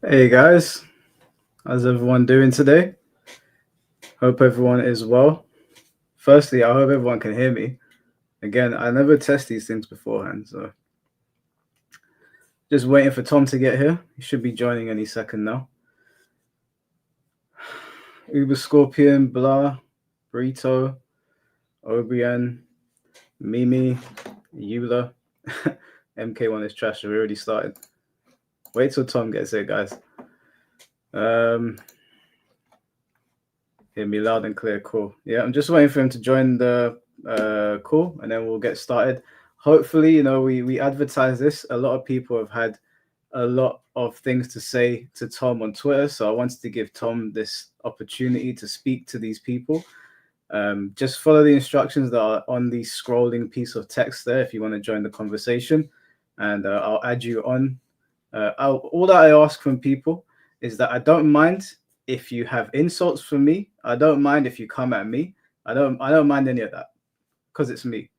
Hey guys, how's everyone doing today? Hope everyone is well. Firstly, I hope everyone can hear me. Again, I never test these things beforehand, so just waiting for Tom to get here. He should be joining any second now. Uber Scorpion, Blah, Burrito, Obrian, Mimi, Eula. MK1 is trash. We already started. Wait till Tom gets here, guys. Hear me loud and clear. Cool. Yeah, I'm just waiting for him to join the call, and then we'll get started. Hopefully, we advertise this. A lot of people have had a lot of things to say to Tom on Twitter, so I wanted to give Tom this opportunity to speak to these people. Just follow the instructions that are on the scrolling piece of text there if you want to join the conversation, and I'll add you on. All that I ask from people is that I don't mind if you have insults for me. I don't mind if you come at me. I don't mind any of that because it's me.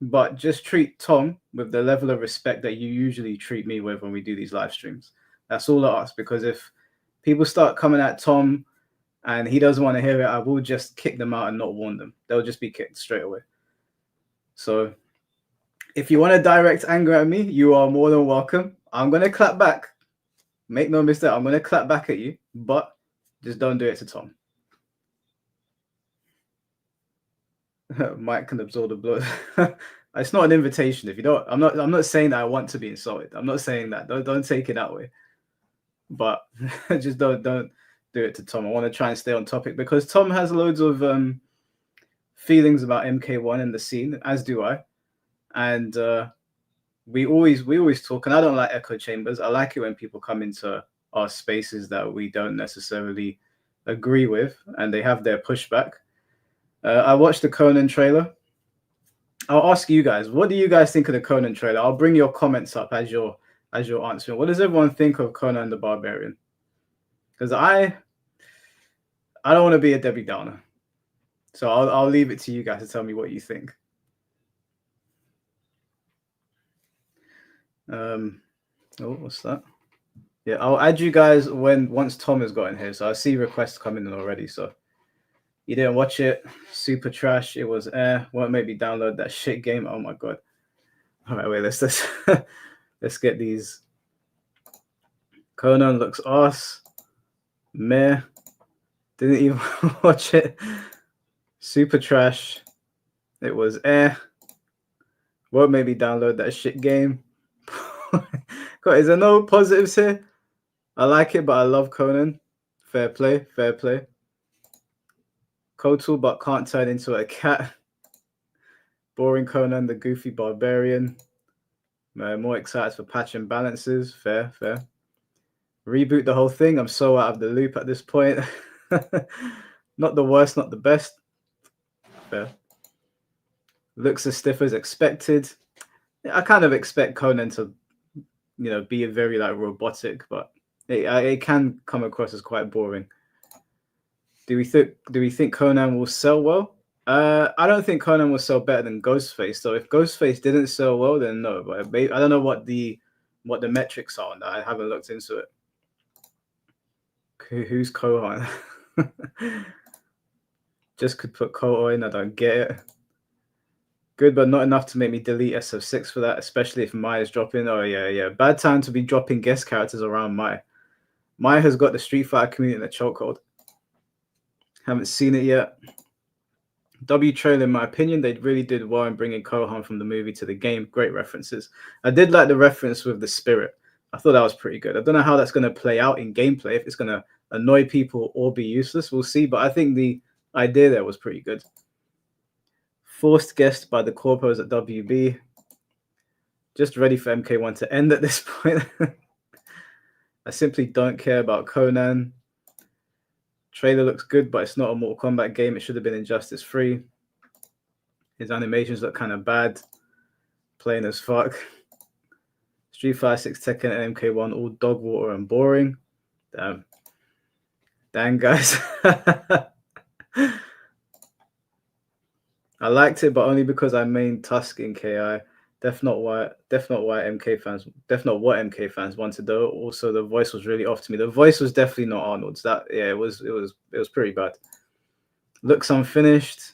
But just treat Tom with the level of respect that you usually treat me with when we do these live streams. That's all I ask, because if people start coming at Tom and he doesn't want to hear it, I will just kick them out and not warn them. They'll just be kicked straight away. So if you want to direct anger at me, you are more than welcome. I'm going to clap back. Make no mistake, I'm going to clap back at you, but just don't do it to Tom. Mike can absorb the blow. It's not an invitation. If you don't, I'm not saying that I want to be insulted. I'm not saying that. Don't take it that way. But just don't do it to Tom. I want to try and stay on topic because Tom has loads of feelings about MK1 and the scene, as do I. And we always talk, and I don't like echo chambers. I like it when people come into our spaces that we don't necessarily agree with, and they have their pushback. I watched the Conan trailer. I'll ask you guys, what do you guys think of the Conan trailer? I'll bring your comments up as you're answering. What does everyone think of Conan the Barbarian? Because I don't want to be a Debbie Downer, so I'll leave it to you guys to tell me what you think. Oh, what's that? Yeah, I'll add you guys once Tom has gotten here. So I see requests coming in already. So you didn't watch it? Super trash. It was won't make me download that shit game. Oh my god. All right, wait. Let's get these. Conan looks ass. Meh. Didn't even watch it. Super trash. It was won't make me download that shit game. God, is there no positives here? I like it, but I love Conan. Fair play, fair play. Kotal, but can't turn into a cat. Boring Conan, the goofy barbarian. More excited for patch and balances. Fair, fair. Reboot the whole thing. I'm so out of the loop at this point. Not the worst, not the best. Fair. Looks as stiff as expected. I kind of expect Conan to, be a very like robotic, but it can come across as quite boring. Do we think Conan will sell well? I don't think Conan will sell better than Ghostface. So if Ghostface didn't sell well, then no. But I don't know what the metrics are on that. I haven't looked into it. Who's Kohan? Just could put Ko in. I don't get it. Good, but not enough to make me delete SF6 for that, especially if Mai is dropping. Oh yeah. Bad time to be dropping guest characters around Mai. Mai has got the Street Fighter community in a chokehold. Haven't seen it yet. W trailer, in my opinion, they really did well in bringing Kohan from the movie to the game. Great references. I did like the reference with the spirit. I thought that was pretty good. I don't know how that's going to play out in gameplay, if it's going to annoy people or be useless. We'll see. But I think the idea there was pretty good. Forced guest by the corpos at WB. Just ready for MK1 to end at this point. I simply don't care about Conan. Trailer looks good, but it's not a Mortal Kombat game. It should have been Injustice 3. His animations look kind of bad. Plain as fuck. Street Fighter 6, Tekken, and MK1 all dog water and boring. Damn, guys. I liked it, but only because I main Tusk in KI. Definitely why MK fans, definitely what MK fans wanted though. Also, the voice was really off to me. The voice was definitely not Arnold's. It was pretty bad. Looks unfinished.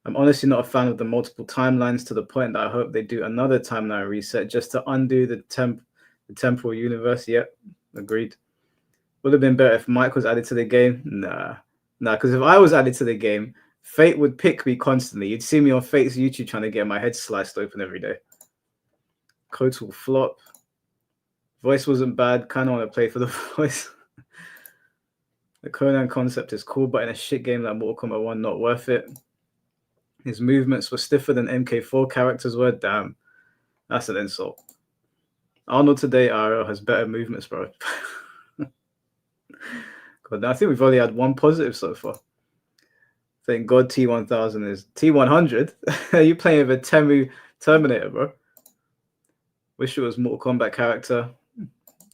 I'm honestly not a fan of the multiple timelines to the point that I hope they do another timeline reset just to undo the temporal universe. Yep, agreed. Would have been better if Mike was added to the game. Nah, because if I was added to the game, Fate would pick me constantly. You'd see me on Fate's YouTube trying to get my head sliced open every day. Total flop. Voice wasn't bad. Kind of want to play for the voice. The Conan concept is cool, but in a shit game like Mortal Kombat 1, not worth it. His movements were stiffer than MK4 characters were. Damn, that's an insult. Arnold today, IRL, has better movements, bro. God, I think we've only had one positive so far. Thank God T1000 is T100. Are you playing with a Temu Terminator, bro? Wish it was Mortal Kombat character.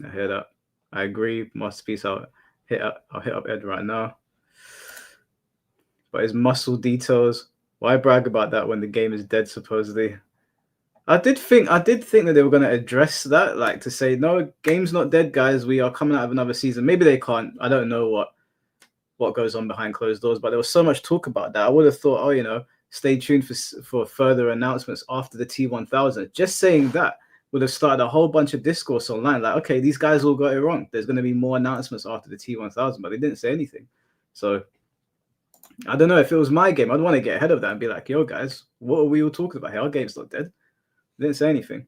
I hear that. I agree. Masterpiece. I'll hit up Ed right now. But his muscle details. Why brag about that when the game is dead? Supposedly. I did think that they were going to address that, like to say, no, game's not dead, guys. We are coming out of another season. Maybe they can't. I don't know what goes on behind closed doors, but there was so much talk about that. I would have thought, stay tuned for further announcements after the T1000. Just saying that would have started a whole bunch of discourse online. Like, okay, these guys all got it wrong. There's going to be more announcements after the T1000, but they didn't say anything. So I don't know. If it was my game, I'd want to get ahead of that and be like, yo, guys, what are we all talking about here? Our game's not dead. They didn't say anything.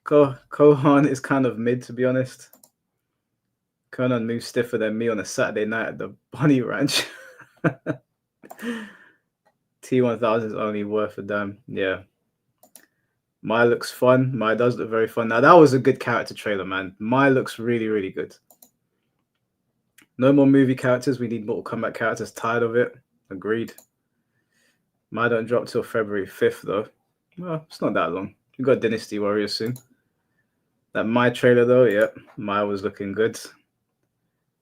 Kohan is kind of mid, to be honest. Conan moves stiffer than me on a Saturday night at the Bunny Ranch. T1000 is only worth a damn. Yeah. Mai looks fun. Mai does look very fun. Now, that was a good character trailer, man. Mai looks really, really good. No more movie characters. We need Mortal Kombat characters. Tired of it. Agreed. Mai don't drop till February 5th, though. Well, it's not that long. We got Dynasty Warriors soon. That Mai trailer, though, yeah. Mai was looking good.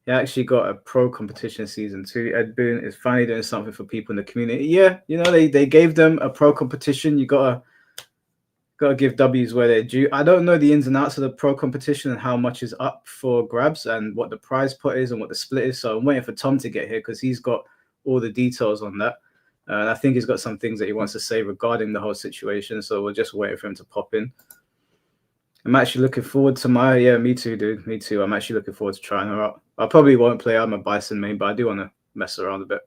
He actually got a pro competition season 2. Ed Boon is finally doing something for people in the community. Yeah, they gave them a pro competition. You gotta give W's where they're due. I don't know the ins and outs of the pro competition and how much is up for grabs and what the prize pot is and what the split is. So I'm waiting for Tom to get here because he's got all the details on that. And I think he's got some things that he wants to say regarding the whole situation. So we're just waiting for him to pop in. I'm actually looking forward to me too, dude. Me too. I'm actually looking forward to trying her out. I probably won't play. I'm a Bison main, but I do want to mess around a bit.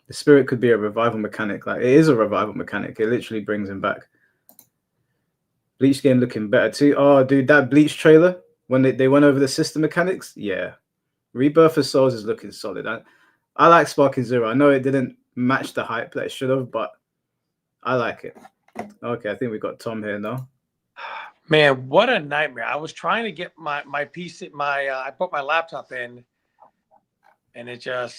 The spirit could be a revival mechanic. Like, it is a revival mechanic. It literally brings him back. Bleach game looking better too. Oh, dude, that Bleach trailer, when they went over the system mechanics, yeah. Rebirth of Souls is looking solid. I like Sparking Zero. I know it didn't match the hype that it should have, but I like it. Okay, I think we got Tom here now. Man, what a nightmare! I was trying to get my PC, I put my laptop in, and it just,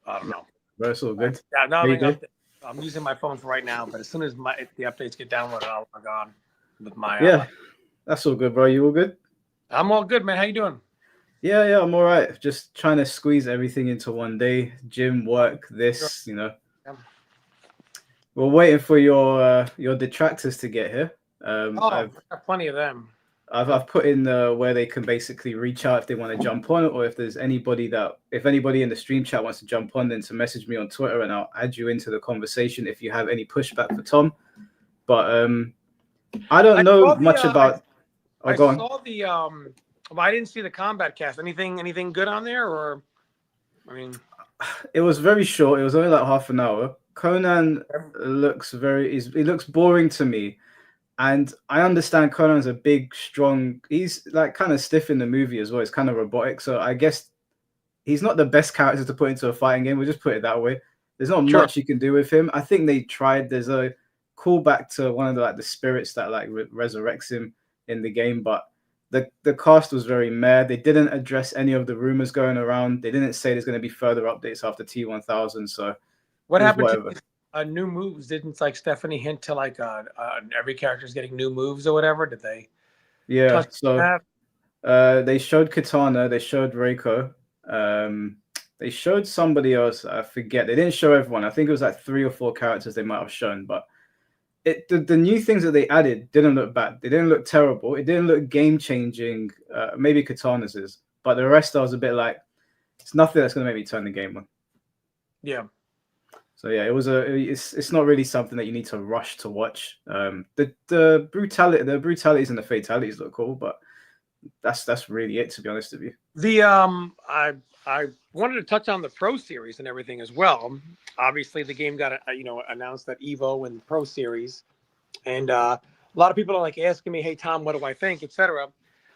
I don't know. But it's all good. I'm using my phone for right now, but as soon as the updates get downloaded, I'll log on with my. Yeah, that's all good, bro. You all good? I'm all good, man. How you doing? Yeah, I'm all right. Just trying to squeeze everything into one day. Gym, work, this, Yeah. We're waiting for your detractors to get here. I've got plenty of them. I've put in where they can basically reach out if they want to jump on, or if there's anybody in the stream chat wants to jump on, then to message me on Twitter and I'll add you into the conversation if you have any pushback for Tom. But I don't know much about. I saw the I didn't see the combat cast. Anything good on there, or I mean, it was very short. It was only like half an hour. Conan looks he looks boring to me. And I understand Conan's a big, strong. He's like kind of stiff in the movie as well. It's kind of robotic. So I guess he's not the best character to put into a fighting game. We'll just put it that way. There's not much you can do with him. I think they tried. There's a callback to one of the spirits that resurrects him in the game, but the cast was very meh. They didn't address any of the rumors going around. They didn't say there's going to be further updates after T1000. So what happened to new moves? Didn't Stephanie hint to every character's getting new moves or whatever? Did they? Yeah. So they showed Katana. They showed Reiko. They showed somebody else. I forget. They didn't show everyone. I think it was like 3 or 4 characters they might have shown, but the new things that they added didn't look bad. They didn't look terrible. It didn't look game changing. Maybe Katana's is, but the rest I was a bit like, it's nothing that's going to make me turn the game on. Yeah. So yeah, it's not really something that you need to rush to watch. The brutalities and the fatalities look cool, but that's really it, to be honest with you. I wanted to touch on the Pro Series and everything as well. Obviously, the game got announced at EVO and Pro Series, and a lot of people are like asking me, "Hey Tom, what do I think?" etc.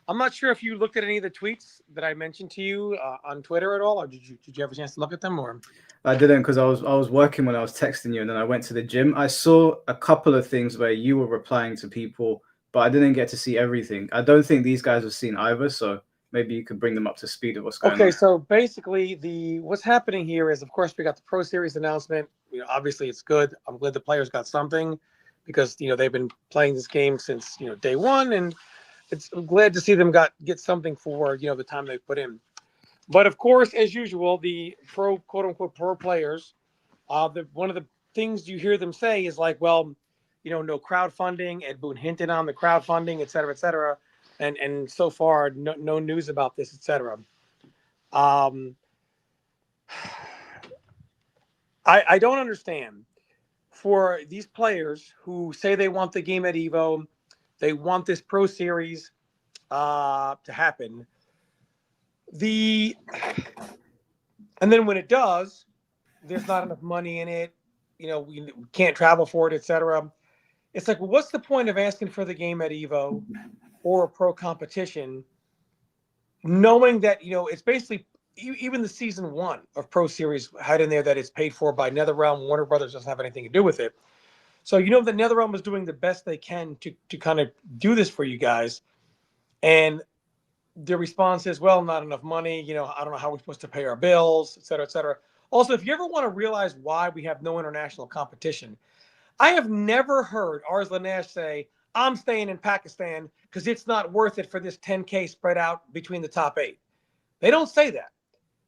I'm not sure if you looked at any of the tweets that I mentioned to you on Twitter at all, or did you have a chance to look at them? Or I didn't, because I was working when I was texting you, and then I went to the gym. I saw a couple of things where you were replying to people, but I didn't get to see everything. I don't think these guys have seen either, so maybe you could bring them up to speed of what's going on. okay, so basically, what's happening here is, of course, we got the Pro Series announcement. Obviously, it's good. I'm glad the players got something because they've been playing this game since day one, and I'm glad to see them get something for the time they put in. But of course, as usual, the quote unquote pro players, one of the things you hear them say is like, well, no crowdfunding. Ed Boon hinted on the crowdfunding, et cetera, and so far no news about this, et cetera. I don't understand for these players who say they want the game at EVO, they want this Pro Series to happen. And then when it does, there's not enough money in it. We can't travel for it, etc. It's like, well, what's the point of asking for the game at EVO or a pro competition, knowing that it's basically even the season 1 of Pro Series had in there that it's paid for by NetherRealm. Warner Brothers doesn't have anything to do with it. So the NetherRealm is doing the best they can to kind of do this for you guys, and the response is, well, not enough money. I don't know how we're supposed to pay our bills, et cetera, et cetera. Also, if you ever want to realize why we have no international competition, I have never heard Arslan Nash say, I'm staying in Pakistan because it's not worth it for this 10K spread out between the top 8. They don't say that.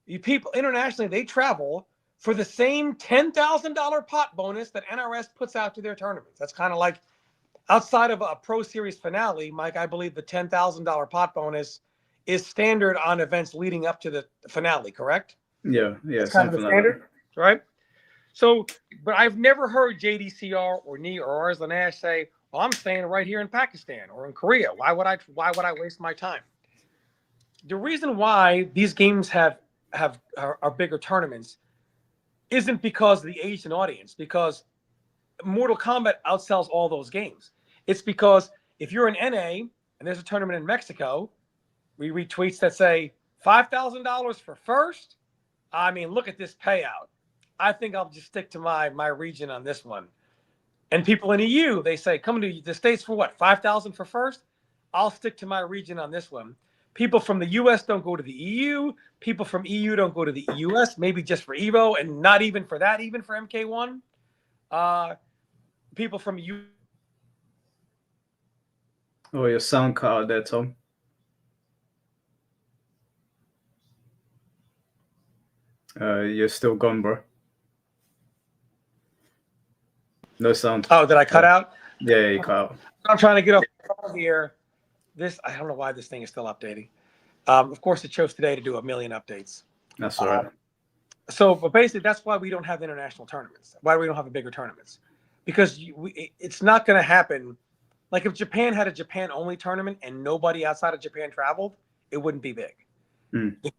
You people internationally, they travel for the same $10,000 pot bonus that NRS puts out to their tournaments. That's kind of like outside of a Pro Series finale, Mike, I believe the $10,000 pot bonus is standard on events leading up to the finale, correct? Yeah, it's kind of the standard, right? So, but I've never heard JDCR or Nee or Arslan Nash say, well, I'm staying right here in Pakistan or in Korea. Why would I waste my time? The reason why these games are bigger tournaments isn't because of the Asian audience, because Mortal Kombat outsells all those games. It's because if you're in NA and there's a tournament in Mexico, we read tweets that say $5,000 for first. I mean, look at this payout. I think I'll just stick to my region on this one. And people in EU, they say, come to the States for what? 5,000 for first? I'll stick to my region on this one. People from the US don't go to the EU. People from EU don't go to the US, maybe just for EVO, and not even for that, even for MK1. People from EU. Oh, your sound cut out there, Tom. You're still gone, bro. No sound. Oh, did I cut out? Yeah, you cut out. I'm trying to get off the phone here. I don't know why this thing is still updating. Of course, it chose today to do 1 million updates. That's all right. But basically, that's why we don't have international tournaments. Why we don't have bigger tournaments? Because it's not going to happen. Like if Japan had a Japan-only tournament and nobody outside of Japan traveled, it wouldn't be big.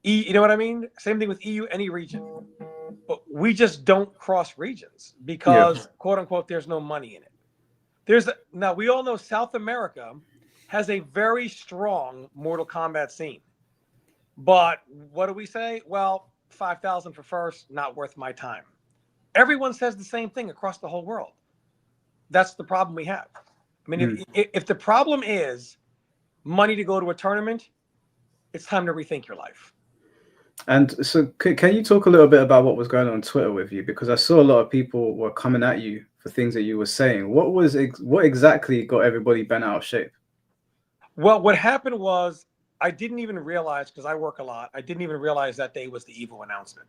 You know what I mean? Same thing with EU, any region. But we just don't cross regions because, quote unquote, there's no money in it. Now, we all know South America has a very strong Mortal Kombat scene. But what do we say? Well, 5,000 for first, not worth my time. Everyone says the same thing across the whole world. That's the problem we have. I mean, if the problem is money to go to a tournament, it's time to rethink your life. And so can you talk a little bit about what was going on Twitter with you? Because I saw a lot of people were coming at you for things that you were saying. What exactly got everybody bent out of shape? Well, what happened was I didn't even realize, because I work a lot, I didn't even realize that day was the EVO announcement.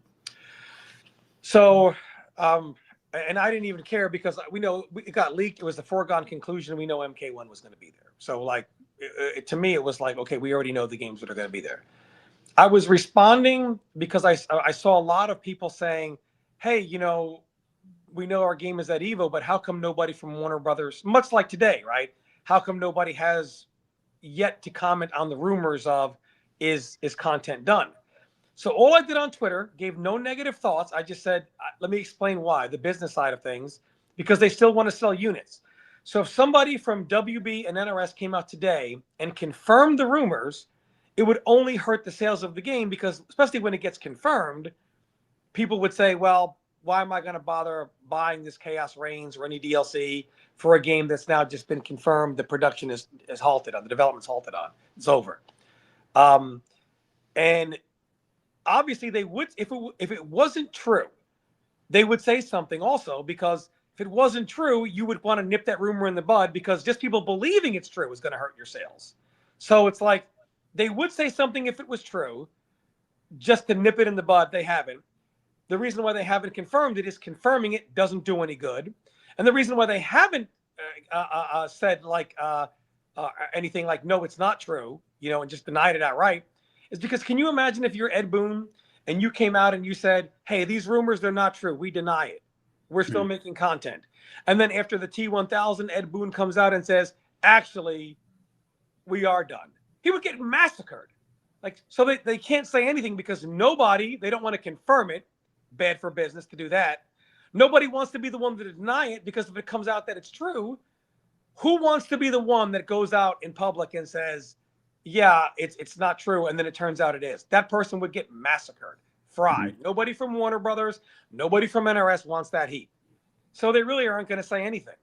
So and I didn't even care because we know it got leaked. It was a foregone conclusion. We know MK1 was going to be there. So like, to me, it was like, okay, we already know the games that are going to be there. I was responding because I saw a lot of people saying, hey, you know, we know our game is at EVO, but how come nobody from Warner Brothers, much like today, right? How come nobody has yet to comment on the rumors of is content done? So all I did on Twitter, gave no negative thoughts. I just said, let me explain why, the business side of things, because they still want to sell units. So if somebody from WB and NRS came out today and confirmed the rumors, it would only hurt the sales of the game because, especially when it gets confirmed, people would say, well, why am I going to bother buying this Chaos Reigns or any DLC for a game that's now just been confirmed? The production is halted on, the development's halted on. It's over. And obviously they would, if it wasn't true, they would say something also, because if it wasn't true, you would want to nip that rumor in the bud, because just people believing it's true is going to hurt your sales. So it's like they would say something if it was true, just to nip it in the bud. They haven't. The reason why they haven't confirmed it is confirming it doesn't do any good. And the reason why they haven't said like anything like, no, it's not true, you know, and just denied it outright, is because can you imagine if you're Ed Boon and you came out and you said, hey, these rumors, they're not true. We deny it. We're still making content. And then after the T1000, Ed Boon comes out and says, actually, we are done. He would get massacred. Like, so they can't say anything because they don't want to confirm it. Bad for business to do that. Nobody wants to be the one to deny it, because if it comes out that it's true, who wants to be the one that goes out in public and says, yeah, it's not true, and then it turns out it is? That person would get massacred, fried. Nobody from Warner Brothers, nobody from NRS wants that heat. So they really aren't going to say anything.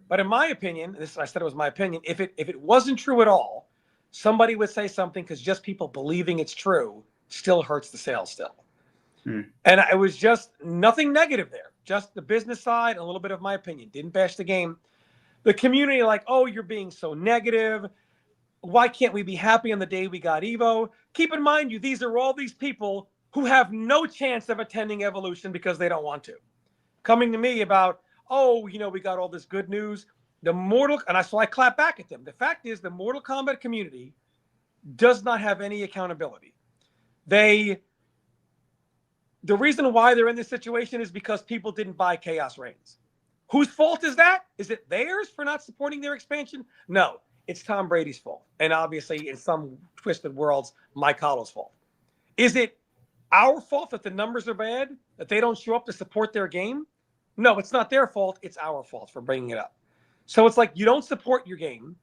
But in my opinion, I said it was my opinion, if it wasn't true at all, somebody would say something, because just people believing it's true still hurts the sales still. And it was just nothing negative there, just the business side, a little bit of my opinion. Didn't bash the game. The community, like, oh, you're being so negative. Why can't we be happy on the day we got EVO? Keep in mind, these are all these people who have no chance of attending Evolution because they don't want to. Coming to me about, oh, you know, we got all this good news. So I clap back at them. The fact is, the Mortal Kombat community does not have any accountability. The reason why they're in this situation is because people didn't buy Chaos Reigns. Whose fault is that? Is it theirs for not supporting their expansion? No, it's Tom Brady's fault. And obviously, in some twisted worlds, Mike Hollow's fault. Is it our fault that the numbers are bad, that they don't show up to support their game? No, it's not their fault. It's our fault for bringing it up. So it's like, you don't support your game.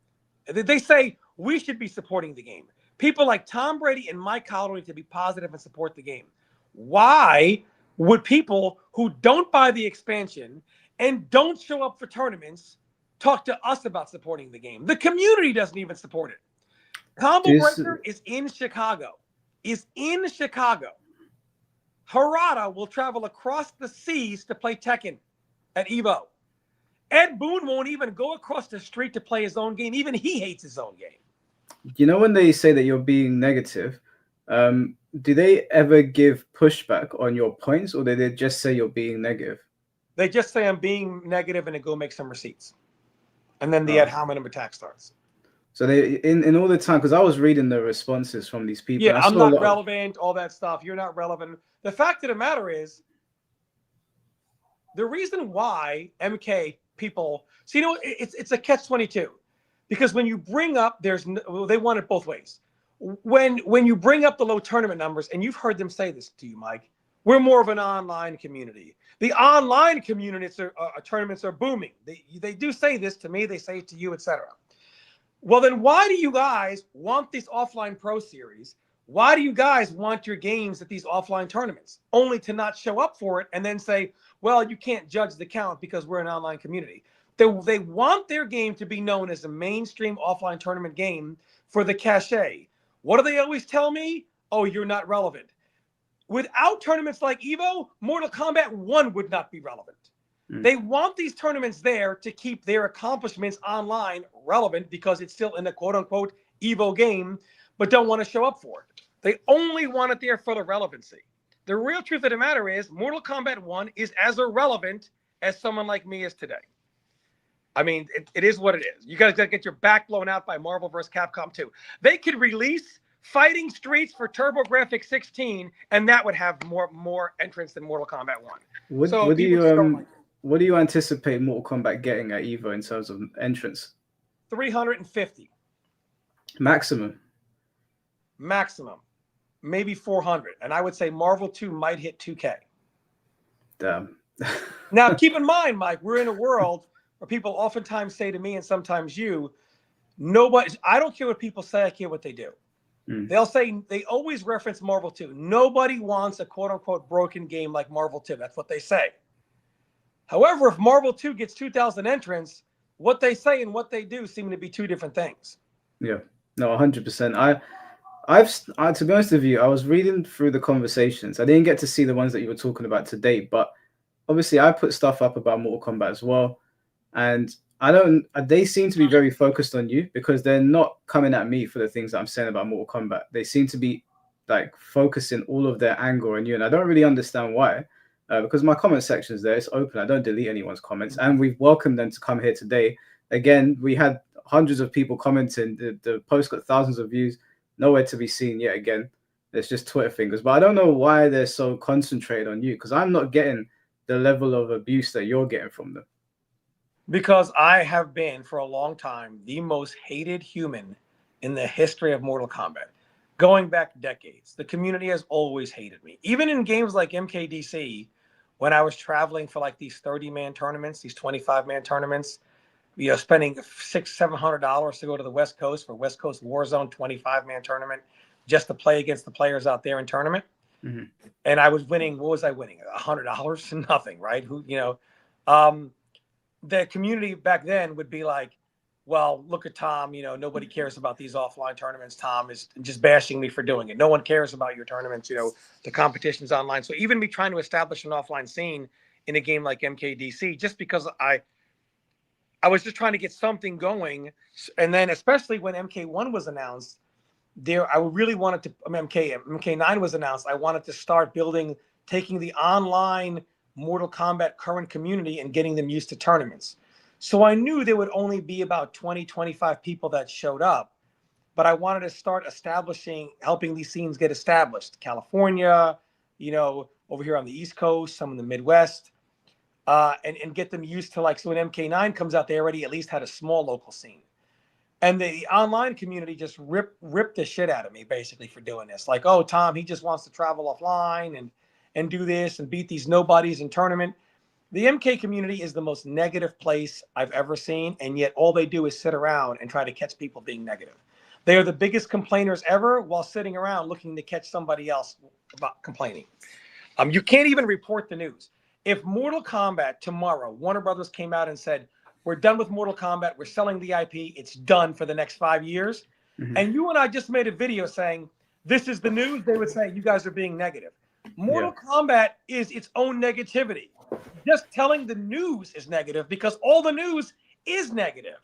They say we should be supporting the game. People like Tom Brady and Mike Hollow need to be positive and support the game. Why would people who don't buy the expansion and don't show up for tournaments talk to us about supporting the game? The community doesn't even support it. Combo Breaker is in Chicago. Harada will travel across the seas to play Tekken at EVO. Ed Boon won't even go across the street to play his own game. Even he hates his own game. You know, when they say that you're being negative, do they ever give pushback on your points, or do they just say you're being negative? They just say I'm being negative and then go make some receipts. And then the ad hominem attack starts. So they in all the time, because I was reading the responses from these people. Yeah, I'm not relevant, all that stuff. You're not relevant. The fact of the matter is, the reason why MK people, so you know, it's a catch-22, because when you bring up, they want it both ways. When you bring up the low tournament numbers, and you've heard them say this to you, Mike, we're more of an online community. The online community tournaments are booming. They do say this to me. They say it to you, etc. Well, then why do you guys want this offline pro series? Why do you guys want your games at these offline tournaments, only to not show up for it and then say, well, you can't judge the count because we're an online community? They want their game to be known as a mainstream offline tournament game for the cachet. What do they always tell me? Oh, you're not relevant. Without tournaments like EVO, Mortal Kombat 1 would not be relevant. They want these tournaments there to keep their accomplishments online relevant, because it's still in a quote-unquote EVO game, but don't want to show up for it. They only want it there for the relevancy. The real truth of the matter is Mortal Kombat 1 is as irrelevant as someone like me is today. I mean, it is what it is. You guys got to get your back blown out by Marvel vs. Capcom 2. They could release Fighting Streets for TurboGrafx 16, and that would have more entrants than Mortal Kombat 1. What do you anticipate Mortal Kombat getting at EVO in terms of entrance? 350 maximum, maybe 400, and I would say Marvel 2 might hit 2K. Damn. Now, keep in mind, Mike, we're in a world where people oftentimes say to me, and sometimes you, nobody. I don't care what people say. I care what they do. They'll say, they always reference Marvel 2. Nobody wants a quote unquote broken game like Marvel 2. That's what they say. However, if Marvel 2 gets 2,000 entrants, what they say and what they do seem to be two different things. Yeah, no, 100%. I to be honest with you, I was reading through the conversations. I didn't get to see the ones that you were talking about today, but obviously I put stuff up about Mortal Kombat as well. And they seem to be very focused on you because they're not coming at me for the things that I'm saying about Mortal Kombat. They seem to be like focusing all of their anger on you. And I don't really understand why, because my comment section is there. It's open. I don't delete anyone's comments. And we've welcomed them to come here today. Again, we had hundreds of people commenting. The post got thousands of views. Nowhere to be seen yet again. It's just Twitter fingers. But I don't know why they're so concentrated on you, because I'm not getting the level of abuse that you're getting from them. Because I have been, for a long time, the most hated human in the history of Mortal Kombat. Going back decades, the community has always hated me. Even in games like MKDC, when I was traveling for like these 30-man tournaments, these 25-man tournaments, spending $600-700 to go to the West Coast for West Coast Warzone 25-man tournament just to play against the players out there in tournament. Mm-hmm. And I was winning. What was I winning? $100? Nothing, right? The community back then would be like, well, look at Tom, nobody cares about these offline tournaments. Tom is just bashing me for doing it. No one cares about your tournaments. The competition's online. So even me trying to establish an offline scene in a game like MKDC, just because I was just trying to get something going. And then especially when MK1 was announced, I really wanted to, MK9 was announced. I wanted to start taking the online Mortal Kombat current community and getting them used to tournaments. So I knew there would only be about 20, 25 people that showed up, but I wanted to start helping these scenes get established. California, over here on the East Coast, some in the Midwest, and get them used to so when MK9 comes out, they already at least had a small local scene. And the online community just ripped the shit out of me basically for doing this. Like, oh, Tom, he just wants to travel offline and do this and beat these nobodies in tournament. The MK community is the most negative place I've ever seen, and yet all they do is sit around and try to catch people being negative. They are the biggest complainers ever while sitting around looking to catch somebody else about complaining. You can't even report the news. If Mortal Kombat tomorrow, Warner Brothers came out and said, we're done with Mortal Kombat, we're selling the IP, it's done for the next 5 years, and you and I just made a video saying, this is the news, they would say, you guys are being negative. Mortal Kombat is its own negativity. Just telling the news is negative because all the news is negative.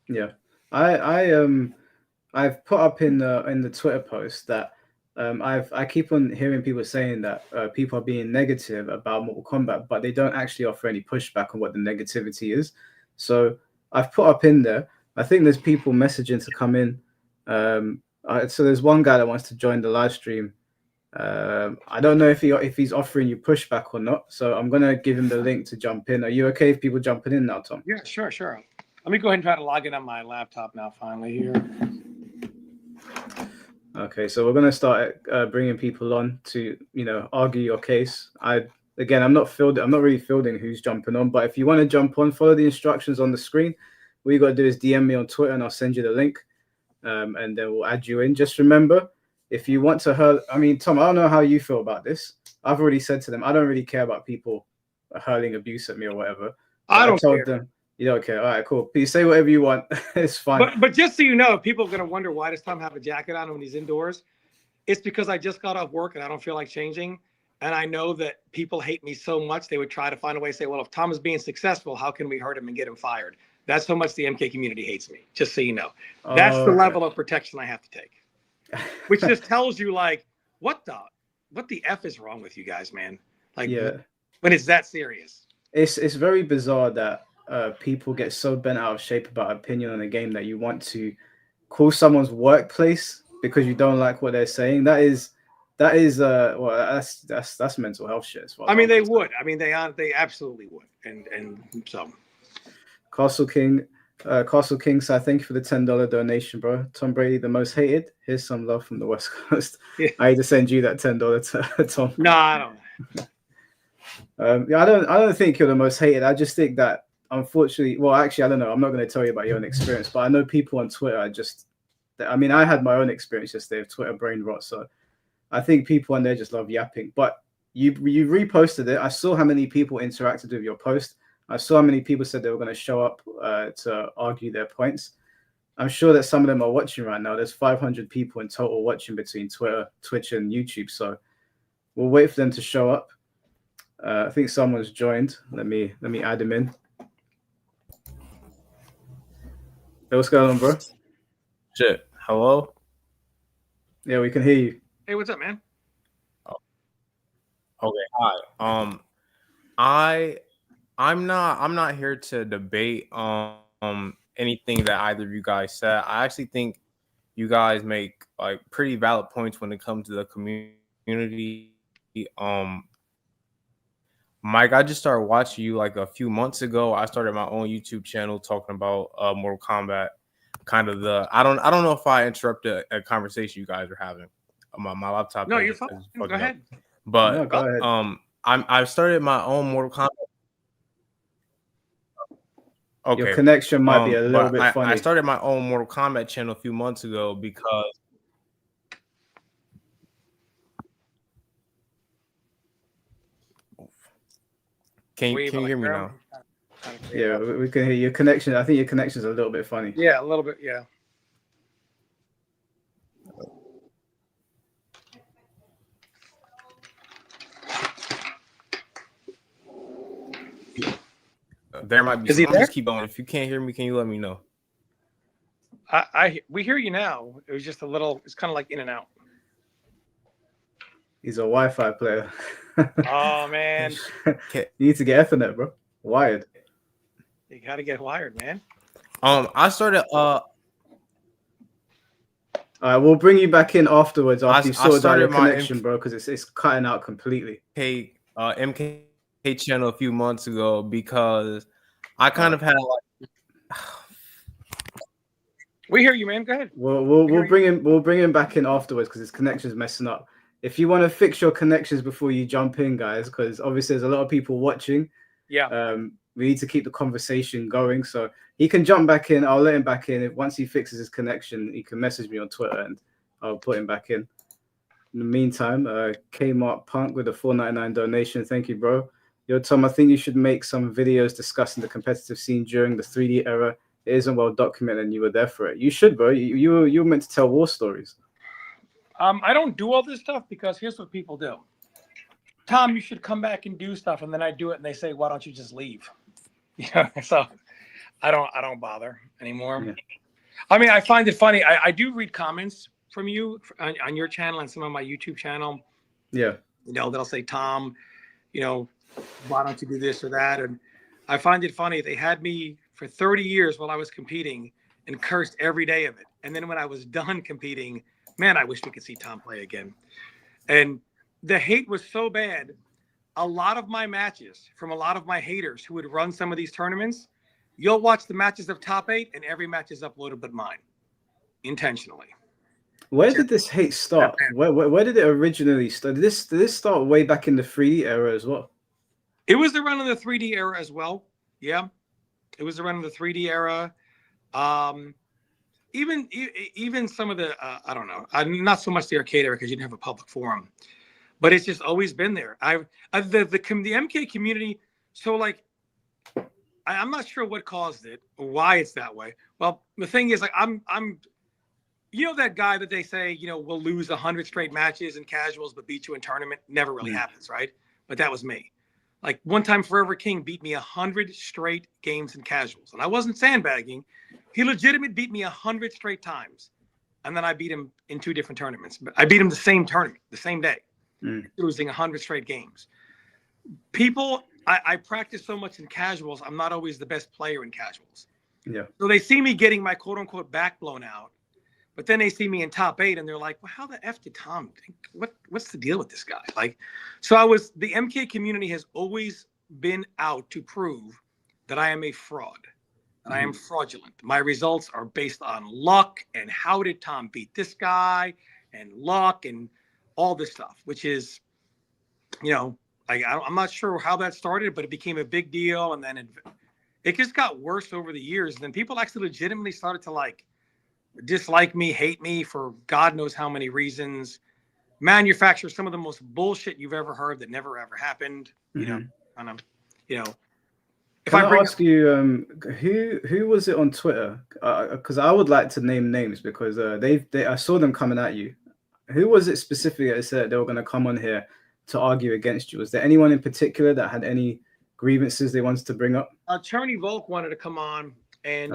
Yeah, I've put up in the Twitter post that I keep on hearing people saying that people are being negative about Mortal Kombat, but they don't actually offer any pushback on what the negativity is. So I've put up in there. I think there's people messaging to come in. So there's one guy that wants to join the live stream. I don't know if he's offering you pushback or not, so I'm gonna give him the link to jump in. Are you okay if people jumping in now, Tom? Yeah, sure. Let me go ahead and try to log in on my laptop now. Finally here. Okay, so we're gonna start bringing people on to argue your case. I'm not really fielding who's jumping on, but if you want to jump on, follow the instructions on the screen. What you got to do is DM me on Twitter, and I'll send you the link, and then we'll add you in. Just remember, if you want to Tom, I don't know how you feel about this. I've already said to them, I don't really care about people hurling abuse at me or whatever. I told them, you don't care. All right, cool. Please say whatever you want. It's fine. But just so you know, people are going to wonder, why does Tom have a jacket on when he's indoors? It's because I just got off work and I don't feel like changing. And I know that people hate me so much, they would try to find a way to say, well, if Tom is being successful, how can we hurt him and get him fired? That's how much the MK community hates me, just so you know. That's the level of protection I have to take. Which just tells you, what the F is wrong with you guys, man? When it's that serious. it's very bizarre that people get so bent out of shape about opinion on a game that you want to call someone's workplace because you don't like what they're saying. Well, that's mental health shit as far as I mean, I'm they concerned. would. I mean, they absolutely would. And so Castle King. Castle King, so thank you for the $10 donation, bro. Tom Brady, the most hated. Here's some love from the West Coast. yeah. I need to send you that $10 to Tom. No, I don't. Yeah, I don't think you're the most hated. I just think that unfortunately, well, actually, I don't know. I'm not going to tell you about your own experience, but I know people on Twitter are just. I mean, I had my own experience yesterday of Twitter brain rot, so I think people on there just love yapping. But you reposted it. I saw how many people interacted with your post. I saw how many people said they were going to show up to argue their points. I'm sure that some of them are watching right now. There's 500 people in total watching between Twitter, Twitch, and YouTube. So we'll wait for them to show up. I think someone's joined. Let me add him in. Hey, what's going on, bro? Shit. Hello? Yeah, we can hear you. Hey, what's up, man? Okay, hi. I'm not here to debate anything that either of you guys said. I actually think you guys make like pretty valid points when it comes to the community. Mike, I just started watching you like a few months ago. I started my own YouTube channel talking about Mortal Kombat. Kind of I don't know if I interrupted a conversation you guys were having. My laptop. No, you're fine. Go ahead. But No, go ahead. I started my own Mortal Kombat. Okay. Your connection might be a little bit funny. I started my own Mortal Kombat channel a few months ago because can you hear me now? Yeah, we can hear your connection. I think your connection is a little bit funny. Yeah, a little bit. Yeah. There might be. Is he there? Just keep going. If you can't hear me, can you let me know? We hear you now. It was just a little. It's kind of like in and out. He's a Wi-Fi player. Oh man, you need to get Ethernet, bro. Wired. You got to get wired, man. I started. All right, we'll bring you back in afterwards after you sorted out your connection, bro, because it's cutting out completely. MK channel a few months ago because I kind of had like. We hear you, man. Go ahead. We'll bring him back in afterwards because his connection's messing up. If you want to fix your connections before you jump in, guys, because obviously there's a lot of people watching. Yeah. We need to keep the conversation going, so he can jump back in. I'll let him back in. Once he fixes his connection, he can message me on Twitter and I'll put him back in. In the meantime, Kmart Punk with a $4.99 donation. Thank you, bro. Yo, Tom, I think you should make some videos discussing the competitive scene during the 3D era. It isn't well documented and you were there for it. You should, bro. You were meant to tell war stories. I don't do all this stuff because here's what people do. Tom, you should come back and do stuff, and then I do it, and they say, "Why don't you just leave?" So I don't bother anymore. Yeah. I mean, I find it funny. I do read comments from you on your channel and some of my YouTube channel. Yeah. They'll say, "Tom, why don't you do this or that?" And I find it funny. They had me for 30 years while I was competing and cursed every day of it. And then when I was done competing, man, I wish we could see Tom play again. And the hate was so bad. A lot of my matches from a lot of my haters who would run some of these tournaments, you'll watch the matches of top 8 and every match is uploaded but mine, intentionally. Where did this hate start? Where did it originally start? Did this start way back in the 3D era as well? It was the run of the 3D era as well. Yeah, it was the run of the 3D era. Even some of the I don't know, not so much the arcade era because you didn't have a public forum, but it's just always been there. The MK community. So like, I'm not sure what caused it or why it's that way. Well, the thing is, like, I'm that guy that they say will lose 100 straight matches in casuals but beat you in tournament. Never really happens, right? But that was me. Like one time, Forever King beat me 100 straight games in casuals, and I wasn't sandbagging. He legitimately beat me 100 straight times, and then I beat him in 2 different tournaments. But I beat him the same tournament, the same day, losing 100 straight games. People I practice so much in casuals. I'm not always the best player in casuals. Yeah. So they see me getting my quote unquote back blown out, but then they see me in top 8 and they're like, well, how the F did Tom think? What's the deal with this guy? Like, so the MK community has always been out to prove that I am a fraud, that I am fraudulent. My results are based on luck and how did Tom beat this guy and luck and all this stuff, which is, I'm not sure how that started, but it became a big deal. And then it just got worse over the years. And then people actually legitimately started to like dislike me, hate me for God knows how many reasons, manufacture some of the most bullshit you've ever heard that never ever happened. If Can I I bring ask you, who was it on Twitter? Because I would like to name names because I saw them coming at you. Who was it specifically that said they were going to come on here to argue against you? Was there anyone in particular that had any grievances they wanted to bring up? Czerny Volk wanted to come on and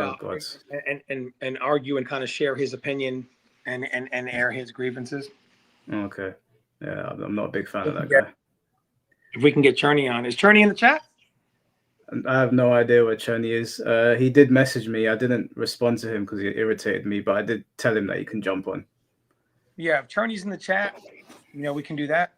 and argue and kind of share his opinion and air his grievances. Okay, yeah, I'm not a big fan of that guy. If we can get Czerny on, is Czerny in the chat? I have no idea where Czerny is. He did message me. I didn't respond to him because he irritated me, but I did tell him that he can jump on. Yeah, if Czerny's in the chat, we can do that.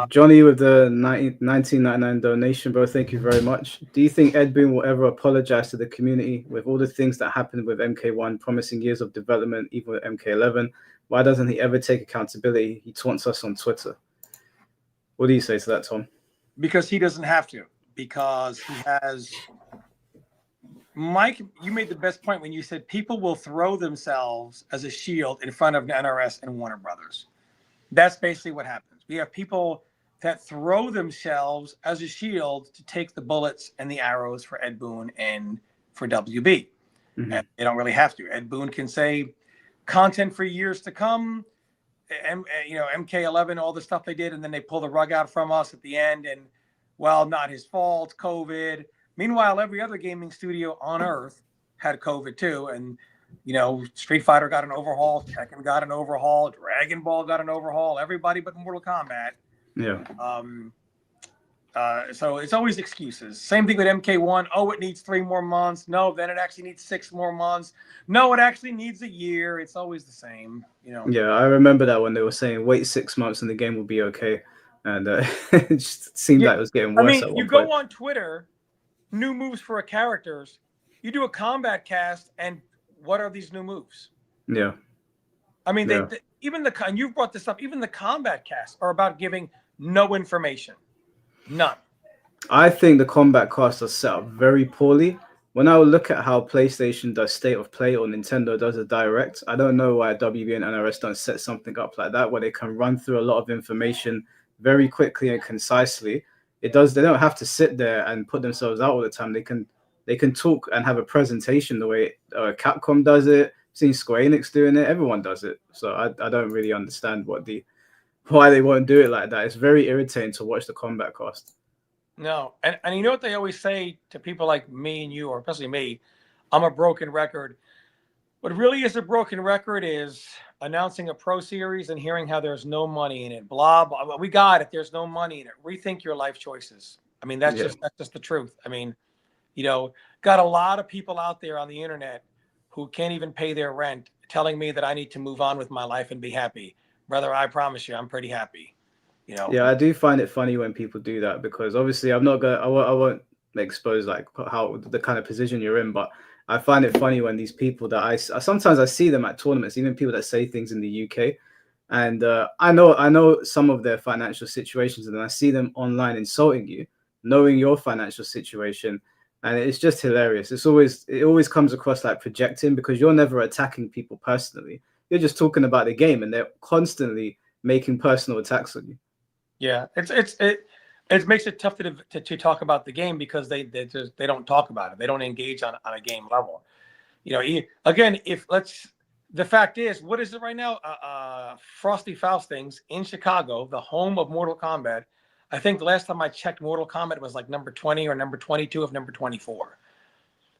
Johnny with the 1999 donation, bro. Thank you very much. Do you think Ed Boon will ever apologize to the community with all the things that happened with MK1, promising years of development, even with MK11? Why doesn't he ever take accountability? He taunts us on Twitter. What do you say to that, Tom? Because he doesn't have to. Because he has. Mike, you made the best point when you said people will throw themselves as a shield in front of NRS and Warner Brothers. That's basically what happens. We have people that throw themselves as a shield to take the bullets and the arrows for Ed Boon and for WB. And they don't really have to. Ed Boon can say content for years to come, MK11, all the stuff they did, and then they pull the rug out from us at the end. And, well, not his fault, COVID. Meanwhile, every other gaming studio on Earth had COVID too. And, Street Fighter got an overhaul, Tekken got an overhaul, Dragon Ball got an overhaul, everybody but Mortal Kombat. Yeah. So it's always excuses. Same thing with MK1. Oh, it needs 3 more months. No, then it actually needs 6 more months. No, it actually needs a year. It's always the same, Yeah, I remember that when they were saying wait 6 months and the game will be okay. And it just seemed like it was getting worse. I mean, you go on Twitter, new moves for characters. You do a combat cast, and what are these new moves? Yeah. I mean, and you've brought this up, even the combat casts are about giving no information. None. I think the combat casts are set up very poorly. When I would look at how PlayStation does State of Play or Nintendo does a Direct, I don't know why WB and NRS don't set something up like that where they can run through a lot of information very quickly and concisely. They don't have to sit there and put themselves out all the time. They can talk and have a presentation the way Capcom does it. I've seen Square Enix doing it. Everyone does it. So I don't really understand why they won't do it like that. It's very irritating to watch the combat cast. No, and you know what they always say to people like me and you, or especially me, I'm a broken record. What really is a broken record is announcing a pro series and hearing how there's no money in it. Blah, blah. We got it. There's no money in it. Rethink your life choices. I mean, that's just the truth. I mean, got a lot of people out there on the internet who can't even pay their rent telling me that I need to move on with my life and be happy. Brother, I promise you, I'm pretty happy. Yeah, I do find it funny when people do that because obviously I won't expose like how the kind of position you're in, but I find it funny when these people that sometimes I see them at tournaments, even people that say things in the UK, and I know some of their financial situations, and then I see them online insulting you, knowing your financial situation, and it's just hilarious. It always comes across like projecting because you're never attacking people personally. You're just talking about the game, and they're constantly making personal attacks on you. Yeah, it makes it tough to talk about the game because they don't talk about it. They don't engage on a game level. Again, the fact is, what is it right now? Frosty Faustings in Chicago, the home of Mortal Kombat. I think the last time I checked, Mortal Kombat was like number 20 or number 22 of number 24.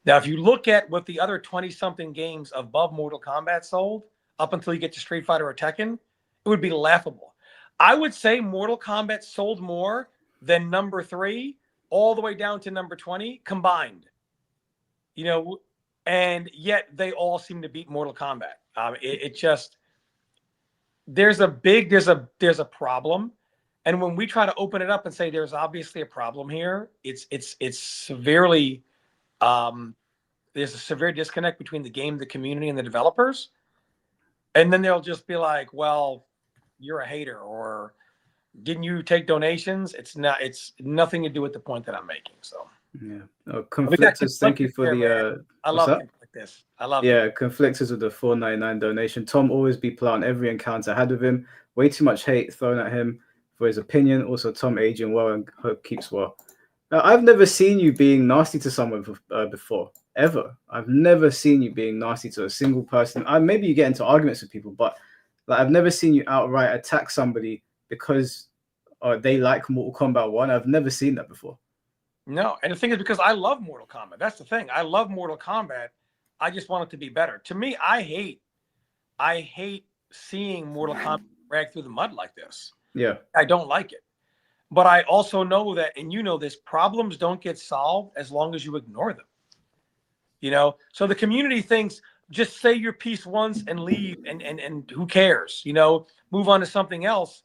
Now, if you look at what the other 20-something games above Mortal Kombat sold, up until you get to Street Fighter or Tekken, it would be laughable. I would say Mortal Kombat sold more then number 3, all the way down to number 20 combined. You know, and yet they all seem to beat Mortal Kombat. It just there's a problem, and when we try to open it up and say there's obviously a problem here, it's severely there's a severe disconnect between the game, the community, and the developers. And then they'll just be like, well, you're a hater, or didn't you take donations? It's nothing to do with the point that I'm making. So yeah. Conflictors, thank you for the I love things like this. I love Conflictors with the $4.99 donation. Tom always be plant every encounter I had with him. Way too much hate thrown at him for his opinion. Also, Tom aging well and hope keeps well. Now, I've never seen you being nasty to someone before, ever. I've never seen you being nasty to a single person. Maybe you get into arguments with people, but like, I've never seen you outright attack somebody because they like Mortal Kombat 1. I've never seen that before. No, and the thing is, because I love Mortal Kombat. That's the thing. I love Mortal Kombat. I just want it to be better. To me, I hate seeing Mortal Kombat drag through the mud like this. Yeah. I don't like it. But I also know that, and you know this, problems don't get solved as long as you ignore them. You know, so the community thinks just say your piece once and leave, and who cares? You know, move on to something else.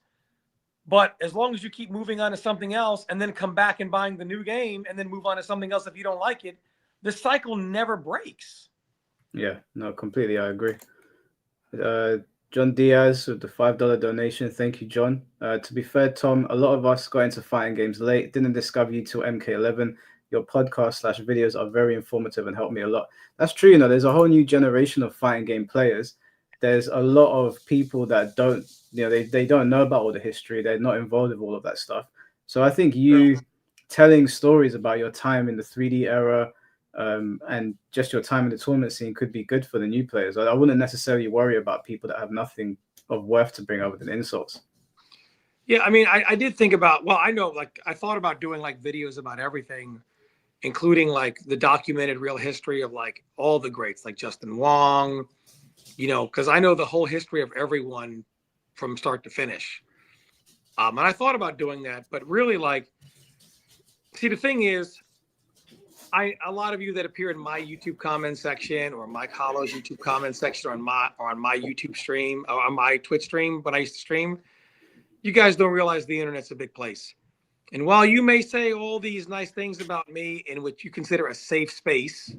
But as long as you keep moving on to something else and then come back and buying the new game and then move on to something else if you don't like it, the cycle never breaks. Yeah, no, completely. I agree. John Diaz with the $5 donation. Thank you, John. To be fair, Tom, a lot of us got into fighting games late. Didn't discover you till MK11. Your podcast / videos are very informative and helped me a lot. That's true. You know, there's a whole new generation of fighting game players. There's a lot of people that don't, you know, they don't know about all the history. They're not involved with all of that stuff. So I think you telling stories about your time in the 3D era and just your time in the tournament scene could be good for the new players. I wouldn't necessarily worry about people that have nothing of worth to bring other than insults. Yeah, I mean, I did think about, well, I know, like, I thought about doing like videos about everything, including like the documented real history of like all the greats, like Justin Wong, you know, because I know the whole history of everyone from start to finish. And I thought about doing that, but really, like, see, the thing is, a lot of you that appear in my YouTube comment section or Mike Hollow's YouTube comment section or on my YouTube stream or on my Twitch stream when I used to stream, you guys don't realize the internet's a big place. And while you may say all these nice things about me in what you consider a safe space,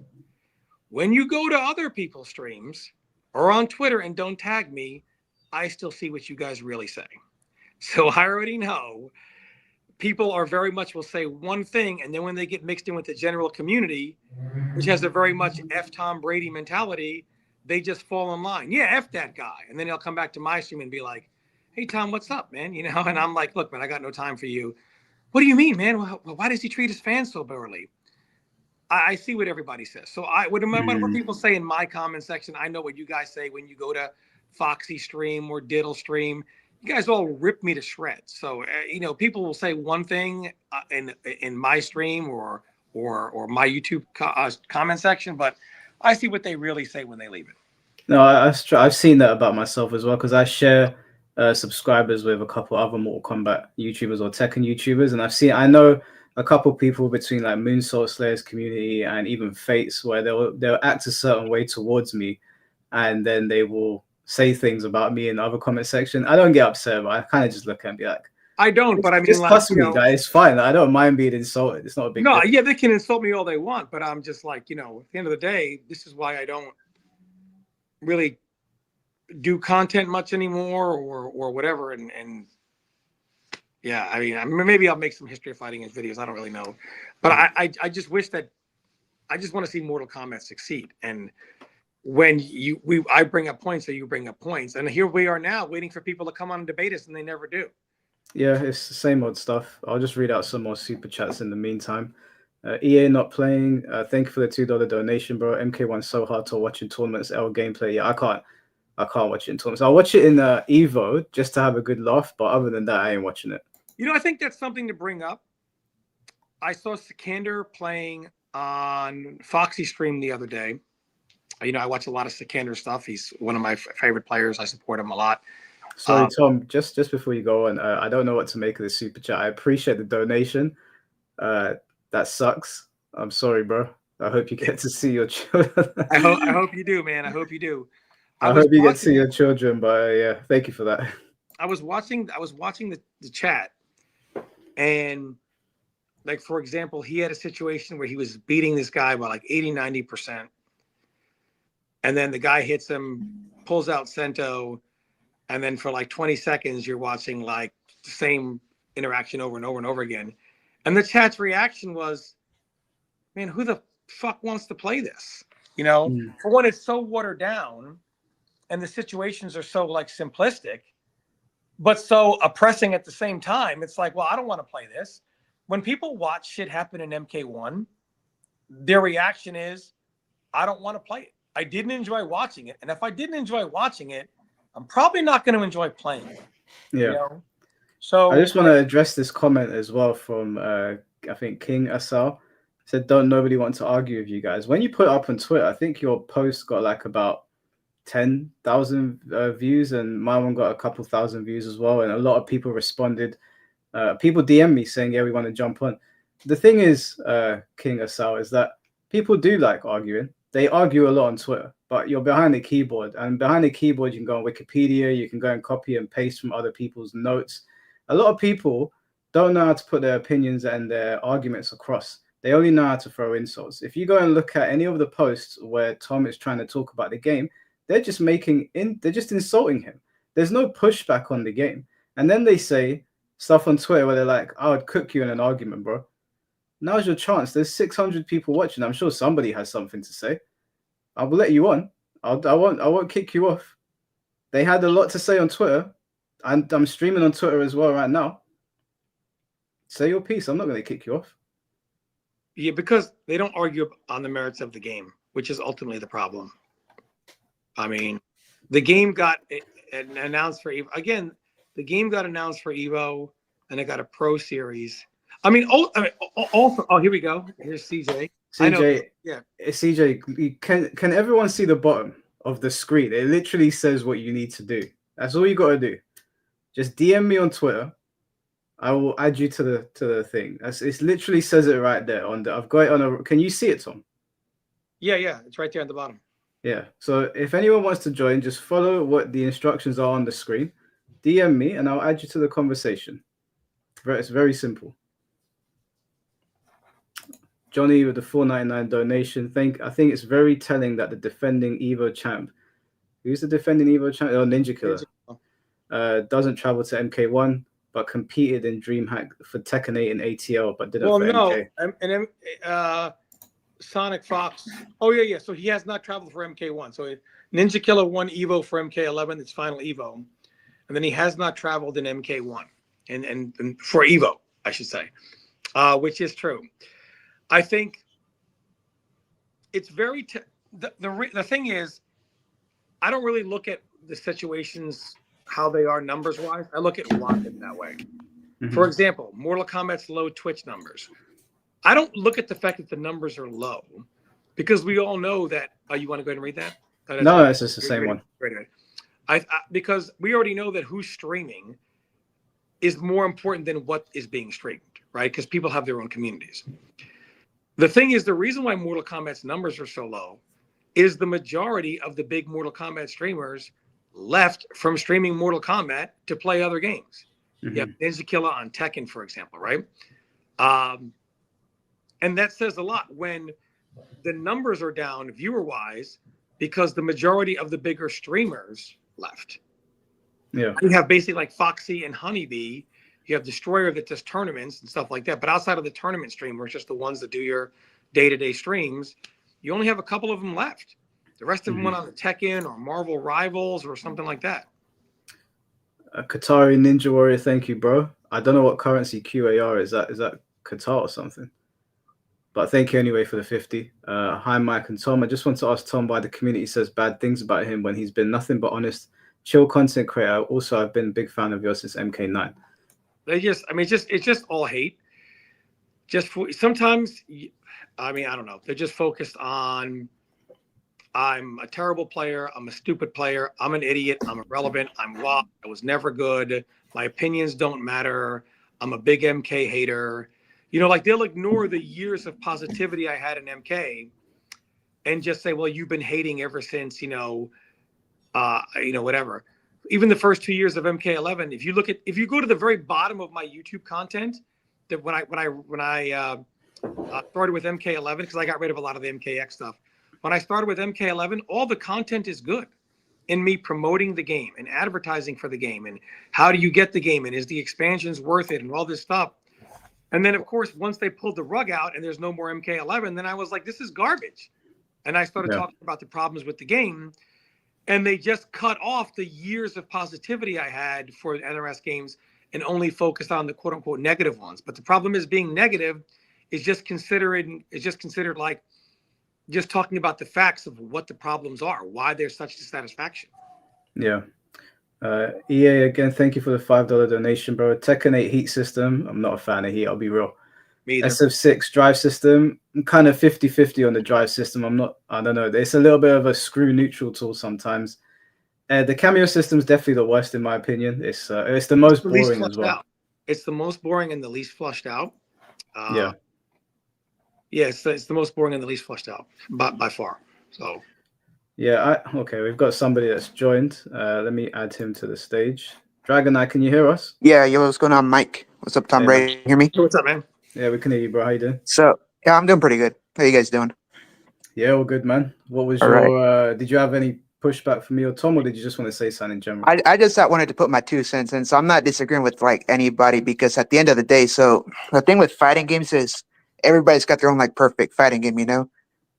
when you go to other people's streams or on Twitter and don't tag me, I still see what you guys really say. So I already know people are very much will say one thing, and then when they get mixed in with the general community, which has a very much F Tom Brady mentality, they just fall in line. Yeah, F that guy. And then they'll come back to my stream and be like, hey, Tom, what's up, man? You know, and I'm like, look, man, I got no time for you. What do you mean, man? Why does he treat his fans so poorly? I see what everybody says. So I would remember what people say in my comment section. I know what you guys say when you go to Foxy stream or Diddle stream. You guys all rip me to shreds. So, you know, people will say one thing in my stream or my YouTube comment section, but I see what they really say when they leave it. No, I've seen that about myself as well, because I share subscribers with a couple other Mortal Kombat YouTubers or Tekken YouTubers, and I know a couple people between like Moonsault Slayers community and even Fates where they'll act a certain way towards me, and then they will say things about me in the other comment section. I don't get upset, but I kind of just look and be like, I don't, but I mean, just like, cuss me, guys. It's fine. I don't mind being insulted. It's not a big deal. Yeah, they can insult me all they want, but I'm just like, you know, at the end of the day, this is why I don't really do content much anymore or whatever. And yeah, I mean, maybe I'll make some history of fighting videos. I don't really know, but I just wish that I just want to see Mortal Kombat succeed. And when I bring up points, so you bring up points, and here we are now waiting for people to come on and debate us, and they never do. Yeah, it's the same old stuff. I'll just read out some more super chats in the meantime. EA not playing. Thank you for the $2 donation, bro. MK1 so hard to watch in tournaments. L gameplay. Yeah, I can't watch it in tournaments. I'll watch it in EVO just to have a good laugh, but other than that, I ain't watching it. You know, I think that's something to bring up. I saw Sikander playing on Foxy stream the other day. You know, I watch a lot of Sikander stuff. He's one of my favorite players. I support him a lot. Sorry, Tom. Just before you go on, I don't know what to make of this super chat. I appreciate the donation. That sucks. I'm sorry, bro. I hope you get to see your children. I hope you do, man. I hope you do. I hope you get to see your children, but yeah, thank you for that. I was watching the chat, and like, for example, he had a situation where he was beating this guy by like 80-90%. And then the guy hits him, pulls out Sento, and then for like 20 seconds, you're watching like the same interaction over and over and over again. And the chat's reaction was, man, who the fuck wants to play this? You know, for one, it's so watered down and the situations are so like simplistic, but so oppressing at the same time. It's like, well, I don't want to play this. When people watch shit happen in MK1, their reaction is, I don't want to play it. I didn't enjoy watching it. And if I didn't enjoy watching it, I'm probably not going to enjoy playing it. Yeah. You know? So I just want to address this comment as well from, I think, King Asal. Said, don't nobody want to argue with you guys. When you put it up on Twitter, I think your post got like about 10,000 views, and my one got a couple thousand views as well. And a lot of people responded. People DM me saying, yeah, we want to jump on. The thing is, King Asal, is that people do like arguing. They argue a lot on Twitter, but you're behind the keyboard. And behind the keyboard, you can go on Wikipedia. You can go and copy and paste from other people's notes. A lot of people don't know how to put their opinions and their arguments across. They only know how to throw insults. If you go and look at any of the posts where Tom is trying to talk about the game, they're just insulting him. There's no pushback on the game. And then they say stuff on Twitter where they're like, I would cook you in an argument, bro. Now's your chance. There's 600 people watching. I'm sure somebody has something to say. I will let you on. I won't kick you off. They had a lot to say on Twitter. And I'm streaming on Twitter as well right now. Say your piece. I'm not going to kick you off. Yeah, because they don't argue on the merits of the game, which is ultimately the problem. I mean, the game got announced for EVO. Again, the game got announced for EVO, and it got a Pro Series. Also, here we go. Here's CJ. CJ, I know, yeah. CJ, can everyone see the bottom of the screen? It literally says what you need to do. That's all you got to do. Just DM me on Twitter. I will add you to the thing. It literally says it right there on the. I've got it on a. Can you see it, Tom? Yeah, it's right there at the bottom. Yeah. So if anyone wants to join, just follow what the instructions are on the screen. DM me, and I'll add you to the conversation. It's very simple. Johnny with the $4.99 donation. I think it's very telling that the defending EVO champ, who's the defending EVO champ? Oh, Ninja Killer. Doesn't travel to MK1, but competed in DreamHack for Tekken 8 and ATL, but didn't for MK. And Sonic Fox. Oh yeah. So he has not traveled for MK1. So Ninja Killer won EVO for MK11, its final EVO, and then he has not traveled in MK1 and for EVO, I should say, which is true. I think it's very the thing is, I don't really look at the situations how they are numbers wise. I look at logic that way. Mm-hmm. For example, Mortal Kombat's low Twitch numbers. I don't look at the fact that the numbers are low because we all know that. You want to go ahead and read that? No, it's just the same one. Right. Because we already know that who's streaming is more important than what is being streamed, right? Because people have their own communities. The thing is, the reason why Mortal Kombat's numbers are so low is the majority of the big Mortal Kombat streamers left from streaming Mortal Kombat to play other games. Mm-hmm. You have Ninja Killer on Tekken, for example, right? And that says a lot when the numbers are down viewer-wise because the majority of the bigger streamers left. Yeah. You have basically like Foxy and Honeybee. You have Destroyer that does tournaments and stuff like that. But outside of the tournament streamers, just the ones that do your day-to-day streams, you only have a couple of them left. The rest of them went on the Tekken or Marvel Rivals or something like that. Qatari Ninja Warrior, thank you, bro. I don't know what currency QAR is. Is that Qatar or something? But thank you anyway for the 50. Hi, Mike and Tom. I just want to ask Tom why the community says bad things about him when he's been nothing but honest, chill content creator. Also, I've been a big fan of yours since MK9. It's just all hate. Sometimes, I don't know. They're just focused on I'm a terrible player. I'm a stupid player. I'm an idiot. I'm irrelevant. I'm lost. I was never good. My opinions don't matter. I'm a big MK hater. You know, like they'll ignore the years of positivity I had in MK and just say, well, you've been hating ever since, whatever. Even the first 2 years of MK11, if you go to the very bottom of my YouTube content, that when I started with MK11, because I got rid of a lot of the MKX stuff. When I started with MK11, all the content is good in me promoting the game and advertising for the game and how do you get the game and is the expansions worth it and all this stuff. And then, of course, once they pulled the rug out and there's no more MK11, then I was like, this is garbage. And I started talking about the problems with the game. And they just cut off the years of positivity I had for NRS games and only focused on the quote unquote negative ones. But the problem is being negative is just considered like just talking about the facts of what the problems are, why there's such dissatisfaction. Yeah. EA, again, thank you for the $5 donation, bro. Tekken 8 heat system. I'm not a fan of heat, I'll be real. SF6 drive system. I'm kind of 50-50 on the drive system. I don't know. It's a little bit of a screw neutral tool sometimes. The cameo system is definitely the worst in my opinion. It's the most boring as well. It's the most boring and the least flushed out. Yeah, it's the most boring and the least flushed out by far. So yeah, okay, we've got somebody that's joined. Let me add him to the stage. Dragon Eye, can you hear us? Yeah, yo, what's going on, Mike? What's up, Tom Brady? Hear me? What's up, man? Yeah, we can hear you, bro. How you doing? So, yeah, I'm doing pretty good. How you guys doing? Yeah, all good, man. What was did you have any pushback for me or Tom, or did you just want to say something in general? I just wanted to put my 2 cents in. So I'm not disagreeing with like anybody because at the end of the day, so the thing with fighting games is everybody's got their own like perfect fighting game, you know?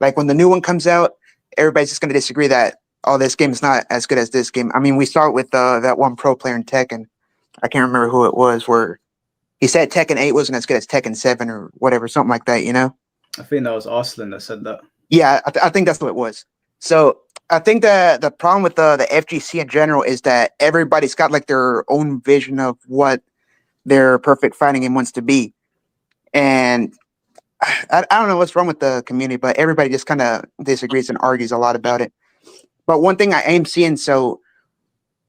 Like when the new one comes out, everybody's just going to disagree that, oh, this game is not as good as this game. I mean, we saw it with that one pro player in Tekken. I can't remember who it was, where he said Tekken 8 wasn't as good as Tekken 7 or whatever, something like that, you know? I think that was Arslan that said that. Yeah, I think that's what it was. So I think that the problem with the FGC in general is that everybody's got like their own vision of what their perfect fighting game wants to be. And I don't know what's wrong with the community, but everybody just kind of disagrees and argues a lot about it. But one thing I am seeing, so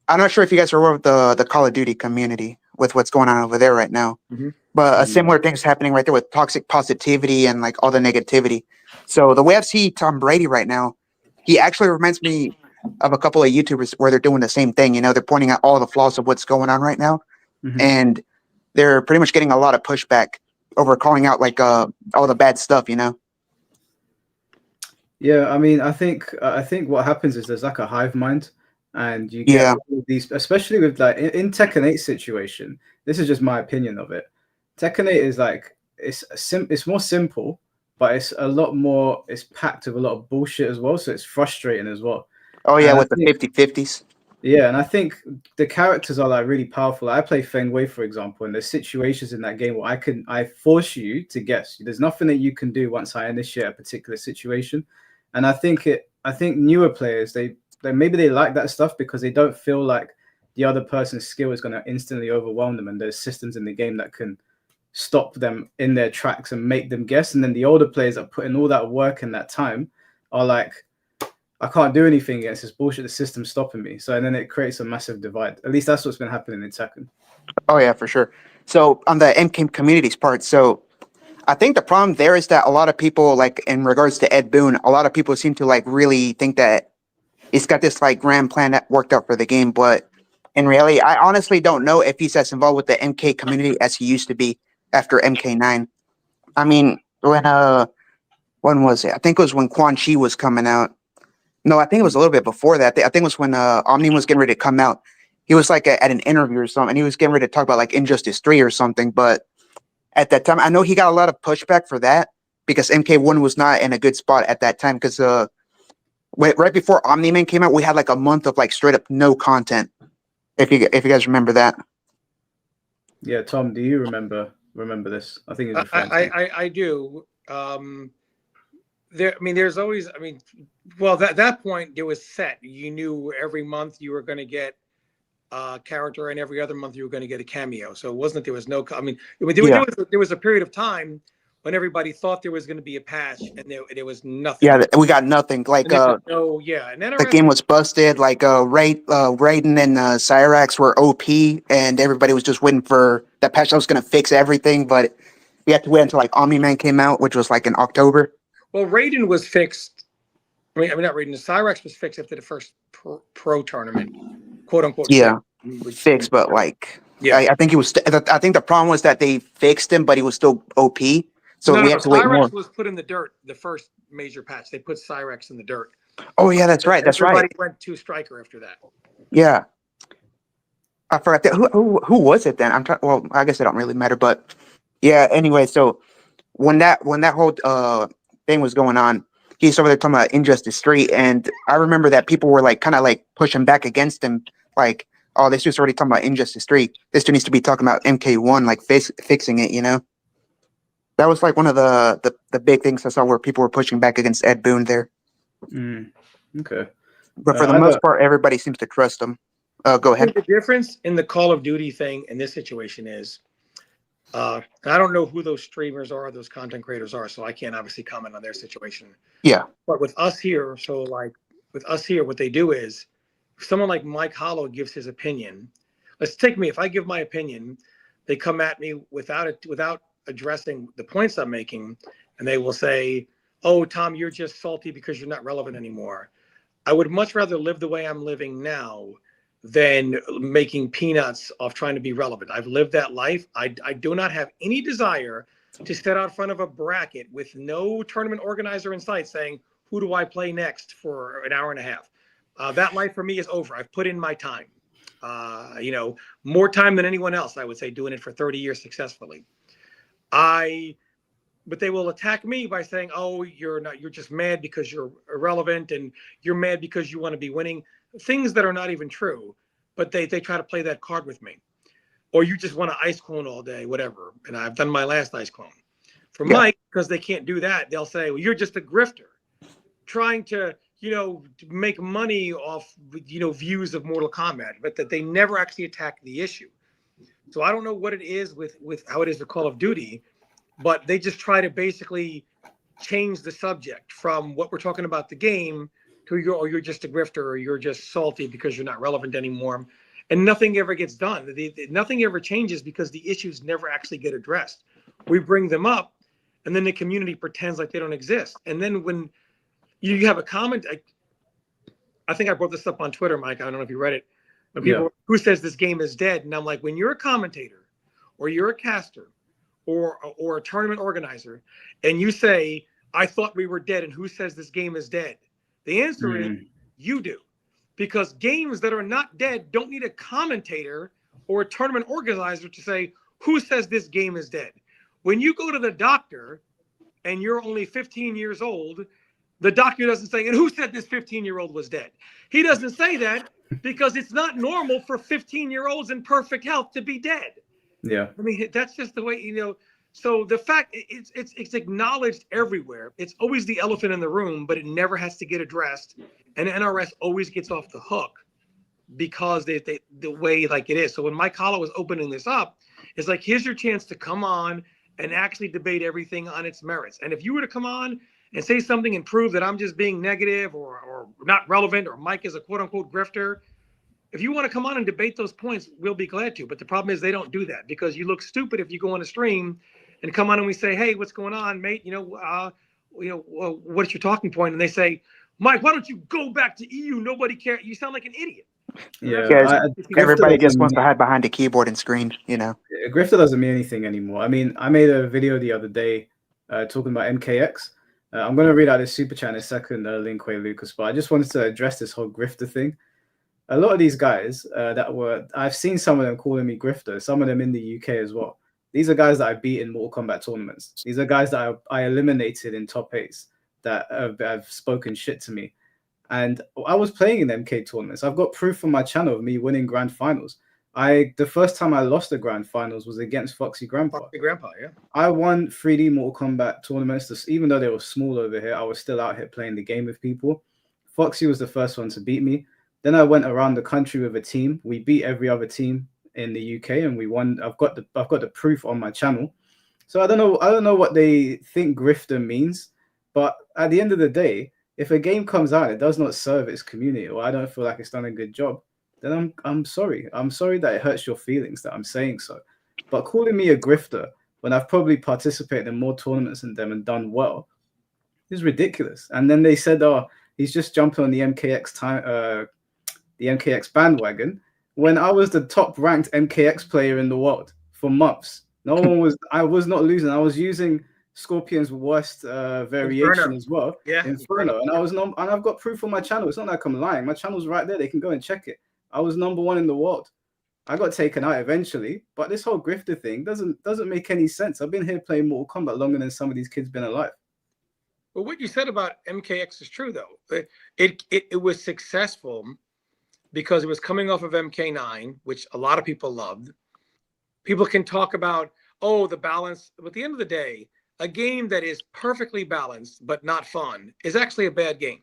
I'm not sure if you guys are aware of the Call of Duty community with what's going on over there right now. Mm-hmm. But a similar thing's happening right there with toxic positivity and like all the negativity. So the way I see Tom Brady right now, he actually reminds me of a couple of YouTubers where they're doing the same thing. You know, they're pointing out all the flaws of what's going on right now. Mm-hmm. And they're pretty much getting a lot of pushback over calling out like all the bad stuff, you know? Yeah, I mean, I think what happens is there's like a hive mind, and you get these, especially with like in Tekken 8 situation. This is just my opinion of it. Tekken 8 is like it's more simple, but it's a lot more. It's packed with a lot of bullshit as well, so it's frustrating as well. Oh yeah, with the 50-50s. Yeah, and I think the characters are like really powerful. I play Feng Wei, for example, and there's situations in that game where I force you to guess. There's nothing that you can do once I initiate a particular situation. And I think newer players, they maybe they like that stuff because they don't feel like the other person's skill is going to instantly overwhelm them, and there's systems in the game that can stop them in their tracks and make them guess. And then the older players that put in all that work and that time are like, I can't do anything against this bullshit. The system's stopping me. So and then it creates a massive divide. At least that's what's been happening in Tekken. Oh yeah, for sure. So on the MK communities part, so I think the problem there is that a lot of people, like in regards to Ed Boon, a lot of people seem to like really think that he's got this like grand plan that worked out for the game. But in reality, I honestly don't know if he's as involved with the MK community as he used to be after MK9. I mean, when was it? I think it was when Quan Chi was coming out. No, I think it was a little bit before that. I think it was when Omni was getting ready to come out. He was like at an interview or something, and he was getting ready to talk about like Injustice 3 or something. But at that time, I know he got a lot of pushback for that because MK1 was not in a good spot at that time because right before Omni-Man came out, we had like a month of like straight up no content. If you guys remember that. Yeah, Tom, do you remember this? I think it's I do. There's always, well, that point it was set. You knew every month you were going to get a character, and every other month you were going to get a cameo. So it wasn't that there was no. There was a period of time when everybody thought there was going to be a patch and there was nothing. Yeah, we got nothing. Like And there was no, yeah, and the NRS, game was busted. Like Raiden and Cyrax were OP, and everybody was just waiting for that patch that was going to fix everything. But we had to wait until like Omni-Man came out, which was like in October. well, Raiden was fixed. I mean, not Raiden. The Cyrax was fixed after the first pro tournament, quote unquote. Yeah, fixed, fixed, but like, yeah. I think he was. I think the problem was that they fixed him, but he was still OP. So we had to wait more. Cyrax was put in the dirt the first major patch. They put Cyrax in the dirt. Oh yeah, that's right. That's Everybody right. went to Striker after that. Yeah, I forgot that. Who was it then? I'm trying. Well, I guess it don't really matter. But yeah. Anyway, so when that whole thing was going on, he's over there talking about Injustice 3, and I remember that people were like kind of like pushing back against him, like, oh, this dude's already talking about Injustice 3. This dude needs to be talking about MK1, like fixing it, you know. That was like one of the big things I saw where people were pushing back against Ed Boon there. Okay. But for the most part, everybody seems to trust him. Go ahead. The difference in the Call of Duty thing in this situation is, I don't know who those streamers are, those content creators are, so I can't obviously comment on their situation. Yeah. But with us here, what they do is, if someone like Mike Hollow gives his opinion, let's take me. If I give my opinion, they come at me without addressing the points I'm making, and they will say, "Oh, Tom, you're just salty because you're not relevant anymore." I would much rather live the way I'm living now than making peanuts off trying to be relevant. I've lived that life. I do not have any desire to sit out front of a bracket with no tournament organizer in sight saying, who do I play next for an hour and a half? That life for me is over. I've put in my time, more time than anyone else, I would say, doing it for 30 years successfully. But they will attack me by saying, oh, you're just mad because you're irrelevant and you're mad because you want to be winning. Things that are not even true, but they try to play that card with me. Or you just want to ice clone all day, whatever. And I've done my last ice clone. For Mike, because they can't do that, they'll say, well, you're just a grifter trying to, make money off, views of Mortal Kombat, but that they never actually attack the issue. So I don't know what it is with how it is with Call of Duty, but they just try to basically change the subject from what we're talking about the game to you're just a grifter, or you're just salty because you're not relevant anymore. And nothing ever gets done. Nothing ever changes because the issues never actually get addressed. We bring them up, and then the community pretends like they don't exist. And then when you have a comment, I think I brought this up on Twitter, Mike. I don't know if you read it. When people, who says this game is dead? And I'm like, when you're a commentator or you're a caster or a tournament organizer, and you say, I thought we were dead, and who says this game is dead? The answer is you do. Because games that are not dead don't need a commentator or a tournament organizer to say, who says this game is dead? When you go to the doctor and you're only 15 years old, the doctor doesn't say, and who said this 15-year-old was dead? He doesn't say that because it's not normal for 15-year-olds in perfect health to be dead. Yeah. I mean, that's just the way, So the fact it's acknowledged everywhere. It's always the elephant in the room, but it never has to get addressed. And NRS always gets off the hook because the way like it is. So when Mike Hollow was opening this up, it's like, here's your chance to come on and actually debate everything on its merits. And if you were to come on and say something and prove that I'm just being negative or not relevant, or Mike is a quote unquote grifter, if you want to come on and debate those points, we'll be glad to. But the problem is they don't do that, because you look stupid if you go on a stream and come on and we say, hey, what's going on, mate? What's your talking point? And they say, Mike, why don't you go back to EU? Nobody cares. You sound like an idiot. Yeah. Everybody just wants to hide behind a keyboard and screen, Grifter doesn't mean anything anymore. I mean, I made a video the other day talking about MKX. I'm going to read out this super chat in a second, Link Way Lucas, but I just wanted to address this whole grifter thing. A lot of these guys I've seen some of them calling me grifter, some of them in the UK as well. These are guys that I beat in Mortal Kombat tournaments. These are guys that I eliminated in top 8s that have spoken shit to me. And I was playing in MK tournaments. I've got proof on my channel of me winning grand finals. The first time I lost the grand finals was against Foxy Grandpa. Foxy Grandpa, yeah. I won 3D Mortal Kombat tournaments. Even though they were small over here, I was still out here playing the game with people. Foxy was the first one to beat me. Then I went around the country with a team. We beat every other team in the UK, and we won. I've got the proof on my channel. So I don't know. I don't know what they think grifter means, but at the end of the day, if a game comes out and it does not serve its community, or I don't feel like it's done a good job, then I'm sorry. I'm sorry that it hurts your feelings that I'm saying so. But calling me a grifter when I've probably participated in more tournaments than them and done well is ridiculous. And then they said, "Oh, he's just jumping on the MKX bandwagon," when I was the top ranked MKX player in the world for months. No one was. I was not losing. I was using Scorpion's worst variation Inferno. as well, Yeah, Inferno, and I was and I've got proof on my channel. It's not like I'm lying. My channel's right there. They can go and check it. I was #1 in the world. I got taken out eventually, but this whole grifter thing doesn't make any sense. I've been here playing Mortal Kombat longer than some of these kids been alive. Well, what you said about MKX is true, though. It was successful because it was coming off of MK9, which a lot of people loved. People can talk about, oh, the balance. But at the end of the day, a game that is perfectly balanced but not fun is actually a bad game.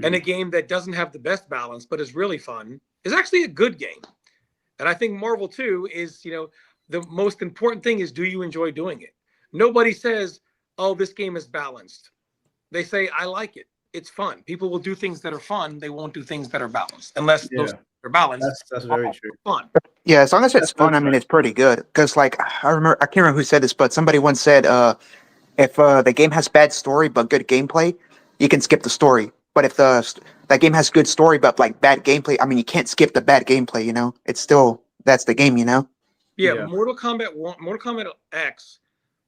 And a game that doesn't have the best balance but is really fun is actually a good game. And I think Marvel 2 is, the most important thing is, do you enjoy doing it? Nobody says, oh, this game is balanced. They say, I like it. It's fun. People will do things that are fun. They won't do things that are balanced unless those are balanced. That's very true. Fun. Yeah, as long as it's fun, I mean, it's pretty good. Because, like, I can't remember who said this, but somebody once said, if the game has bad story but good gameplay, you can skip the story. But if that game has good story but like bad gameplay, I mean, you can't skip the bad gameplay. It's still, that's the game. Yeah. Mortal Kombat X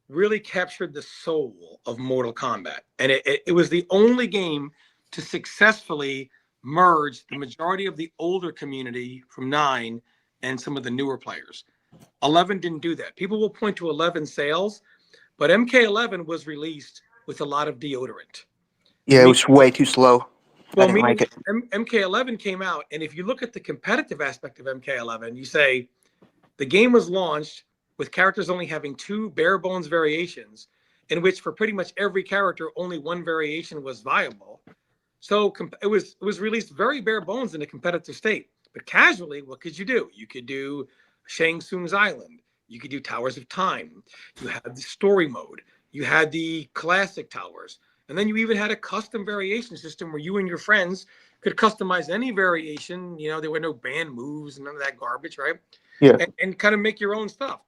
really captured the soul of Mortal Kombat, and it was the only game to successfully merge the majority of the older community from 9 and some of the newer players. 11 didn't do that. People will point to 11 sales, but MK11 was released with a lot of deodorant. Yeah, it was way too slow. Well, I didn't like it. MK11 came out, and if you look at the competitive aspect of MK11, you say the game was launched with characters only having 2 bare bones variations, in which for pretty much every character, only 1 variation was viable. So it was released very bare bones in a competitive state. But casually, what could you do? You could do Shang Tsung's Island. You could do Towers of Time. You had the story mode. You had the classic towers. And then you even had a custom variation system where you and your friends could customize any variation. There were no banned moves and none of that garbage, right? Yeah. And kind of make your own stuff.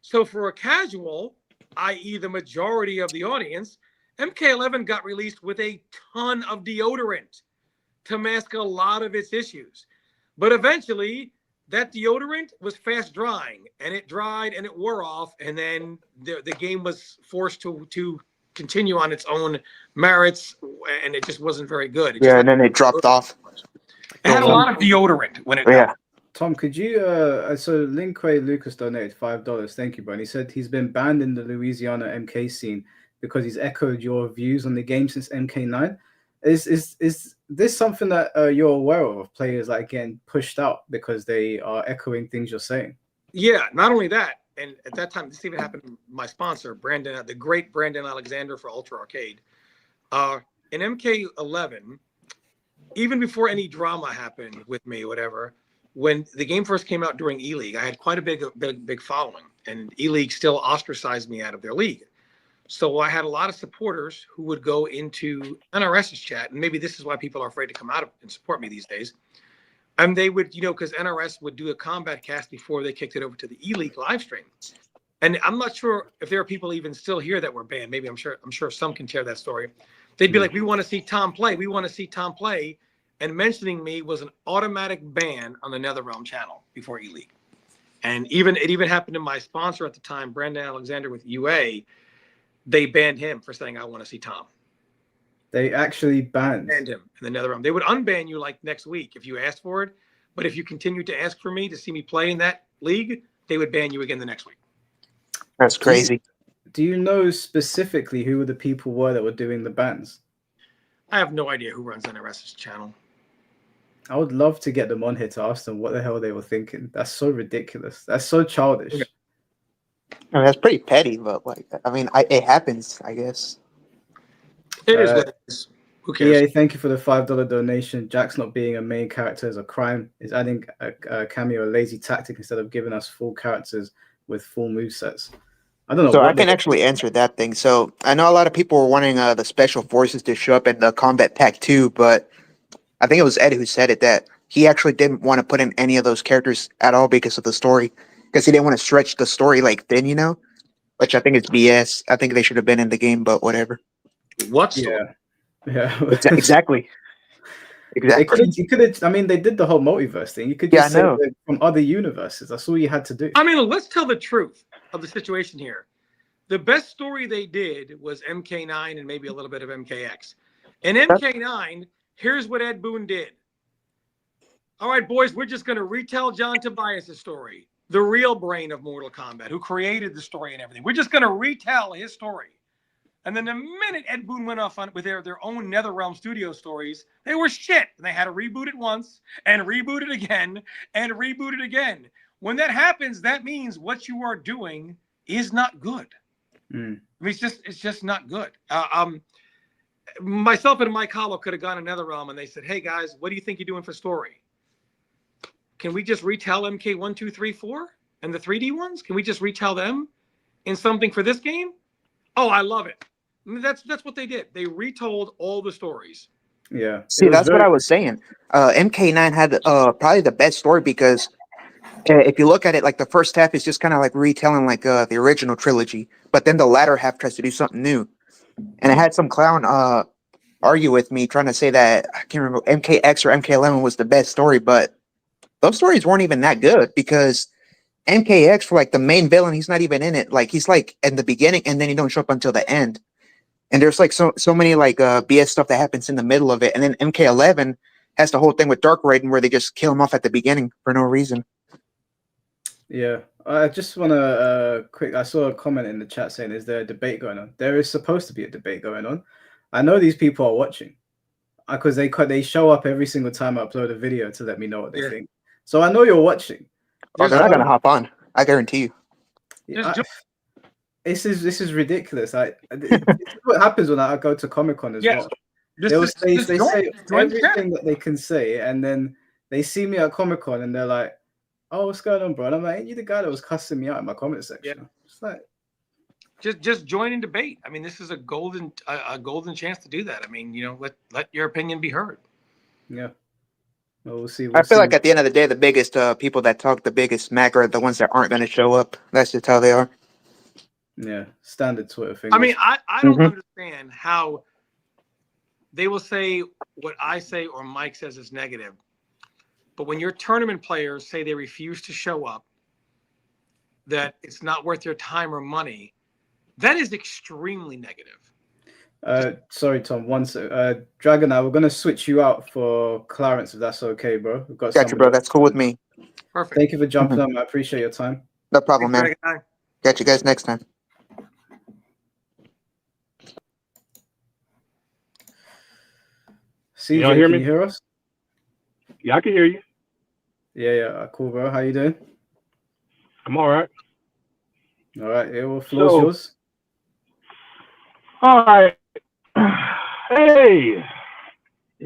So for a casual, i.e. the majority of the audience, MK11 got released with a ton of deodorant to mask a lot of its issues. But eventually, that deodorant was fast drying, and it dried and it wore off, and then the game was forced to continue on its own merits, and it just wasn't very good. And then it dropped off. It had a lot of deodorant when it Yeah. Tom, could you so Linkway Lucas donated $5. Thank you, bro. And he said he's been banned in the Louisiana MK scene because he's echoed your views on the game since MK9. Is this something that you're aware of players like getting pushed out because they are echoing things you're saying? Yeah, not only that, and at that time, this even happened to my sponsor, Brandon, the great Brandon Alexander for Ultra Arcade. In MK11, even before any drama happened with me, whatever, when the game first came out during E-League, I had quite a big following, and E-League still ostracized me out of their league. So I had a lot of supporters who would go into NRS's chat, and maybe this is why people are afraid to come out and support me these days. And they would, because NRS would do a combat cast before they kicked it over to the E-League live stream. And I'm not sure if there are people even still here that were banned. Maybe I'm sure some can share that story. They'd be like, we want to see Tom play. We want to see Tom play. And mentioning me was an automatic ban on the NetherRealm channel before E-League. And it even happened to my sponsor at the time, Brandon Alexander with UA. They banned him for saying, I want to see Tom. They actually banned him in the NetherRealm. They would unban you like next week if you asked for it. But if you continued to ask for me to see me play in that league, they would ban you again the next week. That's crazy. Do you know specifically who the people were that were doing the bans? I have no idea who runs NRS's channel. I would love to get them on here to ask them what the hell they were thinking. That's so ridiculous. That's so childish. Okay. I mean, that's pretty petty, but it happens, I guess. It is what it is. Who cares? Yeah, thank you for the $5 donation. Jack's not being a main character is a crime. Is adding a cameo a lazy tactic instead of giving us full characters with full movesets. I don't know So I what can they. actually answer that thing. So I know a lot of people were wanting the special forces to show up in the combat pack too, but I think it was Ed who said it that he actually didn't want to put in any of those characters at all because of the story, because he didn't want to stretch the story like thin, which I think is BS. I think they should have been in the game, but whatever. What story? Yeah. Exactly. They could have. Exactly. You could have. I mean, they did the whole multiverse thing. You could Yeah, I just say know. they're from other universes. That's all you had to do. I mean, let's tell the truth of the situation here. The best story they did was MK9 and maybe a little bit of MKX. In MK9, here's what Ed Boon did. All right, boys, we're just going to retell John Tobias' story, the real brain of Mortal Kombat, who created the story and everything. We're just going to retell his story. And then the minute Ed Boon went off with their own NetherRealm Studio stories, they were shit. And they had to reboot it once and reboot it again and reboot it again. When that happens, that means what you are doing is not good. I mean, it's just not good. Myself and Mike Hollow could have gone to NetherRealm and they said, hey guys, what do you think you're doing for story? Can we just retell MK 1, 2, 3, 4 and the 3D ones? Can we just retell them in something for this game? Oh, I love it. I mean, that's what they did. They retold all the stories. Yeah. See, that's what I was saying. MK9 had probably the best story because if you look at it, like the first half is just kind of like retelling like the original trilogy, but then the latter half tries to do something new. And I had some clown argue with me trying to say that I can't remember MKX or MK11 was the best story, but those stories weren't even that good because MKX for like the main villain, he's not even in it. Like he's like in the beginning and then he don't show up until the end. And there's like so many like BS stuff that happens in the middle of it. And then MK11 has the whole thing with Dark Raiden where they just kill him off at the beginning for no reason. Yeah, I just want to I saw a comment in the chat saying, "Is there a debate going on?" There is supposed to be a debate going on. I know these people are watching because they show up every single time I upload a video to let me know what they think. So I know you're watching. Oh, they're not gonna hop on. I guarantee you. This is ridiculous. This is what happens when I go to Comic-Con as well. They say everything that they can say, and then they see me at Comic-Con and they're like, "Oh, what's going on, bro?" And I'm like, "Ain't you the guy that was cussing me out in my comment section?" Yeah. It's like, just join in debate. I mean, this is a golden chance to do that. I mean, let your opinion be heard. Yeah. Well, we'll see. I feel like at the end of the day, the biggest people that talk the biggest smack are the ones that aren't going to show up. That's just how they are. Yeah, standard Twitter thing. I mean, I don't understand how they will say what I say or Mike says is negative. But when your tournament players say they refuse to show up, that it's not worth their time or money, that is extremely negative. Sorry, Tom. Dragon, we're going to switch you out for Clarence, if that's okay, bro. We've got you, bro. That's cool with me. Perfect. Thank you for jumping on. I appreciate your time. No problem, man. Catch you guys next time. CJ, can you hear us? Yeah, I can hear you. Yeah. Cool, bro. How you doing? I'm all right. All right. Yeah, well, floor's yours. All right. Hey.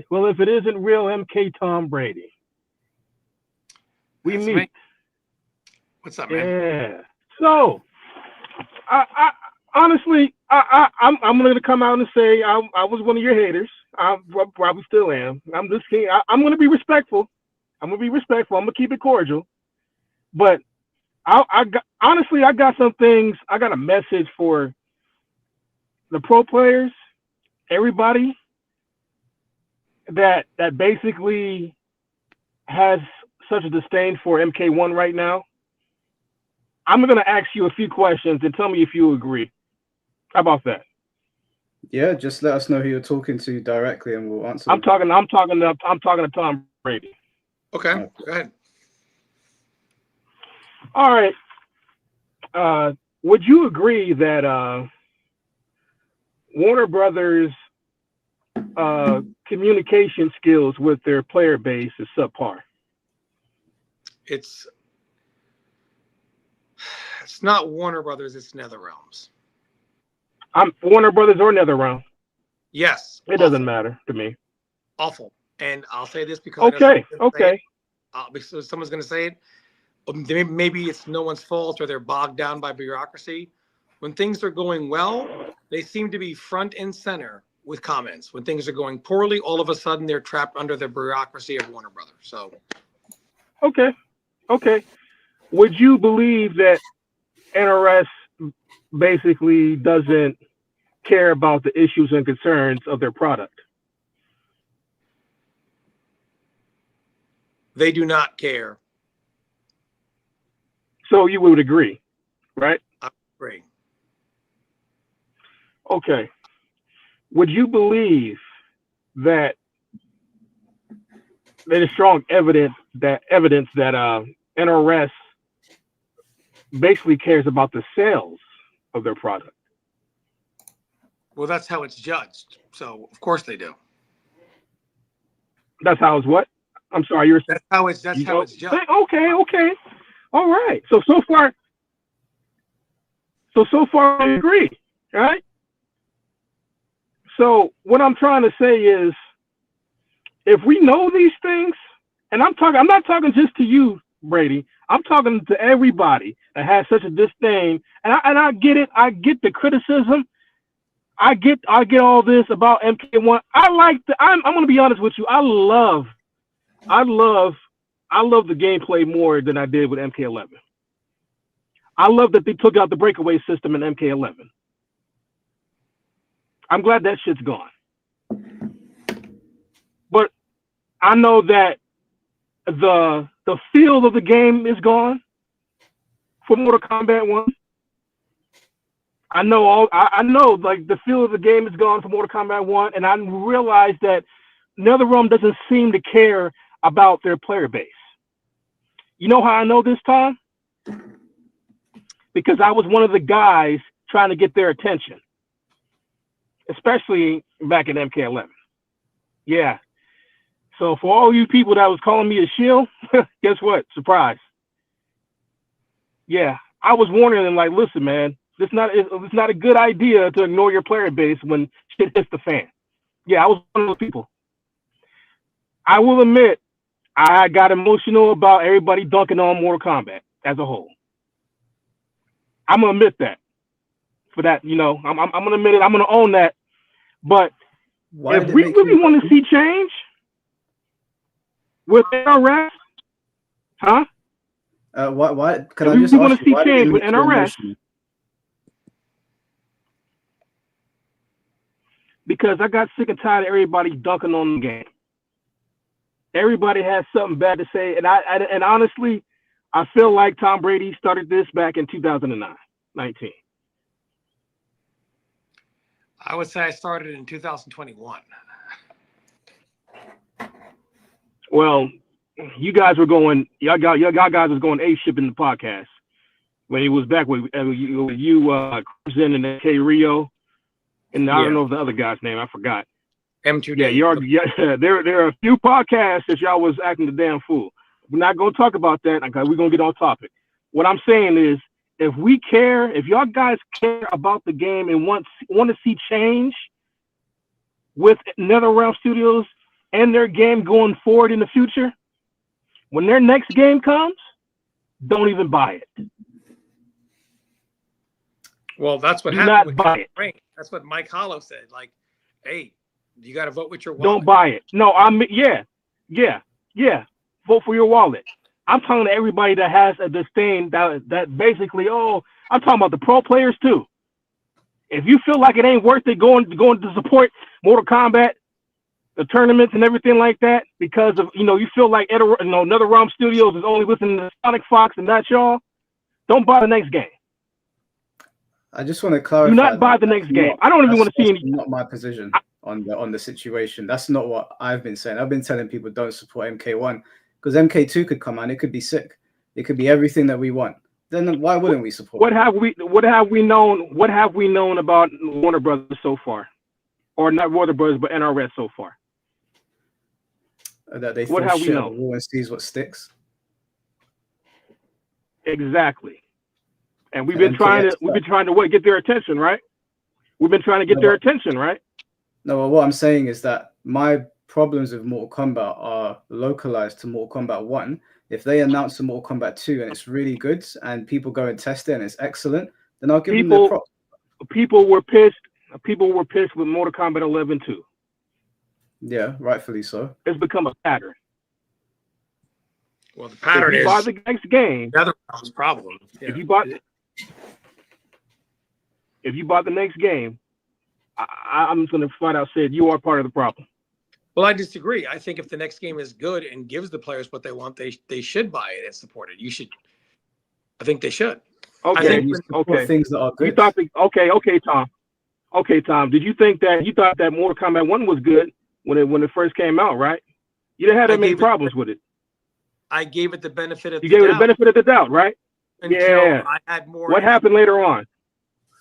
Well, if it isn't real MK Tom Brady, we meet. What's up, man? Yeah. So, I honestly, I'm going to come out and say I was one of your haters. I probably still am. I'm just kidding. I'm going to be respectful. I'm going to keep it cordial. But honestly, I got some things. I got a message for the pro players, everybody that basically has such a disdain for MK1 right now. I'm going to ask you a few questions and tell me if you agree. How about that? Yeah, just let us know who you're talking to directly, and we'll answer. I'm talking to Tom Brady. Okay, go ahead. All right. Would you agree that Warner Brothers' communication skills with their player base is subpar? It's not Warner Brothers, it's NetherRealms. I'm Warner Brothers or NetherRealm. Yes. It doesn't matter to me. Awful. And I'll say this because because someone's going to say it. Maybe it's no one's fault or they're bogged down by bureaucracy. When things are going well, they seem to be front and center with comments. When things are going poorly, all of a sudden they're trapped under the bureaucracy of Warner Brothers. So, Okay. Would you believe that NRS basically doesn't care about the issues and concerns of their product? they do not care. So you would agree, right? I agree. Okay. Would you believe that there's strong evidence that NRS basically cares about the sales of their product? Well, that's how it's judged. So, of course they do. That's how it's what? I'm sorry, you're That's how it's judged. Okay. All right. So far I agree, right? So what I'm trying to say is, if we know these things, and I'm not talking just to you, Brady. I'm talking to everybody that has such a disdain, and I get it. I get the criticism. I get all this about MK1. I'm going to be honest with you. I love the gameplay more than I did with MK11. I love that they took out the breakaway system in MK11. I'm glad that shit's gone. But I know that the feel of the game is gone for Mortal Kombat 1. I know like the feel of the game is gone for Mortal Kombat 1, and I realized that NetherRealm doesn't seem to care about their player base. You know how I know this, Tom? Because I was one of the guys trying to get their attention, especially back in MK11. Yeah. So for all you people that was calling me a shill, guess what? Surprise. Yeah, I was warning them, like, listen, man, it's not a good idea to ignore your player base when shit hits the fan. Yeah, I was one of those people. I will admit, I got emotional about everybody dunking on Mortal Kombat as a whole. I'm gonna admit that. For that, you know, I'm gonna admit it. I'm gonna own that. But if we really want to see change with NRS, huh? Why? Can If I just we want ask to see you, why did it change with make you NRS, emotional? because I got sick and tired of everybody dunking on the game. Everybody has something bad to say, and honestly, I feel like Tom Brady started this back in 2019. I would say I started in 2021. Well, you guys were going, y'all guys was going A-ship in the podcast when he was back with you, Crimson and K Rio, and I don't know the other guy's name, I forgot. M2 Yeah, there are a few podcasts that y'all was acting the damn fool. We're not gonna talk about that because we're gonna get on topic. What I'm saying is, if y'all guys care about the game and want to see change with NetherRealm Studios and their game going forward in the future, when their next game comes, don't even buy it. Well, that's what Do happened not with buy it. Frank. That's what Mike Hollow said. Like, hey, you got to vote with your wallet. Don't buy it. No, yeah. Vote for your wallet. I'm talking to everybody that has a disdain that basically, I'm talking about the pro players too. If you feel like it ain't worth it going to support Mortal Kombat, the tournaments and everything like that, because of, you feel like NetherRealm Studios is only listening to Sonic Fox and not y'all, don't buy the next game. I just want to clarify. Do not buy the next game. I don't even want to see any. Not my position on the situation. That's not what I've been saying. I've been telling people don't support MK1 because MK2 could come out. It could be sick. It could be everything that we want. Then why wouldn't we support? What have we known about Warner Brothers so far, or not Warner Brothers, but NRS so far? That they what throw have we shit known? on the wall and sees what sticks. Exactly. And we've been trying to get their attention, right? We've been trying to get their attention, right? No, well, what I'm saying is that my problems with Mortal Kombat are localized to Mortal Kombat 1. If they announce a Mortal Kombat 2 and it's really good and people go and test it and it's excellent, then I'll give them the props. people were pissed. People were pissed with Mortal Kombat 11 too. Yeah, rightfully so. It's become a pattern. Well, the pattern if you is buy the next game. NetherRealm's problem. Yeah. If you bought the next game, I'm just going to flat out say it, you are part of the problem. Well, I disagree. I think if the next game is good and gives the players what they want, they should buy it and support it. I think they should. Okay. You support things that are good. You thought okay, Tom. Okay, Tom. Did you think that you thought that Mortal Kombat 1 was good when it first came out, right? You didn't have that many problems with it. I gave it the benefit of the doubt. You gave it the benefit of the doubt, right? Until I had more. What happened later on?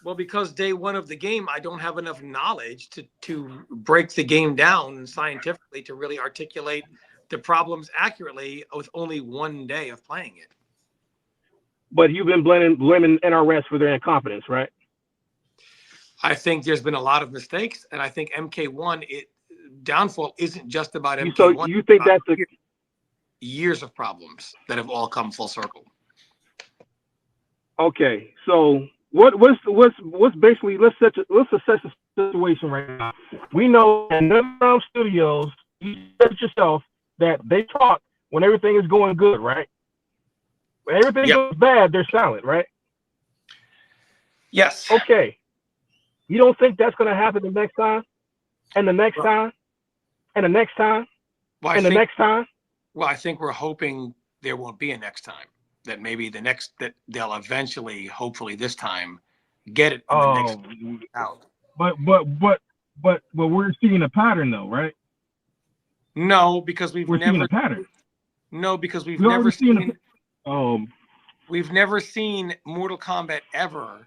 Well, because day one of the game, I don't have enough knowledge to break the game down scientifically to really articulate the problems accurately with only one day of playing it. But you've been blaming NRS for their incompetence, right? I think there's been a lot of mistakes, and I think MK1 downfall isn't just about MK1. So you think that's years of problems that have all come full circle. Okay, so what's basically let's assess the situation right now. We know in NetherRealm Studios, you said yourself that they talk when everything is going good, right? When everything goes bad, they're silent, right? Yes. Okay. You don't think that's going to happen the next time, and the next time, and the next time, and the next time? Well, I think we're hoping there won't be a next time. That maybe that they'll eventually, hopefully this time, get it in the next out. But we're seeing a pattern though, right? No, because we're never seeing a pattern. No, because we've never seen we've never seen Mortal Kombat ever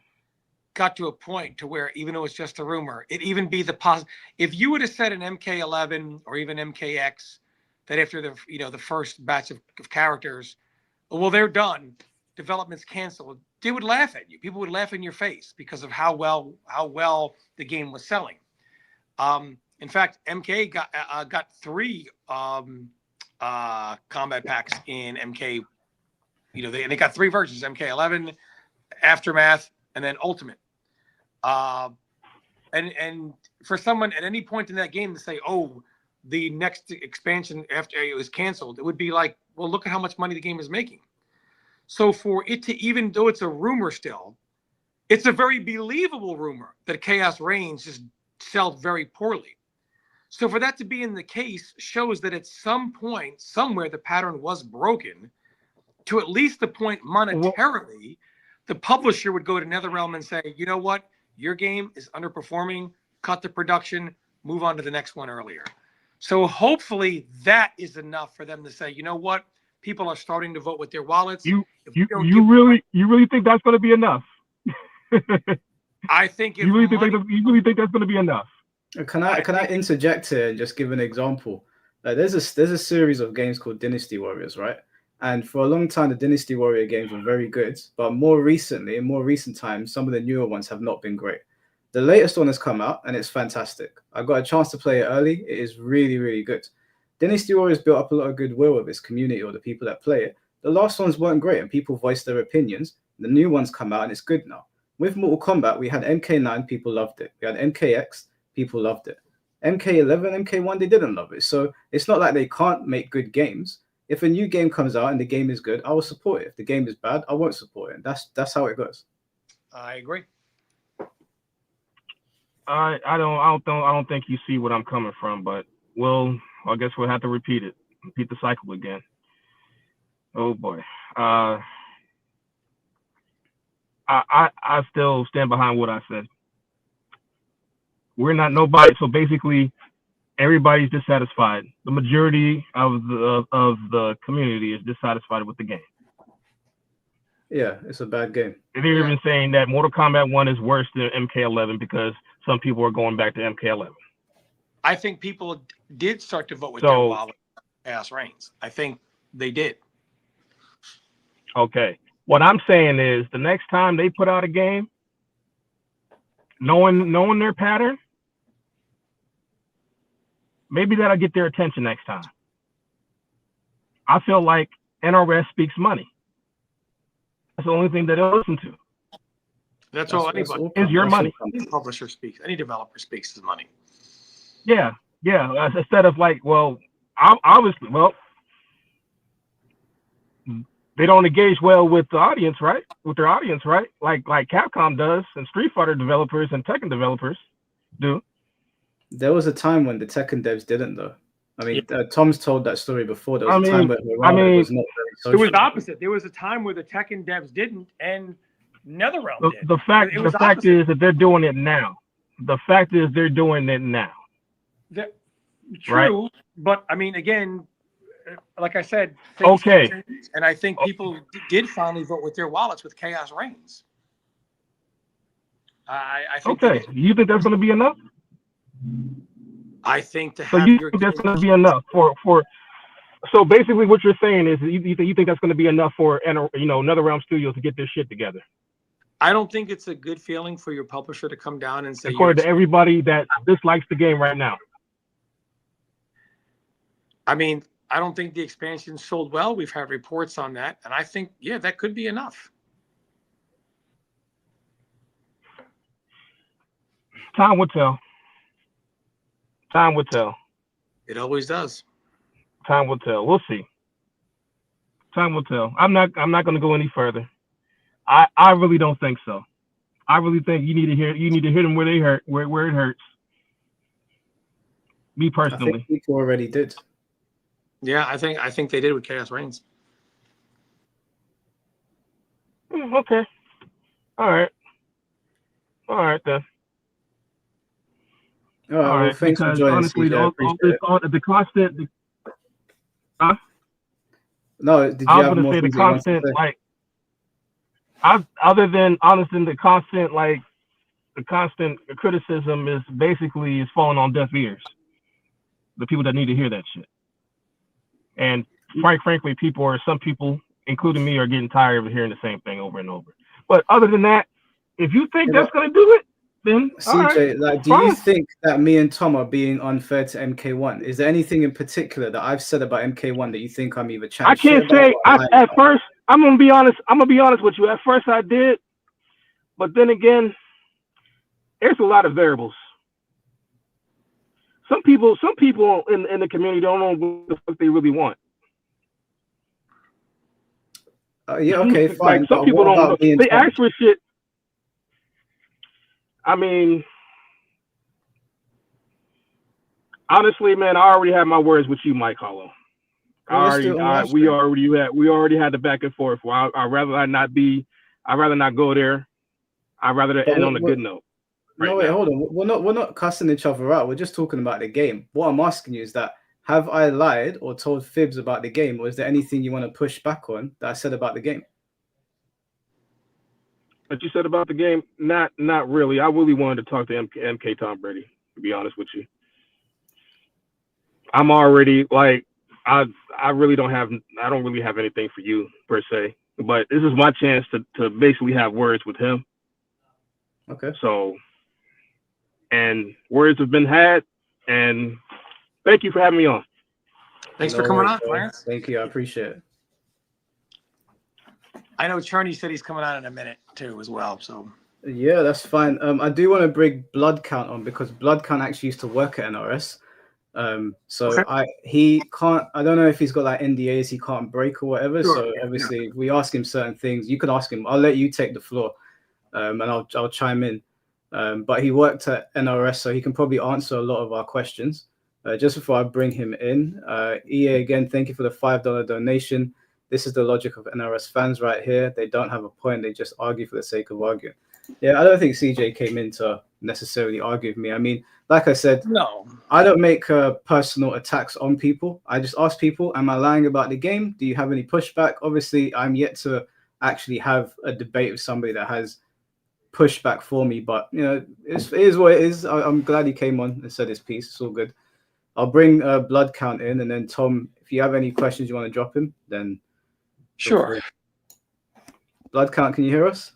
got to a point to where, even though it's just a rumor, it even be the positive. If you would have said an MK11 or even MKX that after the first batch of characters, well, they're done, development's canceled, they would laugh at you. People would laugh in your face because of how well the game was selling. In fact, MK got 3 combat packs in MK. They got 3 versions: MK11, Aftermath, and then Ultimate. And for someone at any point in that game to say, "Oh, the next expansion after it was canceled," it would be like, well, look at how much money the game is making. So for it to, even though it's a rumor still, it's a very believable rumor that Chaos Reigns just sold very poorly. So for that to be in the case shows that at some point, somewhere, the pattern was broken to at least the point monetarily, the publisher would go to NetherRealm and say, you know what, your game is underperforming, cut the production, move on to the next one earlier. So hopefully that is enough for them to say, you know what, people are starting to vote with their wallets. You really think that's going to be enough? I think you really think that's going to be enough? Can I interject here and just give an example? There's a series of games called Dynasty Warriors, right? And for a long time, the Dynasty Warrior games were very good, but more recently, in more recent times, some of the newer ones have not been great. The latest one has come out and it's fantastic. I got a chance to play it early. It is really, really good. Dynasty Warriors built up a lot of goodwill with its community or the people that play it. The last ones weren't great and people voiced their opinions. The new ones come out and it's good now. With Mortal Kombat, we had MK9, people loved it. We had MKX, people loved it. MK11, MK1, they didn't love it. So it's not like they can't make good games. If a new game comes out and the game is good, I will support it. If the game is bad, I won't support it. That's how it goes. I agree. I don't think you see what I'm coming from, but I guess we'll have to repeat the cycle again. Oh boy. I still stand behind what I said. We're not nobody, so basically everybody's dissatisfied. The majority of the community is dissatisfied with the game. Yeah, it's a bad game. They're even saying that Mortal Kombat 1 is worse than MK11 because some people are going back to MK11. I think people did start to vote with their wallet. Chaos Reigns. I think they did. Okay. What I'm saying is the next time they put out a game, knowing their pattern, maybe that'll get their attention next time. I feel like NRS speaks money. That's the only thing that they'll listen to. That's all that's anybody. Is your money. Any publisher speaks, any developer speaks is money. Yeah. Instead of like, well, obviously, well, they don't engage well with the audience, right? With their audience, right? Like Capcom does, and Street Fighter developers and Tekken developers do. There was a time when the Tekken devs didn't, though. I mean, Tom's told that story before. There was a time where it was not very social. It was opposite. There was a time where the Tekken devs didn't, and NetherRealm did. The fact is that they're doing it now. The fact is they're doing it now. True, right? But I mean, again, like I said, okay. And I think people did finally vote with their wallets with Chaos Reigns. I think. Okay, you think that's going to be enough? I think so you think that's going to be enough for. So basically, what you're saying is you think that's going to be enough for NetherRealm Studios to get their shit together. I don't think it's a good feeling for your publisher to come down and say, according to everybody that dislikes the game right now. I mean, I don't think the expansion sold well. We've had reports on that, and I think that could be enough. Time will tell. Time will tell. It always does. Time will tell. We'll see. Time will tell. I'm not going to go any further. I really don't think so. I really think you need to hit them where they hurt, where it hurts. Me personally. I think people already did. Yeah, I think they did with Chaos Reigns. Okay. All right then. All right. Well, thanks for joining. Honestly, the constant. No, did you I was have going more to say the things you wanted to constant, say? like, other than honestly, the constant criticism is falling on deaf ears. The people that need to hear that shit. And frankly, some people, including me, are getting tired of hearing the same thing over and over. But other than that, if you think that's going to do it, then CJ, like, do you think that me and Tom are being unfair to MK1? Is there anything in particular that I've said about MK1 that you think I'm either chatting? I can't say. At first, I'm gonna be honest. with you. At first, I did, but then again, there's a lot of variables. Some people in the community don't know what the fuck they really want. Yeah, okay, fine. Like, some people don't know. They ask for shit. I mean, honestly, man, I already had my words with you, Mike Hollow. We already had the back and forth. Well, I'd rather not go there. I'd rather end on a good note. No, wait, hold on. We're not cussing each other out. We're just talking about the game. What I'm asking you is that, have I lied or told fibs about the game, or is there anything you want to push back on that I said about the game? What you said about the game, not really. I really wanted to talk to MK Tom Brady, to be honest with you. I'm already like, I don't really have anything for you per se, but this is my chance to basically have words with him. Okay. So, and words have been had, and thank you for having me on. Thanks for coming on, Clarence. Thank you. I appreciate it. I know Charney said he's coming on in a minute too as well. So yeah, that's fine. I do want to bring Blood Count on because Blood Count actually used to work at NRS. He can't. I don't know if he's got like NDAs he can't break or whatever. Sure, so obviously, if we ask him certain things, you can ask him. I'll let you take the floor, and I'll chime in. But he worked at NRS, so he can probably answer a lot of our questions. Just before I bring him in, EA again, thank you for the $5 donation. This is the logic of NRS fans right here. They don't have a point. They just argue for the sake of arguing. Yeah, I don't think CJ came in to necessarily argue with me. I mean, like I said, no, I don't make personal attacks on people. I just ask people, am I lying about the game? Do you have any pushback? Obviously, I'm yet to actually have a debate with somebody that has pushback for me. But, you know, it is what it is. I'm glad he came on and said his piece. It's all good. I'll bring Blood Count in. And then, Tom, if you have any questions you want to drop him, then... Sure. Blood Count, can you hear us?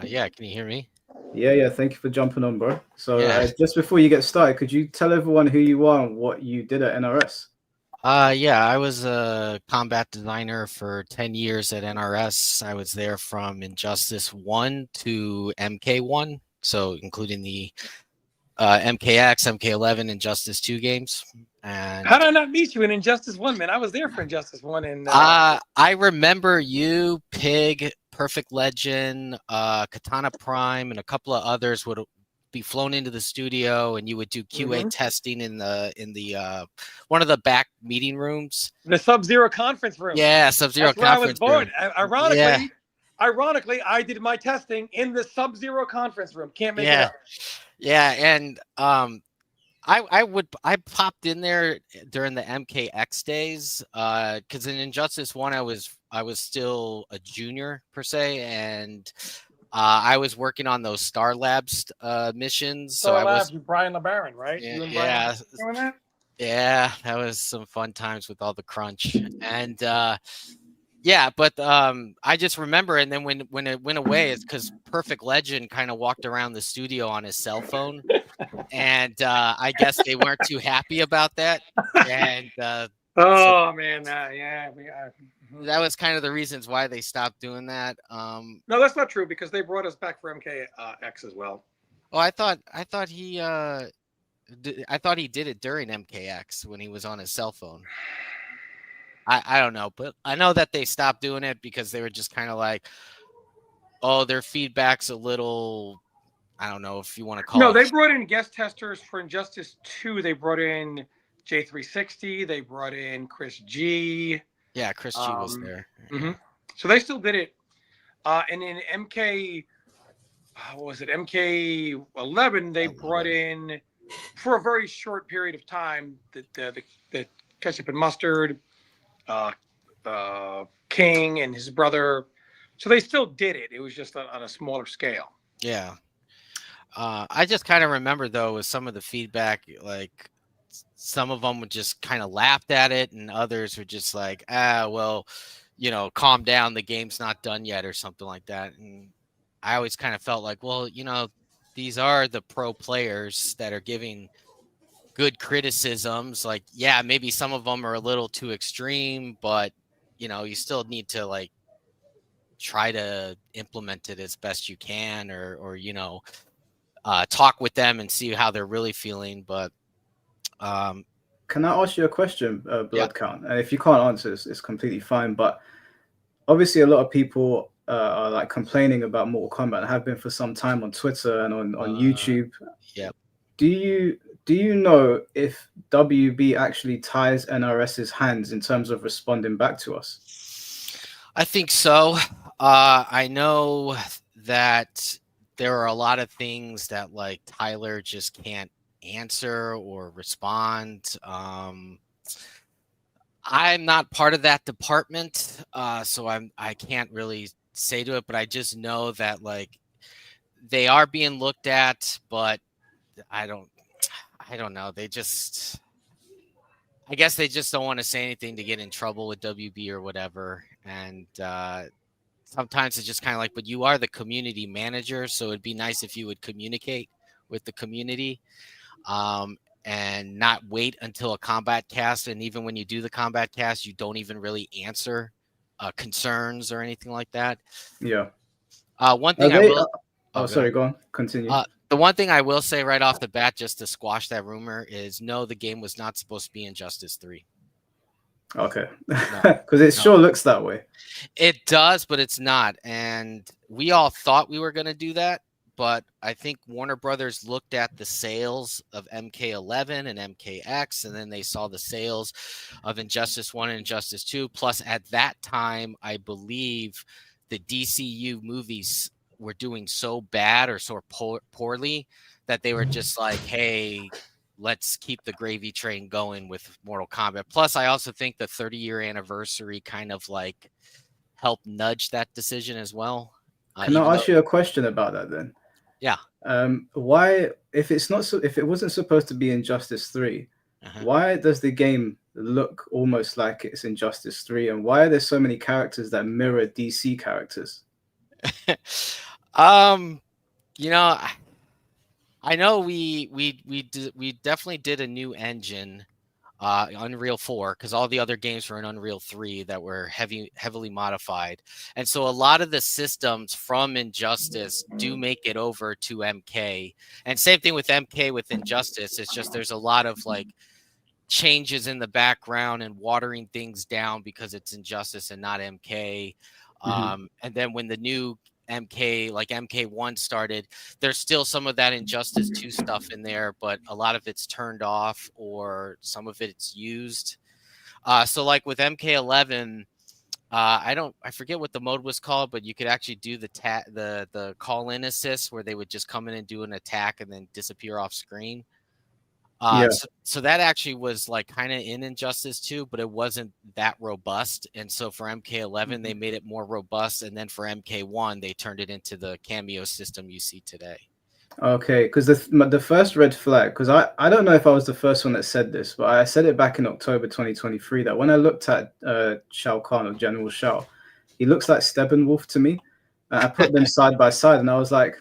Yeah, can you hear me? Yeah. Thank you for jumping on, bro. So just before you get started, could you tell everyone who you are and what you did at NRS? Yeah, I was a combat designer for 10 years at NRS. I was there from Injustice 1 to MK1, so including the MKX, MK11, Injustice 2 games. And How did I not meet you in Injustice 1, man? I was there for Injustice 1. And I remember you, Pig, Perfect Legend, Katana Prime, and a couple of others would be flown into the studio, and you would do QA testing in the one of the back meeting rooms. The Sub-Zero conference room. Yeah, Sub-Zero That's where I was conference born. room. Ironically, I did my testing in the Sub-Zero conference room. Can't make it up. Yeah, and I popped in there during the MKX days because in Injustice 1 I was still a junior per se, and I was working on those Star Labs missions. Star Labs with Brian LeBaron, right? Yeah, you and Brian doing that? Yeah, that was some fun times with all the crunch. And yeah, but I just remember, and then when it went away, it's because Perfect Legend kind of walked around the studio on his cell phone, and I guess they weren't too happy about that. And man, yeah, that was kind of the reasons why they stopped doing that. No, that's not true because they brought us back for MKX as well. Oh, I thought he did it during MKX when he was on his cell phone. I don't know, but I know that they stopped doing it because they were just kind of like, oh, their feedback's a little, I don't know if you want to call it. No, they brought in guest testers for Injustice 2. They brought in J360. They brought in Chris G. Yeah, Chris G was there. So they still did it. And in MK, what was it? MK11, they brought in, for a very short period of time, the Ketchup and Mustard, King and his brother. So they still did it. It was just on a smaller scale. Yeah. I just kind of remember, though, with some of the feedback, like some of them would just kind of laughed at it, and others were just like, well, calm down. The game's not done yet or something like that. And I always kind of felt like, well, these are the pro players that are giving good criticisms. Like, yeah, maybe some of them are a little too extreme, but, you still need to like try to implement it as best you can, or talk with them and see how they're really feeling. But can I ask you a question, Blood Count? And if you can't answer, it's completely fine. But obviously, a lot of people are like complaining about Mortal Kombat and have been for some time on Twitter and on YouTube. Yeah. Do you know if WB actually ties NRS's hands in terms of responding back to us? I think so. I know that there are a lot of things that like Tyler just can't answer or respond. I'm not part of that department, so I can't really say to it, but I just know that like they are being looked at, but I don't know. I guess they just don't want to say anything to get in trouble with WB or whatever. And sometimes it's just kind of like, but you are the community manager, so it'd be nice if you would communicate with the community and not wait until a combat cast. And even when you do the combat cast, you don't even really answer concerns or anything like that. Yeah. One thing I will. Sorry, go on. Continue. The one thing I will say right off the bat, just to squash that rumor, is no, the game was not supposed to be Injustice 3. Okay. Because it sure looks that way. It does, but it's not. And we all thought we were going to do that. But I think Warner Brothers looked at the sales of MK11 and MKX, and then they saw the sales of Injustice 1 and Injustice 2. Plus, at that time, I believe the DCU movies were doing so bad or so poorly that they were just like, hey, let's keep the gravy train going with Mortal Kombat. Plus, I also think the 30-year anniversary kind of like helped nudge that decision as well. Can I ask you a question about that then? Yeah. Why, if it wasn't supposed to be Injustice 3, why does the game look almost like it's Injustice 3? And why are there so many characters that mirror DC characters? I know we definitely did a new engine. Unreal 4, because all the other games were in Unreal 3 that were heavily modified. And so a lot of the systems from Injustice do make it over to MK. And same thing with MK with Injustice. It's just there's a lot of like changes in the background and watering things down because it's Injustice and not MK. And then when the new MK, like MK1 started, there's still some of that Injustice 2 stuff in there, but a lot of it's turned off or some of it's used. So like with MK11, I forget what the mode was called, but you could actually do the call-in assist where they would just come in and do an attack and then disappear off screen. So that actually was like kind of in Injustice 2, but it wasn't that robust. And so for MK11, they made it more robust. And then for MK1, they turned it into the cameo system you see today. Okay, because the first red flag, because I don't know if I was the first one that said this, but I said it back in October 2023 that when I looked at Shao Kahn or General Shao, he looks like Steppenwolf to me. I put them side by side and I was like,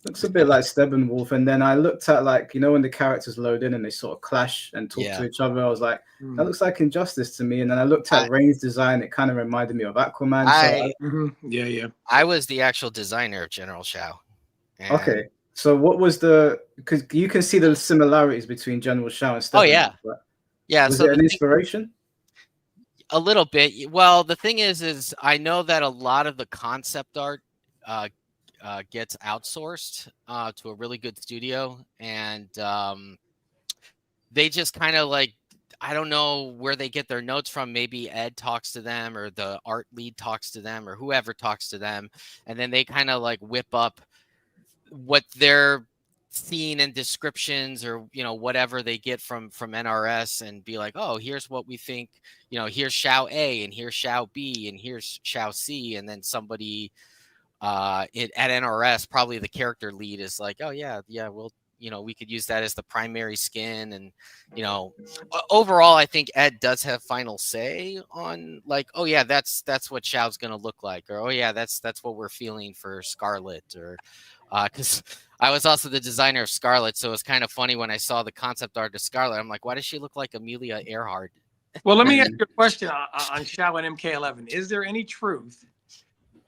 looks a bit like Steppenwolf. And then I looked at, like, you know, when the characters load in and they sort of clash and talk to each other, I was like, that looks like Injustice to me. And then I looked at Rain's design, it kind of reminded me of Aquaman. I was the actual designer of General Shao. Okay. So what was because you can see the similarities between General Shao and Steppenwolf. Oh, yeah. Right? Yeah. Was it an inspiration? A little bit. Well, the thing is I know that a lot of the concept art gets outsourced to a really good studio, and they just kind of like, I don't know where they get their notes from. Maybe Ed talks to them or the art lead talks to them or whoever talks to them, and then they kind of like whip up what they're seeing in descriptions or, you know, whatever they get from NRS and be like, oh, here's what we think, you know, here's Shao A and here's Shao B and here's Shao C. And then somebody at NRS, probably the character lead, is like, oh yeah, we'll, you know, we could use that as the primary skin. And, you know, overall, I think Ed does have final say on like, oh yeah, that's what Shao's going to look like. Or, oh yeah, that's what we're feeling for Scarlet. Or because I was also the designer of Scarlet. So it's kind of funny when I saw the concept art of Scarlet, I'm like, why does she look like Amelia Earhart? Well, let me ask you a question on Shao and MK11. Is there any truth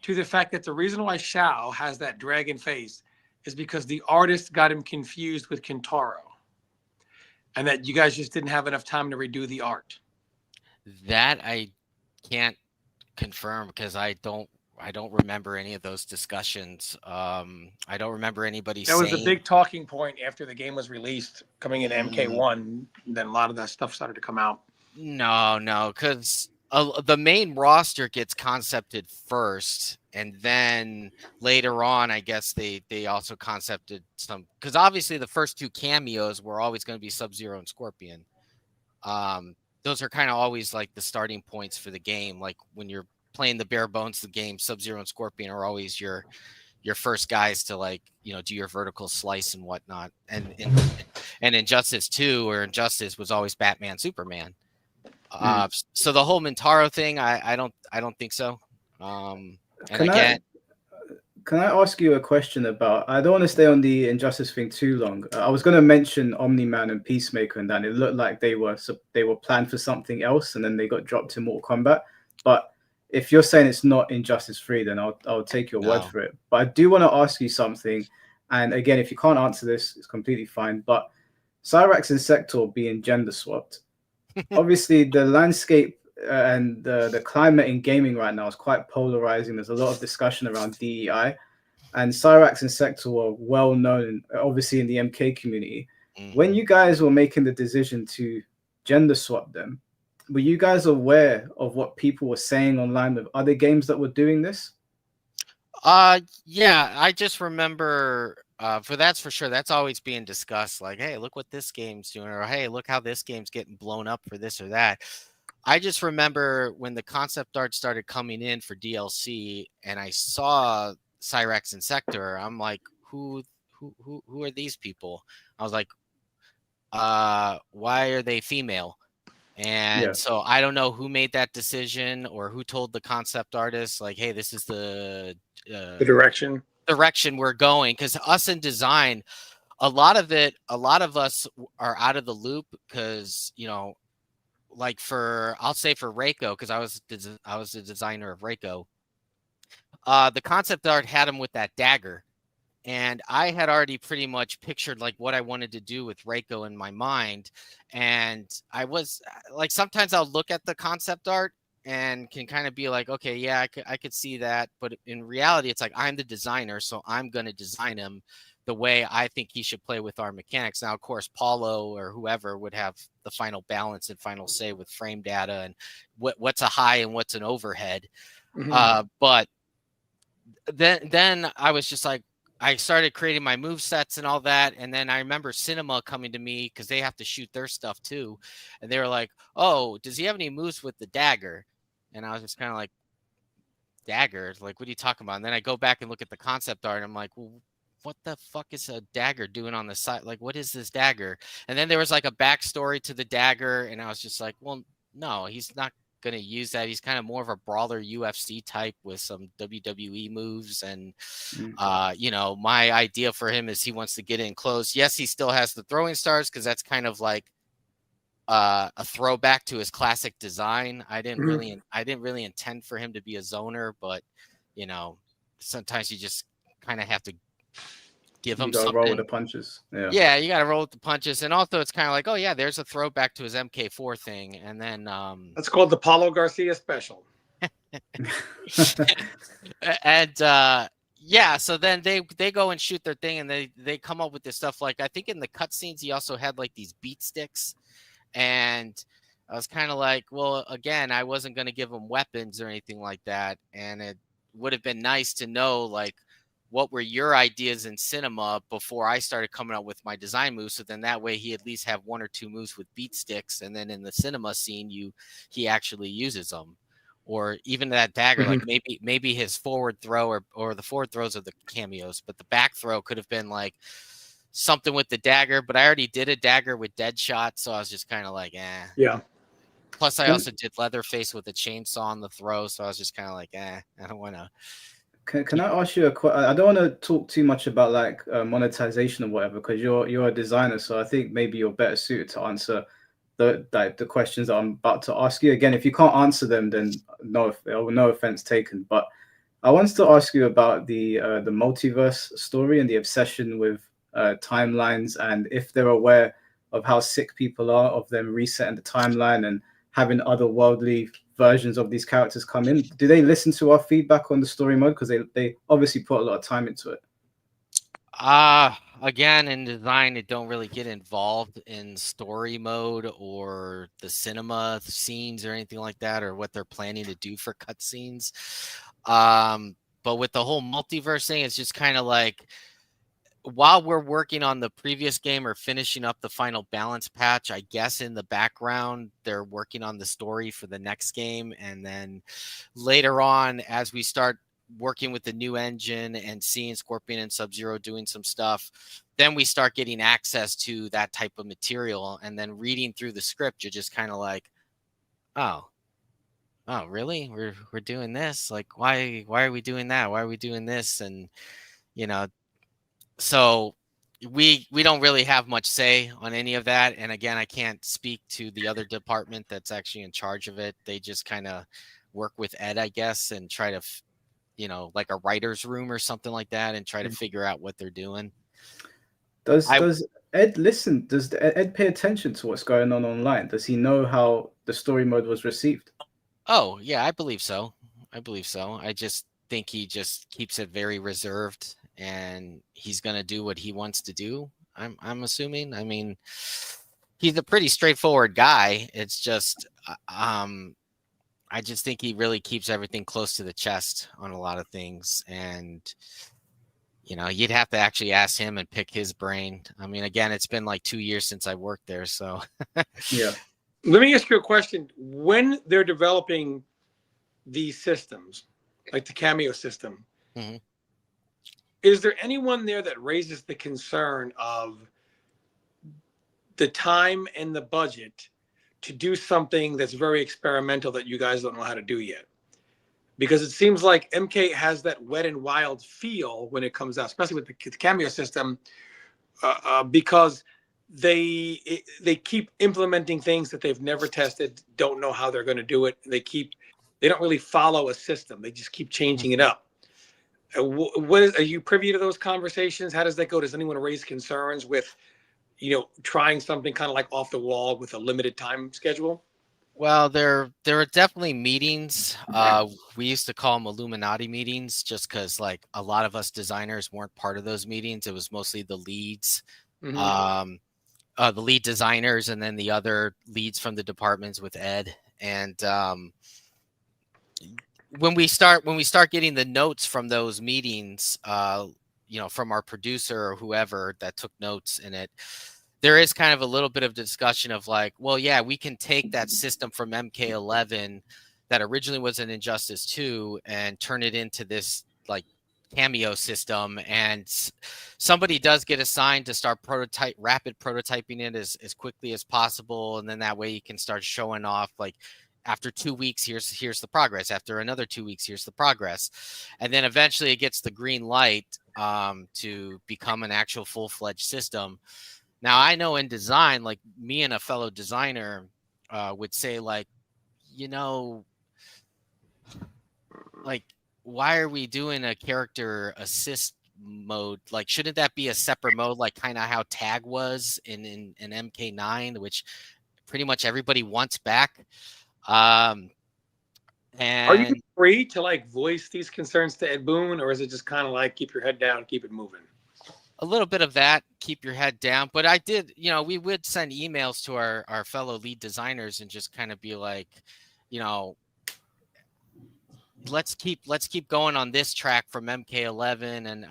to the fact that the reason why Shao has that dragon face is because the artist got him confused with Kintaro, and that you guys just didn't have enough time to redo the art? That I can't confirm because I don't remember any of those discussions. I don't remember anybody saying. That was a big talking point after the game was released, coming in MK1. Then a lot of that stuff started to come out. No, because the main roster gets concepted first, and then later on, I guess they also concepted some, because obviously the first two cameos were always going to be Sub-Zero and Scorpion. Those are kind of always like the starting points for the game. Like when you're playing the bare bones of the game, Sub-Zero and Scorpion are always your first guys to, like, you know, do your vertical slice and whatnot. And Injustice 2 or Injustice was always Batman, Superman. So the whole Mintaro thing, I don't think so. Can I ask you a question about? I don't want to stay on the Injustice thing too long. I was going to mention Omni-Man and Peacemaker, and that it looked like they were planned for something else, and then they got dropped to Mortal Kombat. But if you're saying it's not Injustice 3, then I'll take your word for it. But I do want to ask you something, and again, if you can't answer this, it's completely fine. But Cyrax and Sector being gender swapped, obviously the landscape and the climate in gaming right now is quite polarizing. There's a lot of discussion around DEI, and Cyrax and Sector were well known, obviously, in the MK community. When you guys were making the decision to gender swap them, were you guys aware of what people were saying online with other games that were doing this? Yeah, I just remember that's for sure. That's always being discussed. Like, hey, look what this game's doing, or hey, look how this game's getting blown up for this or that. I just remember when the concept art started coming in for DLC, and I saw Cyrax and Sector. I'm like, who are these people? I was like, why are they female? And so I don't know who made that decision or who told the concept artist, like, hey, this is the direction we're going. Because us in design, a lot of us are out of the loop because, you know, like I'll say for Reiko, because I was the designer of Reiko. The concept art had him with that dagger, and I had already pretty much pictured like what I wanted to do with Reiko in my mind. And I was like, sometimes I'll look at the concept art and can kind of be like, okay, yeah, I could see that. But in reality, it's like, I'm the designer, so I'm going to design him the way I think he should play with our mechanics. Now, of course, Paulo or whoever would have the final balance and final say with frame data and what's a high and what's an overhead. But then I was just like, I started creating my move sets and all that. And then I remember Cinema coming to me because they have to shoot their stuff too. And they were like, oh, does he have any moves with the dagger? And I was just kind of like, dagger? Like, what are you talking about? And then I go back and look at the concept art. And I'm like, well, what the fuck is a dagger doing on the side? Like, what is this dagger? And then there was like a backstory to the dagger. And I was just like, well, no, he's not going to use that. He's kind of more of a brawler UFC type with some WWE moves. And, you know, my idea for him is he wants to get in close. Yes, he still has the throwing stars because that's kind of like a throwback to his classic design. I didn't really intend for him to be a zoner, but, you know, sometimes you just kind of have to give him something. Roll with the punches. Yeah, you got to roll with the punches. And also it's kind of like, oh yeah, there's a throwback to his MK4 thing. And then that's called the Paulo Garcia special. And yeah, so then they go and shoot their thing, and they come up with this stuff. Like, I think in the cutscenes he also had like these beat sticks, and I was kind of like, well, again, I wasn't going to give him weapons or anything like that, and it would have been nice to know like what were your ideas in cinema before I started coming up with my design moves. So then that way he at least have one or two moves with beat sticks. And then in the cinema scene, he actually uses them. Or even that dagger, like maybe his forward throw or the forward throws are the cameos, but the back throw could have been like something with the dagger. But I already did a dagger with Deadshot, so I was just kind of like, eh. Yeah. Plus, I also did Leatherface with a chainsaw on the throw, so I was just kind of like, I don't want to. Can I ask you a question? I don't want to talk too much about like monetization or whatever, because you're a designer, so I think maybe you're better suited to answer the questions that I'm about to ask you. Again, if you can't answer them, then no offense taken. But I wanted to ask you about the multiverse story and the obsession with timelines, and if they're aware of how sick people are of them resetting the timeline and having otherworldly versions of these characters come in. Do they listen to our feedback on the story mode? Because they obviously put a lot of time into it. Again, in design, it don't really get involved in story mode or the cinema scenes or anything like that, or what they're planning to do for cutscenes. But with the whole multiverse thing, it's just kind of like, while we're working on the previous game or finishing up the final balance patch, I guess in the background, they're working on the story for the next game. And then later on, as we start working with the new engine and seeing Scorpion and Sub-Zero doing some stuff, then we start getting access to that type of material. And then reading through the script, you're just kind of like, oh, really? We're doing this? Like, why are we doing that? Why are we doing this? And, you know, so we don't really have much say on any of that. And again, I can't speak to the other department that's actually in charge of it. They just kind of work with Ed, I guess, and try to, you know, like a writer's room or something like that, and try to figure out what they're doing. Does Ed listen? Does Ed pay attention to what's going on online? Does he know how the story mode was received? Oh, yeah, I believe so. I just think he just keeps it very reserved, and he's going to do what he wants to do. I'm assuming. I mean, he's a pretty straightforward guy. It's just, I just think he really keeps everything close to the chest on a lot of things. And, you know, you'd have to actually ask him and pick his brain. I mean, again, it's been like 2 years since I worked there. So yeah. Let me ask you a question. When they're developing these systems, like the Cameo system, is there anyone there that raises the concern of the time and the budget to do something that's very experimental that you guys don't know how to do yet? Because it seems like MK has that wet and wild feel when it comes out, especially with the Cameo system, because they keep implementing things that they've never tested, don't know how they're going to do it. They don't really follow a system. They just keep changing it up. Are you privy to those conversations? How does that go? Does anyone raise concerns with, trying something kind of like off the wall with a limited time schedule? Well, there are definitely meetings. We used to call them Illuminati meetings, just because like a lot of us designers weren't part of those meetings. It was mostly the leads, the lead designers, and then the other leads from the departments with Ed. And when we start getting the notes from those meetings, from our producer or whoever that took notes in it, there is kind of a little bit of discussion of like, well, yeah, we can take that system from MK11 that originally was an Injustice 2 and turn it into this like cameo system. And somebody does get assigned to start rapid prototyping it as quickly as possible. And then that way you can start showing off like, after 2 weeks, here's the progress. After another 2 weeks, here's the progress. And then eventually it gets the green light to become an actual full-fledged system. Now, I know in design, like me and a fellow designer would say like, like, why are we doing a character assist mode? Like, shouldn't that be a separate mode, like kind of how tag was in MK9, which pretty much everybody wants back? And are you free to like voice these concerns to Ed Boon, or is it just kind of like keep your head down, keep it moving? A little bit of that, keep your head down. But I did, we would send emails to our fellow lead designers and just kind of be like, let's keep going on this track from MK11. And,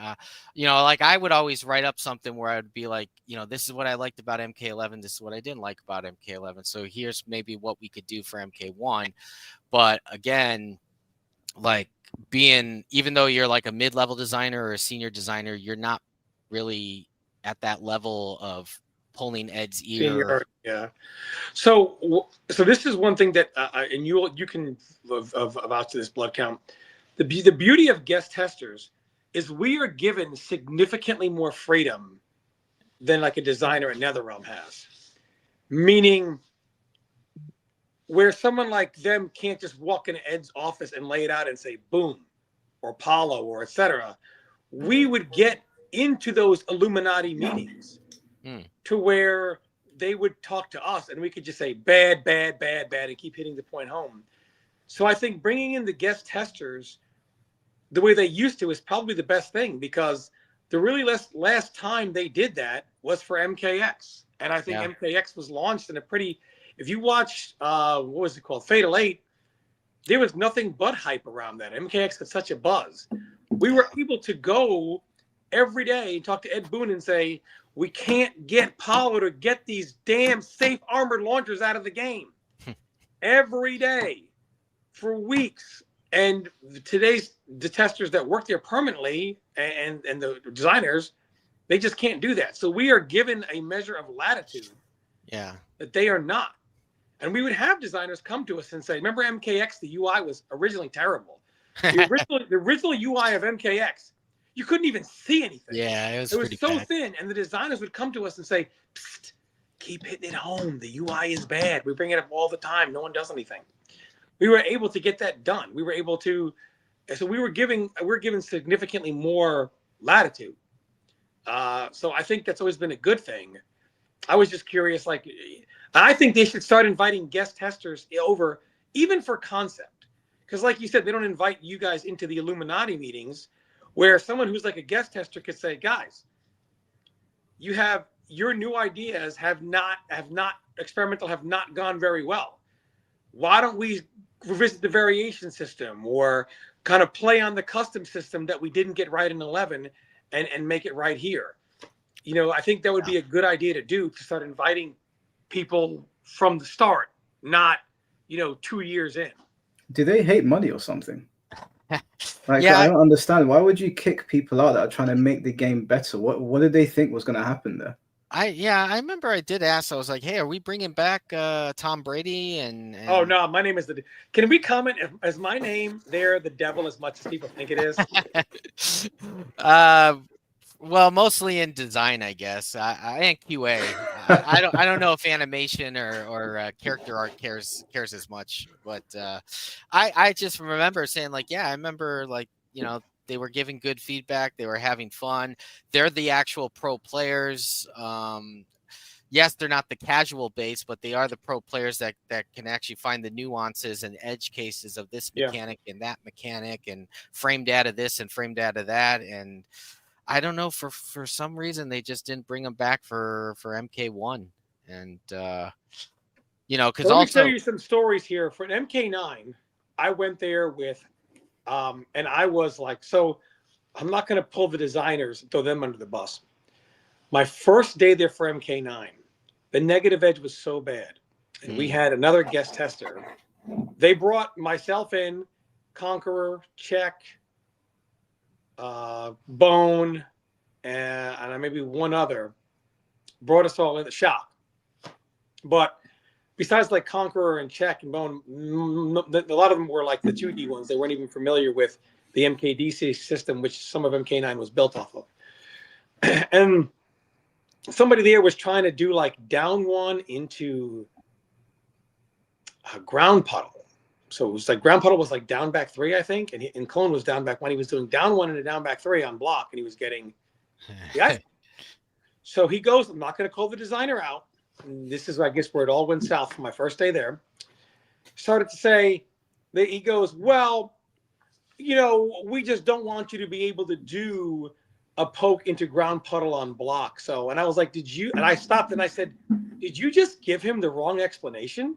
like I would always write up something where I would be like, this is what I liked about MK11. This is what I didn't like about MK11. So here's maybe what we could do for MK1. But again, like even though you're like a mid-level designer or a senior designer, you're not really at that level of pulling Ed's ear. Yeah. So this is one thing that, and you can vouch to this, Blood Count. The beauty of guest testers is we are given significantly more freedom than like a designer at NetherRealm has. Meaning, where someone like them can't just walk into Ed's office and lay it out and say boom, or Paulo, or etc. We would get into those Illuminati meetings to where they would talk to us and we could just say bad, bad, bad, bad, and keep hitting the point home. So I think bringing in the guest testers the way they used to is probably the best thing, because the really last time they did that was for MKX. And I think MKX was launched in a pretty, if you watch, what was it called? Fatal 8, there was nothing but hype around that. MKX had such a buzz. We were able to go every day and talk to Ed Boon and say, we can't get Paulo to get these damn safe armored launchers out of the game. Every day for weeks. And today's the testers that work there permanently and the designers, they just can't do that. So we are given a measure of latitude that they are not. And we would have designers come to us and say, remember MKX, the UI was originally terrible. The original UI of MKX, you couldn't even see anything. Yeah, it was so thin. And the designers would come to us and say, psst, keep hitting it home. The UI is bad. We bring it up all the time. No one does anything. We were able to get that done. We were able to, so we're given significantly more latitude. So I think that's always been a good thing. I was just curious, like, I think they should start inviting guest testers over, even for concept. Because like you said, they don't invite you guys into the Illuminati meetings where someone who's like a guest tester could say, guys, your new ideas have not gone very well. Why don't we revisit the variation system or kind of play on the custom system that we didn't get right in 11 and make it right here? I think that would be a good idea to do, to start inviting people from the start, not 2 years in. Do they hate money or something? Like, I don't understand. Why would you kick people out that are trying to make the game better? What did they think was going to happen there? I remember I did ask. I was like, "Hey, are we bringing back Tom Brady?" And oh no, my name is Can we comment? Is my name there the devil as much as people think it is? Well, mostly in design, I guess. I and QA. I don't know if animation or character art cares as much, but I just remember saying like, yeah, I remember like, you know, they were giving good feedback, they were having fun. They're the actual pro players. Yes, they're not the casual base, but they are the pro players that can actually find the nuances and edge cases of this mechanic and that mechanic, and frame data this and frame data that. And I don't know, for some reason they just didn't bring them back for MK1. And you know, because Let me tell also you some stories here. For an MK9, I went there with, and I was like, so I'm not going to pull the designers and throw them under the bus. My first day there for MK9, the negative edge was so bad, and we had another guest tester. They brought myself in, Conqueror, Check, Bone, and maybe one other, brought us all in the shop. But besides like Conqueror and Check and Bone, a lot of them were like the 2D ones. They weren't even familiar with the MKDC system, which some of MK9 was built off of. And somebody there was trying to do like down one into a ground puddle. So it was like ground puddle was like down back 3, I think. And Clone was down back 1. He was doing down 1 and a down back 3 on block, and he was getting the ice. So he goes, I'm not going to call the designer out. And this is, I guess, where it all went south for my first day there. Started to say, he goes, well, you know, we just don't want you to be able to do a poke into ground puddle on block. So, and I was like, and I stopped and I said, did you just give him the wrong explanation?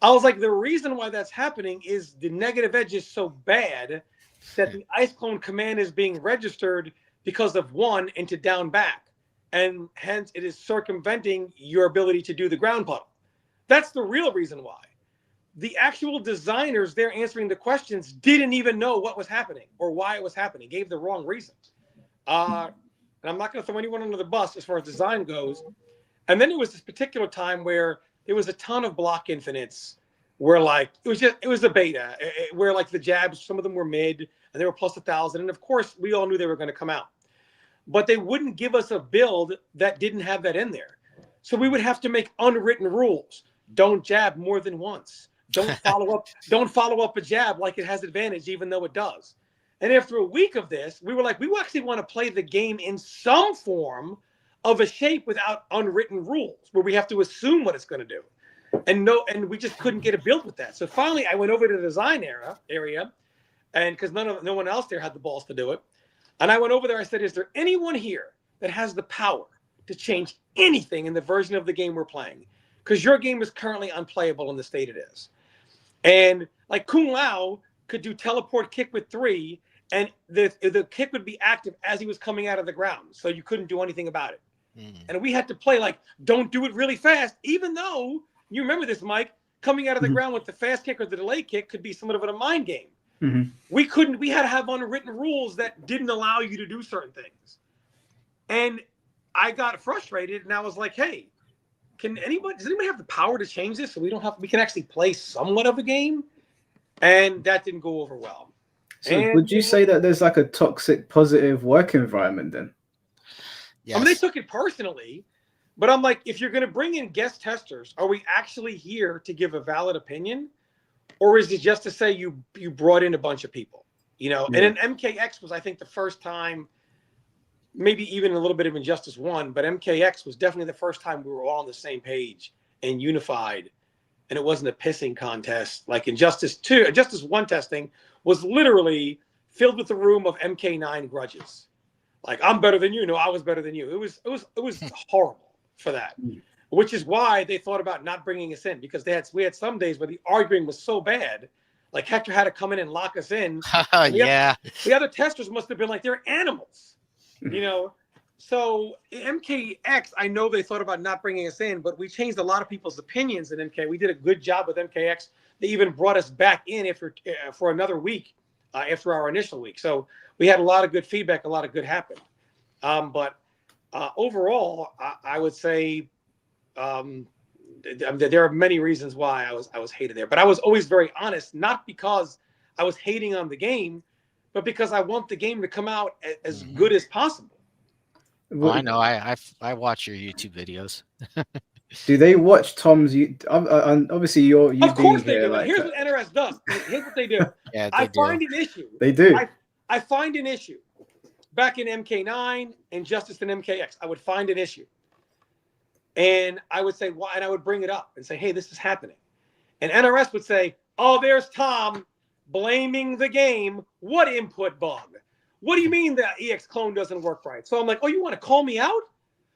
I was like, the reason why that's happening is the negative edge is so bad that the ice clone command is being registered because of 1 into down back. And hence it is circumventing your ability to do the ground puddle. That's the real reason why. The actual designers there answering the questions didn't even know what was happening or why it was happening, gave the wrong reason. And I'm not going to throw anyone under the bus as far as design goes. And then there was this particular time where there was a ton of block infinites where like, it was a beta where like the jabs, some of them were mid and they were plus 1,000. And of course we all knew they were going to come out, but they wouldn't give us a build that didn't have that in there. So we would have to make unwritten rules. Don't jab more than once. Don't follow up a jab like it has advantage, even though it does. And after a week of this, we were like, we actually want to play the game in some form of a shape without unwritten rules, where we have to assume what it's going to do. And we just couldn't get a build with that. So finally, I went over to the design area, and because no one else there had the balls to do it. And I went over there. I said, is there anyone here that has the power to change anything in the version of the game we're playing? Because your game is currently unplayable in the state it is. And like Kung Lao could do teleport kick with 3, and the kick would be active as he was coming out of the ground. So you couldn't do anything about it. And we had to play like, don't do it really fast, even though, you remember this, Mike, coming out of the ground with the fast kick or the delay kick could be somewhat of a mind game. We had to have unwritten rules that didn't allow you to do certain things. And I got frustrated, and I was like, hey, does anybody have the power to change this so we can actually play somewhat of a game? And that didn't go over well. So would you say that there's like a toxic positive work environment then? yes. I mean, they took it personally, but I'm like, if you're going to bring in guest testers, are we actually here to give a valid opinion? Or is it just to say you brought in a bunch of people, you know? Yeah. And an MKX was, I think, the first time, maybe even a little bit of Injustice 1, but MKX was definitely the first time we were all on the same page and unified. And it wasn't a pissing contest like Injustice 2. Injustice 1 testing was literally filled with a room of MK9 grudges. Like, I'm better than you. No, I was better than you. It was horrible for that, which is why they thought about not bringing us in, because we had some days where the arguing was so bad. Like Hector had to come in and lock us in. Yeah. The other testers must have been like, they're animals, you know? So MKX, I know they thought about not bringing us in, but we changed a lot of people's opinions in MK. We did a good job with MKX. They even brought us back in for another week after our initial week. So we had a lot of good feedback, a lot of good happened. But overall, I would say there are many reasons why I was hated there. But I was always very honest, not because I was hating on the game, but because I want the game to come out as good as possible. Oh, I know. I watch your YouTube videos. Do they watch Tom's? Obviously, you Of being course they here, do. And like here's what NRS does. Here's what they do. Yeah, I they do. find an issue. they do. I find an issue. Back in MK9 and Justice in MKX, I would find an issue. And I would say, why? And I would bring it up and say, hey, this is happening. And NRS would say, oh, there's Tom blaming the game. What input bug? What do you mean that EX clone doesn't work right? So I'm like, oh, you want to call me out?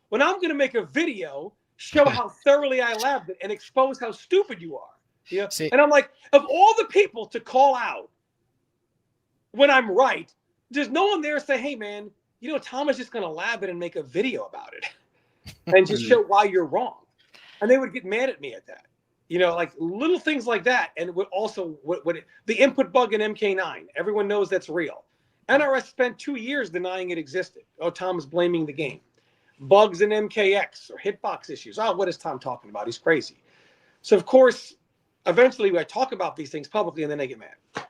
When I'm going to make a video, show how thoroughly I labbed it and expose how stupid you are. Yeah. And I'm like, of all the people to call out when I'm right, there's no one there to say, hey, man, Tom is just going to lab it and make a video about it and just show why you're wrong. And they would get mad at me at that. Like little things like that. And it would also, the input bug in MK9, everyone knows that's real. NRS spent 2 years denying it existed. Oh, Tom is blaming the game. Bugs in MKX or hitbox issues. Oh, what is Tom talking about? He's crazy. So, of course, eventually I talk about these things publicly and then they get mad.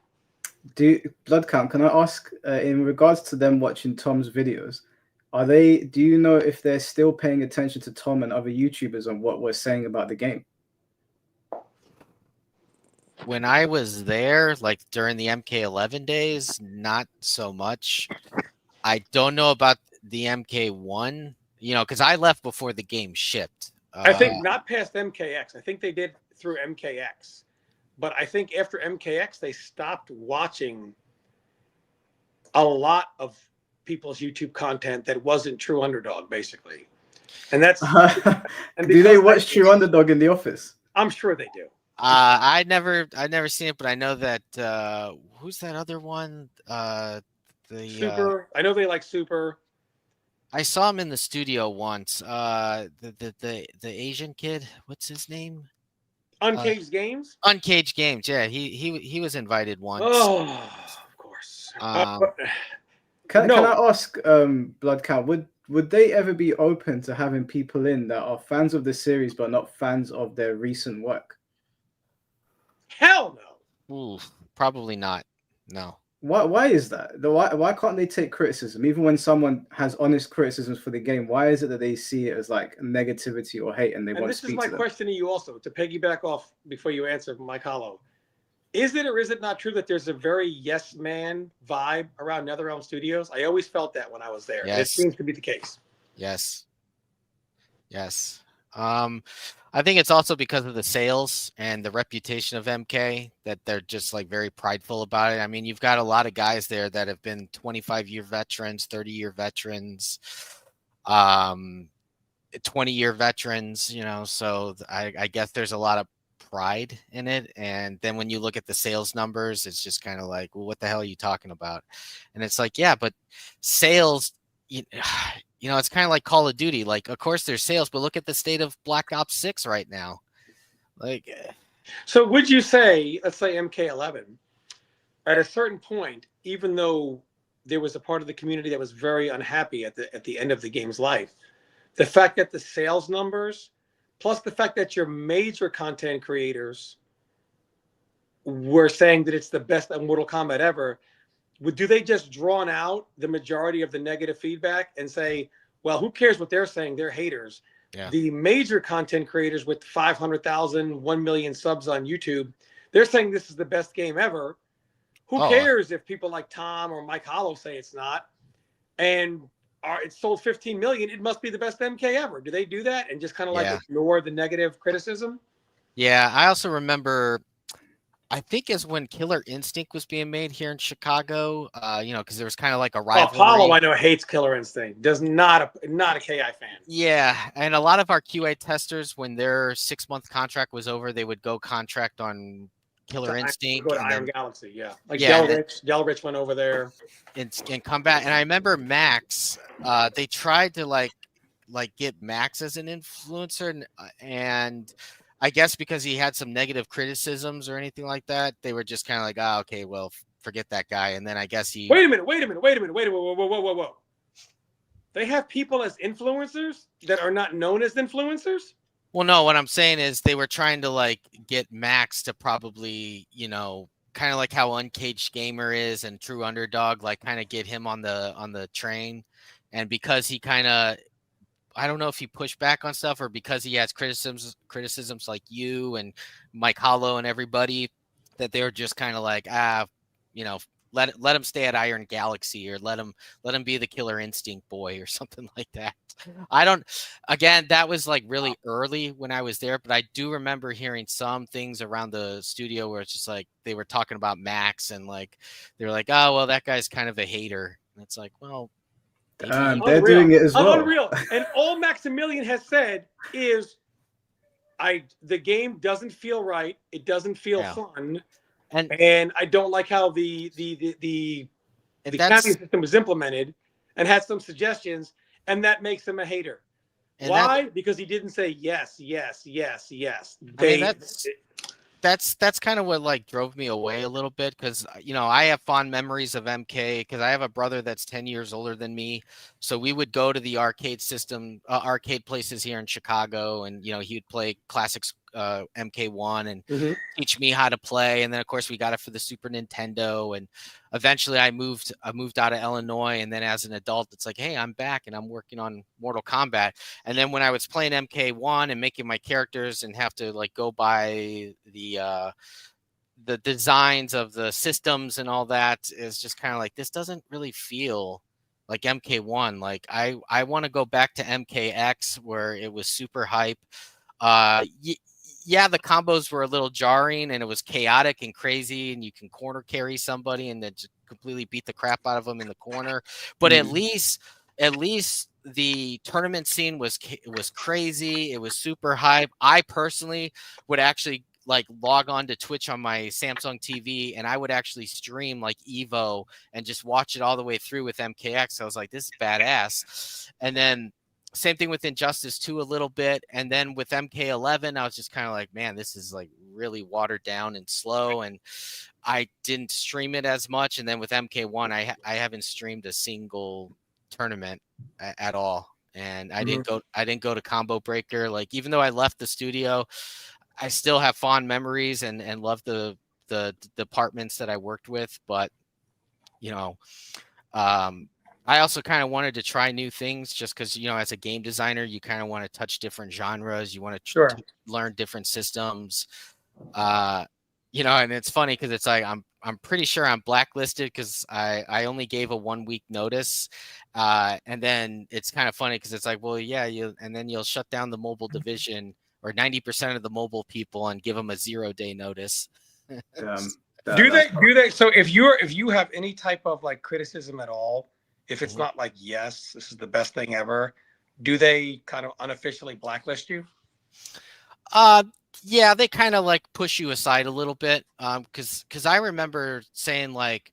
Bloodcount, can I ask, in regards to them watching Tom's videos, do you know if they're still paying attention to Tom and other YouTubers on what we're saying about the game? When I was there, like during the MK11 days, not so much. I don't know about the MK1, because I left before the game shipped. I think not past MKX. I think they did through MKX. But I think after MKX, they stopped watching a lot of people's YouTube content that wasn't True Underdog, basically. And that's. Do they watch True Underdog in the office? I'm sure they do. I never seen it, but I know that who's that other one? Super. I know they like Super. I saw him in the studio once. The Asian kid. What's his name? Uncaged Games. Uncaged Games. Yeah, he was invited once. Oh, of course. Can I ask, Bloodcount, would they ever be open to having people in that are fans of the series but not fans of their recent work? Hell no. Ooh, probably not. No. Why is that? Why can't they take criticism? Even when someone has honest criticisms for the game, why is it that they see it as like negativity or hate and they want to speak to them? This is my question to you also, to piggyback off before you answer Mike Hollow. Is it or is it not true that there's a very yes man vibe around NetherRealm Studios? I always felt that when I was there. Yes. It seems to be the case. Yes. I think it's also because of the sales and the reputation of MK that they're just like very prideful about it. I mean, you've got a lot of guys there that have been 25-year veterans, 30-year veterans, 20-year veterans, so I guess there's a lot of pride in it. And then when you look at the sales numbers, it's just kind of like, well, what the hell are you talking about? And it's like, yeah, but sales, it's kind of like Call of Duty. Like, of course there's sales, but look at the state of Black Ops 6 right now. Like, so would you say, let's say MK11, at a certain point, even though there was a part of the community that was very unhappy at the end of the game's life, the fact that the sales numbers, plus the fact that your major content creators were saying that it's the best Mortal Kombat ever, do they just drawn out the majority of the negative feedback and say, well, who cares what they're saying? They're haters. Yeah. The major content creators with 500,000, 1 million subs on YouTube, they're saying this is the best game ever. Who cares if people like Tom or Mike Hollow say it's not? And it sold 15 million. It must be the best MK ever. Do they do that and just kind of like ignore the negative criticism? Yeah, I also remember, I think is when Killer Instinct was being made here in Chicago, because there was kind of like a rivalry. Apollo, I know, hates Killer Instinct. Does not a KI fan. Yeah, and a lot of our QA testers, when their 6-month contract was over, they would go contract on Killer Instinct. Go to Iron Galaxy, yeah. Like Del Rich went over there. And come back. And I remember Max, they tried to like get Max as an influencer, and I guess because he had some negative criticisms or anything like that, they were just kind of like, okay, well, forget that guy. And then I guess he. Wait a minute. Whoa. They have people as influencers that are not known as influencers? Well, no, what I'm saying is they were trying to like get Max to probably, kind of like how Uncaged Gamer is and True Underdog, like kind of get him on the train. And because he kind of, I don't know if he pushed back on stuff or because he has criticisms like you and Mike Hollow and everybody, that they were just kind of like, you know, let him stay at Iron Galaxy, or let him be the Killer Instinct boy or something like that. I don't, again, that was like really early when I was there, but I do remember hearing some things around the studio where it's just like they were talking about Max, and like they were like, oh well, that guy's kind of a hater. And it's like, well, they're doing it as well. Unreal. And all Maximilian has said is, the game doesn't feel right. It doesn't feel fun. And I don't like how the cameo system was implemented, and had some suggestions, and that makes him a hater. Why? Because he didn't say yes, yes, yes, yes. That's kind of what like drove me away a little bit, because you know, I have fond memories of MK because I have a brother that's 10 years older than me. So we would go to the arcade places here in Chicago, and you know, he would play classics MK1 and teach me how to play. And then of course we got it for the Super Nintendo, and eventually I moved out of Illinois, and then as an adult it's like, hey, I'm back and I'm working on Mortal Kombat. And then when I was playing MK1 and making my characters and have to like go by the designs of the systems and all that, is just kind of like, this doesn't really feel like MK1. Like I want to go back to MKX where it was super hype. Yeah, the combos were a little jarring and it was chaotic and crazy, and you can corner carry somebody and then just completely beat the crap out of them in the corner. But at least the tournament scene was crazy. It was super hype. I personally would actually like log on to Twitch on my Samsung TV, and I would actually stream like EVO and just watch it all the way through with MKX. I was like, this is badass. And then same thing with Injustice 2 a little bit. And then with MK11, I was just kind of like, man, this is like really watered down and slow. And I didn't stream it as much. And then with MK1, I haven't streamed a single tournament at all. And I didn't go to Combo Breaker. Like, even though I left the studio, I still have fond memories and love the departments that I worked with. But, you know, I also kind of wanted to try new things, just because, you know, as a game designer, you kind of want to touch different genres. You want to learn different systems. You know, and it's funny because it's like I'm pretty sure I'm blacklisted because I only gave a 1 week notice. And then it's kind of funny because it's like, well, yeah, and then you'll shut down the mobile division or 90% of the mobile people and give them a 0-day notice. Do they? So if you have any type of like criticism at all, if it's not like, yes, this is the best thing ever, do they kind of unofficially blacklist you? Yeah, they kind of like push you aside a little bit. Because I remember saying like,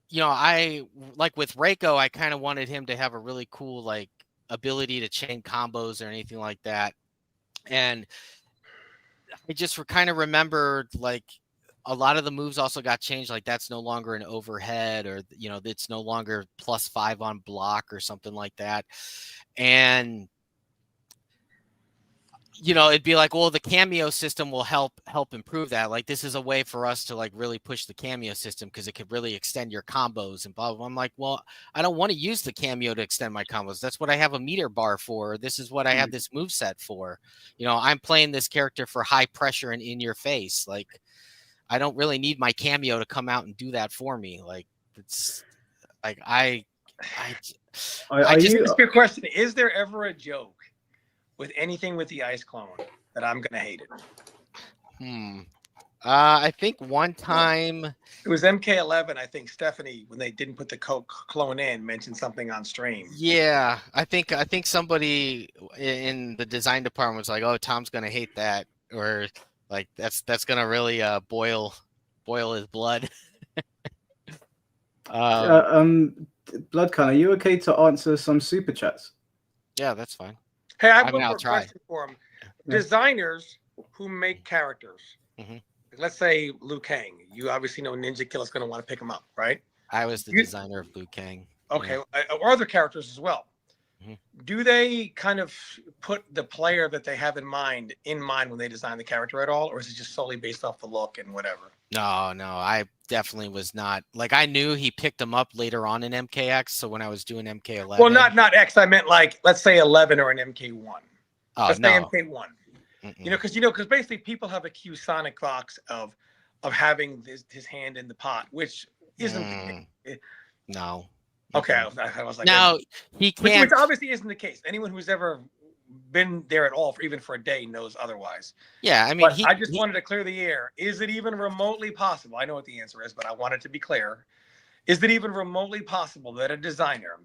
you know, I like with Reiko, I kind of wanted him to have a really cool like ability to chain combos or anything like that. And I just kind of remember like a lot of the moves also got changed. Like that's no longer an overhead, or, you know, it's no longer +5 on block or something like that. And, you know, it'd be like, well, the cameo system will help improve that. Like, this is a way for us to like really push the cameo system because it could really extend your combos and blah, blah, blah. I'm like, well, I don't want to use the cameo to extend my combos. That's what I have a meter bar for. This is what I have this move set for. You know, I'm playing this character for high pressure and in your face. Like, I don't really need my cameo to come out and do that for me. Like, it's like I just ask you a question. Is there ever a joke with anything with the ice clone that I'm gonna hate it? I think one time it was MK11. I think Stephanie, when they didn't put the clone in, mentioned something on stream. Yeah, I think somebody in the design department was like, "Oh, Tom's gonna hate that," or like that's gonna really boil his blood. Bloodcon, are you okay to answer some super chats? Yeah, that's fine. Hey, I have one more question for him. Yeah. Designers who make characters, let's say Liu Kang. You obviously know Ninja Killer's going to want to pick him up, right? I was the designer of Liu Kang. Okay, or other characters as well. Do they kind of put the player that they have in mind when they design the character at all, or is it just solely based off the look and whatever? No, I definitely was not. Like, I knew he picked him up later on in MKX. So when I was doing MK11, Well, not X. I meant like, let's say 11 or an MK1. oh Let's say no, MK1. Mm-mm. Because basically people have accused Sonic Fox of having his hand in the pot, which isn't the case. No. Okay, Mm-mm. I was like, Now he which can't. obviously isn't the case. Anyone who's ever been there at all, even for a day, knows otherwise. Yeah, I mean, But I just wanted to clear the air. Is it even remotely possible? I know what the answer is, but I wanted to be clear. Is it even remotely possible that a designer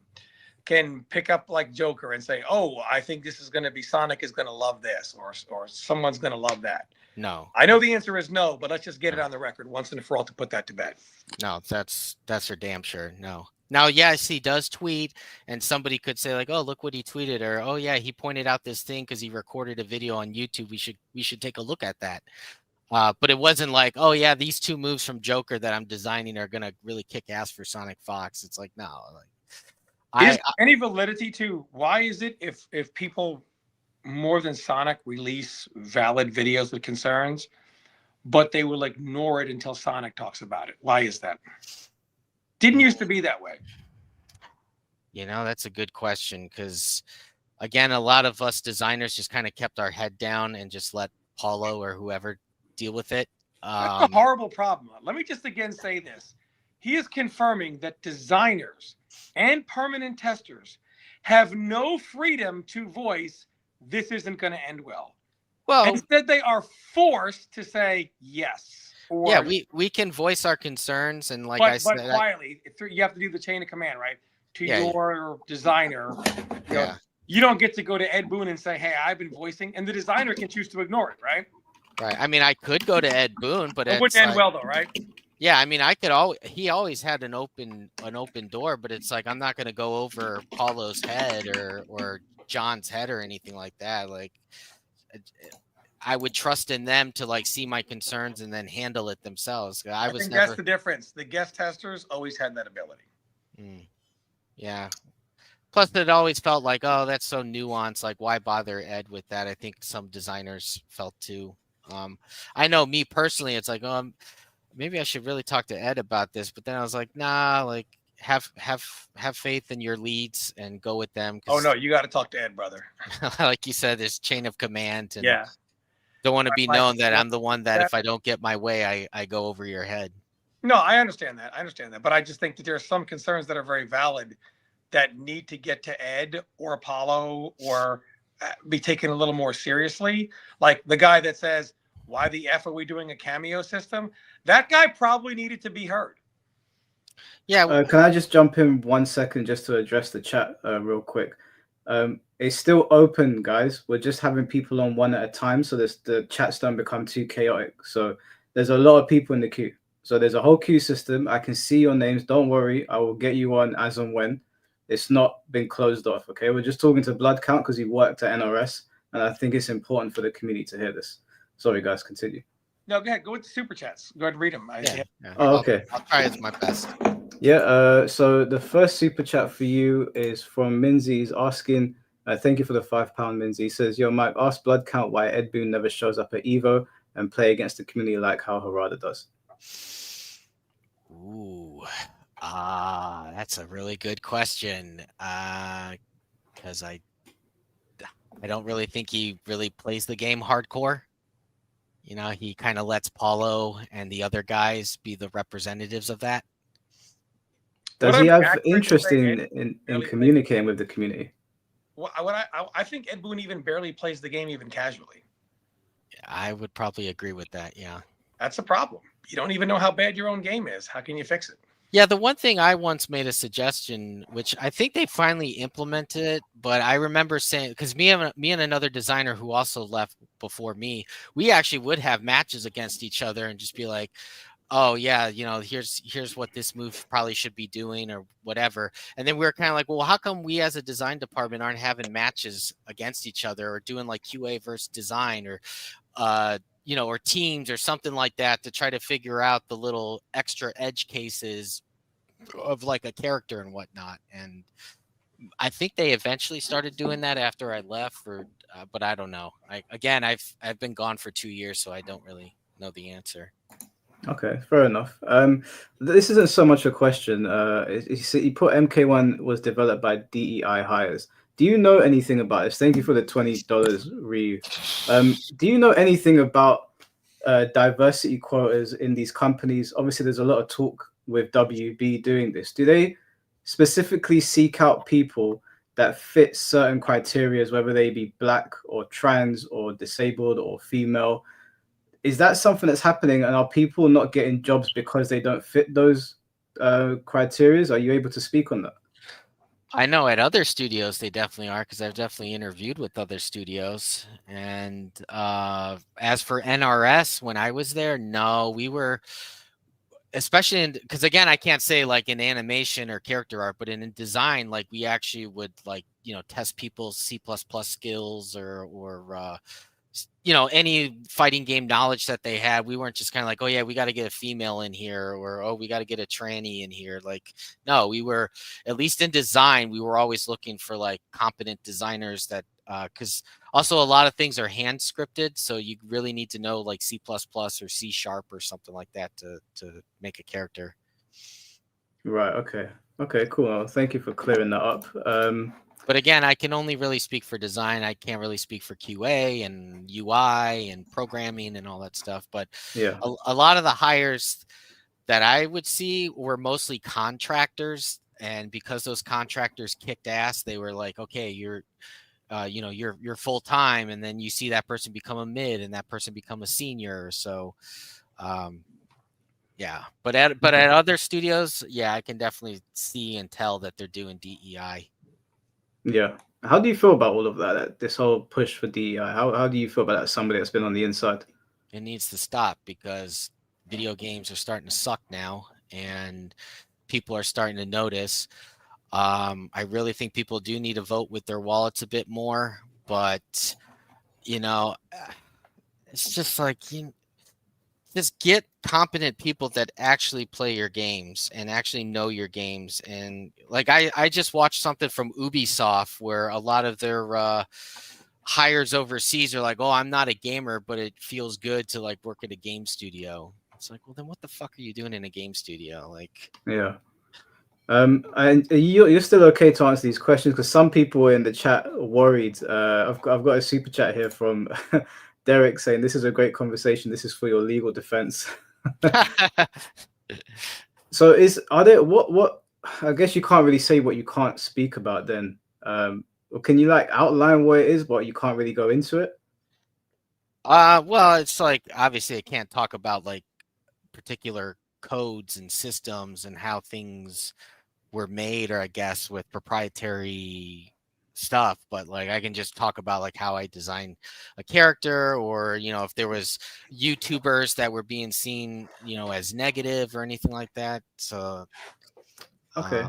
can pick up like Joker and say, "Oh, I think this is going to be Sonic is going to love this, or someone's going to love that"? No. I know the answer is no, but let's just get it on the record once and for all to put that to bed. No, that's for damn sure. No. Now, yes, he does tweet, and somebody could say like, "Oh, look what he tweeted," or "Oh, yeah, he pointed out this thing because he recorded a video on YouTube. We should take a look at that." But it wasn't like, "Oh, yeah, these two moves from Joker that I'm designing are gonna really kick ass for Sonic Fox." It's like, no, like Is any validity to why is it if people more than Sonic release valid videos with concerns, but they will ignore it until Sonic talks about it? Why is that? Didn't used to be that way. That's a good question because, again, a lot of us designers just kind of kept our head down and just let Paulo or whoever deal with it. That's a horrible problem. Let me just again say this. He is confirming that designers and permanent testers have no freedom to voice this isn't going to end well. Well, instead they are forced to say yes. Or, yeah, we can voice our concerns, and like I said, but quietly, you have to do the chain of command, right? To Yeah. your designer. Yeah. You don't get to go to Ed Boon and say, "Hey, I've been voicing," and the designer can choose to ignore it, right? Right. I mean, I could go to Ed Boon, but It wouldn't end well, though, right? Yeah, I mean, I could he always had an open door, but it's like I'm not going to go over Paulo's head or John's head or anything like that. Like, I would trust in them to like see my concerns and then handle it themselves. I think that's the difference. The guest testers always had that ability. Yeah. Plus, it always felt like, oh, that's so nuanced. Like, why bother Ed with that? I think some designers felt too. I know me personally, it's like, oh, maybe I should really talk to Ed about this. But then I was like, nah, like have faith in your leads and go with them. Oh no, you got to talk to Ed, brother. Like you said, there's chain of command, and yeah, don't want to be known that I'm the one that if I don't get my way, I go over your head. No, I understand that. But I just think that there are some concerns that are very valid that need to get to Ed or Apollo or be taken a little more seriously. Like the guy that says, "Why the F are we doing a cameo system?" That guy probably needed to be heard. Yeah. Can I just jump in 1 second just to address the chat real quick? It's still open, guys. We're just having people on one at a time, so the chats don't become too chaotic. So there's a lot of people in the queue. So there's a whole queue system. I can see your names. Don't worry. I will get you on as and when. It's not been closed off, okay? We're just talking to Blood Count because he worked at NRS, and I think it's important for the community to hear this. Sorry, guys, continue. No, go ahead. Go with the super chats. Go ahead and read them. Oh, okay. I'll try as my best. Yeah, so the first super chat for you is from Minzy. He's asking, thank you for the £5, Minzy. He says, yo, Mike, ask Blood Count why Ed Boon never shows up at EVO and play against the community like how Harada does. Ooh. That's a really good question. Because I don't really think he really plays the game hardcore. He kind of lets Paulo and the other guys be the representatives of that. Does he have interest in communicating with the community? Well, I think Ed Boon even barely plays the game even casually. I would probably agree with that, yeah. That's a problem. You don't even know how bad your own game is. How can you fix it? Yeah, the one thing I once made a suggestion, which I think they finally implemented it, but I remember saying, because me and another designer who also left before me, we actually would have matches against each other and just be like, oh yeah, here's what this move probably should be doing or whatever. And then we were kind of like, well, how come we as a design department aren't having matches against each other or doing like QA versus design or or teams or something like that to try to figure out the little extra edge cases of like a character and whatnot. And I think they eventually started doing that after I left, but I don't know. I've been gone for 2 years, so I don't really know the answer. Okay, fair enough. This isn't so much a question. You put MK1 was developed by DEI hires. Do you know anything about this? Thank you for the $20, Ryu. Do you know anything about diversity quotas in these companies? Obviously, there's a lot of talk with WB doing this. Do they specifically seek out people that fit certain criteria, whether they be black or trans or disabled or female? Is that something that's happening, and are people not getting jobs because they don't fit those criteria? Are you able to speak on that? I know at other studios they definitely are, because I've definitely interviewed with other studios. And as for NRS, when I was there, no, we were, especially in, because again, I can't say like in animation or character art, but in design, like we actually would like, you know, test people's C++ skills or you know, any fighting game knowledge that they had. We weren't just kind of like, oh yeah, we got to get a female in here, or oh, we got to get a tranny in here. Like, no, we were, at least in design, we were always looking for like competent designers that, because also a lot of things are hand scripted, so you really need to know like C++ or C# or something like that to make a character. Right. Okay. Okay. Cool. Well, thank you for clearing that up. But again, I can only really speak for design. I can't really speak for QA and UI and programming and all that stuff. But yeah. a lot of the hires that I would see were mostly contractors. And because those contractors kicked ass, they were like, okay, you're full time. And then you see that person become a mid and that person become a senior. So, yeah. But at other studios, yeah, I can definitely see and tell that they're doing DEI. Yeah. How do you feel about all of that? This whole push for DEI. How do you feel about that? Somebody that's been on the inside. It needs to stop, because video games are starting to suck now, and people are starting to notice. I really think people do need to vote with their wallets a bit more, but you know, it's just like, just get competent people that actually play your games and actually know your games. And like I just watched something from Ubisoft where a lot of their hires overseas are like, oh, I'm not a gamer, but it feels good to like work at a game studio. It's like, well, then what the fuck are you doing in a game studio? Like, yeah. And you're still okay to answer these questions, because some people in the chat are worried. I've got a super chat here from Derek saying this is a great conversation. This is for your legal defense. So are there what I guess you can't really say what you can't speak about then. Or can you like outline what it is, but you can't really go into it? Well, it's like, obviously I can't talk about like particular codes and systems and how things were made, or I guess with proprietary stuff, but like I can just talk about like how I design a character, or you know, if there was YouTubers that were being seen, you know, as negative or anything like that. So Okay.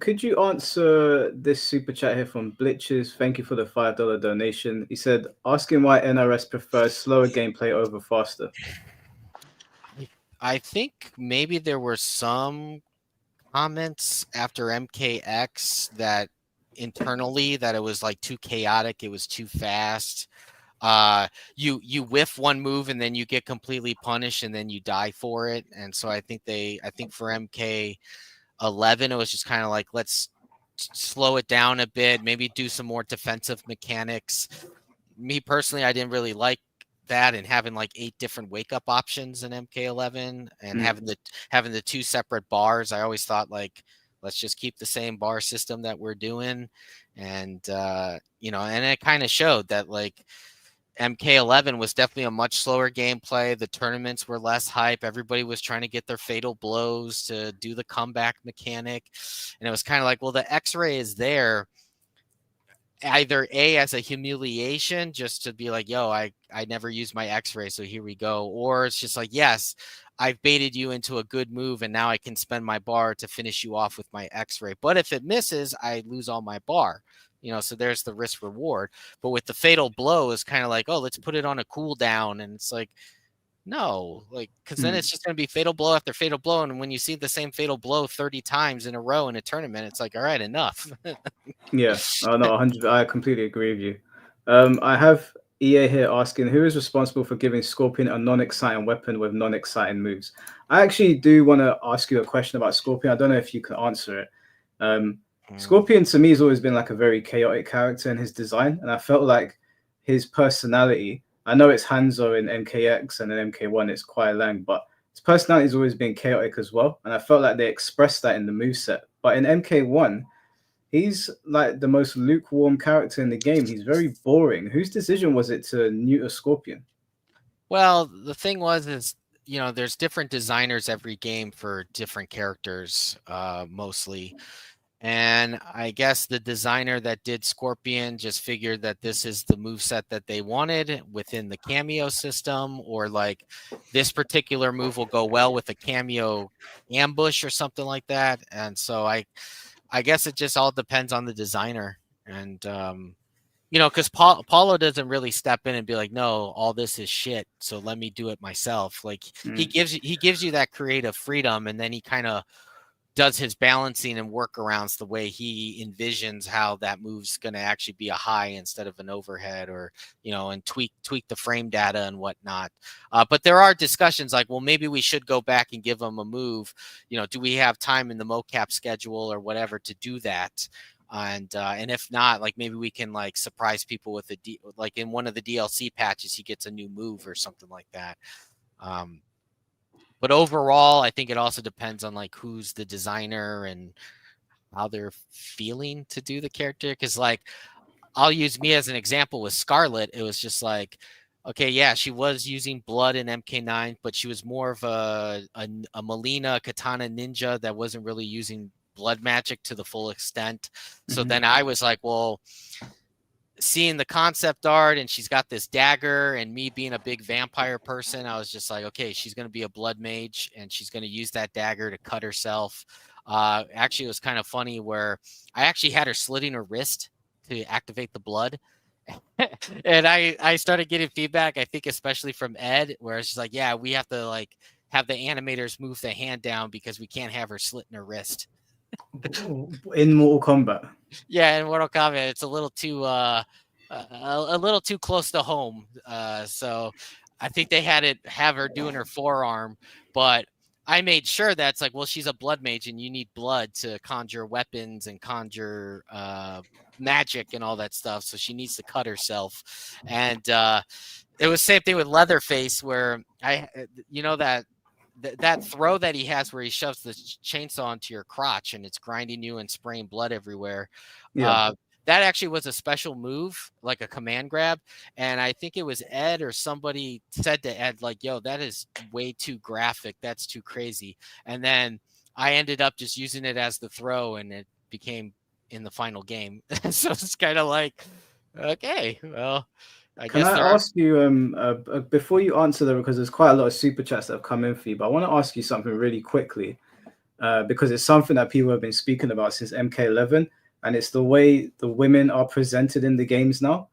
Could you answer this super chat here from Blitches? Thank you for the $5 donation. He said, asking why NRS prefers slower gameplay over faster. I think maybe there were some comments after MKX that internally that it was like too chaotic, it was too fast. You whiff one move and then you get completely punished and then you die for it. And so I think for MK11 it was just kind of like, let's slow it down a bit, maybe do some more defensive mechanics. Me personally, I didn't really like that, and having like 8 different wake up options in MK11 and having the 2 separate bars. I always thought like, let's just keep the same bar system that we're doing. And you know, and it kind of showed that like MK11 was definitely a much slower gameplay. The tournaments were less hype. Everybody was trying to get their fatal blows to do the comeback mechanic. And it was kind of like, well, the X-ray is there either A, as a humiliation, just to be like, yo, I never used my X-ray, so here we go. Or it's just like, yes, I've baited you into a good move, and now I can spend my bar to finish you off with my X-ray. But if it misses, I lose all my bar. You know, so there's the risk reward. But with the fatal blow, is kind of like, oh, let's put it on a cooldown. And it's like, no, like, because then it's just going to be fatal blow after fatal blow. And when you see the same fatal blow 30 times in a row in a tournament, it's like, all right, enough. Yeah, no, 100. I completely agree with you. I have EA here asking, who is responsible for giving Scorpion a non-exciting weapon with non-exciting moves? I actually do want to ask you a question about Scorpion. I don't know if you can answer it. Scorpion to me has always been like a very chaotic character in his design, and I felt like his personality, I know it's Hanzo in MKX and in MK1 it's Kuai Lang, but his personality has always been chaotic as well, and I felt like they expressed that in the moveset. But in MK1, he's like the most lukewarm character in the game. He's very boring. Whose decision was it to neuter Scorpion? Well, the thing is, you know, there's different designers every game for different characters, mostly. And I guess the designer that did Scorpion just figured that this is the moveset that they wanted within the cameo system, or like this particular move will go well with a cameo ambush or something like that. And so I guess it just all depends on the designer. And you know, because Paulo doesn't really step in and be like, no, all this is shit, so let me do it myself. Like he gives you that creative freedom, and then he kind of does his balancing and workarounds the way he envisions how that move's going to actually be a high instead of an overhead, or, you know, and tweak the frame data and whatnot. But there are discussions like, well, maybe we should go back and give him a move. You know, do we have time in the mocap schedule or whatever to do that? And if not, like maybe we can like surprise people with like in one of the DLC patches, he gets a new move or something like that. But overall, I think it also depends on like who's the designer and how they're feeling to do the character. Because like I'll use me as an example with Scarlet. It was just like, okay, yeah, she was using blood in MK9, but she was more of a Melina katana ninja that wasn't really using blood magic to the full extent. So then I was like, well, seeing the concept art and she's got this dagger, and me being a big vampire person, I was just like, okay, she's going to be a blood mage and she's going to use that dagger to cut herself. Actually, it was kind of funny where I actually had her slitting her wrist to activate the blood. And I started getting feedback, I think especially from Ed, where it's just like, yeah, we have to like have the animators move the hand down because we can't have her slitting her wrist. In Mortal Kombat. Yeah, in Mortal Kombat, it's a little too a little too close to home. So I think they had have her doing her forearm, but I made sure that's like, well, she's a blood mage and you need blood to conjure weapons and conjure magic and all that stuff. So she needs to cut herself. And it was same thing with Leatherface, where you know, that throw that he has where he shoves the chainsaw into your crotch and it's grinding you and spraying blood everywhere. Yeah. That actually was a special move, like a command grab. And I think it was Ed or somebody said to Ed, like, yo, that is way too graphic. That's too crazy. And then I ended up just using it as the throw, and it became in the final game. So it's kind of like, okay, well, Can I ask you, before you answer them, because there's quite a lot of super chats that have come in for you, but I want to ask you something really quickly, because it's something that people have been speaking about since MK11, and it's the way the women are presented in the games now.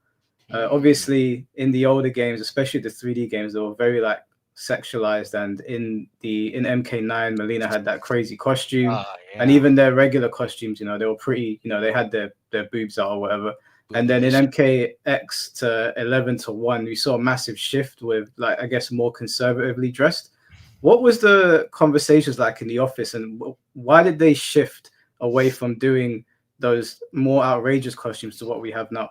Obviously, in the older games, especially the 3D games, they were very like sexualized, and in MK9, Melina had that crazy costume, and even their regular costumes, you know, they were pretty, you know, they had their boobs out or whatever. And then in MKX to 11 to 1, we saw a massive shift with, like, I guess, more conservatively dressed. What was the conversations like in the office, and why did they shift away from doing those more outrageous costumes to what we have now?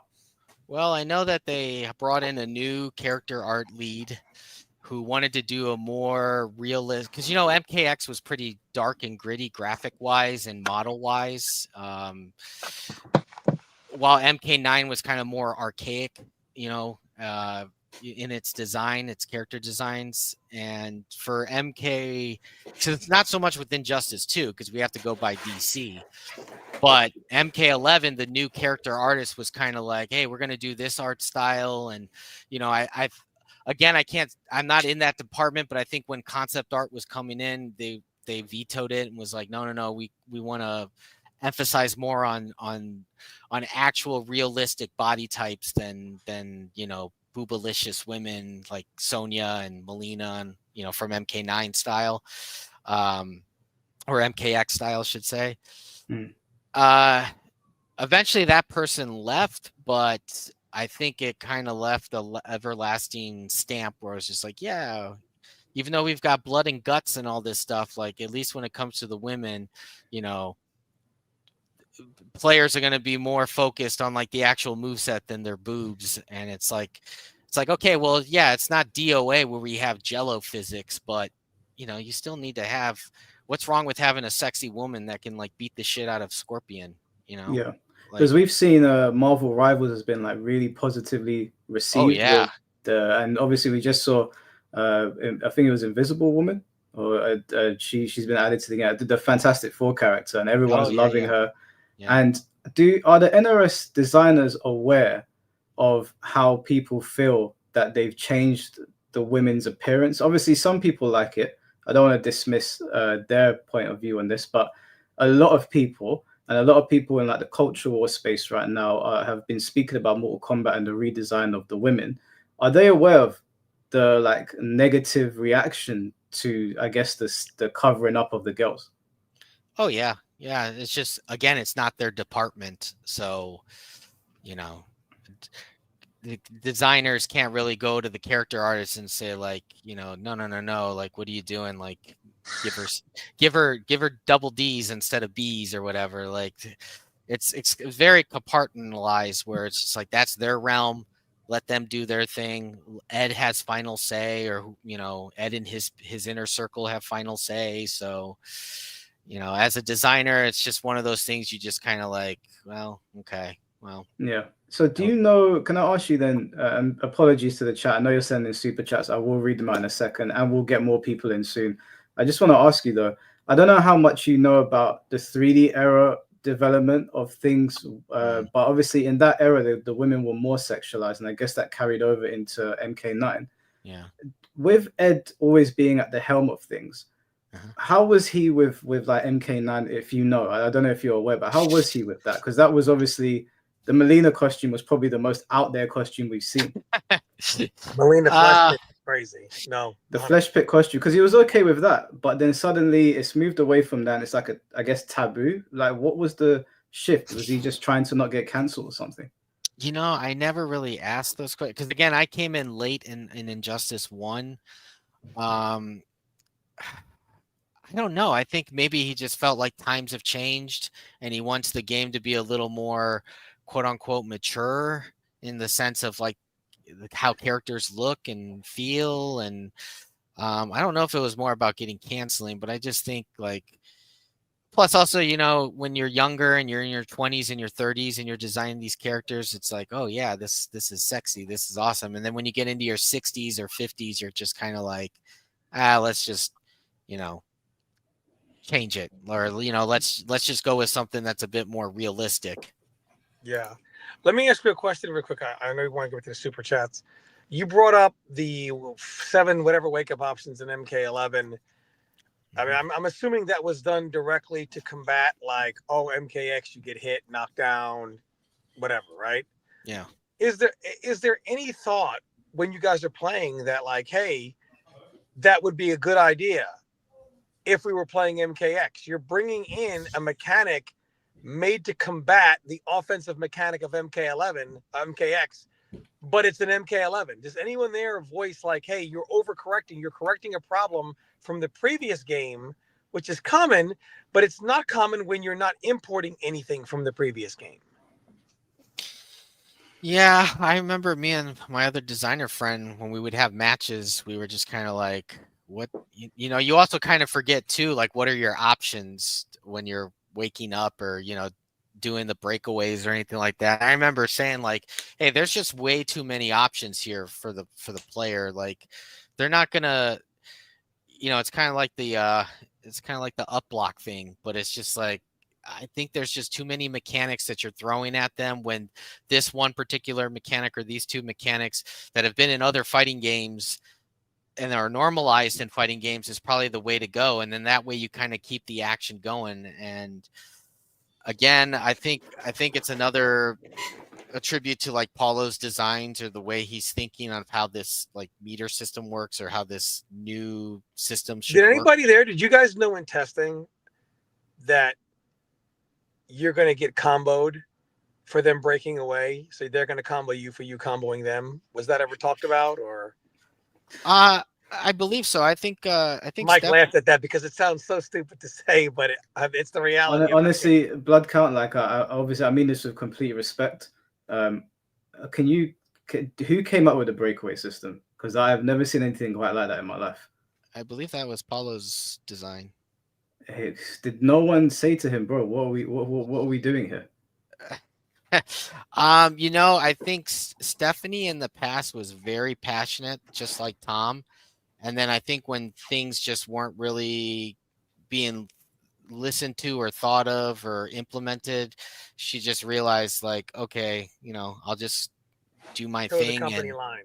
Well, I know that they brought in a new character art lead who wanted to do a more realistic, because, you know, MKX was pretty dark and gritty graphic wise and model wise. While MK9 was kind of more archaic, you know, in its design, its character designs. And for MK, so it's not so much with Injustice 2, because we have to go by DC. But MK11, the new character artist was kind of like, hey, we're going to do this art style. And, you know, I'm not in that department, but I think when concept art was coming in, they vetoed it and was like, no, we want to emphasize more on actual realistic body types than you know, boobalicious women like Sonya and Melina, and, you know, from MK9 style, or MKX style, I should say. Eventually that person left, but I think it kind of left the everlasting stamp where it's just like, yeah, even though we've got blood and guts and all this stuff, like at least when it comes to the women, you know, players are going to be more focused on like the actual moveset than their boobs. And it's like, okay, well, yeah, it's not DOA where we have jello physics, but you know, you still need to have, what's wrong with having a sexy woman that can like beat the shit out of Scorpion, you know? Yeah, Like, because we've seen Marvel Rivals has been like really positively oh received yeah. with and obviously we just saw I think it was Invisible Woman, or she's been added to the Fantastic Four character, and everyone's Oh, yeah, loving yeah. her. Yeah. And are the NRS designers aware of how people feel that they've changed the women's appearance? Obviously, some people like it. I don't want to dismiss their point of view on this, but a lot of people and a lot of people in like the culture war space right now have been speaking about Mortal Kombat and the redesign of the women. Are they aware of the like negative reaction to, I guess, the covering up of the girls? Oh yeah. Yeah. It's just, again, it's not their department. So, you know, the designers can't really go to the character artists and say like, you know, no, like, what are you doing? Like, give her double D's instead of B's or whatever. Like, it's very compartmentalized where it's just like, that's their realm. Let them do their thing. Ed has final say, or you know, Ed and his inner circle have final say. So, you know, as a designer, it's just one of those things you just kind of like, well, okay, well. Yeah. So do you know, can I ask you then, and apologies to the chat. I know you're sending super chats. I will read them out in a second and we'll get more people in soon. I just want to ask you though, I don't know how much you know about the 3D era development of things, but obviously in that era, the women were more sexualized, and I guess that carried over into MK9. Yeah. With Ed always being at the helm of things, how was he with like MK9? If you know, I don't know if you're aware, but how was he with that? Because that was obviously the Melina costume was probably the most out there costume we've seen. Melina Flesh Pit is crazy. No, the Flesh Pit costume, because he was okay with that, but then suddenly it's moved away from that. And it's like I guess taboo. Like, what was the shift? Was he just trying to not get cancelled or something? You know, I never really asked those questions because again, I came in late in Injustice 1. I don't know. I think maybe he just felt like times have changed and he wants the game to be a little more quote unquote mature in the sense of like how characters look and feel. And I don't know if it was more about getting canceling, but I just think like, plus also, you know, when you're younger and you're in your 20s and your 30s and you're designing these characters, it's like, oh yeah, this is sexy. This is awesome. And then when you get into your 60s or 50s, you're just kind of like, let's just, you know, change it, or you know, let's just go with something that's a bit more realistic. Yeah, let me ask you a question real quick. I know you want to go to the super chats. You brought up the 7 whatever wake up options in MK11. I mean, I'm assuming that was done directly to combat like, oh, MKX, you get hit, knocked down, whatever, right? Yeah. Is there any thought when you guys are playing that like, hey, that would be a good idea if we were playing MKX? You're bringing in a mechanic made to combat the offensive mechanic of MKX, but it's an MK11. Does anyone there voice like, hey, you're overcorrecting, you're correcting a problem from the previous game, which is common, but it's not common when you're not importing anything from the previous game? Yeah, I remember me and my other designer friend, when we would have matches, we were just kind of like, what, you know, you also kind of forget too, like, what are your options when you're waking up or, you know, doing the breakaways or anything like that. I remember saying like, hey, there's just way too many options here for the player. Like, they're not gonna, you know, it's kind of like the up block thing, but it's just like, I think there's just too many mechanics that you're throwing at them when this one particular mechanic or these two mechanics that have been in other fighting games and are normalized in fighting games is probably the way to go. And then that way you kind of keep the action going. And again, I think it's another attribute to like Paulo's designs or the way he's thinking of how this like meter system works or how this new system should Did work. anybody there, did you guys know in testing that you're going to get comboed for them breaking away. So they're going to combo you for you comboing them. Was that ever talked about, or? I believe so. I think Mike laughed at that because it sounds so stupid to say, but it's the reality. Honestly, blood count. Like, obviously, I mean this with complete respect. Who came up with the breakaway system? Because I have never seen anything quite like that in my life. I believe that was Paulo's design. Hey, did no one say to him, bro, what are we doing here? I think Stephanie in the past was very passionate, just like Tom. And then I think when things just weren't really being listened to or thought of or implemented, she just realized, like, okay, I'll just do my thing, the company line.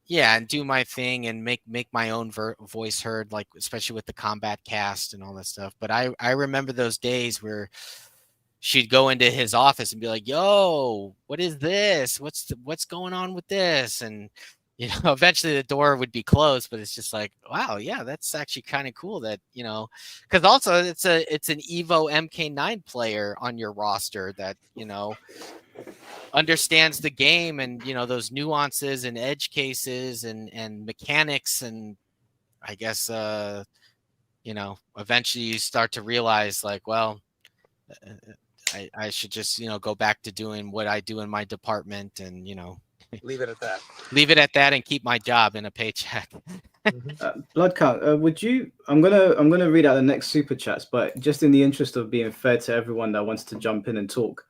Yeah, and do my thing and make my own voice heard, like especially with the combat cast and all that stuff. But I remember those days where she'd go into his office and be like, "Yo, what is this? What's going on with this?" And eventually the door would be closed. But it's just like, wow, yeah, that's actually kind of cool. That because also it's an Evo MK9 player on your roster that understands the game and those nuances and edge cases and mechanics, and I guess eventually you start to realize, like, well, I should just go back to doing what I do in my department and leave it at that. Leave it at that and keep my job and a paycheck. Blood count. Would you? I'm gonna read out the next super chats, but just in the interest of being fair to everyone that wants to jump in and talk.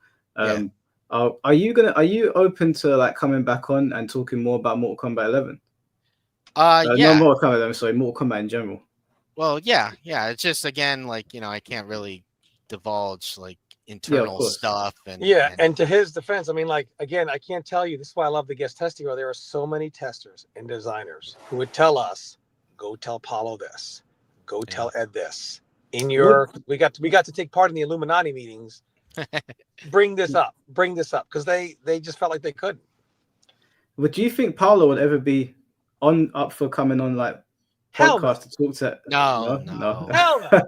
Are you open to like coming back on and talking more about Mortal Kombat 11? Yeah. No, Mortal Kombat 11, sorry, Mortal Kombat in general. Well, yeah. It's just, again, like, I can't really divulge like internal stuff. And to his defense, I mean, like, again, I can't tell you, this is why I love the guest testing. There are so many testers and designers who would tell us, go tell Paulo this, go tell Ed this. We got to take part in the Illuminati meetings. bring this up because they just felt like they couldn't. But do you think Paulo would ever be up for coming on like podcast to talk to? No. Hell no.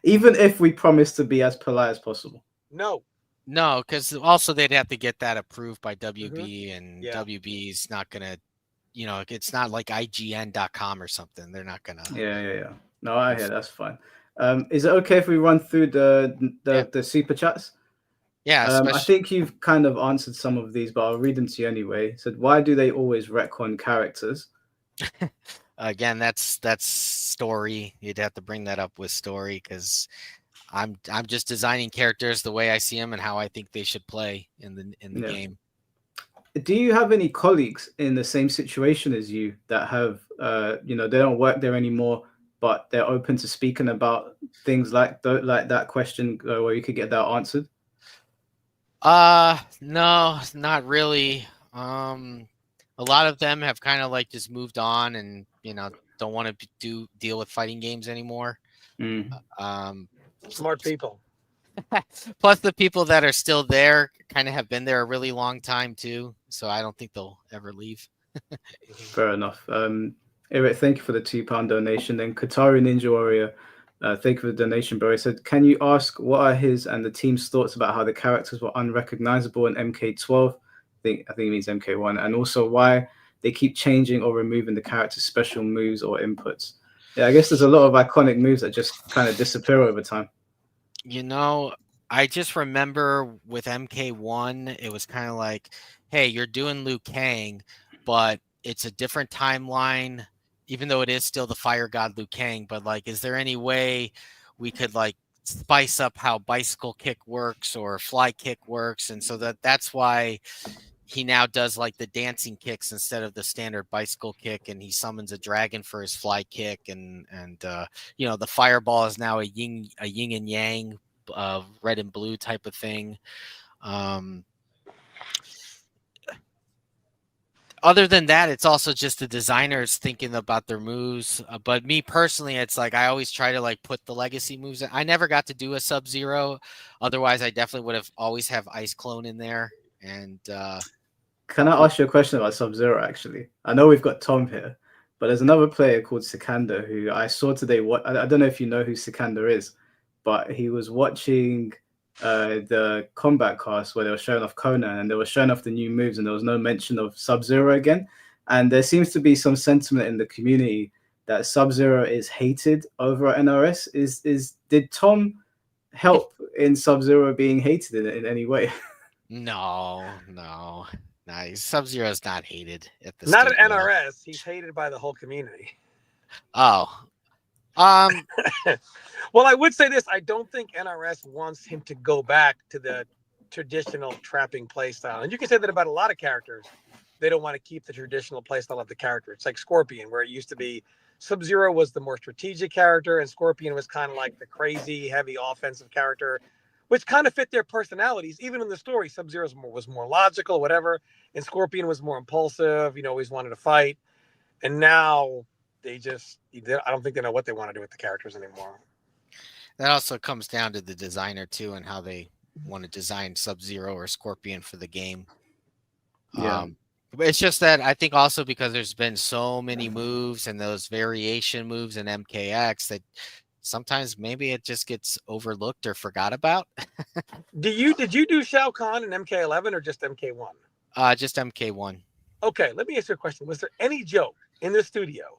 Even if we promise to be as polite as possible. No, because also they'd have to get that approved by WB, and WB's not gonna, it's not like IGN.com or something. They're not gonna. Yeah. No, I hear, that's fine. Is it okay if we run through the super chats? Yeah, I think you've kind of answered some of these, but I'll read them to you anyway. It said, why do they always retcon characters? Again, that's story. You'd have to bring that up with story, because I'm just designing characters the way I see them and how I think they should play in the game. Do you have any colleagues in the same situation as you that have they don't work there anymore, but they're open to speaking about things like that question where you could get that answered? No, not really. A lot of them have kind of like just moved on and don't want to deal with fighting games anymore. Smart people. Plus the people that are still there kind of have been there a really long time too, so I don't think they'll ever leave. Fair enough. Eric, thank you for the £2 donation. Then Qatari Ninja Warrior, thank you for the donation, bro. He said, can you ask what are his and the team's thoughts about how the characters were unrecognizable in MK12? I think it means MK1, and also why they keep changing or removing the character's special moves or inputs. Yeah, I guess there's a lot of iconic moves that just kind of disappear over time. I just remember with MK1, it was kind of like, hey, you're doing Liu Kang, but it's a different timeline, even though it is still the fire god Liu Kang. But like, is there any way we could like spice up how bicycle kick works or fly kick works? And so that's why he now does like the dancing kicks instead of the standard bicycle kick, and he summons a dragon for his fly kick, and the fireball is now a yin and yang, red and blue type of thing. Other than that, it's also just the designers thinking about their moves. But me personally, it's like I always try to like put the legacy moves in. I never got to do a Sub-Zero. Otherwise, I definitely would have always have Ice Clone in there. And can I ask you a question about Sub-Zero, actually? I know we've got Tom here, but there's another player called Sikander who I saw today. I don't know if you know who Sikander is, but he was watching the combat cast where they were showing off Conan and they were showing off the new moves, and there was no mention of Sub-Zero again. And there seems to be some sentiment in the community that Sub-Zero is hated over at NRS. Did Tom help in Sub-Zero being hated in any way? No. Sub-Zero is not hated at the Not at studio. NRS. He's hated by the whole community. Oh. Well, I would say this. I don't think NRS wants him to go back to the traditional trapping playstyle. And you can say that about a lot of characters. They don't want to keep the traditional playstyle of the character. It's like Scorpion, where it used to be Sub-Zero was the more strategic character, and Scorpion was kind of like the crazy, heavy offensive character, which kind of fit their personalities. Even in the story, Sub-Zero was more logical, whatever, and Scorpion was more impulsive, always wanted to fight. And now I don't think they know what they want to do with the characters anymore. That also comes down to the designer too, and how they want to design Sub-Zero or Scorpion for the game. Yeah. But it's just that I think also because there's been so many moves and those variation moves in MKX that sometimes maybe it just gets overlooked or forgot about. Did you do Shao Kahn in MK11 or just MK1? Just MK1. Okay, let me ask you a question. Was there any joke in the studio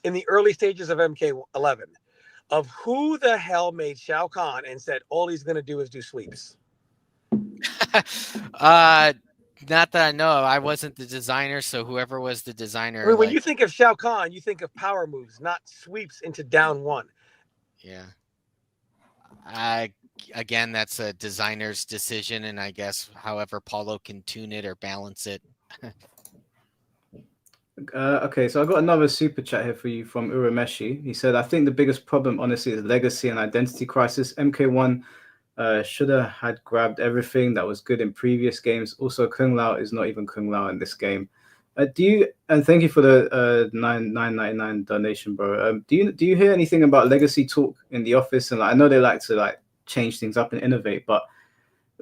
in the early stages of MK11 of who the hell made Shao Kahn and said all he's going to do is do sweeps? Not that I know of. I wasn't the designer, so whoever was the designer. I mean, when you think of Shao Kahn, you think of power moves, not sweeps into down one. Yeah. Again, that's a designer's decision, and I guess however Paulo can tune it or balance it. Okay, so I got another super chat here for you from Urameshi. He said, I think the biggest problem, honestly, is legacy and identity crisis. MK1 should have had grabbed everything that was good in previous games. Also, Kung Lao is not even Kung Lao in this game. And thank you for the $9.99 donation, bro. Do you hear anything about legacy talk in the office? And I know they like to change things up and innovate, but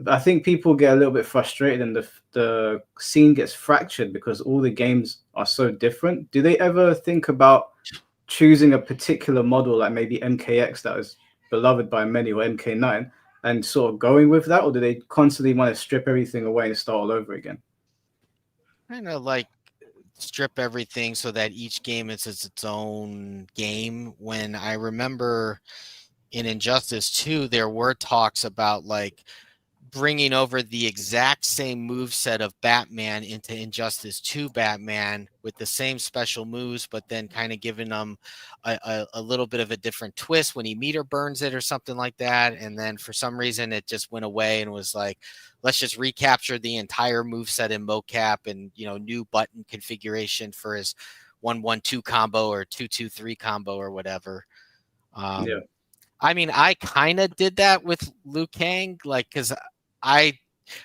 I think people get a little bit frustrated and the scene gets fractured because all the games are so different. Do they ever think about choosing a particular model, like maybe MKX that was beloved by many, or MK9, and sort of going with that? Or do they constantly want to strip everything away and start all over again? Kind of strip everything so that each game is its own game. When I remember in Injustice 2, there were talks about bringing over the exact same move set of Batman into Injustice 2 Batman with the same special moves, but then kind of giving them a little bit of a different twist when he meter burns it or something like that. And then for some reason it just went away and was like, let's just recapture the entire move set in mocap and new button configuration for his 1-1-2 combo or 2-2-3 combo or whatever. Yeah. I mean, I kind of did that with Liu Kang, because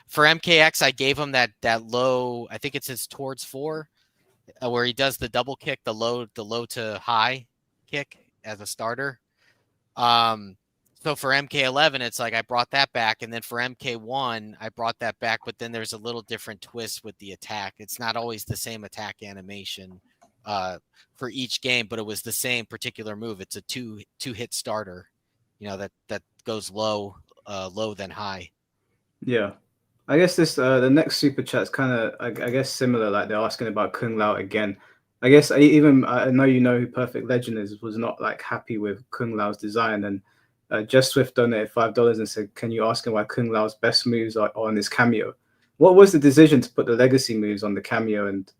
for MKX, I gave him that low, I think it's his towards 4, where he does the double kick, the low to high kick as a starter. So for MK11, it's I brought that back, and then for MK1, I brought that back, but then there's a little different twist with the attack. It's not always the same attack animation for each game, but it was the same particular move. It's a two hit starter, that goes low then high. Yeah, I guess the next super chat is kind of I guess similar. They're asking about Kung Lao again. I guess I know who Perfect Legend is, was not happy with Kung Lao's design, and Just Swift donated $5 and said, "Can you ask him why Kung Lao's best moves are on his cameo? What was the decision to put the legacy moves on the cameo and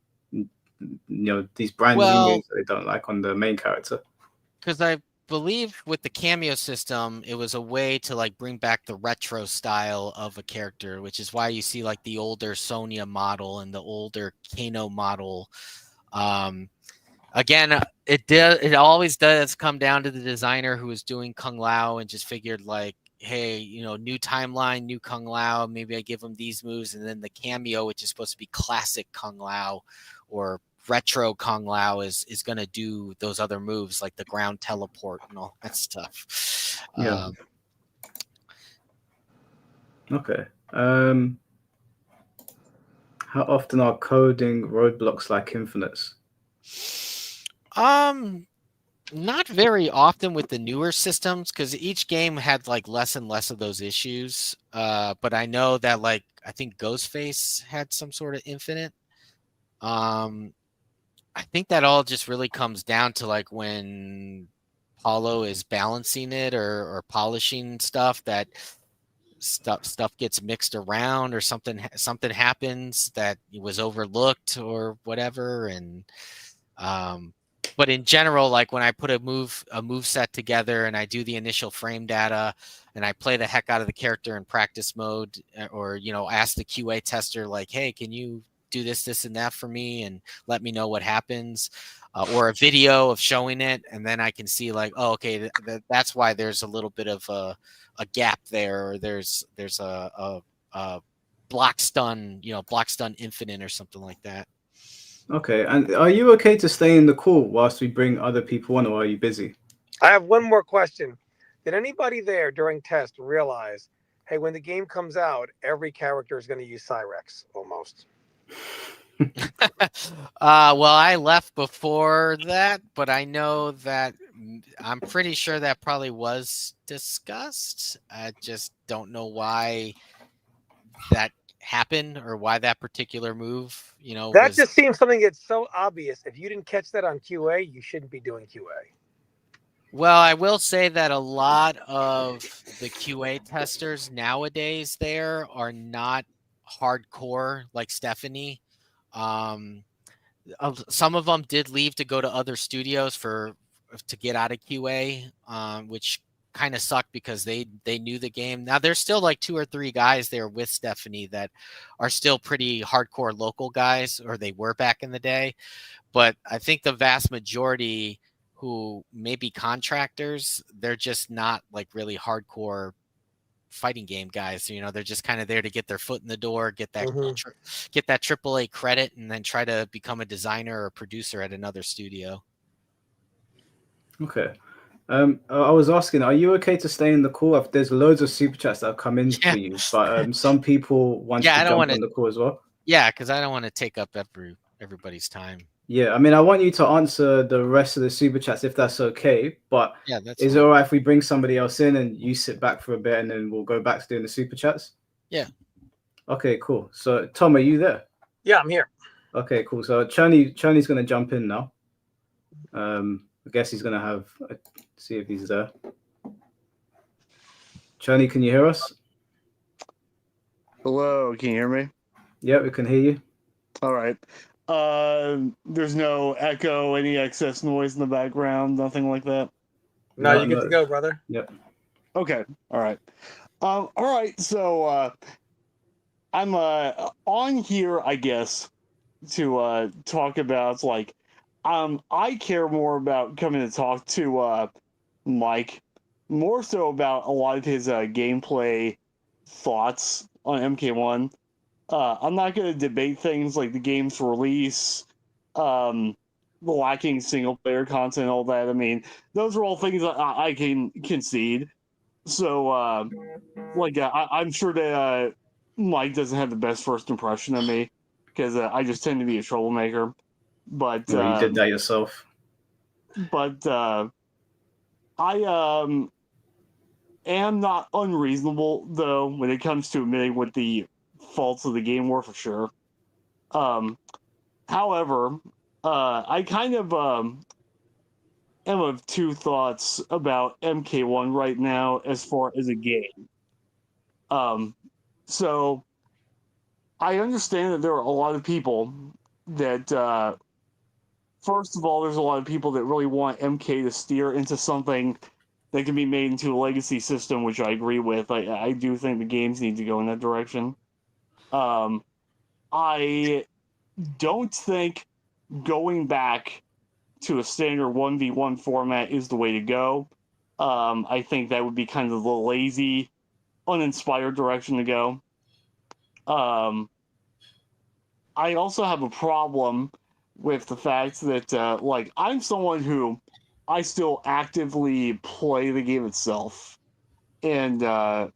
these brand new moves that they don't like on the main character?" Because I believe with the cameo system, it was a way to bring back the retro style of a character, which is why you see the older Sonya model and the older Kano model. Again, it always does come down to the designer who was doing Kung Lao and just figured hey, new timeline, new Kung Lao, maybe I give him these moves, and then the cameo, which is supposed to be classic Kung Lao or retro Kung Lao, is going to do those other moves like the ground teleport and all that stuff. Yeah. Okay. How often are coding roadblocks like infinites? Not very often with the newer systems, because each game had like less and less of those issues. But I know that like I think Ghostface had some sort of infinite. I think that all just really comes down to like when Paulo is balancing it or polishing stuff, that stuff gets mixed around, or something happens that was overlooked or whatever. And but in general, like when I put a move set together and I do the initial frame data and I play the heck out of the character in practice mode, or ask the QA tester like, hey, can you do this and that for me and let me know what happens, or a video of showing it, and then I can see like, oh, okay, that's why there's a little bit of a gap there, or there's a block stun infinite or something like that. Okay, and are you okay to stay in the call whilst we bring other people on, or are you busy? I have one more question. Did anybody there during test realize, hey, when the game comes out, every character is going to use Cyrex almost? Well, I left before that, but I know that I'm pretty sure that probably was discussed. I just don't know why that happened or why that particular move, That was. just seems something that's so obvious. If you didn't catch that on QA, you shouldn't be doing QA. Well, I will say that a lot of the QA testers nowadays there are not hardcore like Stephanie. Um, some of them did leave to go to other studios to get out of QA, which kind of sucked because they knew the game. Now there's still like 2 or 3 guys there with Stephanie that are still pretty hardcore local guys, or they were back in the day. But I think the vast majority who may be contractors, they're just not like really hardcore fighting game guys. They're just kind of there to get their foot in the door, get that AAA credit, and then try to become a designer or producer at another studio. Okay. I was asking, are you okay to stay in the call? There's loads of super chats that have come in for you, but some people want to jump on the call as well. Yeah, because I don't want to take up everybody's time. Yeah, I mean, I want you to answer the rest of the super chats if that's okay. But yeah, that's is fine. it all right if we bring somebody else in and you sit back for a bit and then we'll go back to doing the super chats? Yeah. Okay, cool. So Tom, are you there? Yeah, I'm here. Okay, cool. So Cherney's gonna jump in now. I guess he's gonna have see if he's there. Cherney, can you hear us? Hello, can you hear me? Yeah, we can hear you. All right. There's no echo, any excess noise in the background, nothing like that. No, you get to go, brother. Yep. Okay. All right. All right. So I'm on here, I guess, to talk about like I care more about coming to talk to Mike, more so about a lot of his gameplay thoughts on MK1. I'm not going to debate things like the game's release, the lacking single player content, all that. I mean, those are all things I can concede. So, I'm sure that Mike doesn't have the best first impression of me because I just tend to be a troublemaker. But you did that yourself. But I am not unreasonable though when it comes to admitting what the faults of the game were, for sure. However, I kind of am of 2 thoughts about MK1 right now as far as a game. So I understand that there are a lot of people that first of all, there's a lot of people that really want MK to steer into something that can be made into a legacy system, which I agree with. I do think the games need to go in that direction. I don't think going back to a standard 1v1 format is the way to go. I think that would be kind of the lazy, uninspired direction to go. I also have a problem with the fact that, I'm someone who I still actively play the game itself. And, I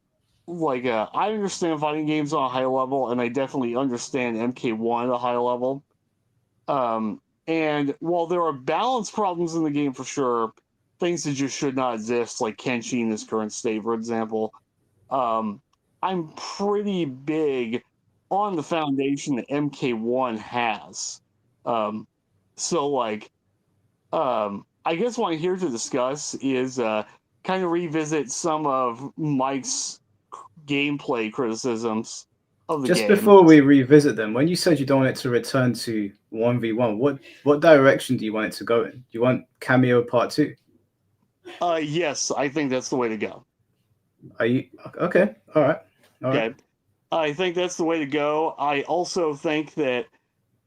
understand fighting games on a high level, and I definitely understand MK1 at a high level. And while there are balance problems in the game for sure, things that just should not exist, like Kenshi in this current state, for example, I'm pretty big on the foundation that MK1 has. So, like, I guess what I'm here to discuss is kind of revisit some of Mike's gameplay criticisms of the Just game. before we revisit them, when you said you don't want it to return to 1v1, what direction do you want it to go in? Do you want Cameo Part 2? Yes, I think that's the way to go. Are you okay? All right. Okay. I think that's the way to go. I also think that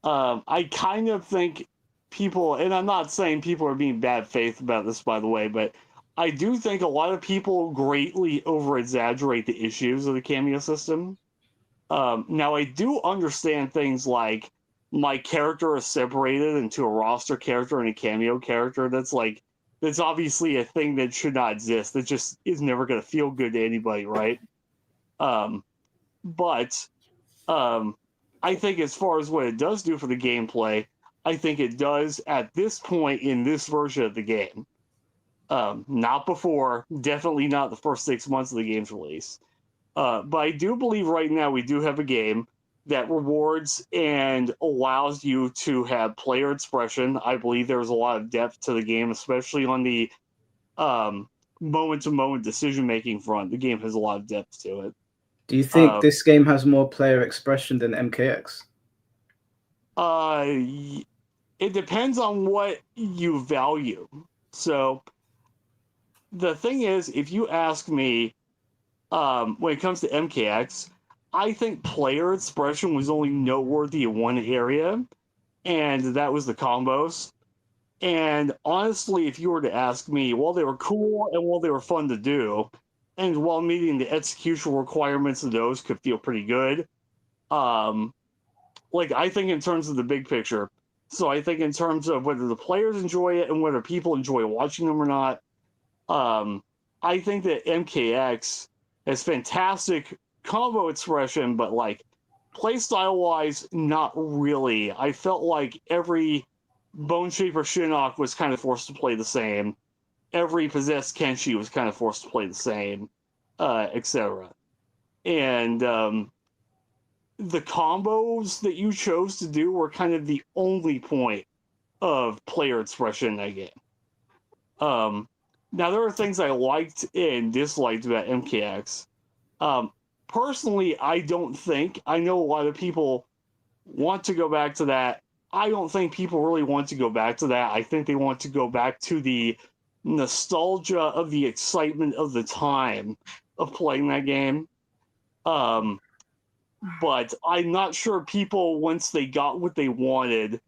I kind of think people, and I'm not saying people are being bad faith about this, by the way, but I do think a lot of people greatly over exaggerate the issues of the cameo system. Now, I do understand things like my character is separated into a roster character and a cameo character. That's obviously a thing that should not exist. That just is never going to feel good to anybody, right? But I think as far as what it does do for the gameplay, I think it does at this point in this version of the game. Not before, definitely not the first 6 months of the game's release. But I do believe right now we do have a game that rewards and allows you to have player expression. I believe there's a lot of depth to the game, especially on the moment-to-moment decision-making front. The game has a lot of depth to it. Do you think this game has more player expression than MKX? It depends on what you value. So the thing is, if you ask me, when it comes to MKX, I think player expression was only noteworthy in one area, and that was the combos. And honestly, if you were to ask me, while they were cool and while they were fun to do, and while meeting the execution requirements of those could feel pretty good, like I think in terms of the big picture. So I think in terms of whether the players enjoy it and whether people enjoy watching them or not, I think that MKX has fantastic combo expression, but like playstyle wise, not really. I felt like every Bone Shaper Shinnok was kind of forced to play the same. Every possessed Kenshi was kind of forced to play the same, etc. And the combos that you chose to do were kind of the only point of player expression in that game. Now, there are things I liked and disliked about MKX. Personally, I don't think, I know a lot of people want to go back to that. I don't think people really want to go back to that. I think they want to go back to the nostalgia of the excitement of the time of playing that game. But I'm not sure people, once they got what they wanted,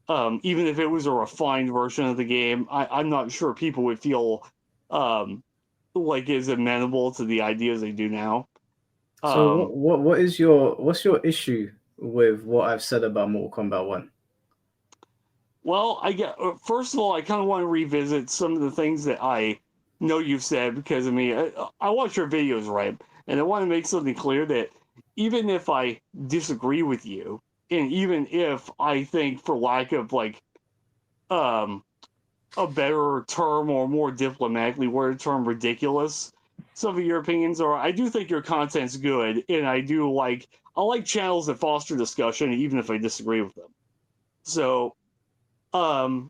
even if it was a refined version of the game, I'm not sure people would feel like as amenable to the ideas they do now. So what's your issue with what I've said about Mortal Kombat 1? Well, first of all, I kind of want to revisit some of the things that I know you've said, because I watch your videos, right? And I want to make something clear that even if I disagree with you, and even if I think, for lack of like a better term or more diplomatically worded term, ridiculous, some of your opinions are, I do think your content's good, and I like channels that foster discussion, even if I disagree with them. So, I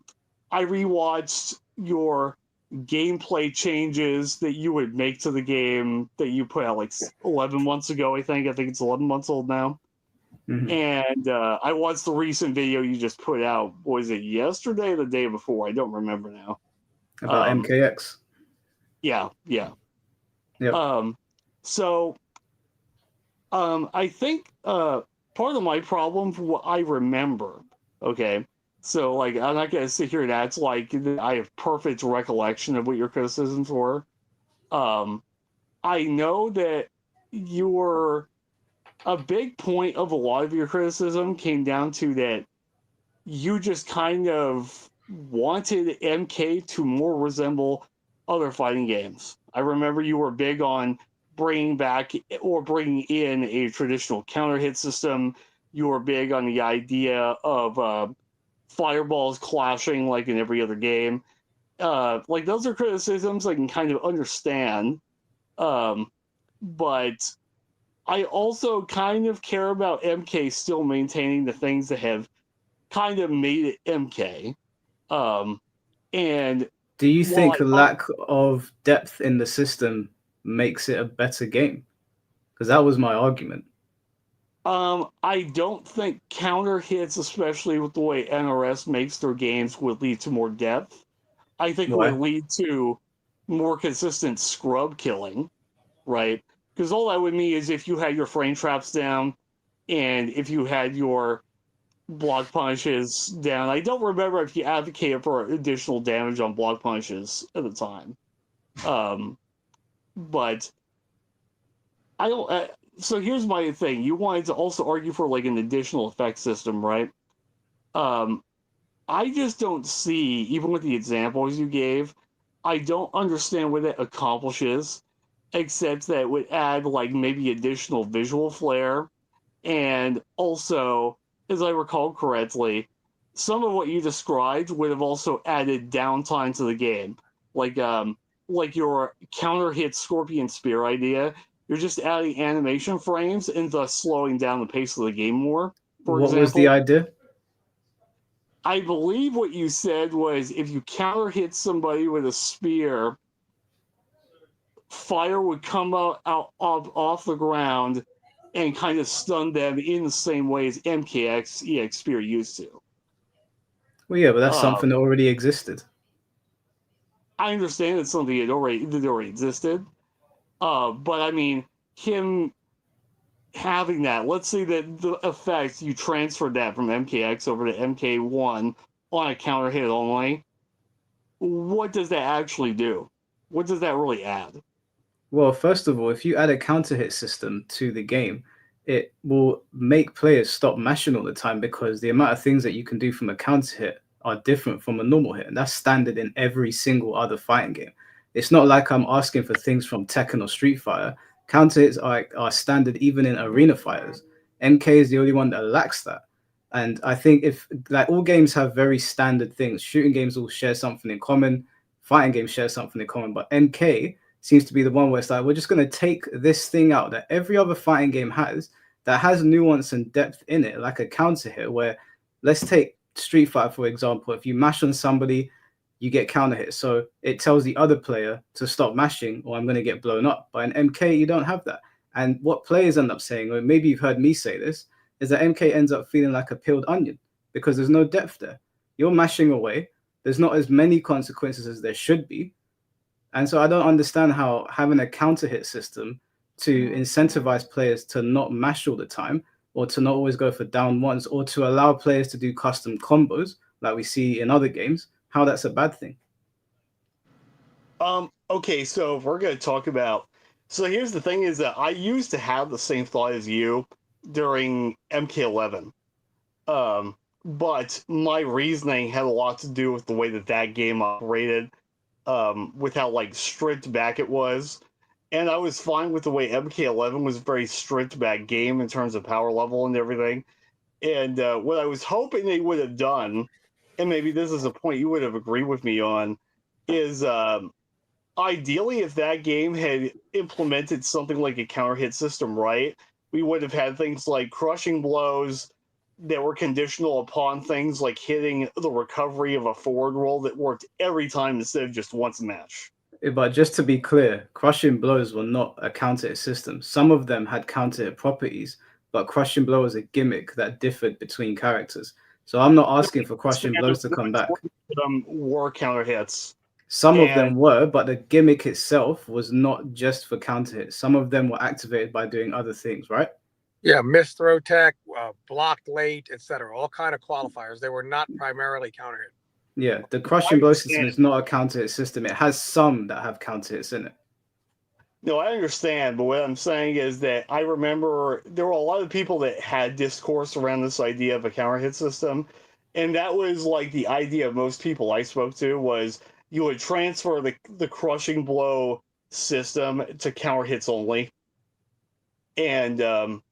rewatched your gameplay changes that you would make to the game that you put out like 11 months ago, I think it's 11 months old now. Mm-hmm. And I watched the recent video you just put out. Was it yesterday or the day before? I don't remember now. About MKX? Yeah. Yep. So I think part of my problem, for what I remember, okay, so, like, I'm not going to sit here and act like I have perfect recollection of what your criticisms were. I know that a big point of a lot of your criticism came down to that you just kind of wanted MK to more resemble other fighting games. I remember you were big on bringing back or bringing in a traditional counter hit system. You were big on the idea of fireballs clashing like in every other game. Like those are criticisms I can kind of understand. But I also kind of care about MK still maintaining the things that have kind of made it MK. And do you while think a lack of depth in the system makes it a better game? Because that was my argument. I don't think counter hits, especially with the way NRS makes their games, would lead to more depth. I think it Why? would lead to more consistent scrub killing, right? Because all that would mean is if you had your frame traps down and if you had your block punishes down. I don't remember if you advocated for additional damage on block punishes at the time. But I don't. So here's my thing. You wanted to also argue for like an additional effect system, right? I just don't see, even with the examples you gave, I don't understand what that accomplishes, except that it would add like maybe additional visual flair. And also, as I recall correctly, some of what you described would have also added downtime to the game. Like your counter hit Scorpion Spear idea, you're just adding animation frames and thus slowing down the pace of the game more. For What example, was the idea? I believe what you said was if you counter hit somebody with a spear, fire would come out off the ground and kind of stun them in the same way as MKX EX Spear used to. Well, yeah, but that's something that already existed. I understand it's something that already existed, but I mean, him having that, let's say that the effect, you transferred that from MKX over to MK1 on a counter hit only, what does that actually do? What does that really add? Well, first of all, if you add a counter hit system to the game, it will make players stop mashing all the time because the amount of things that you can do from a counter hit are different from a normal hit. And that's standard in every single other fighting game. It's not like I'm asking for things from Tekken or Street Fighter. Counter hits are standard even in arena fighters. MK is the only one that lacks that. And I think if like all games have very standard things, shooting games all share something in common, fighting games share something in common, but MK seems to be the one where it's like, we're just going to take this thing out that every other fighting game has that has nuance and depth in it, like a counter hit where let's take Street Fighter, for example. If you mash on somebody, you get counter hit. So it tells the other player to stop mashing or I'm going to get blown up. But in MK, you don't have that. And what players end up saying, or maybe you've heard me say this, is that MK ends up feeling like a peeled onion because there's no depth there. You're mashing away. There's not as many consequences as there should be. And so I don't understand how having a counter hit system to incentivize players to not mash all the time or to not always go for down ones or to allow players to do custom combos like we see in other games, how that's a bad thing. Okay, so if we're going to talk about, so here's the thing is that I used to have the same thought as you during MK11. But my reasoning had a lot to do with the way that game operated, with how like stripped back it was. And I was fine with the way MK11 was a very stripped back game in terms of power level and everything. And what I was hoping they would have done, and maybe this is a point you would have agreed with me on, is ideally if that game had implemented something like a counter hit system, right, we would have had things like crushing blows that were conditional upon things like hitting the recovery of a forward roll that worked every time instead of just once a match. But just to be clear, crushing blows were not a counter hit system. Some of them had counter hit properties, but crushing blow was a gimmick that differed between characters. So I'm not asking for crushing blows to come back. Were counter hits. Some of them were, but the gimmick itself was not just for counter hits. Some of them were activated by doing other things, right? Yeah, missed throw tech, blocked late, etc. All kind of qualifiers. They were not primarily counter hit. Yeah, the crushing blow system is not a counter hit system. It has some that have counter hits in it. No, I understand, but what I'm saying is that I remember there were a lot of people that had discourse around this idea of a counter hit system, and that was like the idea of most people I spoke to was you would transfer the crushing blow system to counter hits only. And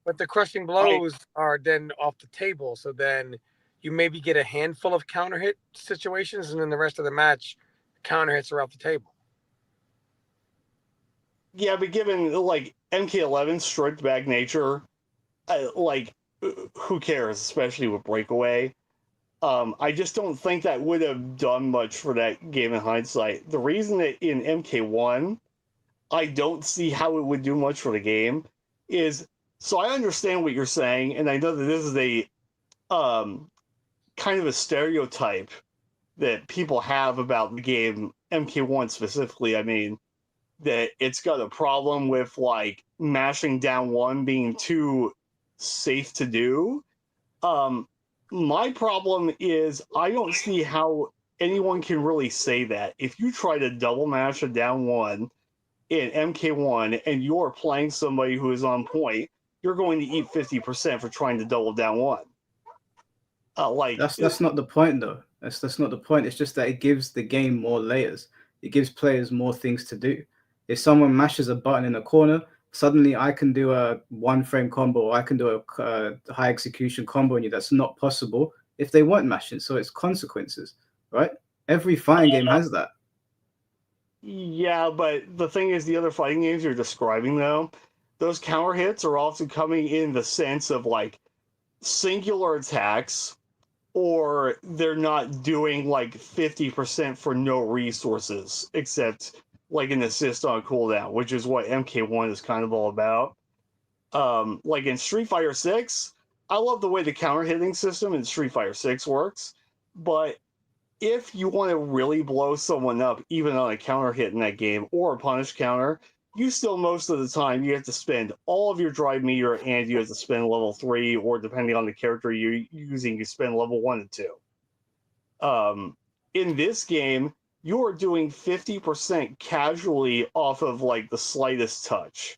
but the crushing blows are then off the table, so then you maybe get a handful of counter hit situations, and then the rest of the match, counter hits are off the table. Yeah, but given like MK11's stripped back nature, like who cares, especially with Breakaway. I just don't think that would have done much for that game in hindsight. The reason that in MK1, I don't see how it would do much for the game is, so I understand what you're saying, and I know that this is a kind of a stereotype that people have about the game, MK1 specifically. I mean, that it's got a problem with like mashing down one being too safe to do. My problem is I don't see how anyone can really say that. If you try to double mash a down one in MK1 and you're playing somebody who is on point, you're going to eat 50% for trying to double down one. That's not the point though. That's not the point. It's just that it gives the game more layers. It gives players more things to do. If someone mashes a button in a corner, suddenly I can do a one frame combo, or I can do a high execution combo on you. That's not possible if they weren't mashing. So it's consequences, right? Every fighting game has that. Yeah, but the thing is, the other fighting games you're describing, though, those counter hits are also coming in the sense of like singular attacks, or they're not doing like 50% for no resources except like an assist on cooldown, which is what MK1 is kind of all about. Like in Street Fighter 6, I love the way the counter hitting system in Street Fighter 6 works, but if you want to really blow someone up, even on a counter hit in that game or a punish counter, you still most of the time you have to spend all of your drive meter, and you have to spend level 3, or depending on the character you're using, you spend level 1 and 2. In this game, you are doing 50% casually off of like the slightest touch.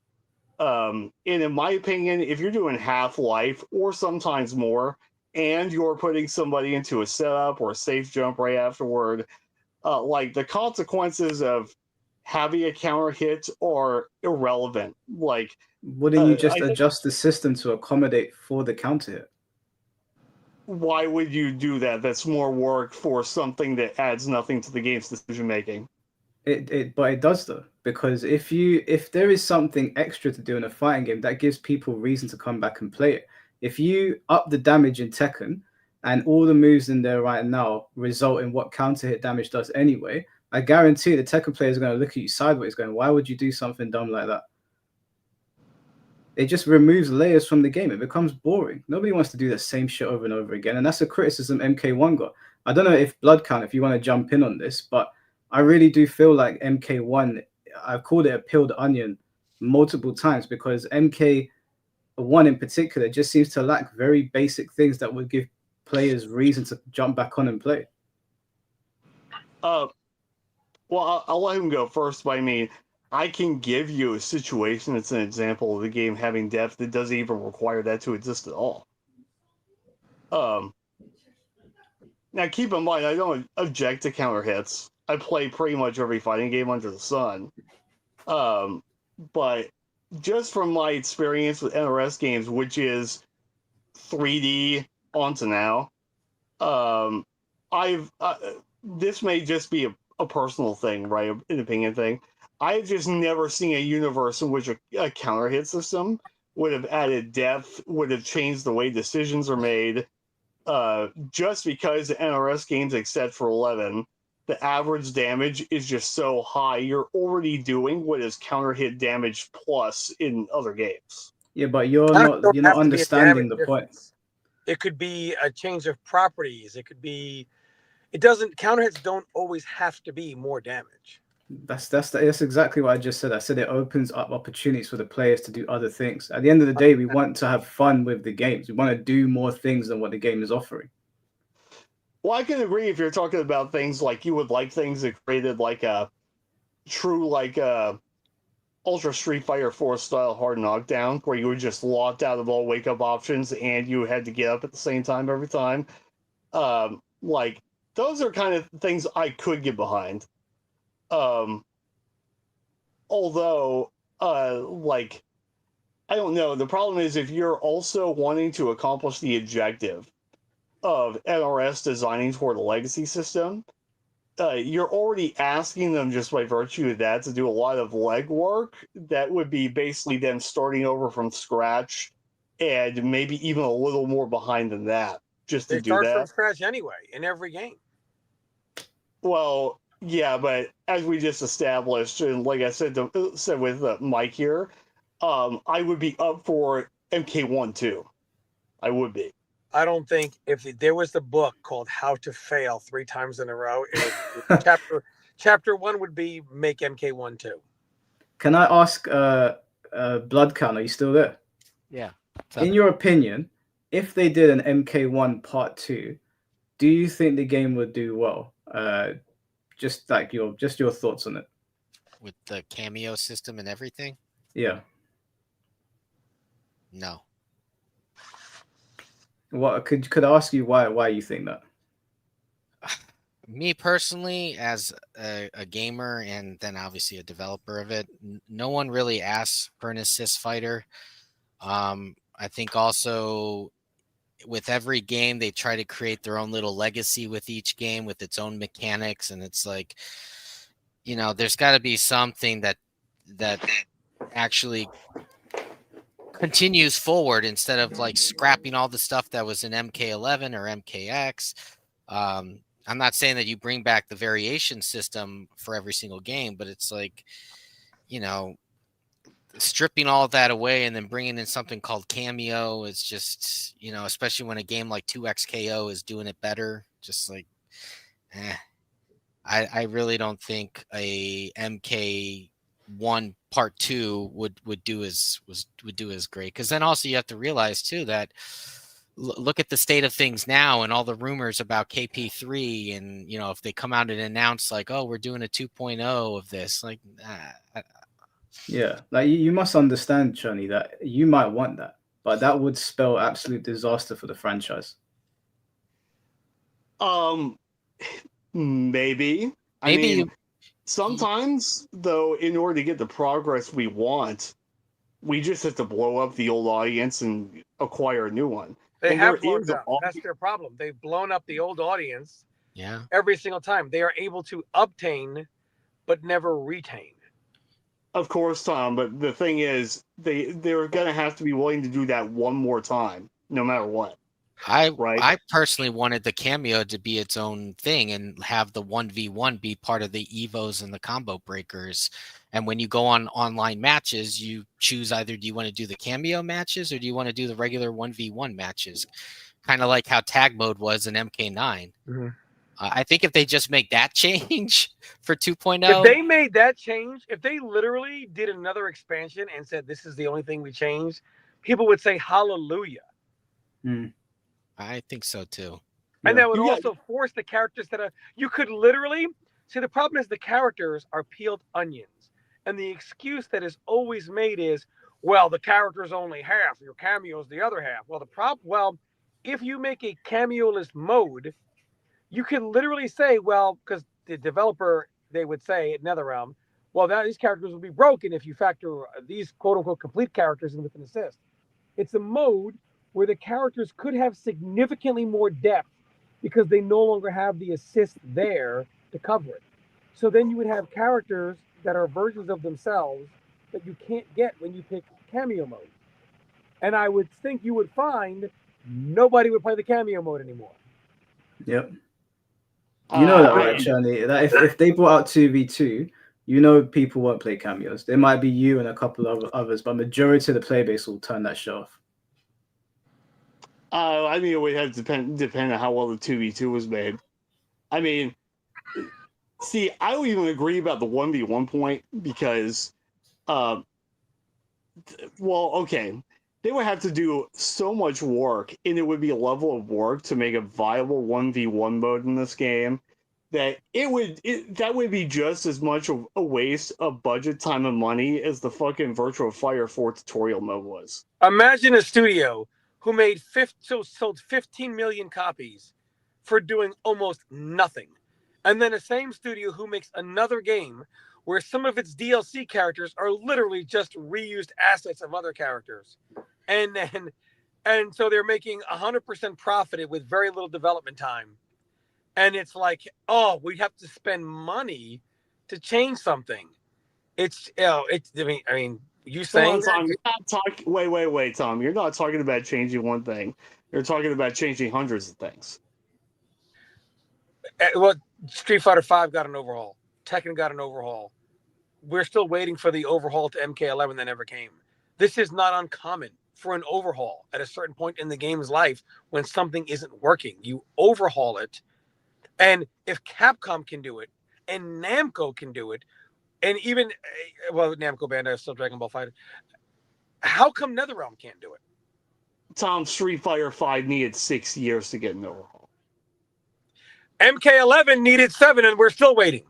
And in my opinion, if you're doing half-life or sometimes more, and you're putting somebody into a setup or a safe jump right afterward, like the consequences of having a counter hit are irrelevant. Like, wouldn't you just adjust the system to accommodate for the counter hit? Why would you do that? That's more work for something that adds nothing to the game's decision making. But it does though, because if there is something extra to do in a fighting game, that gives people reason to come back and play it. If you up the damage in Tekken, and all the moves in there right now result in what counter hit damage does anyway, I guarantee the Tekken players are going to look at you sideways, going, "Why would you do something dumb like that?" It just removes layers from the game. It becomes boring. Nobody wants to do the same shit over and over again, and that's a criticism MK1 got. I don't know if Bloodcount, if you want to jump in on this, but I really do feel like MK1, I've called it a peeled onion multiple times, because MK1 in particular just seems to lack very basic things that would give players reason to jump back on and play. Well, I'll let him go first, but I mean, I can give you a situation that's an example of the game having depth that doesn't even require that to exist at all. Now, keep in mind, I don't object to counter hits. I play pretty much every fighting game under the sun. But just from my experience with NRS games, which is 3D onto now, this may just be a personal thing, right? An opinion thing. I've just never seen a universe in which a counter hit system would have added depth, would have changed the way decisions are made. Just because the NRS games, except for 11, the average damage is just so high, you're already doing what is counter hit damage plus in other games. Yeah, but you're not understanding the point. It could be a change of properties. It could be. Counter hits don't always have to be more damage. That's exactly what I just said. I said it opens up opportunities for the players to do other things. At the end of the day, we want to have fun with the games. We want to do more things than what the game is offering. Well, I can agree if you're talking about things like you would like things that created like a true like Ultra Street Fighter 4 style hard knockdown, where you were just locked out of all wake up options and you had to get up at the same time every time. Like those are kind of things I could get behind. Although, like, I don't know. The problem is if you're also wanting to accomplish the objective of NRS designing toward a legacy system, you're already asking them just by virtue of that to do a lot of legwork. That would be basically them starting over from scratch, and maybe even a little more behind than that, just to They do start from that. scratch anyway in every game. Well, yeah, but as we just established, and like I said with Mike here, I would be up for MK1 too. I would be. I don't think if there was a book called How to Fail 3 times in a row, it would chapter 1 would be make MK1 too. Can I ask, Blood Count, are you still there? Yeah. In your opinion, if they did an MK1 Part 2, do you think the game would do well? Just like your thoughts on it. With the cameo system and everything? Yeah. No. What could I ask you why you think that? Me personally, as a gamer and then obviously a developer of it, no one really asks for an assist fighter. I think also with every game, they try to create their own little legacy with each game with its own mechanics. And it's like, there's got to be something that actually continues forward instead of like scrapping all the stuff that was in MK11 or MKX. I'm not saying that you bring back the variation system for every single game, but it's like, stripping all of that away and then bringing in something called cameo is just, especially when a game like 2XKO is doing it better, just like, I really don't think a MK1 Part 2 would do as great. Because then also you have to realize too that look at the state of things now and all the rumors about KP3, and if they come out and announce like, oh, we're doing a 2.0 of this, like, yeah, like you must understand, Chani, that you might want that, but that would spell absolute disaster for the franchise. Maybe. I mean, sometimes though, in order to get the progress we want, we just have to blow up the old audience and acquire a new one. They have blown up. That's their problem. They've blown up the old audience. Yeah. Every single time they are able to obtain, but never retain. Of course, Tom. But the thing is, they're gonna have to be willing to do that one more time, no matter what. I personally wanted the cameo to be its own thing and have the 1v1 be part of the EVOs and the combo breakers. And when you go on online matches, you choose either do you want to do the cameo matches or do you want to do the regular 1v1 matches? Kind of like how tag mode was in MK9. Mm-hmm. I think if they just make that change for 2.0. If they made that change, if they literally did another expansion and said this is the only thing we changed, people would say hallelujah. I think so too. And that would also force the characters you could literally see. The problem is the characters are peeled onions, and the excuse that is always made is, well, the character's only half, your cameo's the other half. Well, if you make a cameo-less mode, you can literally say, well, because the developer, they would say at NetherRealm, well, these characters will be broken if you factor these quote-unquote complete characters in with an assist. It's a mode where the characters could have significantly more depth because they no longer have the assist there to cover it. So then you would have characters that are versions of themselves that you can't get when you pick cameo mode. And I would think you would find nobody would play the cameo mode anymore. Yep. You know that, right, Chani? That if they brought out 2v2, people won't play cameos. There might be you and a couple of others, but majority of the player base will turn that shit off. I mean, it would have to depend on how well the 2v2 was made. I mean, see, I don't even agree about the 1v1 point because, they would have to do so much work, and it would be a level of work to make a viable 1v1 mode in this game that that would be just as much a waste of budget, time, and money as the fucking Virtua Fighter 4 tutorial mode was. Imagine a studio who made sold 15 million copies for doing almost nothing. And then the same studio who makes another game where some of its DLC characters are literally just reused assets of other characters. And then And so they're making 100% profit with very little development time. And it's like, oh, we have to spend money to change something. It's, it's. I mean, you saying Tom, you're not talking. Wait, Tom. You're not talking about changing one thing. You're talking about changing hundreds of things. Well, Street Fighter V got an overhaul. Tekken got an overhaul. We're still waiting for the overhaul to MK11 that never came. This is not uncommon for an overhaul at a certain point in the game's life when something isn't working. You overhaul it. And if Capcom can do it, and Namco can do it, and even, well, Namco Bandai is still Dragon Ball Fighter, how come NetherRealm can't do it? Tom, Street Fighter V needed 6 years to get an overhaul. MK11 needed 7, and we're still waiting.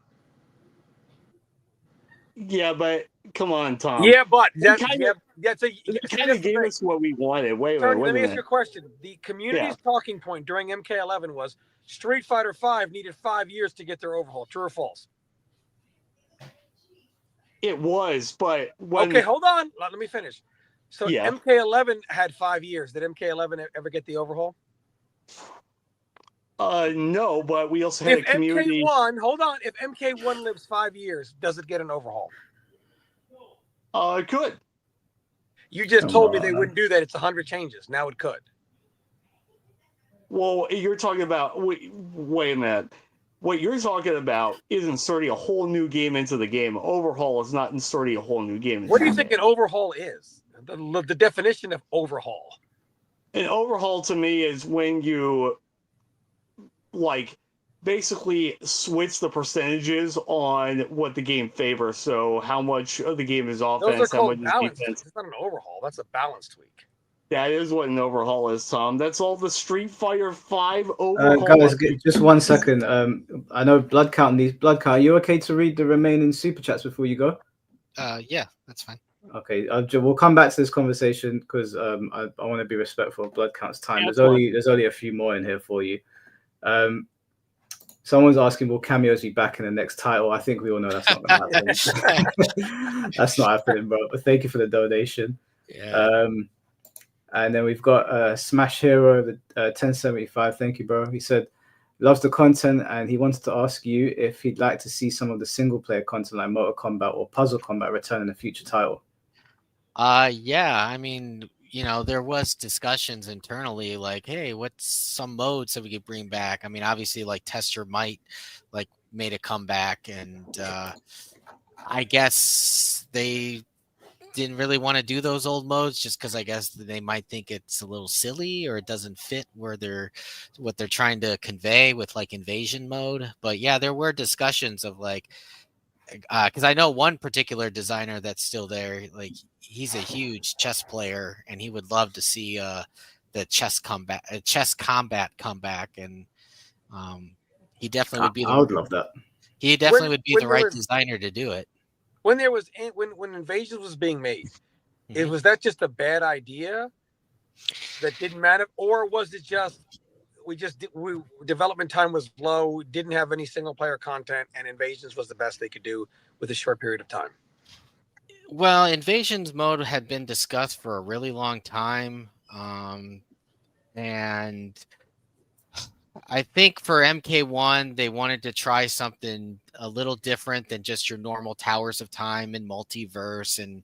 Yeah, but come on, Tom. Yeah, but It kind of gave us what we wanted. Wait Tony, a let me minute. ask you a question. The community's talking point during MK11 was Street Fighter V needed 5 years to get their overhaul. True or false? It was, but okay, hold on. Let me finish. So Yeah. MK11 had 5 years. Did MK11 ever get the overhaul? No, but we also had If a community. MK1, hold on. If MK1 lives 5 years, does it get an overhaul? It could. You just told me they wouldn't do that. It's 100 changes. Now it could. Well, you're talking about. Wait a minute. What you're talking about is inserting a whole new game into the game. Overhaul is not inserting a whole new game. What do you think an overhaul is? The definition of overhaul. An overhaul to me is when you, like, basically switch the percentages on what the game favors. So how much of the game is offense, Those are how called much is balance. defense. It's not an overhaul. That's a balance tweak. That is what an overhaul is, Tom. That's all the Street Fighter V overhaul. Guys, just 1 second. I know Blood Count needs Blood Count. Are you okay to read the remaining super chats before you go? Yeah, that's fine. Okay, we'll come back to this conversation because I want to be respectful of Blood Count's time. Yeah, There's only a few more in here for you. Someone's asking, will cameos be back in the next title? I think we all know that's not going to happen. That's not happening, bro. But thank you for the donation. Yeah. And then we've got Smash Hero, the 1075. Thank you, bro. He said, loves the content, and he wanted to ask you if he'd like to see some of the single player content like Mortal Kombat or Puzzle Combat return in a future title. Yeah. I mean, there was discussions internally, like, hey, what's some modes that we could bring back? I mean, obviously, like Test Your Might, like, made a comeback, and I guess they didn't really want to do those old modes just because I guess they might think it's a little silly or it doesn't fit what they're trying to convey with like invasion mode. But yeah, there were discussions of like, because I know one particular designer that's still there, like he's a huge chess player and he would love to see the chess combat come back, and he definitely would be. I would love that. He definitely would be the right designer to do it. When Invasions was being made, was that just a bad idea that didn't matter, or was it just development time was low, didn't have any single player content, and Invasions was the best they could do with a short period of time? Well, Invasions mode had been discussed for a really long time, and I think for MK1, they wanted to try something a little different than just your normal Towers of Time and multiverse. And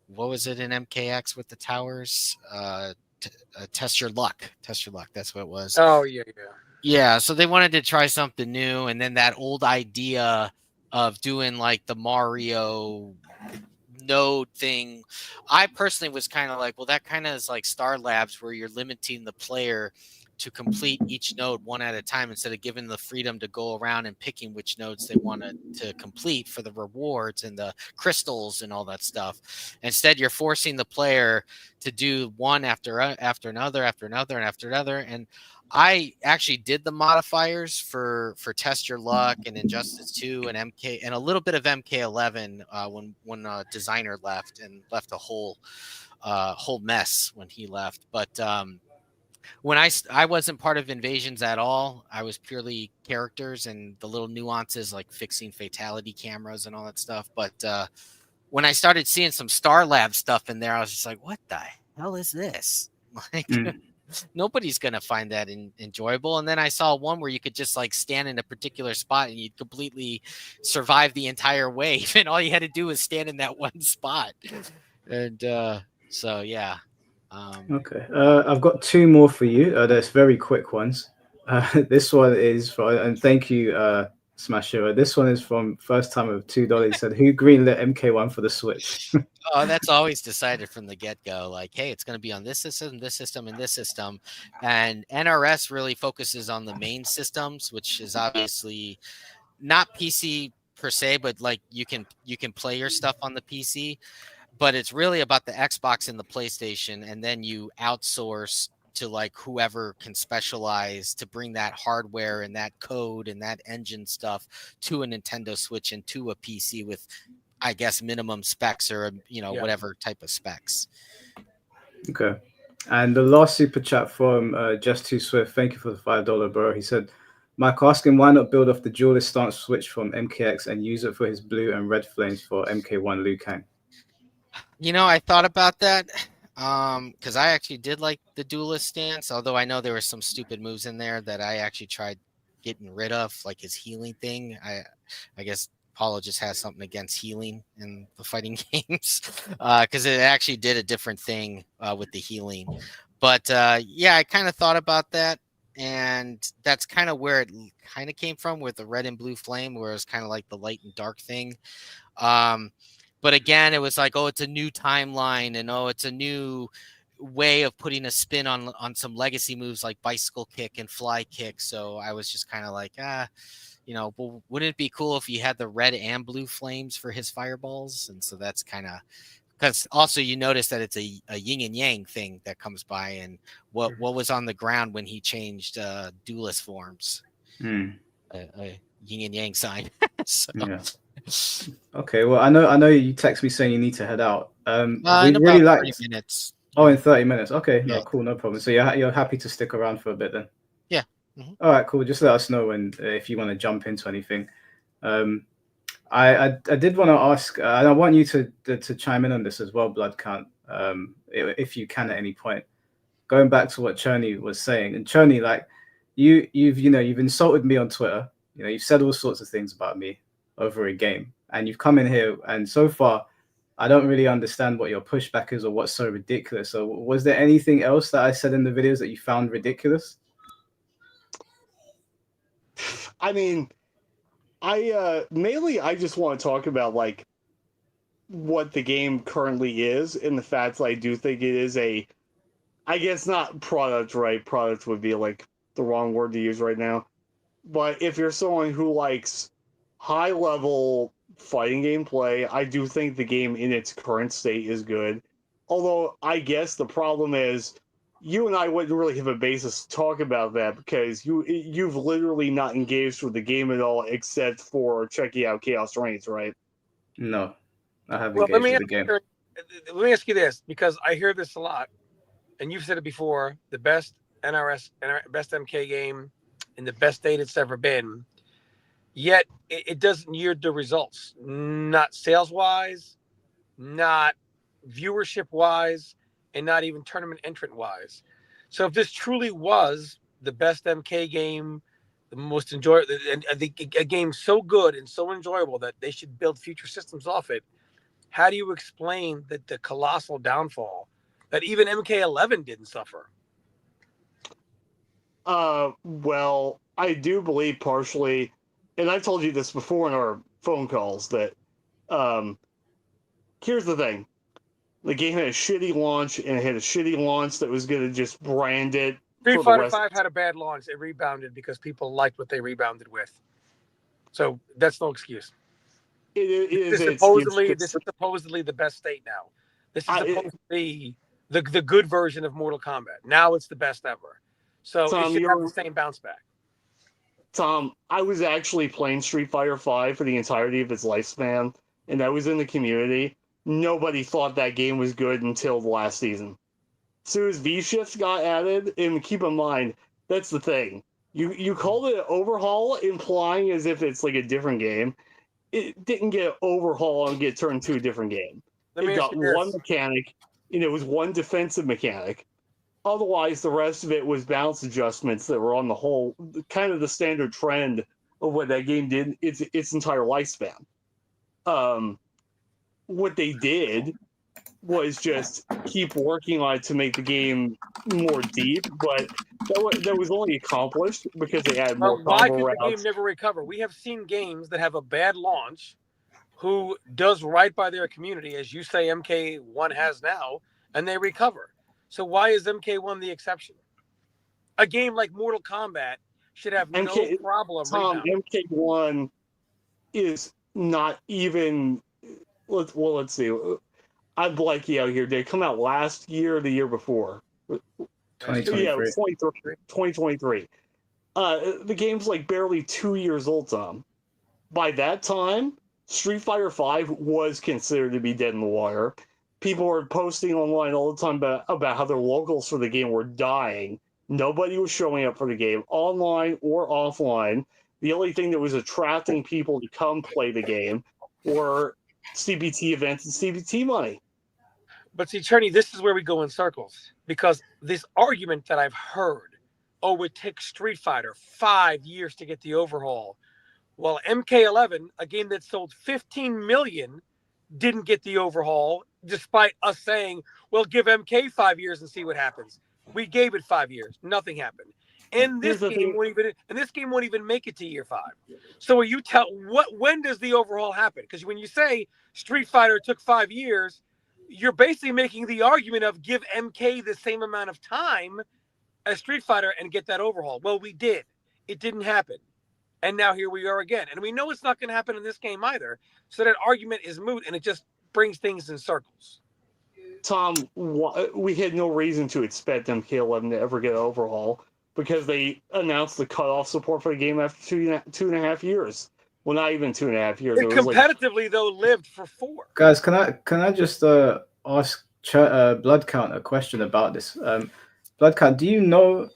what was it in MKX with the towers? Test Your Luck. Test Your Luck. That's what it was. Oh, yeah. Yeah. So they wanted to try something new. And then that old idea of doing like the Mario node thing, I personally was kind of like, well, that kind of is like Star Labs, where you're limiting the player to complete each node one at a time instead of giving the freedom to go around and picking which nodes they wanted to complete for the rewards and the crystals and all that stuff. Instead, you're forcing the player to do one after another, And I actually did the modifiers for Test Your Luck and Injustice 2 and MK and a little bit of MK11 when designer left a whole mess when he left. But when I wasn't part of Invasions at all, I was purely characters and the little nuances like fixing fatality cameras and all that stuff. But when I started seeing some Star Lab stuff in there, I was just like, what the hell is this? Like, Mm. nobody's gonna find that enjoyable. And then I saw one where you could just like stand in a particular spot and you'd completely survive the entire wave, and all you had to do was stand in that one spot. And so yeah. Okay. I've got two more for you. There's very quick ones. This one is for, and thank you, Smasher. This one is from first time of $2. He said, "Who greenlit MK1 for the Switch?" Oh, that's always decided from the get-go. Like, hey, it's going to be on this system, and this system. And NRS really focuses on the main systems, which is obviously not PC per se, but like you can play your stuff on the PC. But it's really about the Xbox and the PlayStation, and then you outsource to like whoever can specialize to bring that hardware and that code and that engine stuff to a Nintendo Switch and to a PC with, I guess, minimum specs or whatever type of specs. Okay. And the last super chat from Just Too Swift. Thank you for the $5, bro. He said, Mike asking why not build off the duelist stance switch from MKX and use it for his blue and red flames for MK1 Liu Kang. I thought about that because I actually did like the duelist stance, although I know there were some stupid moves in there that I actually tried getting rid of, like his healing thing. I guess Paulo just has something against healing in the fighting games because it actually did a different thing with the healing. But yeah, I kind of thought about that, and that's kind of where it kind of came from with the red and blue flame, where it's kind of like the light and dark thing. But again, it was like, oh, it's a new timeline, and oh, it's a new way of putting a spin on some legacy moves like bicycle kick and fly kick. So I was just kind of like, well, wouldn't it be cool if you had the red and blue flames for his fireballs? And so that's kind of, because also you notice that it's a yin and yang thing that comes by, and what was on the ground when he changed duelist forms, a yin and yang sign. So. Yeah. Okay, well, I know you text me saying you need to head out. In we about really 30 minutes. Oh, in 30 minutes. Okay, Yeah. no, cool, no problem. So you're happy to stick around for a bit then? Yeah. Mm-hmm. All right, cool. Just let us know when if you want to jump into anything. I did want to ask, and I want you to chime in on this as well, Blood Count, if you can at any point. Going back to what Cherney was saying, and Cherney, like you've insulted me on Twitter. You've said all sorts of things about me over a game, and you've come in here, and so far I don't really understand what your pushback is or what's so ridiculous. So was there anything else that I said in the videos that you found ridiculous? I mean, mainly I just want to talk about like what the game currently is, and the fact that I do think it is I guess not product, right? Product would be like the wrong word to use right now. But if you're someone who likes high level fighting gameplay, I do think the game in its current state is good. Although I guess the problem is you and I wouldn't really have a basis to talk about that because you've literally not engaged with the game at all except for checking out Chaos Reigns, right? No, I haven't engaged with the game. Let me ask you this, because I hear this a lot, and you've said it before: the best NRS, best MK game, and the best state it's ever been. Yet it doesn't yield the results, not sales-wise, not viewership-wise, and not even tournament entrant-wise. So if this truly was the best MK game, the most enjoyable, and I think a game so good and so enjoyable that they should build future systems off it, how do you explain that the colossal downfall that even MK11 didn't suffer? Well, I do believe partially, and I've told you this before in our phone calls, that here's the thing. The game had a shitty launch, and it had a shitty launch that was going to just brand it. Street Fighter 5 had a bad launch. It rebounded because people liked what they rebounded with. So that's no excuse. This is supposedly the best state now. This is supposed to be the good version of Mortal Kombat. Now it's the best ever. So Tom, it should have the same bounce back. Tom, I was actually playing Street Fighter 5 for the entirety of its lifespan, and I was in the community. Nobody thought that game was good until the last season. As soon as V-Shifts got added, and keep in mind, that's the thing. You called it an overhaul, implying as if it's like a different game. It didn't get overhauled and get turned to a different game. It got one mechanic, and it was one defensive mechanic. Otherwise, the rest of it was balance adjustments that were on the whole kind of the standard trend of what that game did its entire lifespan. What they did was just keep working on it to make the game more deep, but that was only accomplished because they added more Why combo could the game routes. never recover? We have seen games that have a bad launch, who does right by their community, as you say MK1 has now, and they recover. So why is MK1 the exception? A game like Mortal Kombat should have no problem Tom, rebounding. MK1 is not even. Let's see. I'm blanking out here. Did it come out last year or the year before? 2023. Yeah, 2023. The game's like barely 2 years old, Tom. By that time, Street Fighter V was considered to be dead in the water. People were posting online all the time about how their locals for the game were dying. Nobody was showing up for the game, online or offline. The only thing that was attracting people to come play the game were CBT events and CBT money. But see, Czerny, this is where we go in circles, because this argument that I've heard, oh, it took Street Fighter 5 years to get the overhaul. Well, MK11, a game that sold 15 million, didn't get the overhaul, despite us saying, well, give MK 5 years and see what happens. We gave it 5 years. Nothing happened. And this game won't even make it to year 5. So when does the overhaul happen? Because when you say Street Fighter took 5 years, you're basically making the argument of give MK the same amount of time as Street Fighter and get that overhaul. Well, we did. It didn't happen. And now here we are again. And we know it's not going to happen in this game either. So that argument is moot, and it just brings things in circles. Tom, we had no reason to expect MK11 to ever get an overhaul because they announced the cutoff support for the game after 2.5 years. Well, not even 2.5 years. It competitively, though, lived for 4. Guys, can I just ask Blood Count a question about this? Blood Count, do you know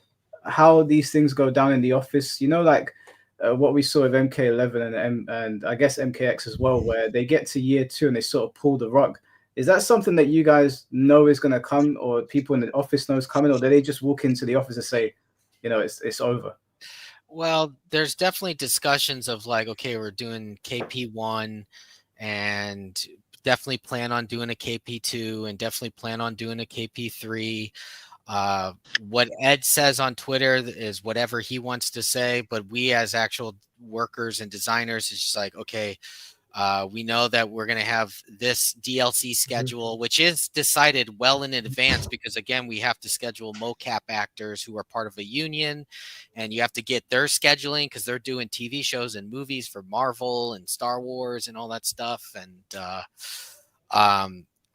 how these things go down in the office? You know, like what we saw with MK11 and I guess MKX as well, where they get to year 2 and they sort of pull the rug. Is that something that you guys know is going to come, or people in the office know is coming, or do they just walk into the office and say, it's over? Well, there's definitely discussions of like, okay, we're doing KP1 and definitely plan on doing a KP2 and definitely plan on doing a KP3. What Ed says on Twitter is whatever he wants to say, but we as actual workers and designers is just like, okay, we know that we're going to have this DLC schedule, which is decided well in advance because, again, we have to schedule mocap actors who are part of a union, and you have to get their scheduling because they're doing TV shows and movies for Marvel and Star Wars and all that stuff. And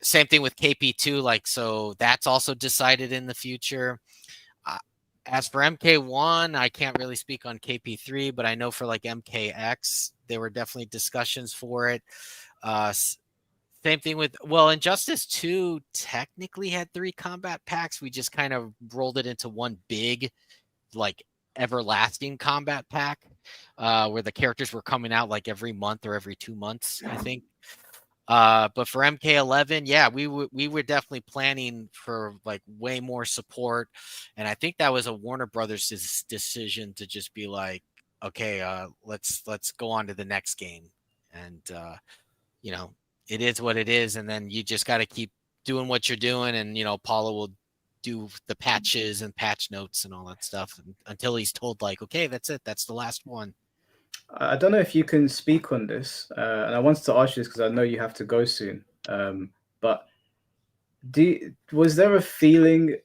same thing with KP2, like, so that's also decided in the future. As for MK1, I can't really speak on KP3, but I know for like MKX, there were definitely discussions for it. Same thing with, Injustice 2 technically had 3 combat packs. We just kind of rolled it into one big, like, everlasting combat pack where the characters were coming out like every month or every 2 months, I think. But for MK11, yeah, we were definitely planning for like way more support, and I think that was a Warner Brothers' decision to just be like, okay, let's go on to the next game, and it is what it is, and then you just got to keep doing what you're doing, and Paula will do the patches and patch notes and all that stuff until he's told like, okay, that's it, that's the last one. I don't know if you can speak on this, and I wanted to ask you this because I know you have to go soon. But was there a feeling?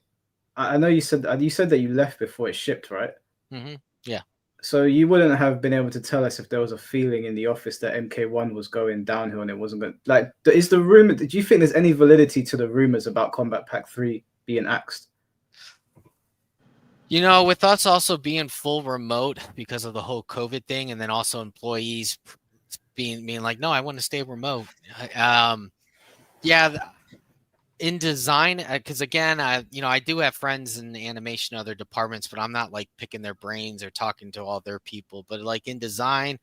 I know you said that you left before it shipped, right? Mm-hmm. Yeah. So you wouldn't have been able to tell us if there was a feeling in the office that MK1 was going downhill and it wasn't going. Like, is the rumor? Do you think there's any validity to the rumors about Combat Pack 3 being axed? With us also being full remote because of the whole COVID thing, and then also employees being like, no, I want to stay remote. In design, because again, I do have friends in animation, other departments, but I'm not like picking their brains or talking to all their people. But like in design,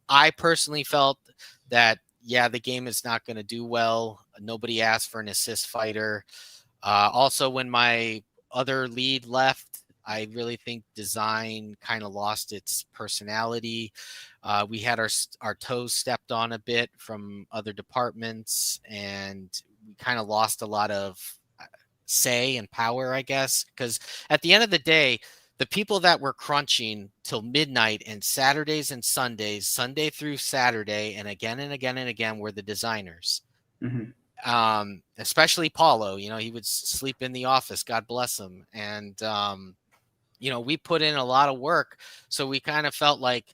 I personally felt that, yeah, the game is not going to do well. Nobody asked for an assist fighter. Also, when my other lead left, I really think design kind of lost its personality. We had our toes stepped on a bit from other departments, and we kind of lost a lot of say and power, I guess, because at the end of the day, the people that were crunching till midnight and Saturdays and Sundays, Sunday through Saturday, and again and again and again, were the designers. Especially Paulo, he would sleep in the office, God bless him. And we put in a lot of work, so we kind of felt like,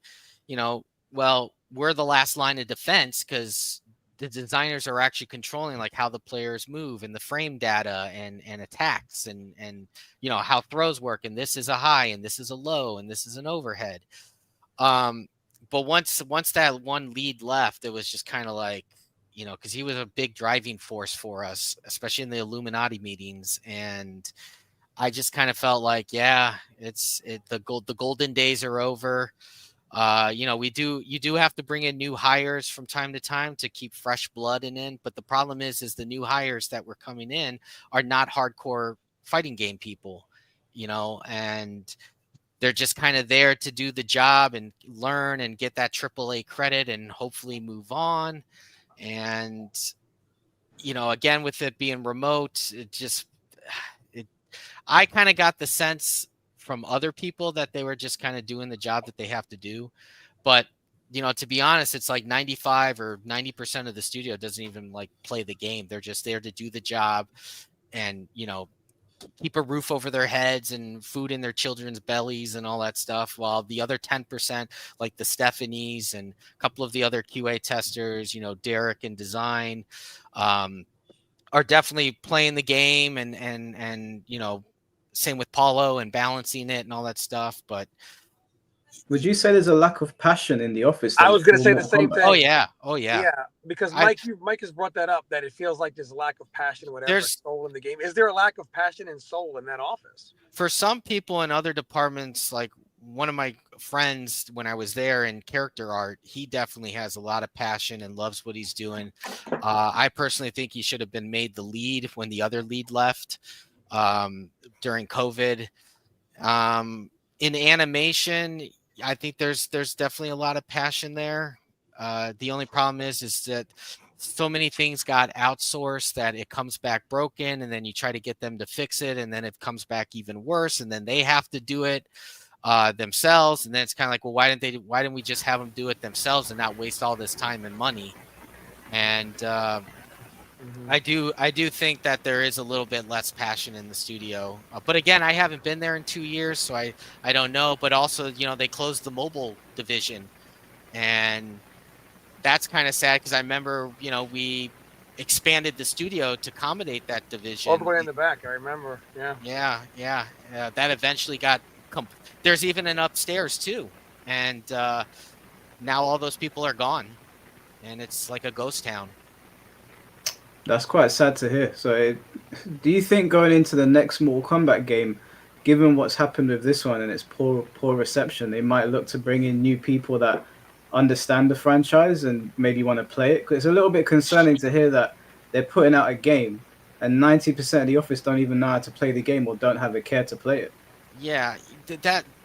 well, we're the last line of defense, because the designers are actually controlling like how the players move and the frame data and attacks and how throws work, and this is a high and this is a low and this is an overhead. But once that one lead left, it was just kind of like, because he was a big driving force for us, especially in the Illuminati meetings. And I just kind of felt like, the golden days are over. You do have to bring in new hires from time to time to keep fresh blood in. But the problem is the new hires that were coming in are not hardcore fighting game people, and they're just kind of there to do the job and learn and get that AAA credit and hopefully move on. And, again, with it being remote, I kind of got the sense from other people that they were just kind of doing the job that they have to do. But, to be honest, it's like 95 or 90% of the studio doesn't even like play the game. They're just there to do the job and, keep a roof over their heads and food in their children's bellies and all that stuff, while the other 10%, like the Stephanies and a couple of the other QA testers, Derek in design, are definitely playing the game and same with Paulo and balancing it and all that stuff. But would you say there's a lack of passion in the office? I was going to say the same thing. Oh yeah. Yeah, because Mike has brought that up, that it feels like there's a lack of passion, whatever, soul in the game. Is there a lack of passion and soul in that office? For some people in other departments, like one of my friends when I was there in character art, he definitely has a lot of passion and loves what he's doing. I personally think he should have been made the lead when the other lead left during COVID. In animation, I think there's definitely a lot of passion there. The only problem is that so many things got outsourced that it comes back broken, and then you try to get them to fix it, and then it comes back even worse, and then they have to do it themselves. And then it's kind of like, well, why didn't we just have them do it themselves and not waste all this time and money? And I do think that there is a little bit less passion in the studio. But again, I haven't been there in 2 years, so I don't know. But also, they closed the mobile division, and that's kind of sad, because I remember, we expanded the studio to accommodate that division. All the way in the back, I remember. Yeah. Yeah. That eventually got. There's even an upstairs too, and now all those people are gone, and it's like a ghost town. That's quite sad to hear. So, do you think going into the next Mortal Kombat game, given what's happened with this one and its poor reception, they might look to bring in new people that understand the franchise and maybe want to play it? Because it's a little bit concerning to hear that they're putting out a game and 90% of the office don't even know how to play the game or don't have a care to play it. Yeah,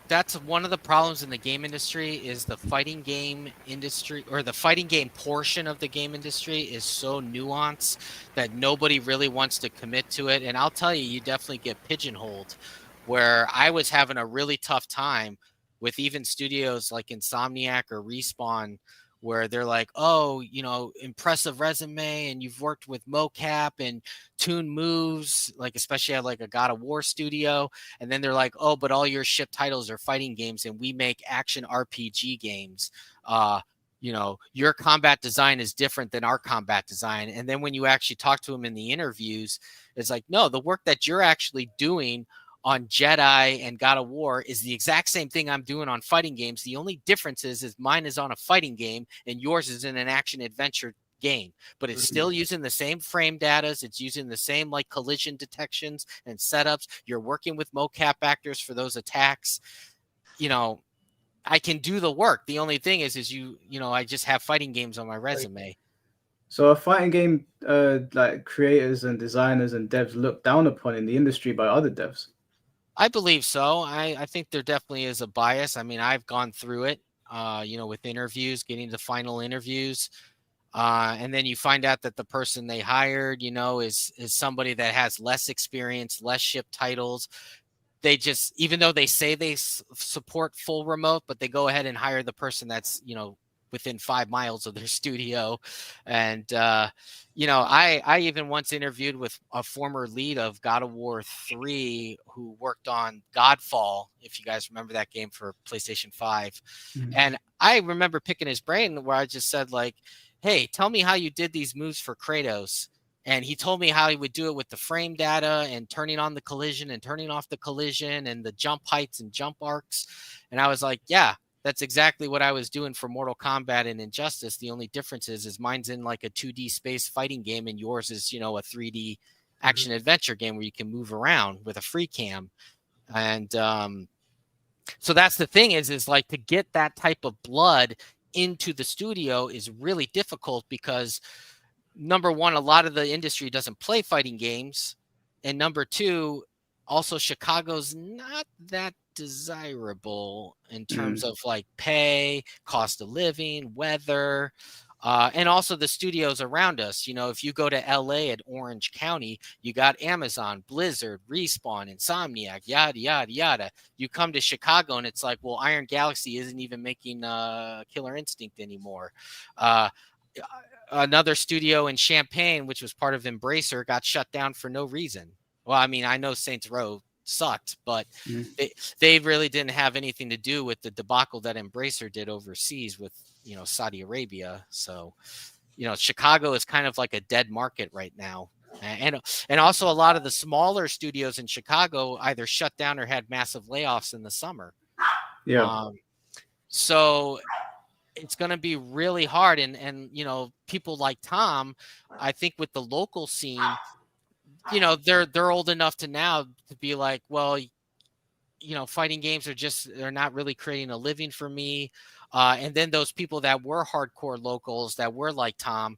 that's one of the problems in the game industry, is the fighting game industry, or the fighting game portion of the game industry, is so nuanced that nobody really wants to commit to it. And I'll tell you, you definitely get pigeonholed, where I was having a really tough time with even studios like Insomniac or Respawn, where they're like, oh, impressive resume, and you've worked with mocap and tune moves, like especially at like a God of War studio. And then they're like, oh, but all your ship titles are fighting games, and we make action RPG games. Your combat design is different than our combat design. And then when you actually talk to them in the interviews, it's like, no, the work that you're actually doing on Jedi and God of War is the exact same thing I'm doing on fighting games. The only difference is mine is on a fighting game and yours is in an action adventure game, but it's still using the same frame data. It's using the same like collision detections and setups. You're working with mocap actors for those attacks. I can do the work. The only thing is I just have fighting games on my resume. So are fighting game like creators and designers and devs looked down upon in the industry by other devs? I believe so. I think there definitely is a bias. I mean, I've gone through it, with interviews, getting to final interviews. And then you find out that the person they hired, is somebody that has less experience, less ship titles. They just, even though they say they support full remote, but they go ahead and hire the person that's, within 5 miles of their studio. And, I even once interviewed with a former lead of God of War 3 who worked on Godfall, if you guys remember that game for PlayStation 5. Mhm. And I remember picking his brain where I just said, like, hey, tell me how you did these moves for Kratos. And he told me how he would do it with the frame data and turning on the collision and turning off the collision and the jump heights and jump arcs. And I was like, yeah, that's exactly what I was doing for Mortal Kombat and Injustice. The only difference is mine's in like a 2D space fighting game and yours is, a 3D action adventure game where you can move around with a free cam. And so that's the thing is like to get that type of blood into the studio is really difficult because number one, a lot of the industry doesn't play fighting games. And number two, also Chicago's not that desirable in terms of like pay, cost of living, weather, and also the studios around us. If you go to LA at Orange County, you got Amazon, Blizzard, Respawn, Insomniac, yada, yada, yada. You come to Chicago and it's like, well, Iron Galaxy isn't even making Killer Instinct anymore. Another studio in Champaign, which was part of Embracer, got shut down for no reason. Well, I mean, I know Saints Row sucked, but they really didn't have anything to do with the debacle that Embracer did overseas with, Saudi Arabia. So, Chicago is kind of like a dead market right now. And also a lot of the smaller studios in Chicago either shut down or had massive layoffs in the summer. Yeah. So it's going to be really hard. And, people like Tom, I think with the local scene, they're old enough to now to be like, well, fighting games they're not really creating a living for me. And then those people that were hardcore locals that were like Tom,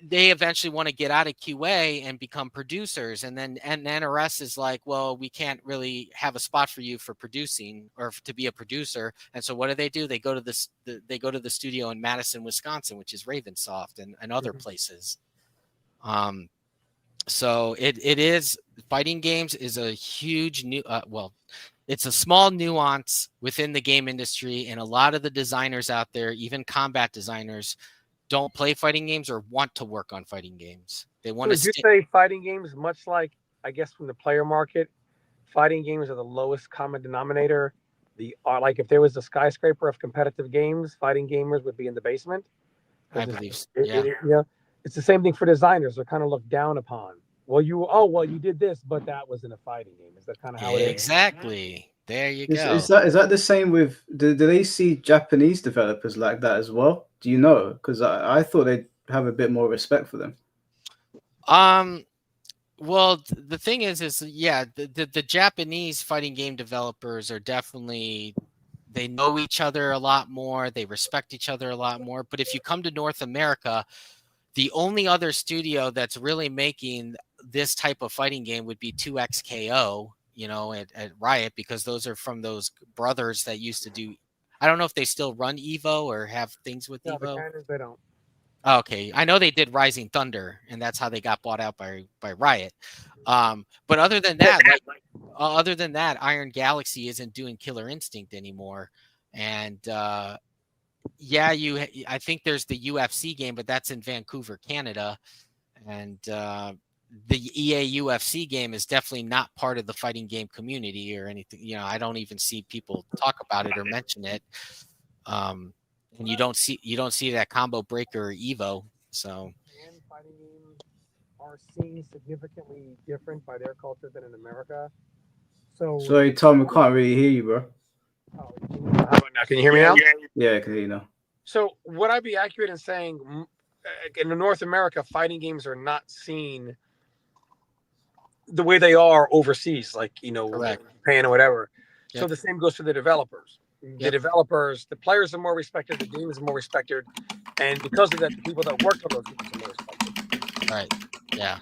they eventually want to get out of QA and become producers. And then NRS is like, well, we can't really have a spot for you for producing or to be a producer. And so what do? They go to the studio in Madison, Wisconsin, which is Ravensoft and other places. So it is fighting games is a huge it's a small nuance within the game industry. And a lot of the designers out there, even combat designers, don't play fighting games or want to work on fighting games. They want to say fighting games, much like, I guess, from the player market, fighting games are the lowest common denominator. Like if there was a skyscraper of competitive games, fighting gamers would be in the basement. I believe so. It's the same thing for designers. They're kind of looked down upon. Well, you did this, but that wasn't a fighting game. Is that kind of how it is? Exactly. There you go. Is that the same with? Do they see Japanese developers like that as well? Do you know? Because I thought they'd have a bit more respect for them. Well, the thing is the Japanese fighting game developers are definitely, they know each other a lot more. They respect each other a lot more. But if you come to North America, the only other studio that's really making this type of fighting game would be 2XKO, at Riot, because those are from those brothers that used to do. I don't know if they still run EVO or have things with EVO. They don't. Okay, I know they did Rising Thunder, and that's how they got bought out by Riot. But other than that, Iron Galaxy isn't doing Killer Instinct anymore. And I think there's the UFC game, but that's in Vancouver, Canada. And the EA UFC game is definitely not part of the fighting game community or anything. I don't even see people talk about it or mention it. And you don't see that Combo Breaker or Evo. So and fighting games are seen significantly different by their culture than in America. So sorry, Tom, we can't really hear you, bro. How about now? Can you hear me now? Yeah, I can hear you now. So would I be accurate in saying in North America, fighting games are not seen the way they are overseas, like, Correct. Japan or whatever. Yep. So the same goes for the developers. the developers, the players are more respected, the games are more respected, and because of that, the people that worked on those games are more respected. Right. Yeah.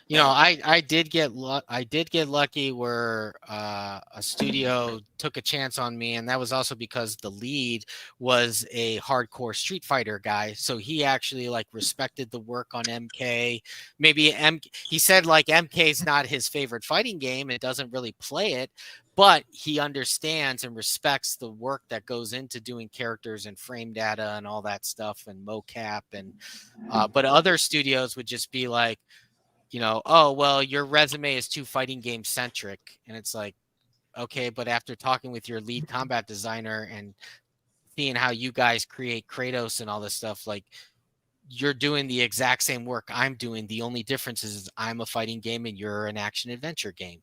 You know, I did get lucky where a studio took a chance on me, and that was also because the lead was a hardcore Street Fighter guy, so he actually like respected the work on MK. Maybe he said like MK's not his favorite fighting game, it doesn't really play it, but he understands and respects the work that goes into doing characters and frame data and all that stuff and mocap and but other studios would just be like, you know, oh, well, your resume is too fighting game centric. And it's like, okay, but after talking with your lead combat designer and seeing how you guys create Kratos and all this stuff, like you're doing the exact same work I'm doing. The only difference is I'm a fighting game and you're an action adventure game.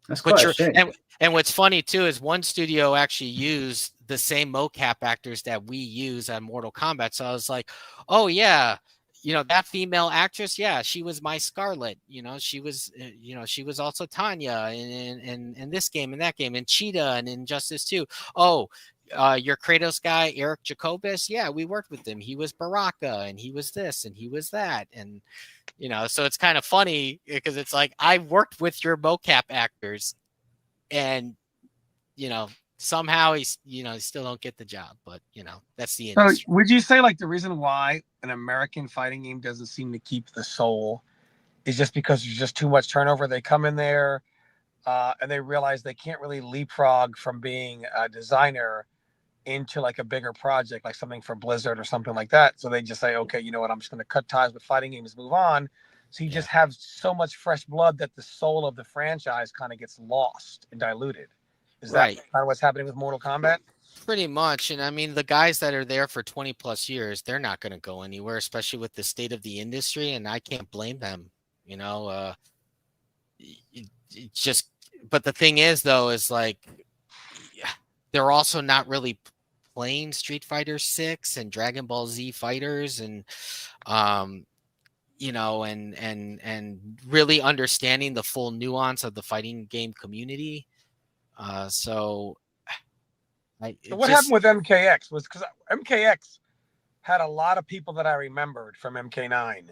That's quite a shame. And what's funny too is one studio actually used the same mocap actors that we use on Mortal Kombat. So I was like, oh yeah, you know, that female actress, yeah, she was my Scarlet. You know, she was also Tanya in this game and that game and Cheetah and Injustice 2. Oh, your Kratos guy, Eric Jacobus, yeah, we worked with him. He was Baraka and he was this and he was that. And, you know, so it's kind of funny because it's like I worked with your mocap actors and, you know, somehow he's, you know, still don't get the job, but you know, that's the industry. So would you say like the reason why an American fighting game doesn't seem to keep the soul is just because there's just too much turnover? They come in there and they realize they can't really leapfrog from being a designer into like a bigger project, like something for Blizzard or something like that. So they just say, okay, you know what, I'm just going to cut ties with fighting games, move on. So you just have so much fresh blood that the soul of the franchise kind of gets lost and diluted. Is that kind of what's happening with Mortal Kombat? Pretty much. And I mean, the guys that are there for 20 plus years, they're not going to go anywhere, especially with the state of the industry. And I can't blame them, you know, just, but the thing is though, is like, they're also not really playing Street Fighter 6 and Dragon Ball Z Fighters and, you know, and really understanding the full nuance of the fighting game community. So what happened with MKX was because MKX had a lot of people that I remembered from MK9,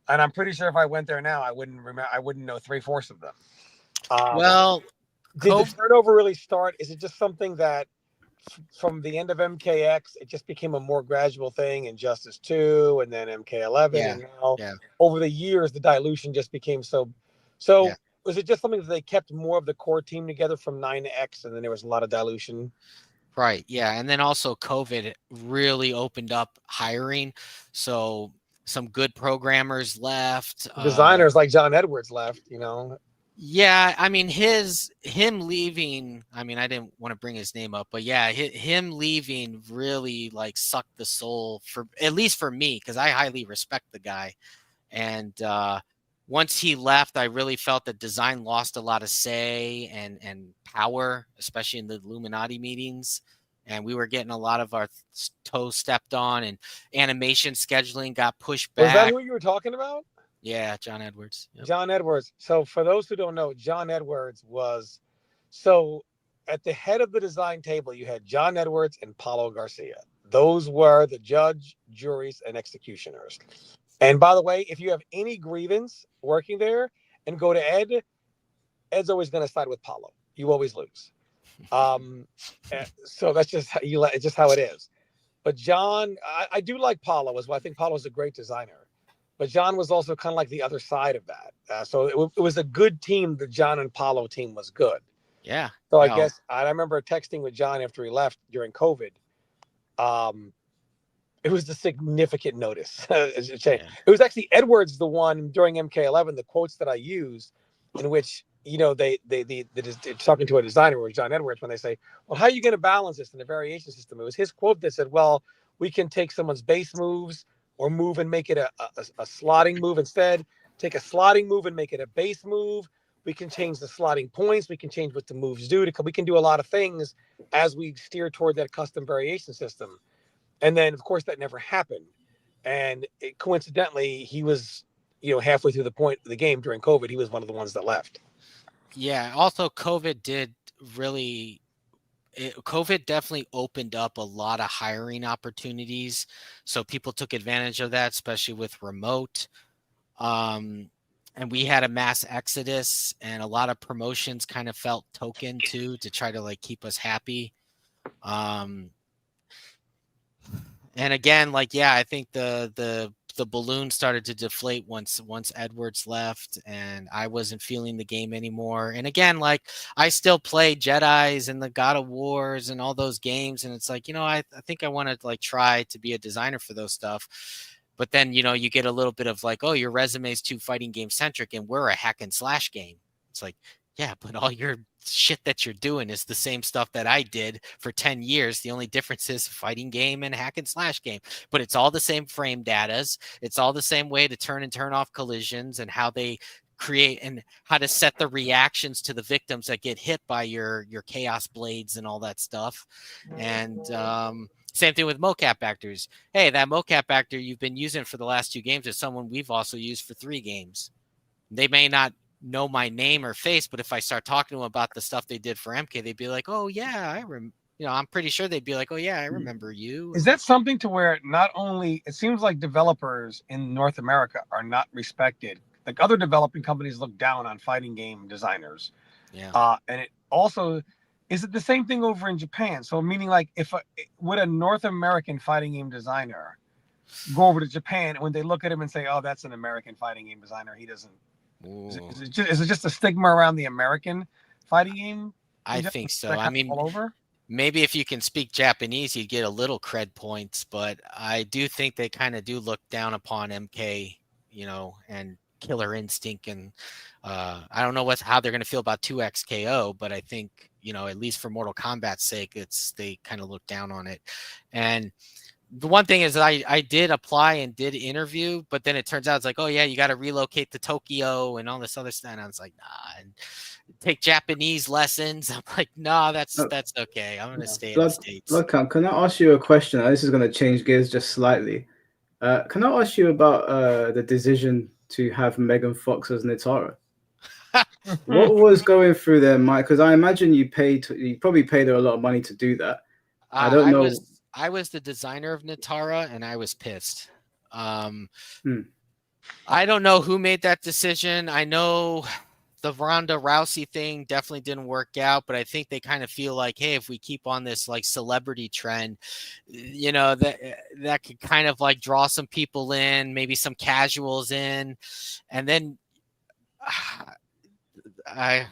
and I'm pretty sure if I went there now, I wouldn't know 3/4 of them. Well, did the turnover really start? Is it just something that from the end of MKX, it just became a more gradual thing in Justice 2 and then MK11, and now over the years, the dilution just became so. Was it just something that they kept more of the core team together from 9 to X, and then there was a lot of dilution? Right. Yeah. And then also COVID really opened up hiring. So some good programmers left. Designers like John Edwards left, you know? Yeah. I mean, him leaving, I mean, I didn't want to bring his name up, but yeah, him leaving really like sucked the soul for, at least for me, because I highly respect the guy. And, once he left, I really felt that design lost a lot of say and power, especially in the Illuminati meetings. And we were getting a lot of our toes stepped on, and animation scheduling got pushed back. Was that who you were talking about? Yeah, John Edwards. Yep. John Edwards. So for those who don't know, John Edwards was, so at the head of the design table, you had John Edwards and Paulo Garcia. Those were the judge, juries, and executioners. And by the way, if you have any grievance working there and go to Ed, Ed's always going to side with Paulo. You always lose. So that's just how it is. But John, I do like Paulo as well. I think Paulo's a great designer. But John was also kind of like the other side of that. So it was a good team. The John and Paulo team was good. Yeah. So I guess I remember texting with John after he left during COVID. It was a significant notice. It was actually Edwards, the one during MK11, the quotes that I use, in which, you know, they talking to a designer or John Edwards when they say, well, how are you going to balance this in the variation system? It was his quote that said, well, we can take someone's base moves or move and make it a slotting move instead, take a slotting move and make it a base move. We can change the slotting points. We can change what the moves do. We can do a lot of things as we steer toward that custom variation system. And then, of course, that never happened. And coincidentally, he was, you know, halfway through the point of the game during COVID, he was one of the ones that left. Yeah. Also, COVID definitely opened up a lot of hiring opportunities. So people took advantage of that, especially with remote. And we had a mass exodus, and a lot of promotions kind of felt token too, to try to like keep us happy. And again, like, yeah, I think the balloon started to deflate once Edwards left, and I wasn't feeling the game anymore. And again, like, I still play Jedis and the God of Wars and all those games, and it's like, I think I want to like try to be a designer for those stuff. But then, you get a little bit of like, oh, your resume is too fighting game centric, and we're a hack and slash game. It's like, yeah, but all your shit that you're doing is the same stuff that I did for 10 years. The only difference is fighting game and hack and slash game, but it's all the same frame datas. It's all the same way to turn and turn off collisions and how they create and how to set the reactions to the victims that get hit by your chaos blades and all that stuff. And same thing with mocap actors. Hey, that mocap actor you've been using for the last 2 games is someone we've also used for 3 games. They may not know my name or face, but if I start talking to them about the stuff they did for MK, they'd be like, oh yeah, I'm pretty sure they'd be like, oh yeah, I remember you. Is that something to where not only it seems like developers in North America are not respected, like other developing companies look down on fighting game designers. Yeah. And it also, is it the same thing over in Japan? So meaning like would a North American fighting game designer go over to Japan, and when they look at him and say, oh, that's an American fighting game designer, he doesn't. Is it just a stigma around the American fighting game? I think so. I mean, all over? Maybe if you can speak Japanese, you'd get a little cred points, but I do think they kind of do look down upon MK, and Killer Instinct, and I don't know how they're going to feel about 2XKO, but I think, at least for Mortal Kombat's sake, they kind of look down on it. And the one thing is I did apply and did interview, but then it turns out it's like, oh yeah, you got to relocate to Tokyo and all this other stuff. And I was like, nah, and take Japanese lessons. I'm like, nah, that's okay. I'm going to stay in the States. Look, can I ask you a question? This is going to change gears just slightly. Can I ask you about the decision to have Megan Fox as Nitara? What was going through their mind? Because I imagine you probably paid her a lot of money to do that. I don't know. I was the designer of Nitara, and I was pissed. I don't know who made that decision. I know the Ronda Rousey thing definitely didn't work out, but I think they kind of feel like, hey, if we keep on this like celebrity trend, that could kind of like draw some people in, maybe some casuals in, and then I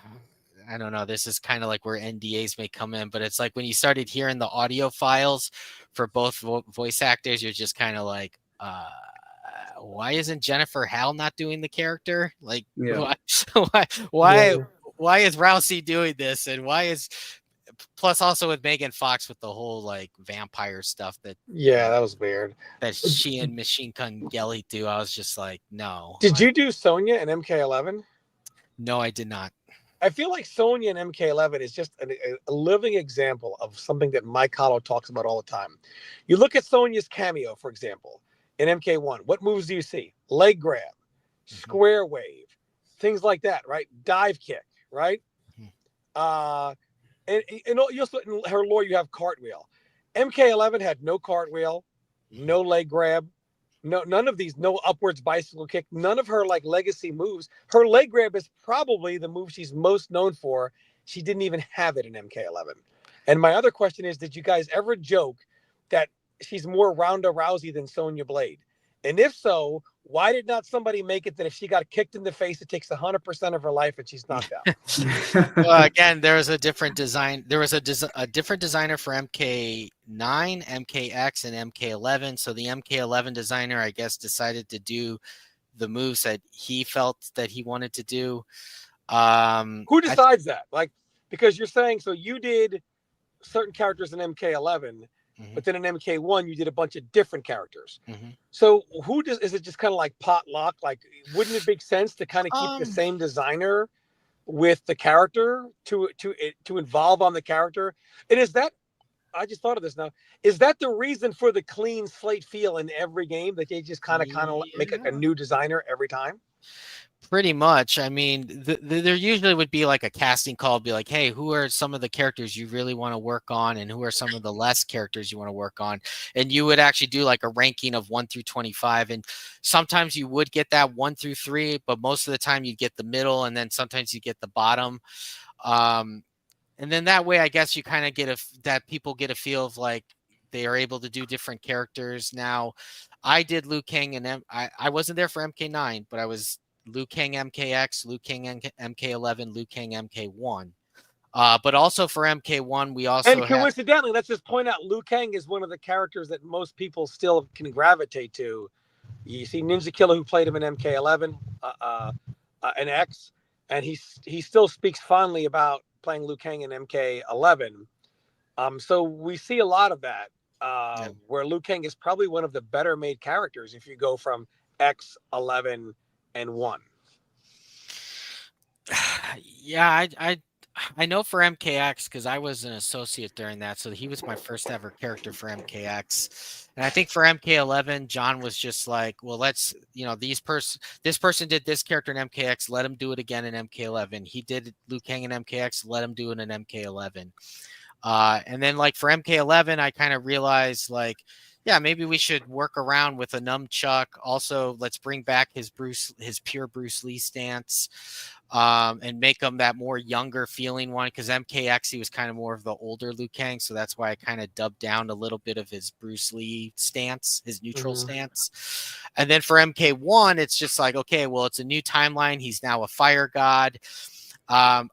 don't know. This is kind of like where NDAs may come in, but it's like when you started hearing the audio files for both voice actors, you're just kind of like, why isn't Jennifer Hale not doing the character? Like, why is Rousey doing this? And plus also with Megan Fox with the whole like vampire stuff that was weird. That she and Machine Gun Kelly do. I was just like, no. Did you do Sonya and MK11? No, I did not. I feel like Sonya and MK11 is just a living example of something that Mike Hollow talks about all the time. You look at Sonya's cameo, for example, in MK1. What moves do you see? Leg grab, square wave, things like that, right? Dive kick, right? And you also, in her lore, you have cartwheel. MK11 had no cartwheel, no leg grab, none of these, no upwards bicycle kick, none of her like legacy moves. Her leg grab is probably the move she's most known for. She didn't even have it in MK11. And my other question is, did you guys ever joke that she's more Ronda Rousey than Sonya Blade? And if so, why did not somebody make it that if she got kicked in the face, it takes 100% of her life and she's knocked out? Well, again, there was a different design. There was a different designer for MK9, MKX, and MK11. So the MK11 designer, I guess, decided to do the moves that he felt that he wanted to do. Who decides that? Like, because you're saying, so you did certain characters in MK11, but then in MK1, you did a bunch of different characters. So is it just kind of like potluck? Like, wouldn't it make sense to kind of keep the same designer with the character to involve on the character? And is that, I just thought of this now, is that the reason for the clean slate feel in every game, that they just kind of make a new designer every time? Pretty much. I mean, there usually would be like a casting call, be like, hey, who are some of the characters you really want to work on, and who are some of the less characters you want to work on? And you would actually do like a ranking of 1 through 25. And sometimes you would get that 1 through 3, but most of the time you get the middle, and then sometimes you get the bottom. And then that way, I guess you kind of get that people get a feel of like they are able to do different characters. Now, I did Liu Kang, and I wasn't there for MK9, but I was Liu Kang MKX, Liu Kang MK11, Liu Kang MK1. But also for MK1, we also And coincidentally, let's just point out Liu Kang is one of the characters that most people still can gravitate to. You see Ninja Killer, who played him in MK11, an X, and he still speaks fondly about playing Liu Kang in MK11. So we see a lot of that, where Liu Kang is probably one of the better made characters if you go from X, 11, and 1. Yeah, I know for MKX because I was an associate during that, so he was my first ever character for MKX. And I think for MK11, John was just like, well, let's, this person did this character in MKX, let him do it again in MK11. He did Liu Kang in MKX, let him do it in MK11. And then like for MK11, I kind of realized like, yeah, maybe we should work around with a nunchuck. Also, let's bring back his pure Bruce Lee stance, and make him that more younger feeling one. Because MKX, he was kind of more of the older Liu Kang, so that's why I kind of dubbed down a little bit of his Bruce Lee stance, his neutral stance. And then for MK1, it's just like, okay, well, it's a new timeline. He's now a fire god. I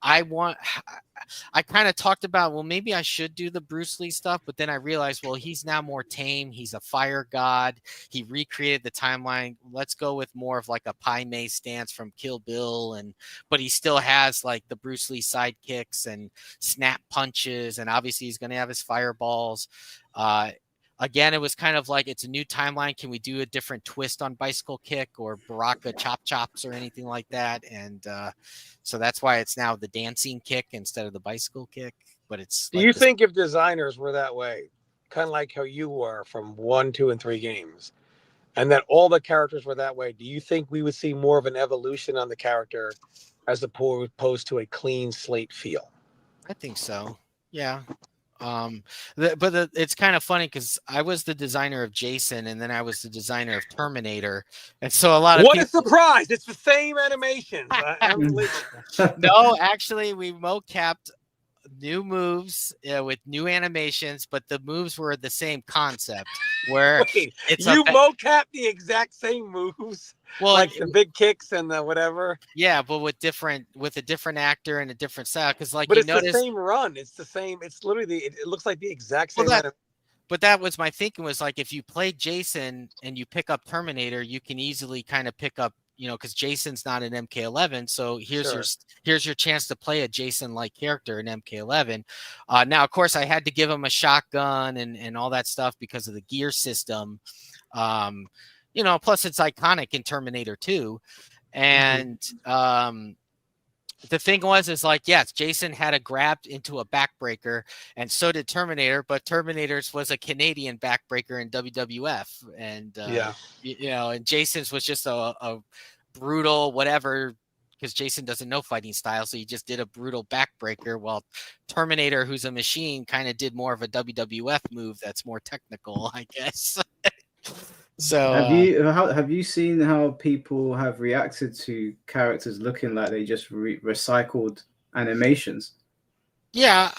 kind of talked about, well, maybe I should do the Bruce Lee stuff, but then I realized, well, he's now more tame. He's a fire god. He recreated the timeline. Let's go with more of like a Pai Mei stance from Kill Bill, but he still has like the Bruce Lee sidekicks and snap punches, and obviously he's going to have his fireballs. Again, it was kind of like, it's a new timeline. Can we do a different twist on bicycle kick or Baraka chop chops or anything like that? And so that's why it's now the dancing kick instead of the bicycle kick. But it's. Do you think if designers were that way, kind of like how you were from 1, 2, and 3 games, and that all the characters were that way, do you think we would see more of an evolution on the character as opposed to a clean slate feel? I think so. Yeah. It's kind of funny because I was the designer of Jason, and then I was the designer of Terminator, and so a lot of what a surprise! It's the same animations. Unbelievable. No, actually, we mocapped new moves with new animations, but the moves were the same concept. Where mocap the exact same moves, well, like the big kicks and the whatever. Yeah, but with a different actor and a different style. Because it's the same run. It's the same. It's literally it looks like the exact same. But that was my thinking, was like, if you play Jason and you pick up Terminator, you can easily kind of pick up, because Jason's not an MK11. So here's your chance to play a Jason-like character in MK11. Now, of course, I had to give him a shotgun and all that stuff because of the gear system. Plus it's iconic in Terminator 2. And the thing is like, yes, Jason had a grab into a backbreaker, and so did Terminator, but Terminator's was a Canadian backbreaker in WWF. And, and Jason's was just a brutal whatever, because Jason doesn't know fighting style. So he just did a brutal backbreaker, while Terminator, who's a machine, kind of did more of a WWF move that's more technical, I guess. So have you seen how people have reacted to characters looking like they just recycled animations? Yeah,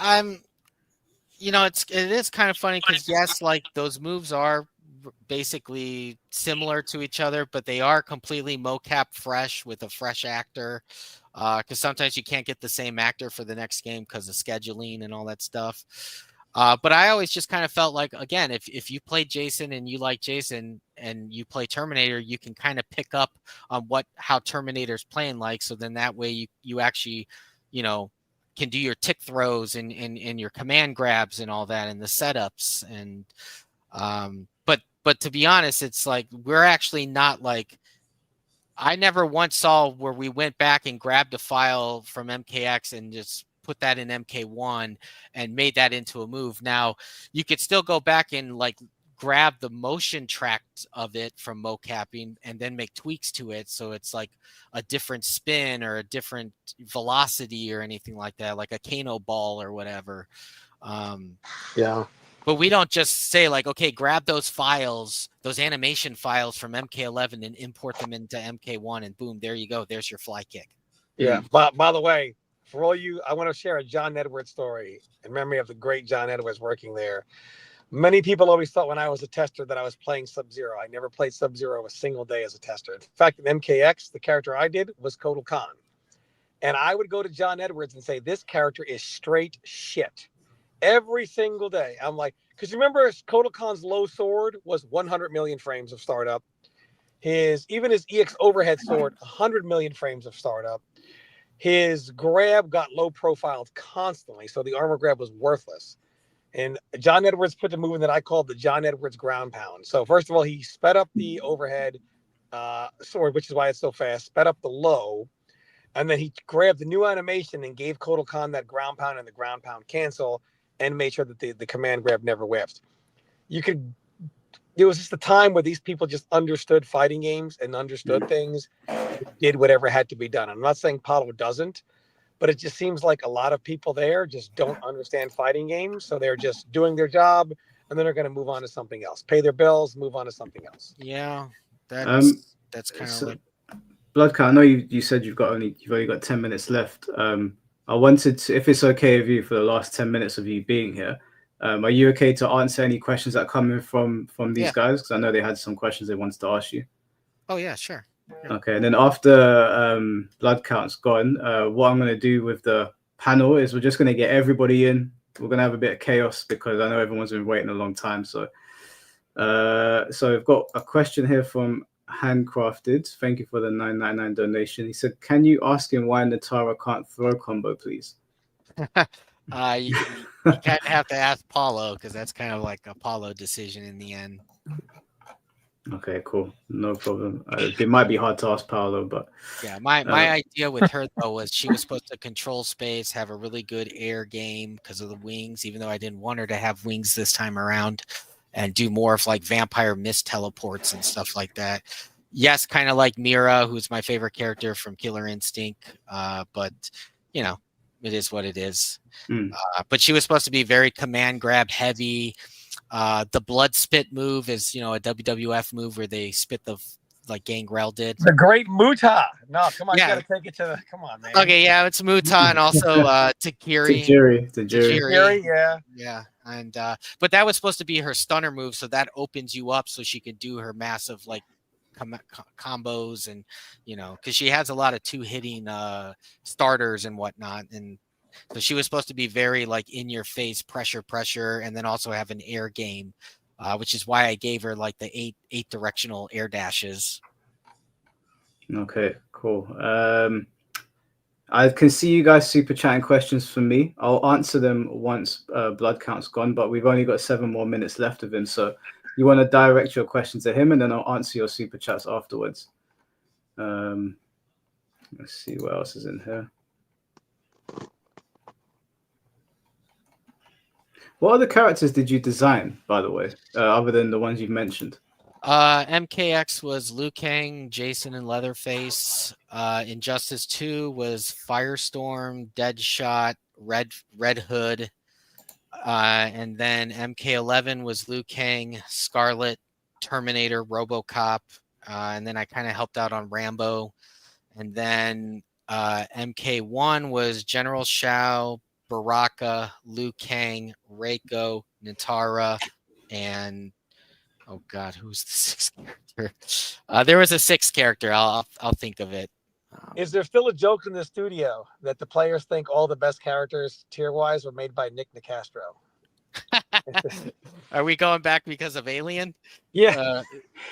it is kind of funny because yes, like those moves are basically similar to each other, but they are completely mocap fresh with a fresh actor. Because sometimes you can't get the same actor for the next game because of scheduling and all that stuff. But I always just kind of felt like, again, if you play Jason and you like Jason and you play Terminator, you can kind of pick up on how Terminator's playing like. So then that way you actually, can do your tick throws and your command grabs and all that and the setups. And but to be honest, it's like we're actually not like, I never once saw where we went back and grabbed a file from MKX and just put that in MK1 and made that into a move. Now, you could still go back and like grab the motion tracks of it from mocapping and then make tweaks to it so it's like a different spin or a different velocity or anything like that, like a Kano ball or whatever. Yeah. But we don't just say like, okay, grab those files, those animation files from MK11 and import them into MK1 and boom, there you go. There's your fly kick. Yeah. By the way, for all you, I want to share a John Edwards story in memory of the great John Edwards working there. Many people always thought when I was a tester that I was playing Sub-Zero. I never played Sub-Zero a single day as a tester. In fact, in MKX, the character I did was Kotal Khan. And I would go to John Edwards and say, this character is straight shit. Every single day. I'm like, because you remember Kotal Khan's low sword was 100 million frames of startup. Even his EX overhead sword, 100 million frames of startup. His grab got low profiled constantly, so the armor grab was worthless. And John Edwards put the movement that I called the John Edwards ground pound. So first of all, he sped up the overhead sword, which is why it's so fast, sped up the low, and then he grabbed the new animation and gave Kotal Khan that ground pound and the ground pound cancel and made sure that the command grab never whiffed. There was just a time where these people just understood fighting games and understood things, did whatever had to be done. I'm not saying Paulo doesn't, but it just seems like a lot of people there just don't understand fighting games. So they're just doing their job and then they're going to move on to something else, pay their bills, move on to something else. Yeah, that's kind of like Bloodcat, I know you said you've only got 10 minutes left. I wanted to, if it's okay with you, for the last 10 minutes of you being here, are you okay to answer any questions that come in from these guys? Because I know they had some questions they wanted to ask you. Oh yeah, sure. Okay, and then after blood count's gone, what I'm going to do with the panel is we're just going to get everybody in. We're going to have a bit of chaos because I know everyone's been waiting a long time. So we've got a question here from Handcrafted. Thank you for the $9.99 donation. He said, "Can you ask him why Natara can't throw combo, please?" You kind of have to ask Paulo because that's kind of like a Paulo decision in the end. Okay, cool. No problem. It might be hard to ask Paolo, but yeah, my idea with her though was she was supposed to control space, have a really good air game because of the wings, even though I didn't want her to have wings this time around, and do more of like vampire mist teleports and stuff like that. Yes, kind of like Mira, who's my favorite character from Killer Instinct, but you know, it is what it is. But she was supposed to be very command grab heavy. The blood spit move is, a WWF move where they spit the like Gangrel did. The great Muta. No, come on, Yeah. you gotta take it to the. Come on, man. Okay, yeah, it's Muta and also Tajiri. Tajiri, yeah. And but that was supposed to be her stunner move, so that opens you up so she can do her massive like combos and because she has a lot of two-hitting starters and whatnot, and so she was supposed to be very like in your face pressure, and then also have an air game, which is why I gave her like the eight directional air dashes. Okay, cool. I can see you guys super chatting questions for me. I'll answer them once blood count's gone, but we've only got 7 more minutes left of him. So you want to direct your questions to him, and then I'll answer your super chats afterwards. Let's see what else is in here. What other characters did you design, by the way, other than the ones you've mentioned? MKX was Liu Kang, Jason, and Leatherface. Injustice 2 was Firestorm, Deadshot, Red Hood. And then MK11 was Liu Kang, Scarlet, Terminator, RoboCop. And then I kind of helped out on Rambo. And then MK1 was General Shao, Baraka, Liu Kang, Reiko, Natara, and oh God, who's the 6th character? There was a 6th character. I'll think of it. Is there still a joke in the studio that the players think all the best characters tier-wise were made by Nick Nicastro? Are we going back because of Alien? Yeah.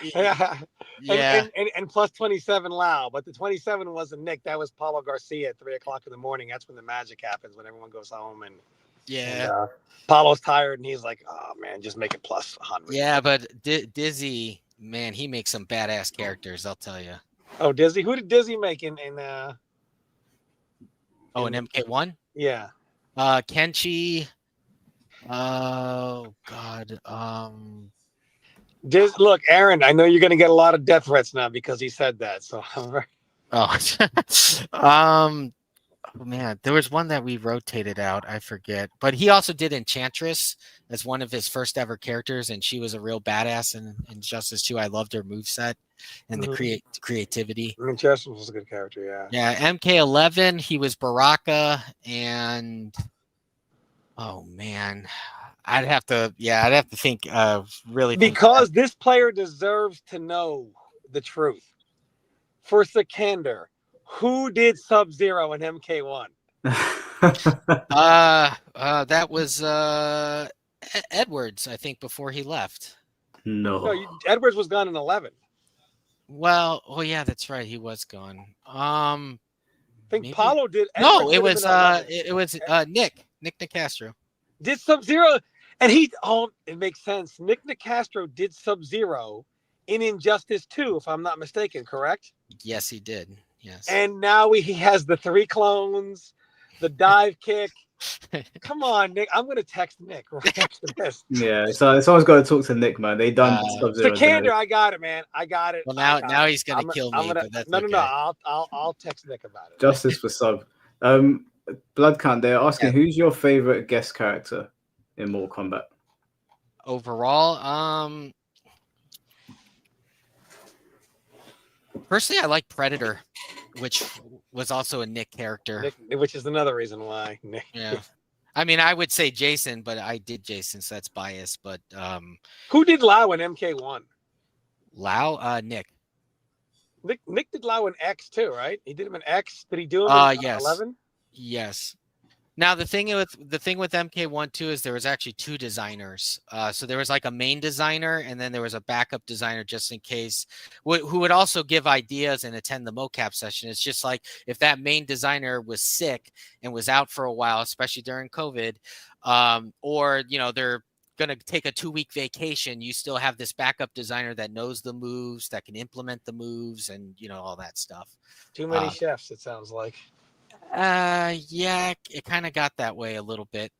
Yeah. And plus 27 Lau, but the 27 wasn't Nick. That was Paulo Garcia at 3:00 in the morning. That's when the magic happens, when everyone goes home and Paulo's tired and he's like, "Oh man, just make it plus 100." Yeah, but Dizzy, man, he makes some badass characters. I'll tell you. Oh, Dizzy, who did Dizzy make in MK1? Yeah. Kenshi. Oh God. Just look, Aaron. I know you're going to get a lot of death threats now because he said that. So, Oh, oh man, there was one that we rotated out. I forget, but he also did Enchantress as one of his first ever characters, and she was a real badass in Justice 2. I loved her moveset and the creativity. Enchantress was a good character, yeah. Yeah, MK11, he was Baraka, and oh man, I'd have to think really because this player deserves to know the truth. For Sikander, who did Sub-Zero in MK1? That was Edwards, I think, before he left. No, Edwards was gone in 11. Well, oh yeah, that's right, he was gone. I think maybe... Paulo did. No, it was Nick Nicastro did Sub-Zero, and it makes sense. Nick Nicastro did Sub-Zero in Injustice 2, if I'm not mistaken, correct? Yes, he did. Yes. And now he has the 3 clones, the dive kick. Come on, Nick. I'm going to text Nick right after this. Yeah, so someone's got to talk to Nick, man. They done Sub-Zero. Sikander, I got it, man. I got it. Well, now he's going to kill me, but that's okay. No. I'll text Nick about it. Justice for Sub. Blood Count, they're asking, who's your favorite guest character in Mortal Kombat? Overall, personally, I like Predator, which was also a Nick character. Which is another reason why. Nick. Yeah. I mean, I would say Jason, but I did Jason, so that's biased. But who did Lau in MK1? Lau, Nick. Nick did Lau in X too, right? He did him in X. Did he do him in 11? Yes. Now the thing with MK1 too is there was actually 2 designers. So there was like a main designer, and then there was a backup designer just in case, who would also give ideas and attend the mocap session. It's just like if that main designer was sick and was out for a while, especially during COVID, or they're gonna take a 2-week vacation, you still have this backup designer that knows the moves, that can implement the moves, and all that stuff. Too many chefs, it sounds like. Yeah, it kind of got that way a little bit.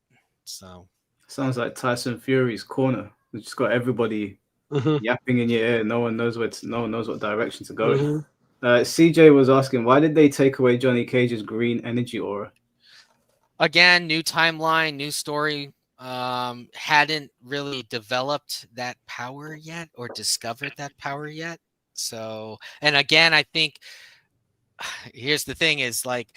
So sounds like Tyson Fury's corner. It's just got everybody yapping in your ear. No one knows what direction to go. CJ was asking, why did they take away Johnny Cage's green energy aura? Again, new timeline, new story. Hadn't really developed that power yet or discovered that power yet. So, and again, I think here's the thing is like,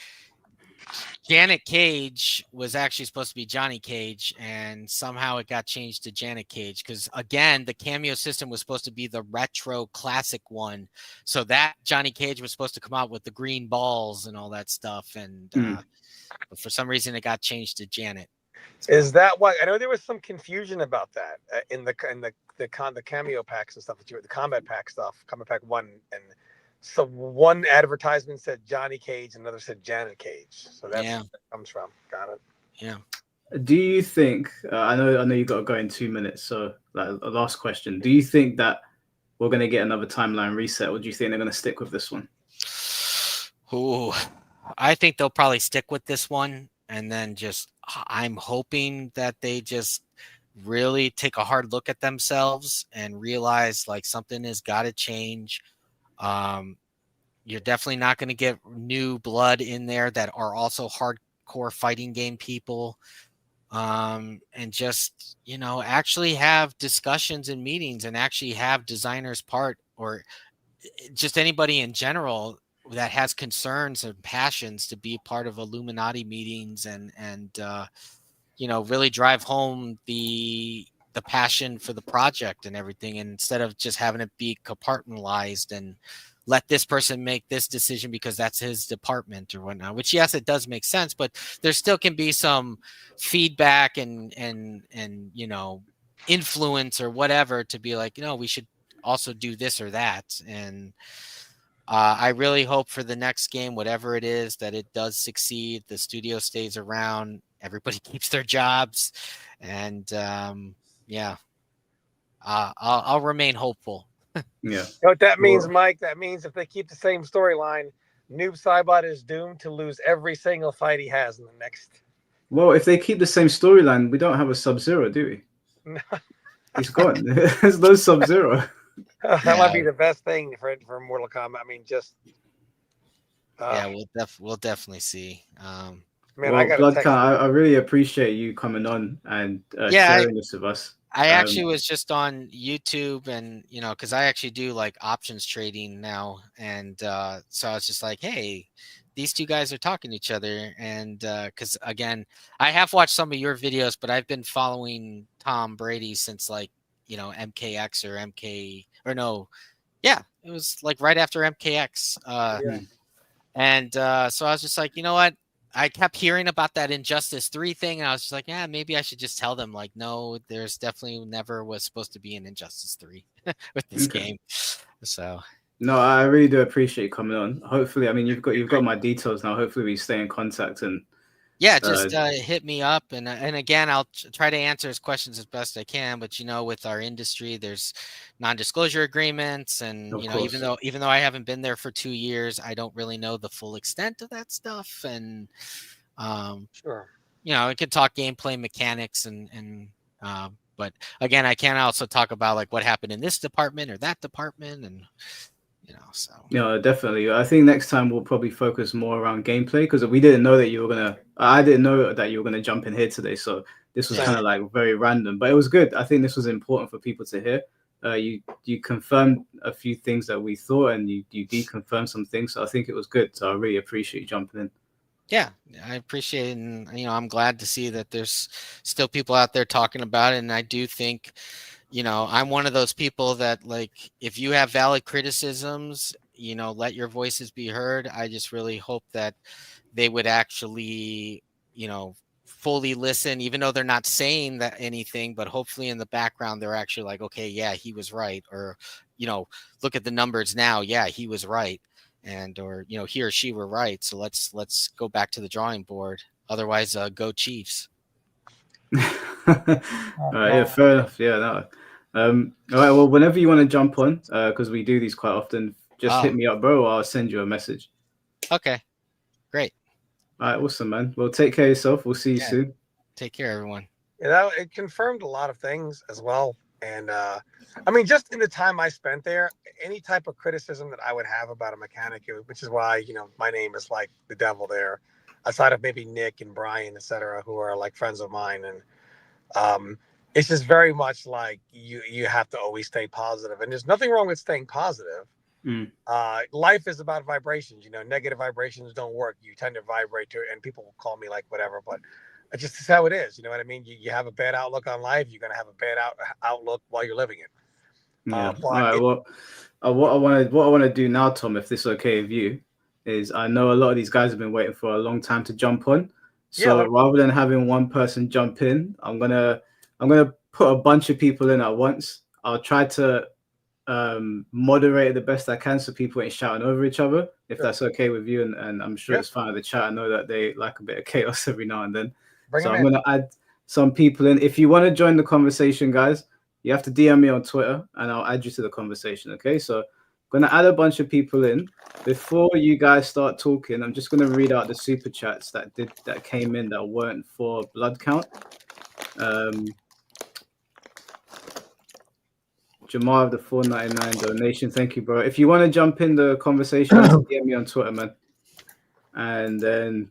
Janet Cage was actually supposed to be Johnny Cage, and somehow it got changed to Janet Cage because, again, the cameo system was supposed to be the retro classic one. So that Johnny Cage was supposed to come out with the green balls and all that stuff, and but for some reason it got changed to Janet. Is that why? I know there was some confusion about that in the cameo packs and stuff, the combat pack stuff, combat pack 1 and. So one advertisement said Johnny Cage, another said Janet Cage. So that's where it comes from. Got it. Yeah. Do you think? I know you got to go in 2 minutes. So, like, a last question: do you think that we're going to get another timeline reset, or do you think they're going to stick with this one? Ooh, I think they'll probably stick with this one, and then I'm hoping that they just really take a hard look at themselves and realize like something has got to change. You're definitely not going to get new blood in there that are also hardcore fighting game people. And just, actually have discussions and meetings and actually have designers or just anybody in general that has concerns and passions to be part of Illuminati meetings and really drive home the passion for the project and everything, and instead of just having it be compartmentalized and let this person make this decision because that's his department or whatnot, which yes, it does make sense, but there still can be some feedback and influence or whatever to be like, we should also do this or that. And I really hope for the next game, whatever it is, that it does succeed, the studio stays around, everybody keeps their jobs, and I'll remain hopeful. Yeah. You know what that means, Mike? That means if they keep the same storyline, Noob Saibot is doomed to lose every single fight he has in the next. Well, if they keep the same storyline, we don't have a Sub-Zero, do we? He's gone. There's no Sub-Zero. That might be the best thing for Mortal Kombat. I mean, just Yeah, we'll definitely see. man, Well, I got a Blood text. Count, I really appreciate you coming on and sharing this with us. I actually was just on YouTube, and because I actually do like options trading now, and so I was just like, hey, these two guys are talking to each other, and because again, I have watched some of your videos, but I've been following Tom Brady since like MKX or MK or no, yeah, it was like right after MKX, and so I was just like, you know what? I kept hearing about that Injustice 3 thing, and I was just like, yeah, maybe I should just tell them, like, no, there's definitely never was supposed to be an Injustice 3 with this game. So no, I really do appreciate you coming on. Hopefully, I mean, you've got my details now. Hopefully, we stay in contact and yeah, just hit me up, and again, I'll try to answer his questions as best I can. But with our industry, there's non-disclosure agreements, and even though I haven't been there for 2 years, I don't really know the full extent of that stuff. And Sure, I could talk gameplay mechanics, and but again, I can't also talk about like what happened in this department or that department, and so. Definitely. I think next time we'll probably focus more around gameplay, because we didn't know that you were gonna. I didn't know that you were gonna jump in here today, so this was kind of like very random, but it was good. I think this was important for people to hear. You confirmed a few things that we thought, and you deconfirmed some things. So I think it was good. So I really appreciate you jumping in. Yeah, I appreciate it, and I'm glad to see that there's still people out there talking about it. And I do think, I'm one of those people that, like, if you have valid criticisms, let your voices be heard. I just really hope that they would actually, fully listen, even though they're not saying that anything, but hopefully in the background, they're actually like, okay, yeah, he was right. Or, look at the numbers now. Yeah, he was right. Or he or she were right. So let's go back to the drawing board. Otherwise, go Chiefs. Yeah, fair enough. Yeah, no. All right. Well, whenever you want to jump on, because we do these quite often, just hit me up, bro, or I'll send you a message. Okay, great. All right, awesome, man. Well, take care of yourself. We'll see you soon. Take care, everyone. It confirmed a lot of things as well. And I mean, just in the time I spent there, any type of criticism that I would have about a mechanic, which is why, my name is like the devil there, aside of maybe Nick and Brian, etc., who are like friends of mine. And it's just very much like you have to always stay positive. And there's nothing wrong with staying positive. Life is about vibrations. Negative vibrations don't work. You tend to vibrate to it, and people will call me like whatever, but it's just how it is. You know what I mean? You have a bad outlook on life, you're gonna have a bad outlook while you're living it. Yeah. All right. Well, what I want to do now, Tom, if this is okay with you, is I know a lot of these guys have been waiting for a long time to jump on. So rather than having one person jump in, I'm gonna put a bunch of people in at once. I'll try to moderate the best I can so people ain't shouting over each other, if that's okay with you, and I'm sure it's fine with the chat. I know that they like a bit of chaos every now and then. So I'm going to add some people in. If you want to join the conversation, guys, you have to DM me on Twitter and I'll add you to the conversation. Okay, so I'm going to add a bunch of people in. Before you guys start talking, I'm just going to read out the super chats that came in that weren't for Blood Count. Jamar of the $4.99 donation. Thank you, bro. If you want to jump in the conversation, DM me on Twitter, man. And then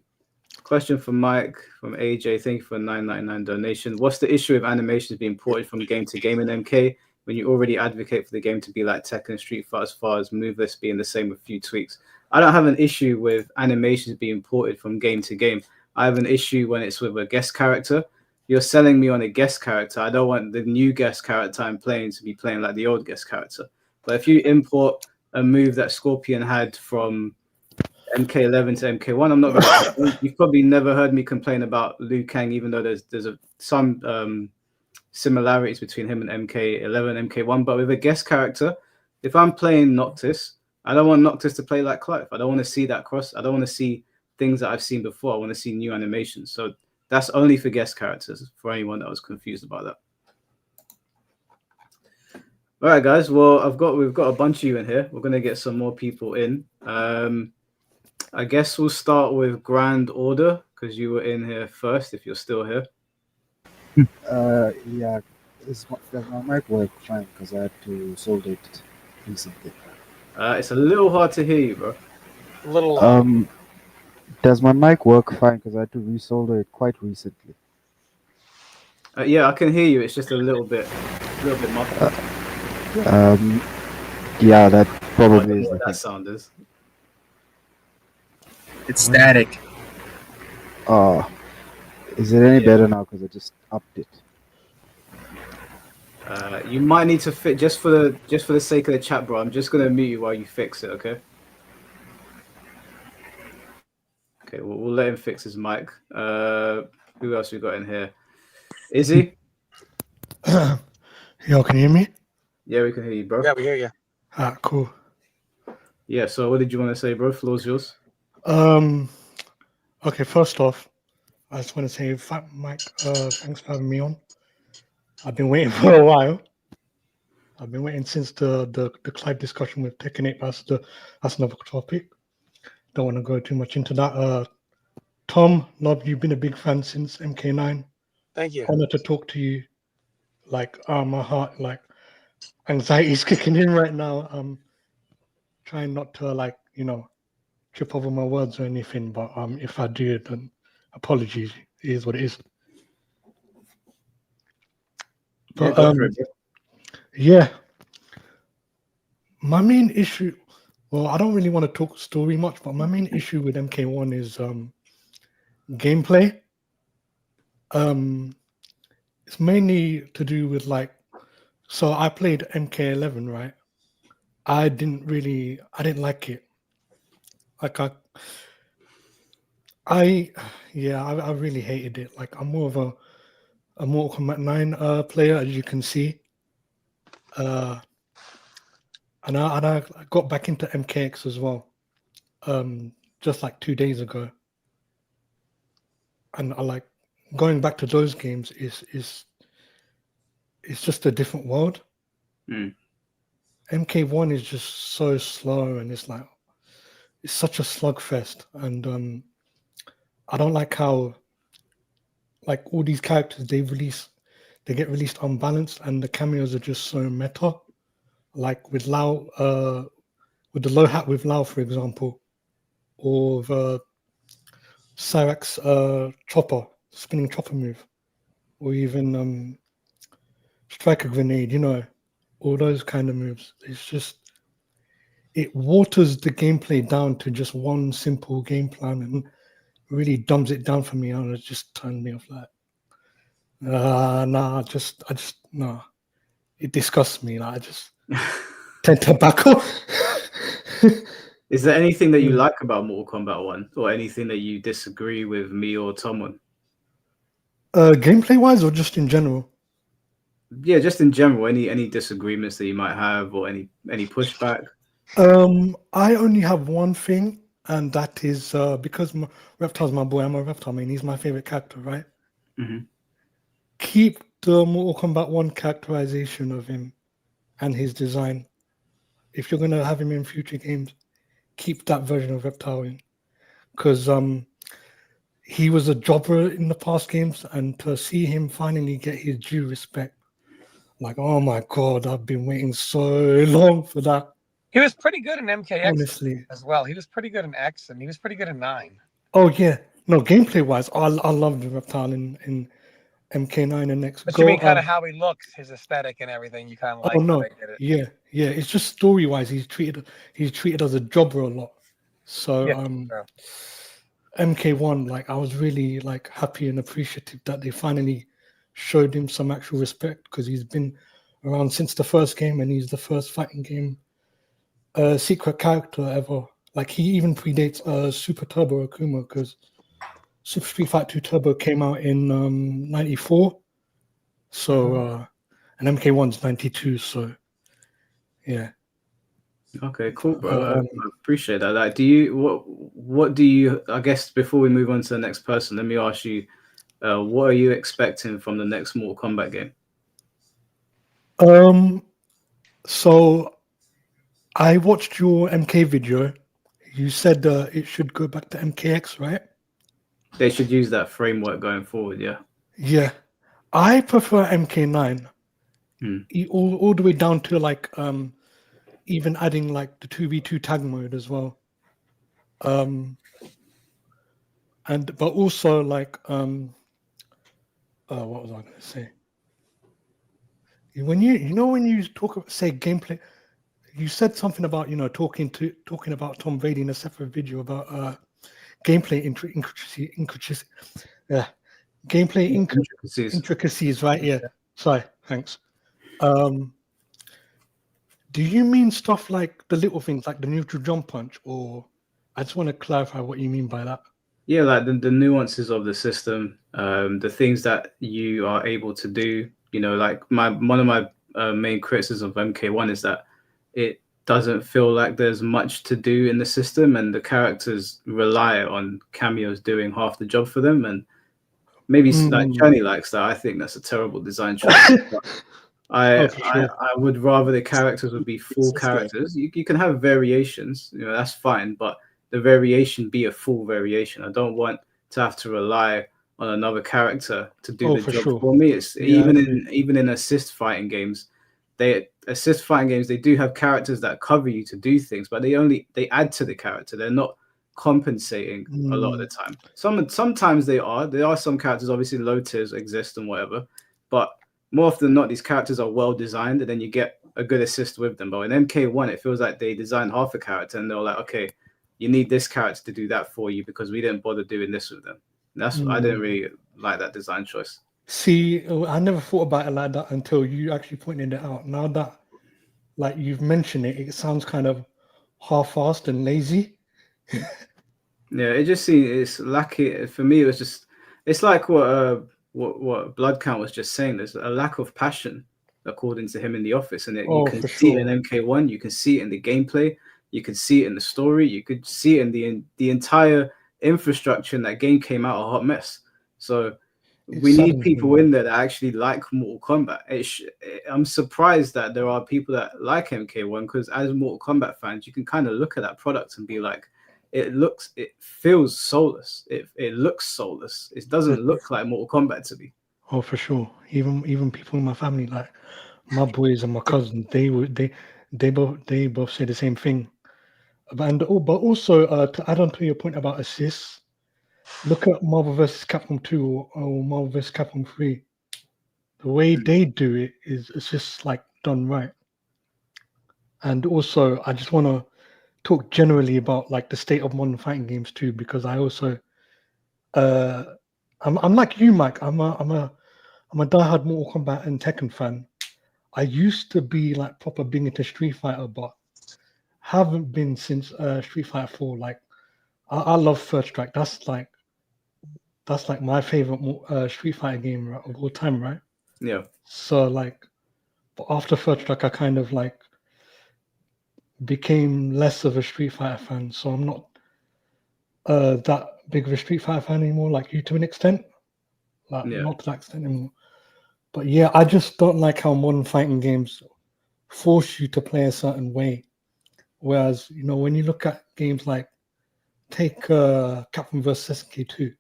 question from Mike from AJ. Thank you for a $9.99 donation. What's the issue with animations being ported from game to game in MK when you already advocate for the game to be like Tekken, Street Fighter, as far as moveless being the same with few tweaks? I don't have an issue with animations being ported from game to game. I have an issue when it's with a guest character. You're selling me on a guest character. I don't want the new guest character I'm playing to be playing like the old guest character. But if you import a move that Scorpion had from MK11 to MK1, I'm not going to. You've probably never heard me complain about Liu Kang, even though there's some similarities between him and MK11, MK1. But with a guest character, if I'm playing Noctis, I don't want Noctis to play like Clive. I don't want to see that cross. I don't want to see things that I've seen before. I want to see new animations. So that's only for guest characters, for anyone that was confused about that. All right, guys. Well, we've got a bunch of you in here. We're going to get some more people in. I guess we'll start with Grand Order, because you were in here first, if you're still here. Yeah. does my mic work fine? Because I had to solder it recently. It's a little hard to hear you, bro. A little low. Does my mic work fine? Because I had to resolder it quite recently. Yeah, I can hear you. It's just a little bit muffled. Yeah, that I probably don't is know the what that thing. sound is. It's static. Is it any Yeah. better now? Because I just upped it. You might need to fit just for the sake of the chat, bro. I'm just gonna mute you while you fix it, okay? Okay, we'll let him fix his mic. Who else we got in here? Izzy? Yo, can you hear me? Yeah, we can hear you, bro. Yeah, we hear you. Cool. Yeah. So, what did you want to say, bro? Floor's yours. Okay, first off, I just want to say, Mike, thanks for having me on. I've been waiting for a while. I've been waiting since the Clive discussion with Tekken 8. That's another topic. Don't want to go too much into that. Tom, Lob, you've been a big fan since MK9. Thank you. Honor to talk to you. Like, my heart, like, anxiety's kicking in right now. Trying not to, like, trip over my words or anything, but if I do, then apologies. It is what it is. Yeah, But go for it, bro. yeah, my main issue. Well, I don't really want to talk story much, but my main issue with MK1 is gameplay. It's mainly to do with like. So I played MK11, right? I didn't like it. Like I really hated it. Like I'm more of a Mortal Kombat 9 player, as you can see. And I got back into MKX as well, just like 2 days ago. And I like going back to those games is just a different world. MK1 is just so slow, and it's such a slugfest. And I don't like how like all these characters they get released unbalanced, and the cameos are just so meta. Like with Lao, with the low hat with Lao, for example, or the Cyrax chopper, spinning chopper move, or even striker grenade, all those kind of moves. It's just, it waters the gameplay down to just one simple game plan and really dumbs it down for me, and it just turned me off. Like, nah, it disgusts me. Like, I just tend to back off. Is there anything that you like about Mortal Kombat 1, or anything that you disagree with me or Tom on? Gameplay wise, or just in general? Yeah, just in general. Any disagreements that you might have, or any pushback? I only have one thing, and that is because Reptile's my boy. I'm a Reptile main. He's my favorite character, right? Mm-hmm. Keep the Mortal Kombat 1 characterization of him and his design. If you're gonna have him in future games, keep that version of Reptile in, because he was a jobber in the past games, and to see him finally get his due respect, like, oh my god, I've been waiting so long for that. He was pretty good in MKX Honestly, as well. He was pretty good in X, and he was pretty good in 9. Oh yeah, no, gameplay wise, I love the Reptile in MK9 and X. But you mean kind of how he looks, his aesthetic and everything? You kind of like Oh no, how they did it. yeah. It's just story wise, he's treated as a jobber a lot. So Yeah, MK1, like I was really like happy and appreciative that they finally showed him some actual respect, because he's been around since the first game, and he's the first fighting game secret character ever. Like he even predates Super Turbo Akuma, because Super Street Fighter 2 Turbo came out in 94. So and MK1's 92. So yeah. Okay, cool, bro. I appreciate that. Like, what do you? I guess before we move on to the next person, let me ask you, what are you expecting from the next Mortal Kombat game? So I watched your MK video. You said it should go back to MKX, right? They should use that framework going forward. Yeah. Yeah. I prefer MK9, all the way down to like even adding like the 2v2 tag mode as well. But also like what was I going to say? When you talk about, say, gameplay, you said something about talking about Tom Brady in a separate video about gameplay intricacies, right? Yeah. Sorry, thanks. Do you mean stuff like the little things like the neutral jump punch, or I just want to clarify what you mean by that? Yeah, like the nuances of the system, the things that you are able to do. Like one of my main criticisms of MK1 is that it doesn't feel like there's much to do in the system, and the characters rely on cameos doing half the job for them. And maybe like Johnny likes that. I think that's a terrible design choice. I would rather the characters would be full characters. You can have variations, that's fine, but the variation be a full variation. I don't want to have to rely on another character to do the job for me. It's even in assist fighting games, they do have characters that cover you to do things, but they add to the character. They're not compensating a lot of the time. Sometimes there are some characters, obviously low tiers exist and whatever, but more often than not, these characters are well designed, and then you get a good assist with them. But in MK1, it feels like they designed half a character, and they're like, okay, you need this character to do that for you because we didn't bother doing this with them. I didn't really like that design choice. See, I never thought about it like that until you actually pointed it out. Now that like you've mentioned it, it sounds kind of half-assed and lazy. Yeah, it just seems it's lacking. For me, it's like what Blood Count was just saying. There's a lack of passion, according to him, in the office, and you can see it in MK1. You can see it in the gameplay. You can see it in the story. You could see it in the entire infrastructure in that game came out a hot mess. So we need people in there that actually like Mortal Kombat. I'm surprised that there are people that like MK1, because as Mortal Kombat fans, you can kind of look at that product and be like, it feels soulless. It looks soulless. It doesn't look like Mortal Kombat to me. Oh, for sure. Even people in my family, like my boys and my cousins, they both say the same thing. But also to add on to your point about assists, look at Marvel vs. Capcom 2 or Marvel vs. Capcom 3. The way they do it it's just like done right. And also, I just want to talk generally about like the state of modern fighting games too, because I also, I'm like you, Mike. I'm a diehard Mortal Kombat and Tekken fan. I used to be like proper big into Street Fighter, but haven't been since Street Fighter 4. Like, I love First Strike. That's like my favorite Street Fighter game of all time, right? Yeah. So like, but after First Strike, I kind of like became less of a Street Fighter fan. So I'm not that big of a Street Fighter fan anymore, like you to an extent. Like not to that extent anymore. But yeah, I just don't like how modern fighting games force you to play a certain way. Whereas, when you look at games like take Capcom vs. SNK2,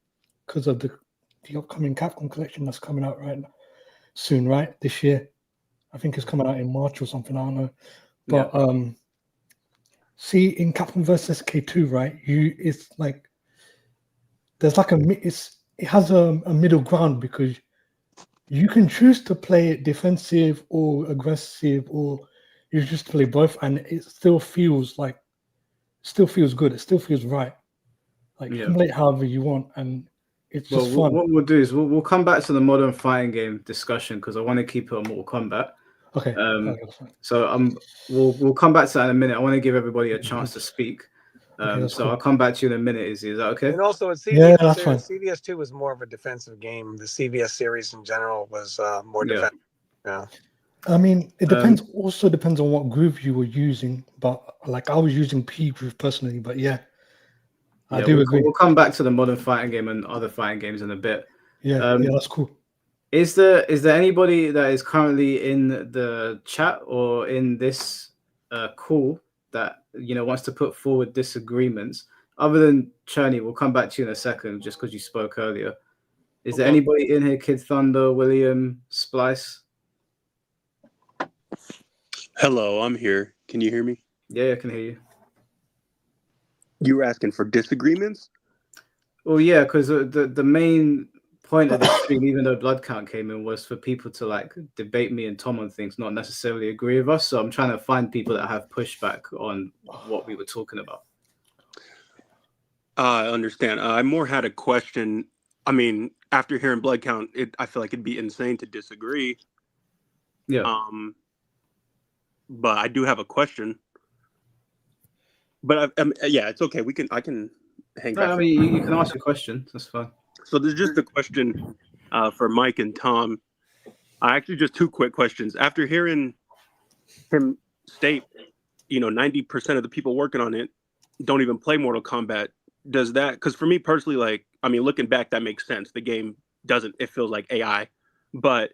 because of the upcoming Capcom collection that's coming out soon, right? This year. I think it's coming out in March or something, I don't know. But see, in Capcom vs. SNK2, right, it's like there's like it has a middle ground, because you can choose to play it defensive or aggressive, or you just play both, and it still feels good. It still feels right. Like you can play it however you want, and it's just fun. What we'll do is we'll come back to the modern fighting game discussion, because I want to keep it on Mortal Kombat. Okay. So we'll come back to that in a minute. I want to give everybody a chance to speak. So cool. I'll come back to you in a minute. Is that okay? And also, CVS, that's fine. CVS2 was more of a defensive game. The CVS series in general was more defensive. Yeah. I mean, it depends. Also depends on what groove you were using. But like, I was using P groove personally. But yeah, I do agree. We'll come back to the modern fighting game and other fighting games in a bit. Yeah, that's cool. Is there anybody that is currently in the chat or in this call that wants to put forward disagreements, other than Cherney? We'll come back to you in a second, just because you spoke earlier. Is there anybody in here? Kid Thunder, William, Splice? Hello, I'm here. Can you hear me? Yeah, I can hear you. You were asking for disagreements? Well, yeah, because the main point of the stream, even though blood count came in, was for people to like debate me and Tom on things, not necessarily agree with us. So I'm trying to find people that have pushback on what we were talking about. I understand. I more had a question. I mean, after hearing blood count, I feel like it'd be insane to disagree. Yeah. But I do have a question. But yeah, it's okay. I can hang No, back. I mean, you can ask your question. That's fine. So there's just a question for Mike and Tom. Actually, just two quick questions. After hearing him state, 90% of the people working on it don't even play Mortal Kombat. Does that, because for me personally, like, I mean, looking back, that makes sense. The game it feels like AI. But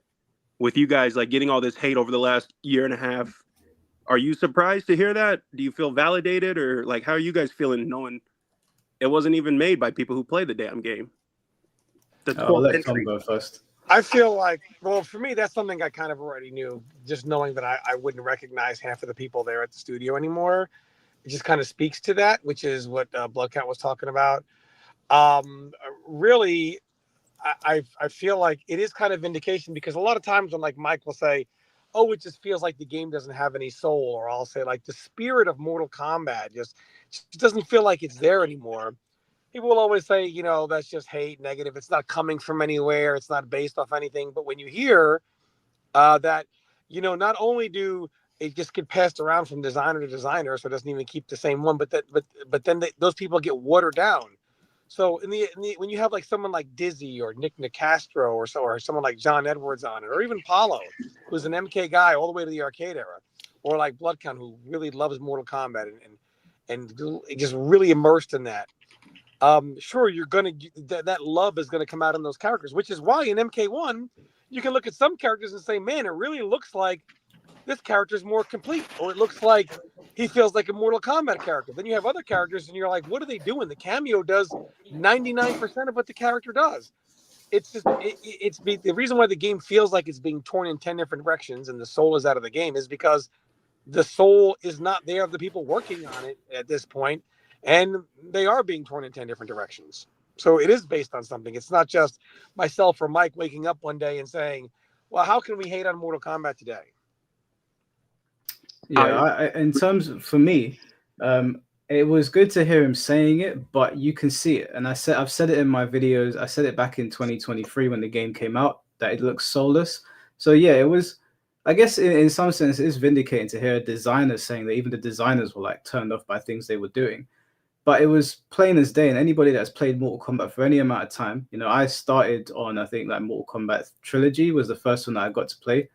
with you guys, like, getting all this hate over the last year and a half, are you surprised to hear that? Do you feel validated, or like, how are you guys feeling knowing it wasn't even made by people who play the damn game? I'll let Tom go first. I feel like, well, for me, that's something I kind of already knew, just knowing that I wouldn't recognize half of the people there at the studio anymore. It just kind of speaks to that, which is what Bloodcat was talking about. Really, I feel like it is kind of vindication, because a lot of times when like Mike will say, oh, it just feels like the game doesn't have any soul, or I'll say like the spirit of Mortal Kombat just doesn't feel like it's there anymore. People will always say, that's just hate, negative. It's not coming from anywhere. It's not based off anything. But when you hear that, not only do it just get passed around from designer to designer, so it doesn't even keep the same one, but then those people get watered down. So when you have like someone like Dizzy or Nick Nicastro or someone like John Edwards on it, or even Paulo, who's an MK guy all the way to the arcade era, or like Bloodcount, who really loves Mortal Kombat and just really immersed in that. Sure, you're gonna that love is gonna come out in those characters, which is why in MK1 you can look at some characters and say, man, it really looks like this character is more complete, or it looks like he feels like a Mortal Kombat character. Then you have other characters and you're like, what are they doing? The cameo does 99% of what the character does. It's just the reason why the game feels like it's being torn in 10 different directions and the soul is out of the game is because the soul is not there of the people working on it at this point, and they are being torn in 10 different directions. So it is based on something. It's not just myself or Mike waking up one day and saying, well, how can we hate on Mortal Kombat today? Yeah, in terms for me, it was good to hear him saying it, but you can see it. And I've said it in my videos. I said it back in 2023 when the game came out that it looks soulless. So yeah, it was. I guess in some sense, it's vindicating to hear a designer saying that even the designers were like turned off by things they were doing. But it was plain as day, and anybody that's played Mortal Kombat for any amount of time, I started on, I think, like Mortal Kombat Trilogy was the first one that I got to play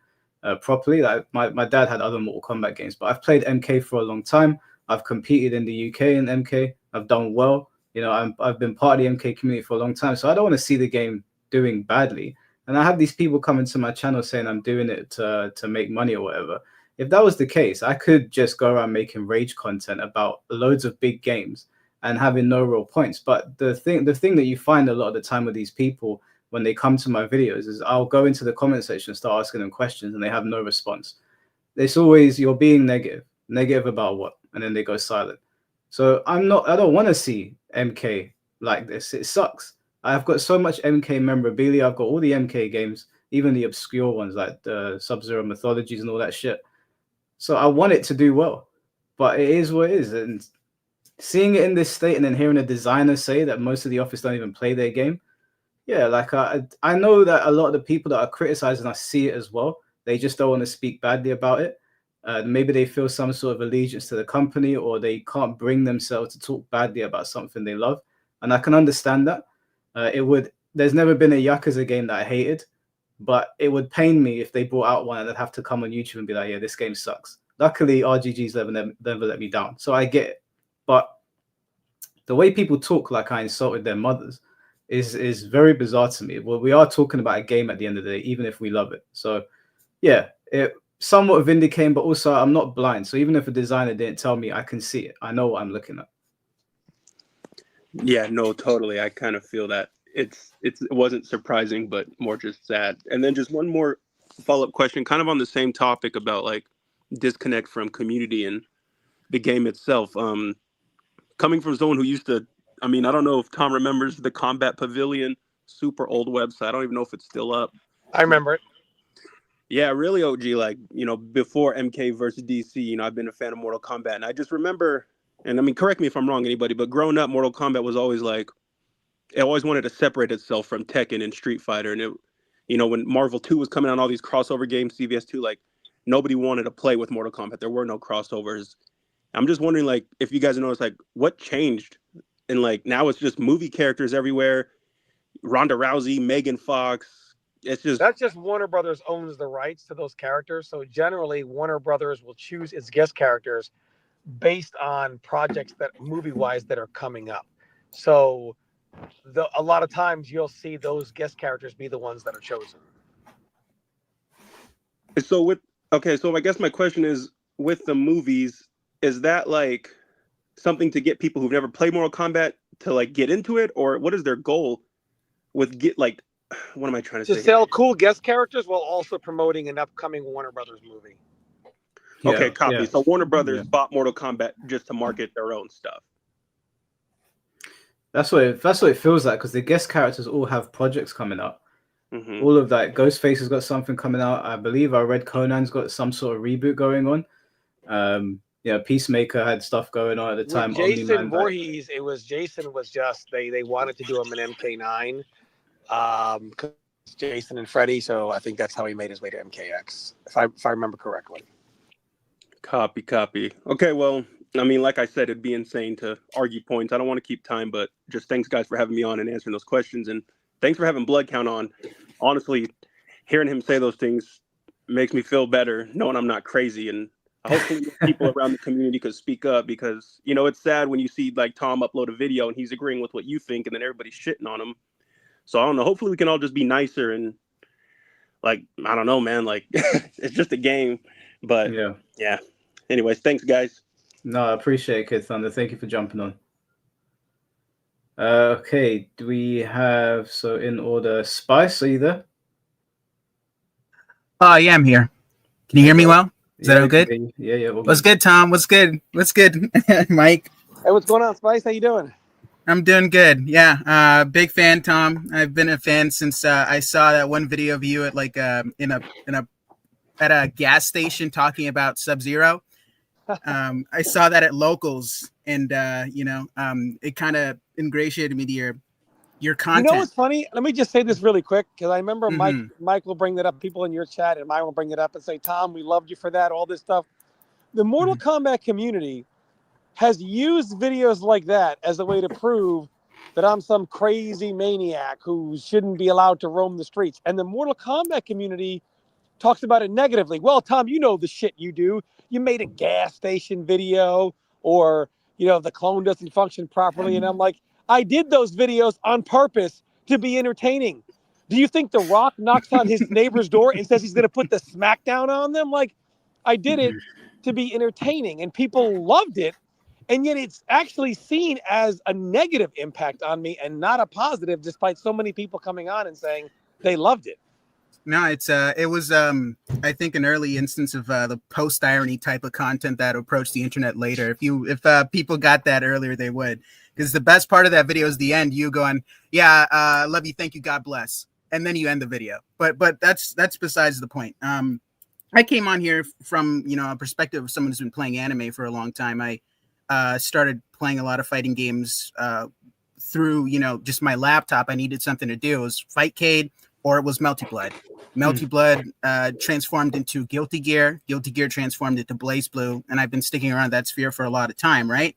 properly. Like my dad had other Mortal Kombat games, but I've played MK for a long time. I've competed in the UK in MK. I've done well. I've been part of the MK community for a long time, so I don't want to see the game doing badly. And I have these people coming to my channel saying I'm doing it to make money or whatever. If that was the case, I could just go around making rage content about loads of big games and having no real points. But the thing that you find a lot of the time with these people when they come to my videos is I'll go into the comment section and start asking them questions and they have no response. It's always, you're being negative about what? And then they go silent. So I don't want to see MK like this. It sucks. I've got so much MK memorabilia. I've got all the MK games, even the obscure ones like the Sub-Zero mythologies and all that shit. So I want it to do well, but it is what it is. And seeing it in this state and then hearing a designer say that most of the office don't even play their game, yeah, like I know that a lot of the people that are criticizing us see it as well. They just don't want to speak badly about it. Maybe they feel some sort of allegiance to the company, or they can't bring themselves to talk badly about something they love. And I can understand that. There's never been a Yakuza game that I hated, but it would pain me if they brought out one and I'd have to come on YouTube and be like, yeah, this game sucks. Luckily, RGG's never let me down. So I get it. But the way people talk like I insulted their mothers is very bizarre to me. Well, we are talking about a game at the end of the day, even if we love it. So yeah, it somewhat vindicating, but also I'm not blind. So even if a designer didn't tell me, I can see it. I know what I'm looking at. Yeah, no, totally. I kind of feel that it wasn't surprising, but more just sad. And then just one more follow-up question, kind of on the same topic about like disconnect from community and the game itself. Coming from someone who used to, I mean, I don't know if Tom remembers the Combat Pavilion, super old website. I don't even know if it's still up. I remember it. Yeah, really OG, like, before MK versus DC, I've been a fan of Mortal Kombat. And I just remember, and I mean, correct me if I'm wrong, anybody, but growing up, Mortal Kombat was always like, it always wanted to separate itself from Tekken and Street Fighter. And when Marvel 2 was coming out, all these crossover games, CVS 2, like, nobody wanted to play with Mortal Kombat. There were no crossovers. I'm just wondering, like, if you guys noticed, like, what changed? And, like, now it's just movie characters everywhere. Ronda Rousey, Megan Fox. It's just... That's just Warner Brothers owns the rights to those characters. So generally, Warner Brothers will choose its guest characters based on projects that, movie-wise, that are coming up. So a lot of times you'll see those guest characters be the ones that are chosen. So I guess my question is, with the movies, is that like something to get people who've never played Mortal Kombat to like get into it, or what is their goal with what am I trying to say? To sell cool guest characters while also promoting an upcoming Warner Brothers movie. Okay, copy. Yeah. So Warner Brothers bought Mortal Kombat just to market their own stuff. That's what it feels like, because the guest characters all have projects coming up. Mm-hmm. All of that. Ghostface has got something coming out. I believe I read Conan's got some sort of reboot going on. Peacemaker had stuff going on at the time. With Jason Voorhees, Jason was just they wanted to do him an MK9. Jason and Freddy, so I think that's how he made his way to MKX, if I remember correctly. Copy. Okay, well, I mean, like I said, it'd be insane to argue points. I don't want to keep time, but just thanks, guys, for having me on and answering those questions. And thanks for having Blood Count on. Honestly, hearing him say those things makes me feel better, knowing I'm not crazy. And hopefully people around the community could speak up, because, it's sad when you see, like, Tom upload a video and he's agreeing with what you think, and then everybody's shitting on him. So I don't know. Hopefully we can all just be nicer and, like, I don't know, man. Like, it's just a game. But, yeah. Anyways, thanks, guys. No, I appreciate it, Kid Thunder. Thank you for jumping on. Okay, do we have, so in order, Spice, are you there? Yeah, I'm here. Can you hear me well? Is that all good? Yeah. What's good, Tom? What's good, Mike? Hey, what's going on, Spice? How you doing? I'm doing good. Yeah, big fan, Tom. I've been a fan since I saw that one video of you at like at a gas station talking about Sub-Zero. I saw that at Locals, and it kind of ingratiated me to your content. You know what's funny? Let me just say this really quick, because I remember Mike will bring that up. People in your chat and mine will bring it up and say, Tom, we loved you for that, all this stuff. The Mortal Kombat community has used videos like that as a way to prove that I'm some crazy maniac who shouldn't be allowed to roam the streets. And the Mortal Kombat community talks about it negatively. Well, Tom, you know the shit you do. You made a gas station video, or, the clone doesn't function properly. And I'm like, I did those videos on purpose to be entertaining. Do you think The Rock knocks on his neighbor's door and says he's going to put the smackdown on them? Like, I did it to be entertaining, and people loved it. And yet it's actually seen as a negative impact on me and not a positive, despite so many people coming on and saying they loved it. No, it was I think an early instance of the post irony type of content that approached the internet later. If people got that earlier, they would, because the best part of that video is the end. You going, love you, thank you, God bless, and then you end the video. But that's besides the point. I came on here from a perspective of someone who's been playing anime for a long time. I started playing a lot of fighting games through just my laptop. I needed something to do. It was Fightcade, or it was Melty Blood. Melty Blood transformed into Guilty Gear. Guilty Gear transformed into Blaze Blue, and I've been sticking around that sphere for a lot of time, right?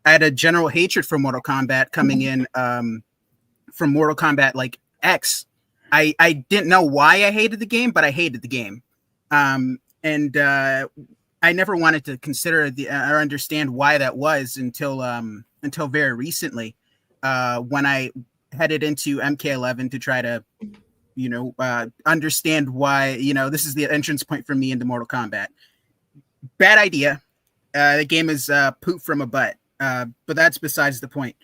I had a general hatred for Mortal Kombat coming in from Mortal Kombat like X. I didn't know why I hated the game, but I hated the game. And I never wanted to consider or understand why that was until very recently, when I headed into MK11 to try to understand why, this is the entrance point for me into Mortal Kombat. Bad idea. The game is poop from a butt, but that's besides the point.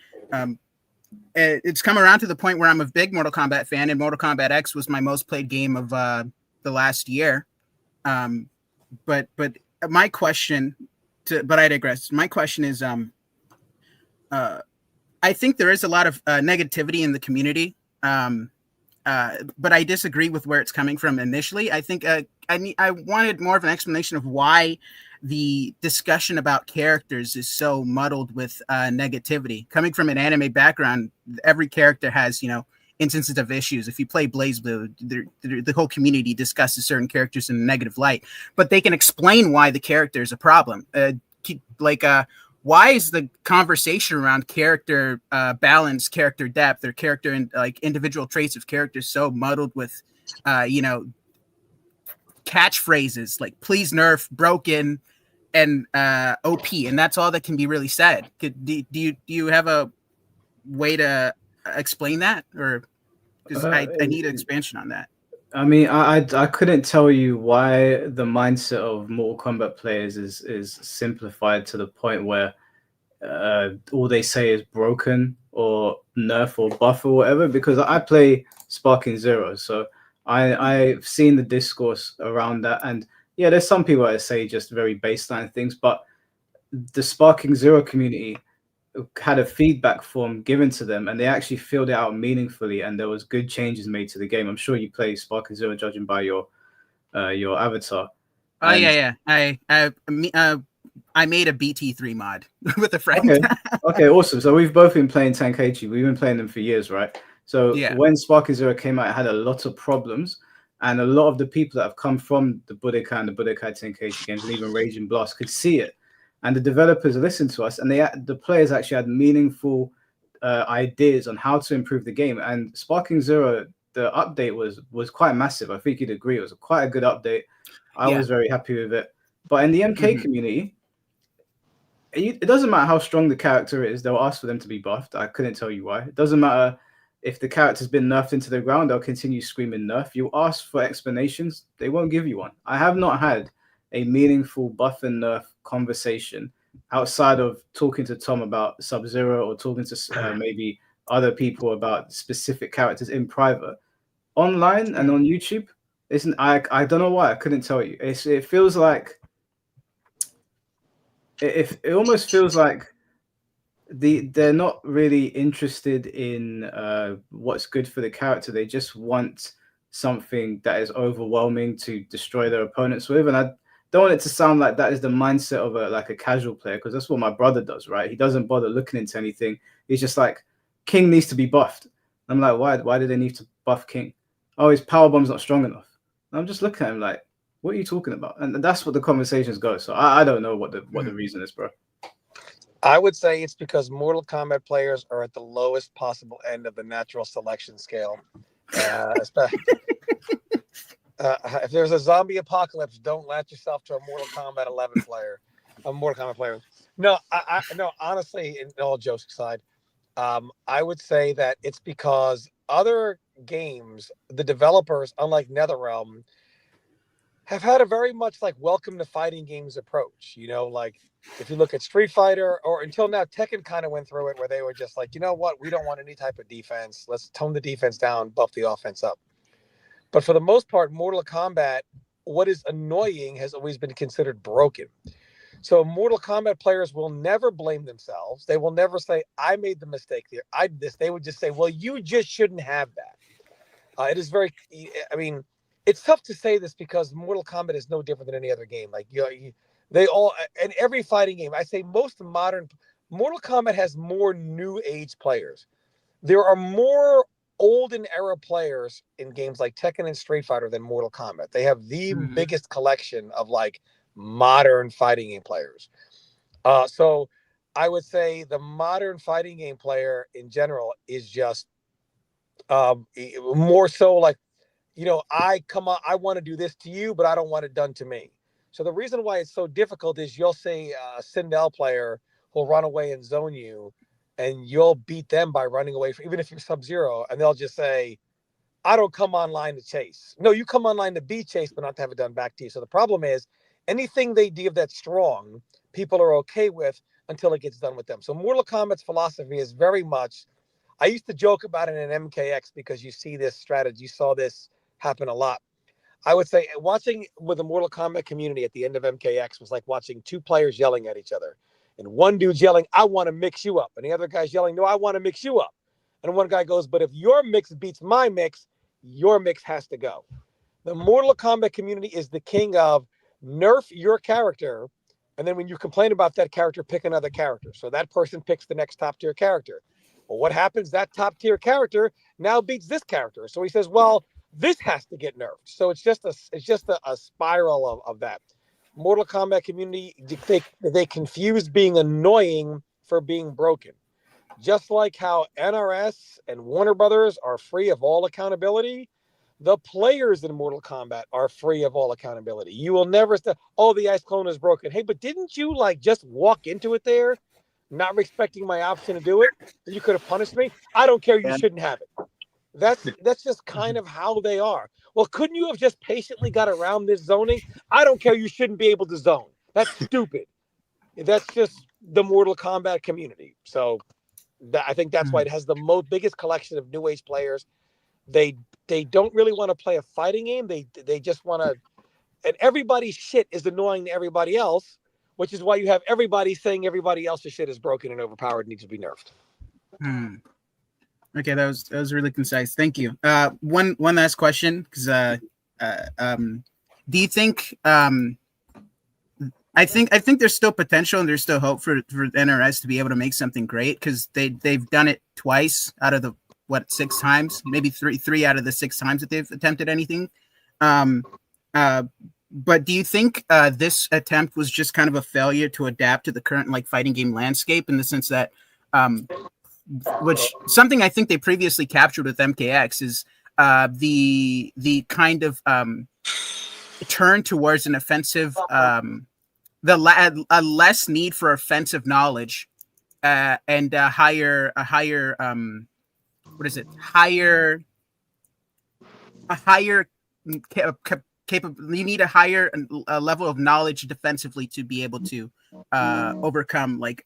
It's come around to the point where I'm a big Mortal Kombat fan, and Mortal Kombat X was my most played game of the last year. But my question, but I digress. My question is, I think there is a lot of negativity in the community, but I disagree with where it's coming from initially. I think I wanted more of an explanation of why the discussion about characters is so muddled with negativity. Coming from an anime background, every character has, instances of issues. If you play BlazBlue, the whole community discusses certain characters in a negative light, but they can explain why the character is a problem. Why is the conversation around character balance, character depth, or character and like individual traits of characters so muddled with, catchphrases like "please nerf," "broken," and "OP," and that's all that can be really said. Do you have a way to explain that, or because I need expansion on that? I mean, I couldn't tell you why the mindset of Mortal Kombat players is simplified to the point where all they say is broken or nerf or buff or whatever, because I play Sparking Zero, so I've seen the discourse around that, and yeah, there's some people that say just very baseline things, but the Sparking Zero community had a feedback form given to them, and they actually filled it out meaningfully, and there was good changes made to the game. I'm sure you play Sparking Zero, judging by your avatar. Oh yeah. I made a BT3 mod with a friend. Okay, awesome. So we've both been playing Tenkaichi. We've been playing them for years, right? So when Sparking Zero came out, it had a lot of problems, and a lot of the people that have come from the Budokai and the Budokai Tenkaichi games, and even Raging Blast, could see it. And the developers listened to us, and the players actually had meaningful ideas on how to improve the game. And Sparking Zero, the update was quite massive. I think you'd agree. It was quite a good update. I was very happy with it. But in the MK community, it doesn't matter how strong the character is, they'll ask for them to be buffed. I couldn't tell you why. It doesn't matter if the character's been nerfed into the ground, they'll continue screaming nerf. You ask for explanations, they won't give you one. I have not had a meaningful buff and nerf conversation outside of talking to Tom about Sub-Zero or talking to maybe other people about specific characters in private. Online and on YouTube, I don't know why. I couldn't tell you. It feels like it almost feels like they're not really interested in what's good for the character. They just want something that is overwhelming to destroy their opponents with. And I don't want it to sound like that is the mindset of a casual player, because that's what my brother does, right? He doesn't bother looking into anything. He's just like, King needs to be buffed. I'm like, why do they need to buff King? Oh, his power bomb's not strong enough. And I'm just looking at him like, what are you talking about? And that's what the conversations go. So I don't know what the reason is, bro. I would say it's because Mortal Kombat players are at the lowest possible end of the natural selection scale. If there's a zombie apocalypse, don't latch yourself to a Mortal Kombat 11 player, a Mortal Kombat player. No, no. Honestly, in all jokes aside, I would say that it's because other games, the developers, unlike NetherRealm, have had a very much like welcome to fighting games approach. Like if you look at Street Fighter, or until now, Tekken kind of went through it where they were just like, you know what, we don't want any type of defense. Let's tone the defense down, buff the offense up. But for the most part, Mortal Kombat, what is annoying has always been considered broken. So Mortal Kombat players will never blame themselves. They will never say, I made the mistake there. I did this. They would just say, well, you just shouldn't have that. It is very, I mean, it's tough to say this because Mortal Kombat is no different than any other game. Like they all, in every fighting game, I say most modern, Mortal Kombat has more new age players. There are more olden era players in games like Tekken and Street Fighter than Mortal Kombat. They have the biggest collection of like modern fighting game players. So I would say the modern fighting game player in general is just more so like, I want to do this to you, but I don't want it done to me. So the reason why it's so difficult is you'll say a Sindel player will run away and zone you, and you'll beat them by running away, even if you're Sub-Zero, and they'll just say, I don't come online to chase. No, you come online to be chased, but not to have it done back to you. So the problem is anything they give that's strong, people are okay with until it gets done with them. So Mortal Kombat's philosophy is very much, I used to joke about it in MKX because you see this strategy, you saw this happen a lot. I would say watching with the Mortal Kombat community at the end of MKX was like watching two players yelling at each other. And one dude's yelling, I want to mix you up. And the other guy's yelling, no, I want to mix you up. And one guy goes, but if your mix beats my mix, your mix has to go. The Mortal Kombat community is the king of nerf your character. And then when you complain about that character, pick another character. So that person picks the next top tier character. Well, what happens? That top tier character now beats this character. So he says, well, this has to get nerfed. So it's just a spiral of that. Mortal Kombat community, they confuse being annoying for being broken. Just like how NRS and Warner Brothers are free of all accountability, the players in Mortal Kombat are free of all accountability. You will never say, oh, the ice clone is broken. Hey, but didn't you like just walk into it there, not respecting my option to do it? You could have punished me. I don't care. You shouldn't have it. That's just kind of how they are. Well, couldn't you have just patiently got around this zoning? I don't care. You shouldn't be able to zone. That's stupid. That's just the Mortal Kombat community. So I think that's why it has the biggest collection of new age players. They don't really want to play a fighting game. They just want to, and everybody's shit is annoying to everybody else, which is why you have everybody saying everybody else's shit is broken and overpowered and needs to be nerfed. Okay, that was really concise. Thank you. One last question, because do you think I think there's still potential and there's still hope for NRS to be able to make something great, because they've done it twice out of the 6 times, maybe three out of the 6 times that they've attempted anything. But do you think this attempt was just kind of a failure to adapt to the current like fighting game landscape, in the sense that which something I think they previously captured with MKX is the kind of turn towards an offensive, a less need for offensive knowledge, and a higher you need a higher level of knowledge defensively to be able to overcome like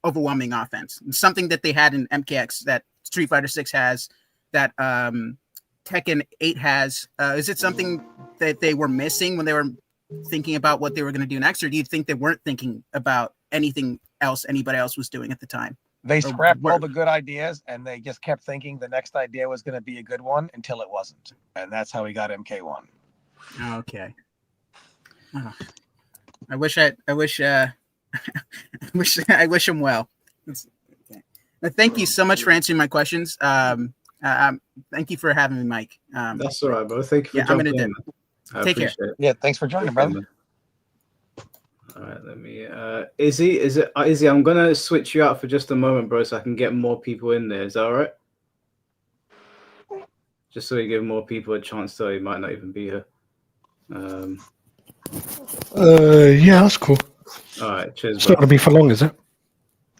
overwhelming offense. Something that they had in MKX that Street Fighter 6 has, that Tekken 8 has. Is it something that they were missing when they were thinking about what they were going to do next, or do you think they weren't thinking about anything else anybody else was doing at the time? They scrapped all the good ideas and they just kept thinking the next idea was going to be a good one until it wasn't. And that's how we got MK1. Okay. Oh. I wish I wish him well. Okay. Thank you so much for answering my questions. Thank you for having me, Mike. That's all right, bro. Thank you for jumping in. Take care. It. Yeah, thanks for joining, brother. All right, let me. Izzy, I'm gonna switch you out for just a moment, bro, so I can get more people in there. Is that all right? Just so we give more people a chance, so he might not even be here. Yeah, that's cool. All right, cheers. It's not gonna be for long, is it?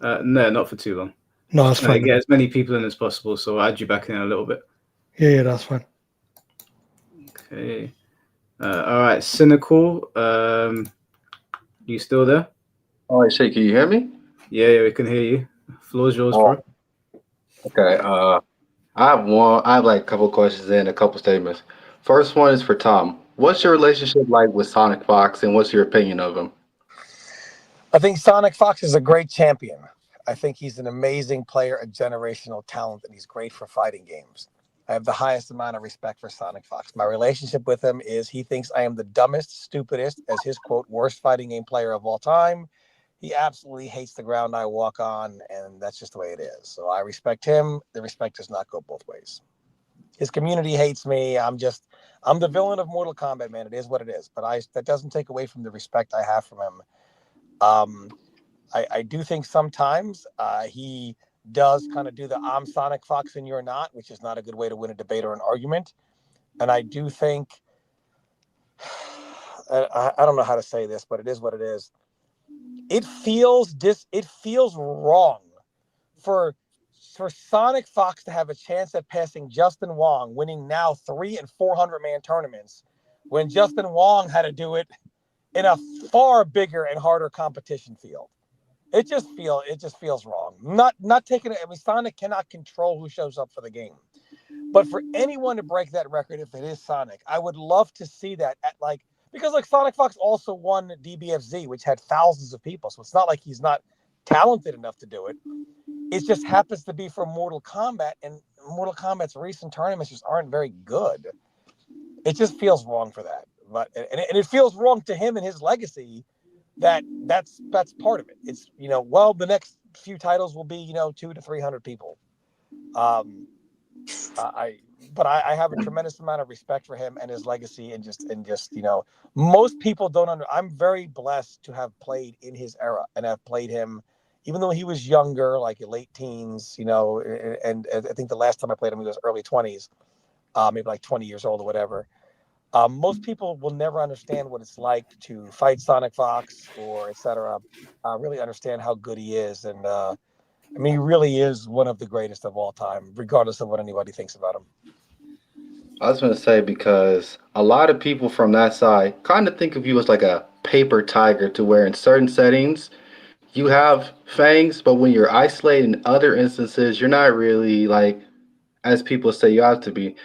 No, not for too long. No, that's fine. Get as many people in as possible, so I'll add you back in a little bit. Yeah, that's fine. Okay. All right, Cynical. You still there? Oh, I see. Can you hear me? Yeah, we can hear you. Floor's yours, bro. Okay. I have like a couple questions and a couple statements. First one is for Tom. What's your relationship like with Sonic Fox, and what's your opinion of him? I think Sonic Fox is a great champion. I think he's an amazing player, a generational talent, and he's great for fighting games. I have the highest amount of respect for Sonic Fox. My relationship with him is he thinks I am the dumbest, stupidest, as his quote, worst fighting game player of all time. He absolutely hates the ground I walk on, and that's just the way it is. So I respect him. The respect does not go both ways. His community hates me. I'm the villain of Mortal Kombat, man. It is what it is. But that doesn't take away from the respect I have from him. I do think sometimes he does kind of do the I'm Sonic Fox and you're not, which is not a good way to win a debate or an argument. And I do think, I don't know how to say this, but it is what it is. It feels wrong for Sonic Fox to have a chance at passing Justin Wong, winning now 300- and 400-man tournaments, when Justin Wong had to do it in a far bigger and harder competition field. It just feels wrong. Not taking it. I mean, Sonic cannot control who shows up for the game. But for anyone to break that record, if it is Sonic, I would love to see that at because Sonic Fox also won DBFZ, which had thousands of people. So it's not like he's not talented enough to do it. It just happens to be for Mortal Kombat, and Mortal Kombat's recent tournaments just aren't very good. It just feels wrong for that. But and it feels wrong to him and his legacy that's part of it. It's the next few titles will be 200 to 300 people. I have a tremendous amount of respect for him and his legacy, and just most people don't I'm very blessed to have played in his era and have played him even though he was younger, like late teens, and I think the last time I played him he was early 20s, maybe like 20 years old or whatever. Most people will never understand what it's like to fight Sonic Fox or etc. Really understand how good he is, and he really is one of the greatest of all time, regardless of what anybody thinks about him. I was going to say, because a lot of people from that side kind of think of you as like a paper tiger, to where in certain settings you have fangs, but when you're isolated in other instances, you're not really like, as people say you have to be.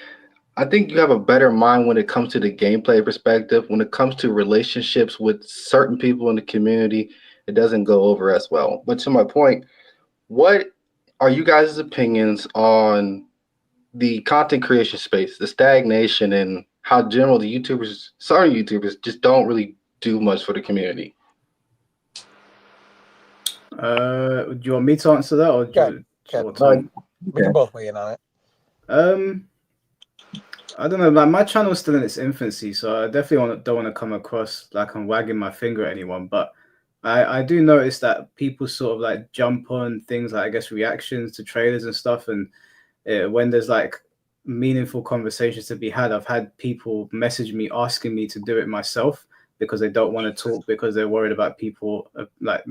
I think you have a better mind when it comes to the gameplay perspective. When it comes to relationships with certain people in the community, it doesn't go over as well. But to my point, what are you guys' opinions on the content creation space, the stagnation, and how general the certain YouTubers just don't really do much for the community? Do you want me to answer that, or do you want Tom? We can both weigh in on it. I don't know. Like, my channel is still in its infancy, so I definitely don't want to come across like I'm wagging my finger at anyone. But I do notice that people sort of like jump on things like, I guess, reactions to trailers and stuff, and when there's like meaningful conversations to be had, I've had people message me asking me to do it myself because they don't want to talk, because they're worried about people like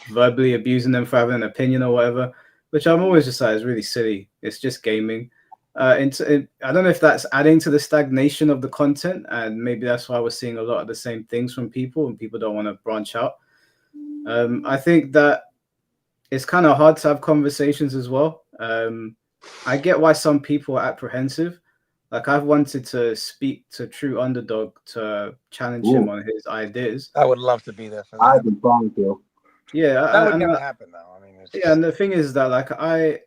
verbally abusing them for having an opinion or whatever, which I'm always just like, it's really silly. It's just gaming. I don't know if that's adding to the stagnation of the content, and maybe that's why we're seeing a lot of the same things from people, and people don't want to branch out. I think that it's kind of hard to have conversations as well. I get why some people are apprehensive. Like, I've wanted to speak to True Underdog to challenge him on his ideas. I would love to be there for that. I've been trying to. Yeah, that would never happen though. And the thing is that, like, I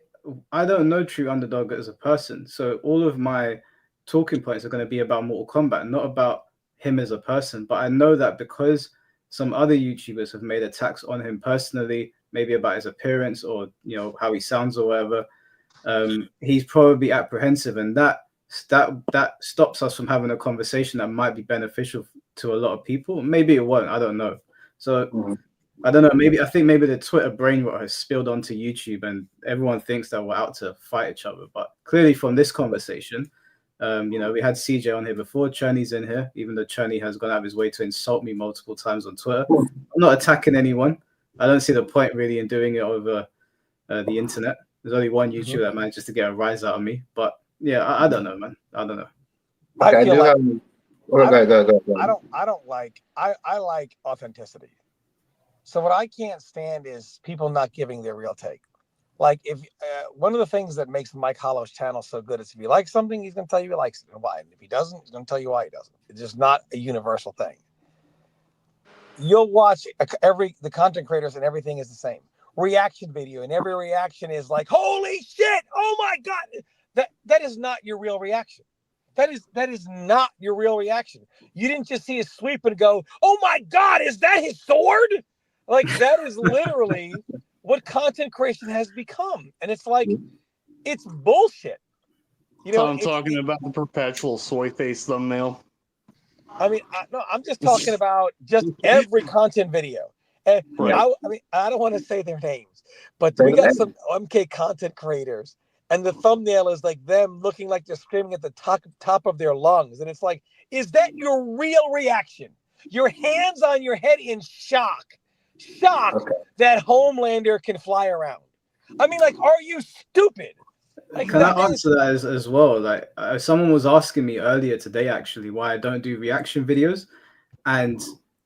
don't know True Underdog as a person, so all of my talking points are going to be about Mortal Kombat, not about him as a person. But I know that because some other YouTubers have made attacks on him personally, maybe about his appearance or how he sounds or whatever, he's probably apprehensive, and that stops us from having a conversation that might be beneficial to a lot of people. Maybe it won't. I don't know. So I don't know. I think maybe the Twitter brain rot has spilled onto YouTube, and everyone thinks that we're out to fight each other. But clearly, from this conversation, we had CJ on here before. Cherney's in here, even though Cherney has gone out of his way to insult me multiple times on Twitter. I'm not attacking anyone. I don't see the point really in doing it over the internet. There's only one YouTuber that manages to get a rise out of me. But yeah, I don't know, man. I don't know. I feel like Go. I like authenticity. So what I can't stand is people not giving their real take. Like, if one of the things that makes Mike Hollow's channel so good is if he likes something, he's going to tell you he likes it and why. And if he doesn't, he's going to tell you why he doesn't. It's just not a universal thing. You'll watch the content creators and everything is the same. Reaction video, and every reaction is like, holy shit, oh my God. That is not your real reaction. That is not your real reaction. You didn't just see his sweep and go, oh my God, is that his sword? Like, that is literally what content creation has become. And it's like, it's bullshit. I'm talking about the perpetual soy face thumbnail. I'm just talking about just every content video. And right. I don't want to say their names, but we got some MK content creators, and the thumbnail is like them looking like they're screaming at the top of their lungs. And it's like, is that your real reaction? Your hands on your head in shock that Homelander can fly around. Like, are you stupid? Like, can I answer that as well? Like, someone was asking me earlier today, actually, why I don't do reaction videos. And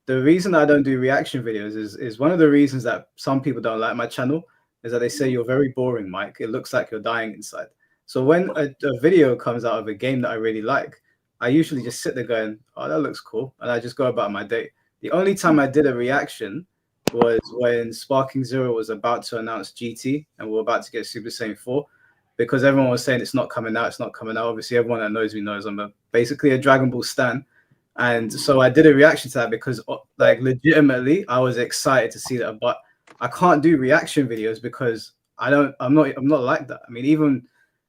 the reason I don't do reaction videos is one of the reasons that some people don't like my channel is that they say you're very boring, Mike. It looks like you're dying inside. So when a video comes out of a game that I really like, I usually just sit there going, "Oh, that looks cool," and I just go about my day. The only time I did a reaction was when Sparking Zero was about to announce GT, and we were about to get Super Saiyan 4, because everyone was saying it's not coming out, it's not coming out. Obviously, everyone that knows me knows I'm basically a Dragon Ball stan. And so I did a reaction to that because, like, legitimately, I was excited to see that. But I can't do reaction videos because I'm not like that. I mean, even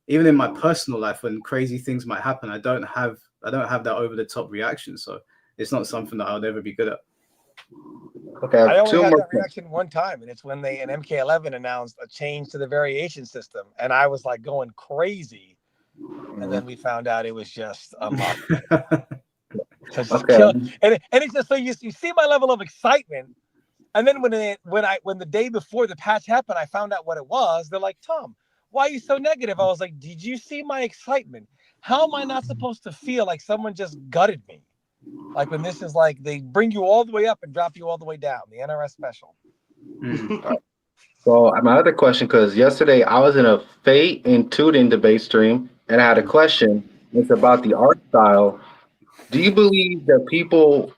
in my personal life, when crazy things might happen, I don't have that over the top reaction. So it's not something that I would ever be good at. Okay, I only two had more. that reaction one time, and it's when they in MK11 announced a change to the variation system, and I was like going crazy. And then we found out it was just unlocked. Okay. And it's just so you see my level of excitement. And then when the day before the patch happened, I found out what it was. They're like, Tom, why are you so negative? I was like, did you see my excitement? How am I not supposed to feel like someone just gutted me? Like when this is like they bring you all the way up and drop you all the way down, the NRS special. So my other question, because yesterday I was in a Fate and Tootin debate stream, and I had a question. It's about the art style. Do you believe that people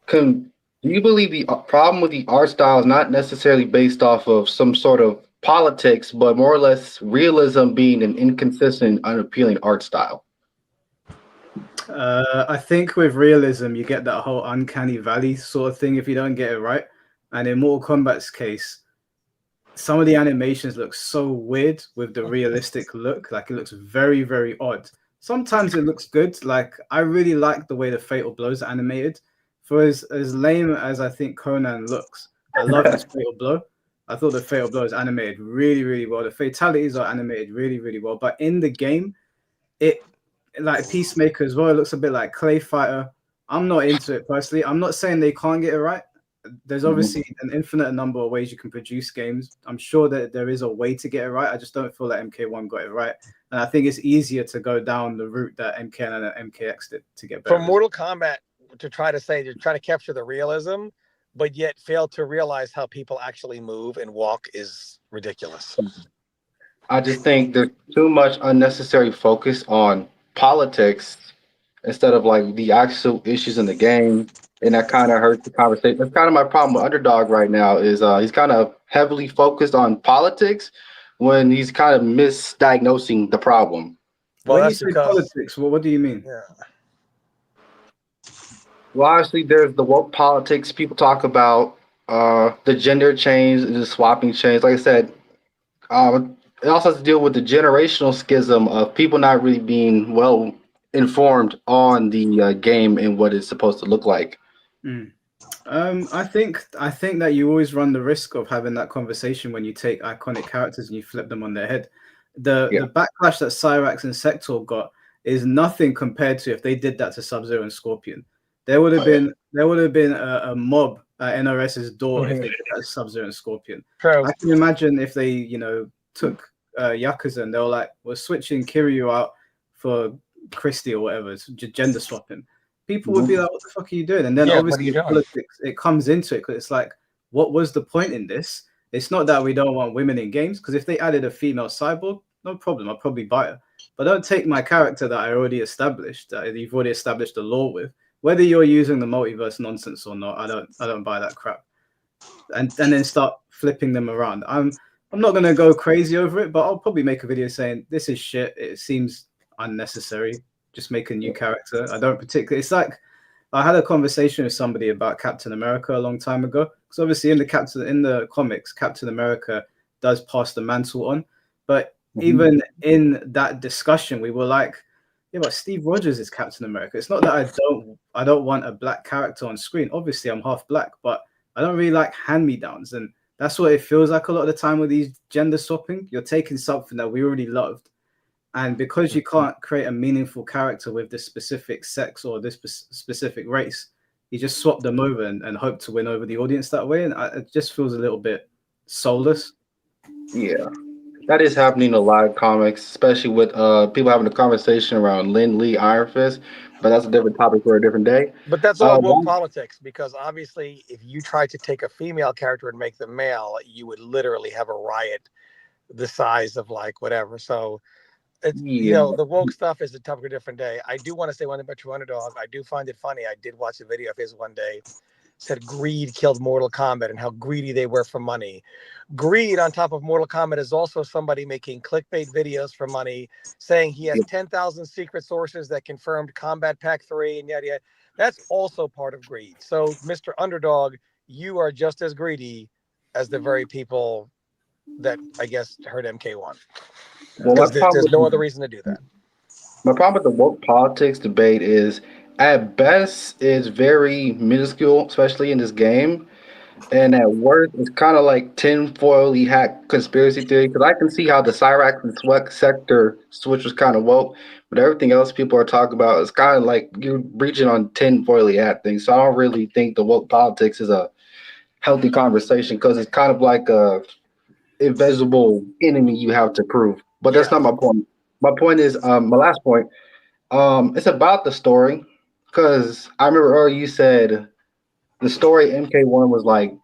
can? Do you believe the problem with the art style is not necessarily based off of some sort of politics, but more or less realism being an inconsistent, unappealing art style? I think with realism, you get that whole uncanny valley sort of thing if you don't get it right. And in Mortal Kombat's case, some of the animations look so weird with the realistic look. Like, it looks very, very odd. Sometimes it looks good. Like, I really like the way the Fatal Blows are animated. For as lame as I think Conan looks, I love his Fatal Blow. I thought the Fatal Blow is animated really, really well. The fatalities are animated really, really well. But in the game, it, like Peacemaker as well, it looks a bit like Clay Fighter. I'm not into it personally. I'm not saying they can't get it right. There's obviously an infinite number of ways you can produce games. I'm sure that there is a way to get it right. I just don't feel that MK1 got it right. And I think it's easier to go down the route that MK and MKX did to get better. For Mortal Kombat to try to capture the realism, but yet fail to realize how people actually move and walk is ridiculous. I just think there's too much unnecessary focus on politics instead of like the actual issues in the game, and that kind of hurts the conversation. That's kind of my problem with Underdog right now is he's kind of heavily focused on politics when he's kind of misdiagnosing the problem. Well, When you that's say because politics, well, what do you mean? yeah. Well, obviously, there's the woke politics. People talk about the gender change, the swapping change. Like I said, it also has to deal with the generational schism of people not really being well informed on the game and what it's supposed to look like. I think that you always run the risk of having that conversation when you take iconic characters and you flip them on their head. The backlash that Cyrax and Sector got is nothing compared to if they did that to Sub-Zero and Scorpion. There would have been a mob at NRS's door if they did that to Sub-Zero and Scorpion. True. I can imagine if they took Yakuza and they were like, we're switching Kiryu out for Christie or whatever, it's gender swapping. People would be like, what the fuck are you doing? And then obviously politics, it comes into it because it's like, what was the point in this? It's not that we don't want women in games, because if they added a female cyborg, no problem, I'll probably buy her. But don't take my character that I already established, that you've already established the law with. Whether you're using the multiverse nonsense or not, I don't buy that crap. And then start flipping them around. I'm not gonna go crazy over it, but I'll probably make a video saying this is shit. It seems unnecessary. Just make a new character. I don't particularly. It's like I had a conversation with somebody about Captain America a long time ago. Because obviously in the comics, Captain America does pass the mantle on. But even in that discussion, we were like, yeah, but Steve Rogers is Captain America. It's not that I don't want a black character on screen. Obviously, I'm half black, but I don't really like hand-me-downs. And that's what it feels like a lot of the time with these gender swapping. You're taking something that we already loved, and because you can't create a meaningful character with this specific sex or this specific race, you just swap them over and hope to win over the audience that way. And it just feels a little bit soulless. Yeah, that is happening in a lot of comics, especially with people having a conversation around Lin Lee Iron Fist. But that's a different topic for a different day. But that's all woke politics, because obviously if you try to take a female character and make them male, you would literally have a riot the size of like whatever. So It's, you know, the woke stuff is a topic of a different day. I do want to say one thing about True Underdog. I do find it funny. I did watch a video of his one day. Said greed killed Mortal Kombat and how greedy they were for money. Greed on top of Mortal Kombat is also somebody making clickbait videos for money, saying he has 10,000 secret sources that confirmed Combat Pack 3 and yada yada. That's also part of greed. So, Mr. Underdog, you are just as greedy as the very people that I guess heard MK1. Because there's no other reason to do that. My problem with the woke politics debate is, at best, it's very minuscule, especially in this game. And at worst, it's kind of like tinfoily hat conspiracy theory. Because I can see how the Cyrax and Sweat sector switch was kind of woke, but everything else people are talking about is kind of like you're reaching on tinfoily hat things. So I don't really think the woke politics is a healthy conversation because it's kind of like a invisible enemy you have to prove. But that's not my point. My point is, my last point. It's about the story, because I remember earlier you said the story MK1 was like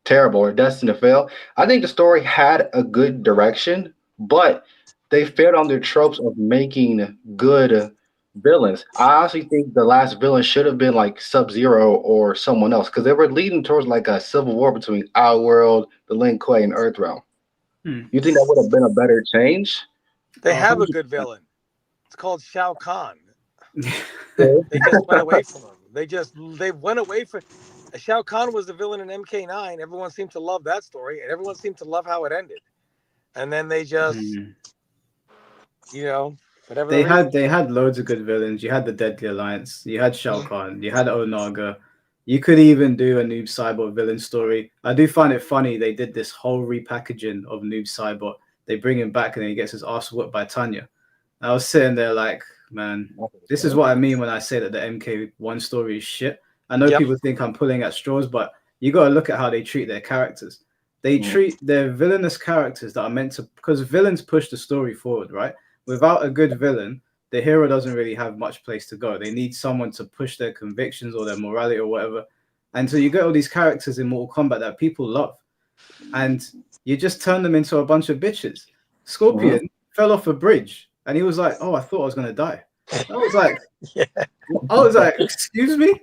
terrible or destined to fail. I think the story had a good direction, but they failed on their tropes of making good villains. I honestly think the last villain should have been like Sub-Zero or someone else, because they were leading towards like a civil war between our world, the Lin Kuei, and Earthrealm. You think that would have been a better change? They have a good villain. It's called Shao Kahn. They just went away from him. They went away from Shao Kahn was the villain in MK9. Everyone seemed to love that story, and everyone seemed to love how it ended. And then they just, you know, whatever. They had loads of good villains. You had the Deadly Alliance. You had Shao Kahn. You had Onaga. You could even do a Noob Saibot villain story. I do find it funny they did this whole repackaging of Noob Saibot. They bring him back and then he gets his ass whooped by Tanya. I was sitting there like, man, this is what I mean when I say that the MK1 story is shit. I know people think I'm pulling at straws, but you got to look at how they treat their characters. They treat their villainous characters that are meant to, because villains push the story forward, right? Without a good villain, the hero doesn't really have much place to go. They need someone to push their convictions or their morality or whatever. And so you get all these characters in Mortal Kombat that people love, and you just turn them into a bunch of bitches. Scorpion fell off a bridge, and he was like, "Oh, I thought I was gonna die." I was like, "Excuse me."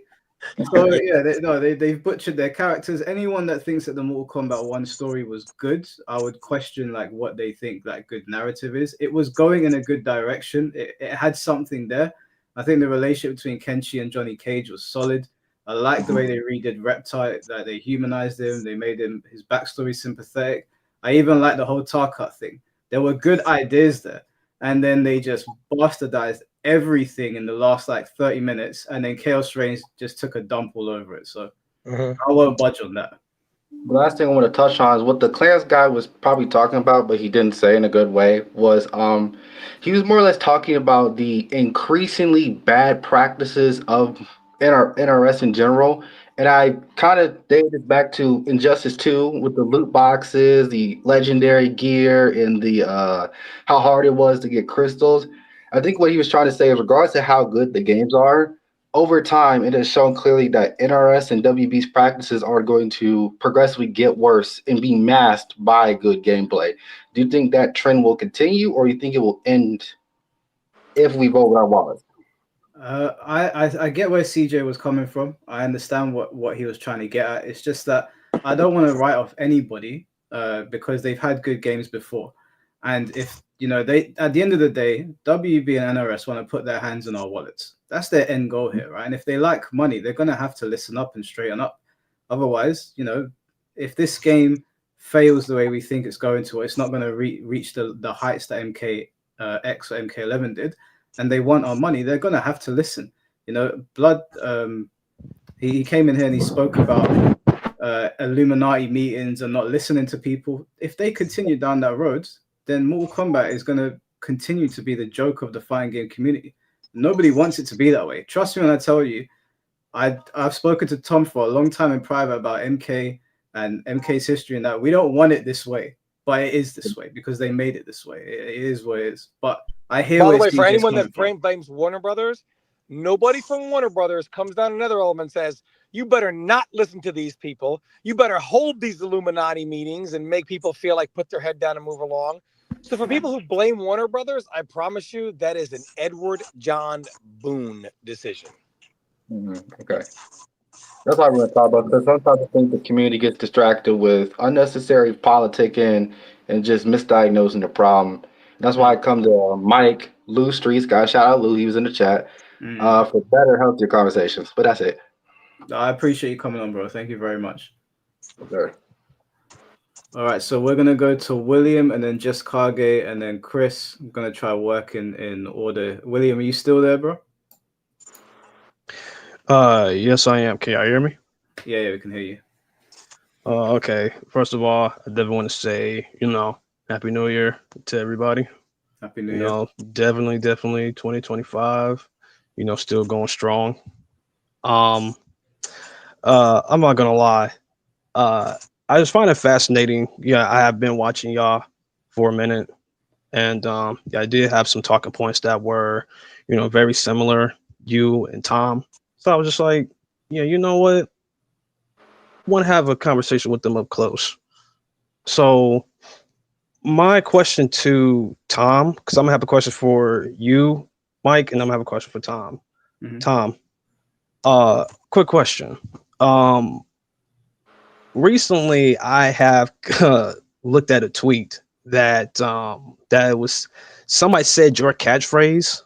So yeah, they've butchered their characters. Anyone that thinks that the Mortal Kombat 1 story was good, I would question like what they think that good narrative is. It was going in a good direction. It had something there. I think the relationship between Kenshi and Johnny Cage was solid. I like the way they redid Reptile, that they humanized him, they made his backstory sympathetic. I even like the whole Tarkat thing. There were good ideas there, and then they just bastardized everything in the last like 30 minutes, and then Chaos Reigns just took a dump all over it. So I won't budge on that. The last thing I want to touch on is what the Clarence guy was probably talking about, but he didn't say in a good way, was he was more or less talking about the increasingly bad practices of NRS in general. And I kind of dated it back to Injustice 2 with the loot boxes, the legendary gear, and the how hard it was to get crystals. I think what he was trying to say is, regardless of how good the games are, over time, it has shown clearly that NRS and WB's practices are going to progressively get worse and be masked by good gameplay. Do you think that trend will continue, or do you think it will end if we vote with our wallets? I get where CJ was coming from. I understand what he was trying to get at. It's just that I don't want to write off anybody because they've had good games before. And if, they, at the end of the day, WB and NRS want to put their hands in our wallets. That's their end goal here, right? And if they like money, they're going to have to listen up and straighten up. Otherwise, if this game fails the way we think it's going to, it's not going to reach the heights that MKX or MK11 did, and they want our money, they're going to have to listen. Blood, he came in here and he spoke about Illuminati meetings and not listening to people. If they continue down that road, then Mortal Kombat is going to continue to be the joke of the fighting game community. Nobody wants it to be that way. Trust me when I tell you, I've spoken to Tom for a long time in private about MK and MK's history, and that we don't want it this way, but it is this way because they made it this way. It is what it is. But I hear. By the way, for anyone that blames Warner Brothers, nobody from Warner Brothers comes down another element and says, you better not listen to these people. You better hold these Illuminati meetings and make people feel like put their head down and move along. So for people who blame Warner Brothers, I promise you that is an Edward John Boone decision. Okay. That's what we're going to talk about, because sometimes I think the community gets distracted with unnecessary politicking and just misdiagnosing the problem. That's why I come to Mike, Lou Streets, guys, shout out Lou, he was in the chat, for better, healthier conversations. But that's it. I appreciate you coming on, bro. Thank you very much. Sure. All right, so we're gonna go to William and then Just Kage and then Chris. I'm gonna try work in order. William, are you still there, bro? Yes, I am. Can y'all hear me? Yeah, we can hear you. Okay. First of all, I definitely want to say, Happy New Year to everybody. Happy New Year. Definitely 2025, still going strong. I'm not gonna lie. I just find it fascinating. Yeah, I have been watching y'all for a minute, and yeah, I did have some talking points that were, very similar, you and Tom. So I was just like, yeah, you know what? Want to have a conversation with them up close. So my question to Tom, because I'm gonna have a question for you, Mike, and I'm gonna have a question for Tom. Tom, quick question. Recently I have looked at a tweet that that was somebody said your catchphrase,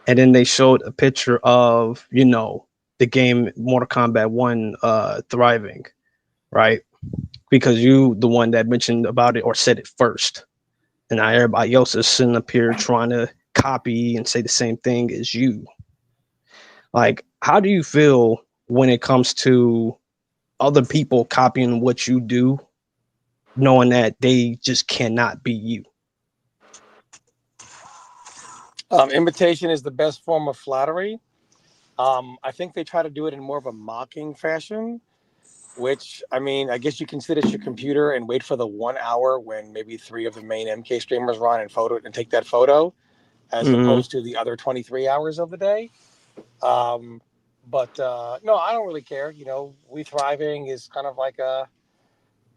and then they showed a picture of the game Mortal Kombat 1 thriving, right? Because you the one that mentioned about it or said it first, and now everybody else is sitting up here trying to copy and say the same thing as you. Like, how do you feel when it comes to other people copying what you do, knowing that they just cannot be you? Imitation is the best form of flattery. I think they try to do it in more of a mocking fashion, which, I mean, I guess you can sit at your computer and wait for the 1 hour when maybe 3 of the main MK streamers run and take that photo, as opposed to the other 23 hours of the day. But no, I don't really care. We thriving is kind of like I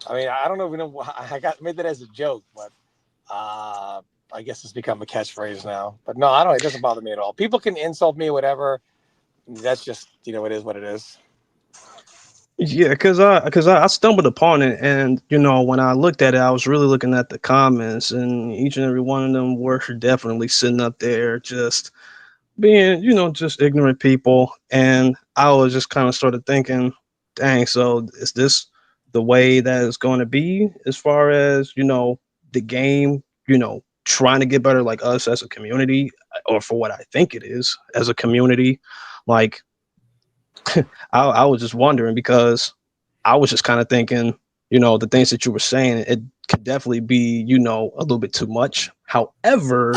don't know. I made that as a joke, but I guess it's become a catchphrase now. But no, I don't. It doesn't bother me at all. People can insult me, whatever. That's just it is what it is. Yeah, because I stumbled upon it, and when I looked at it, I was really looking at the comments, and each and every one of them were definitely sitting up there just being just ignorant people, and I was just kind of sort of thinking, dang, so is this the way that it's going to be as far as the game trying to get better, like us as a community, or for what I think it is as a community? Like, I was just wondering, because I was just kind of thinking, the things that you were saying, it could definitely be, a little bit too much. However,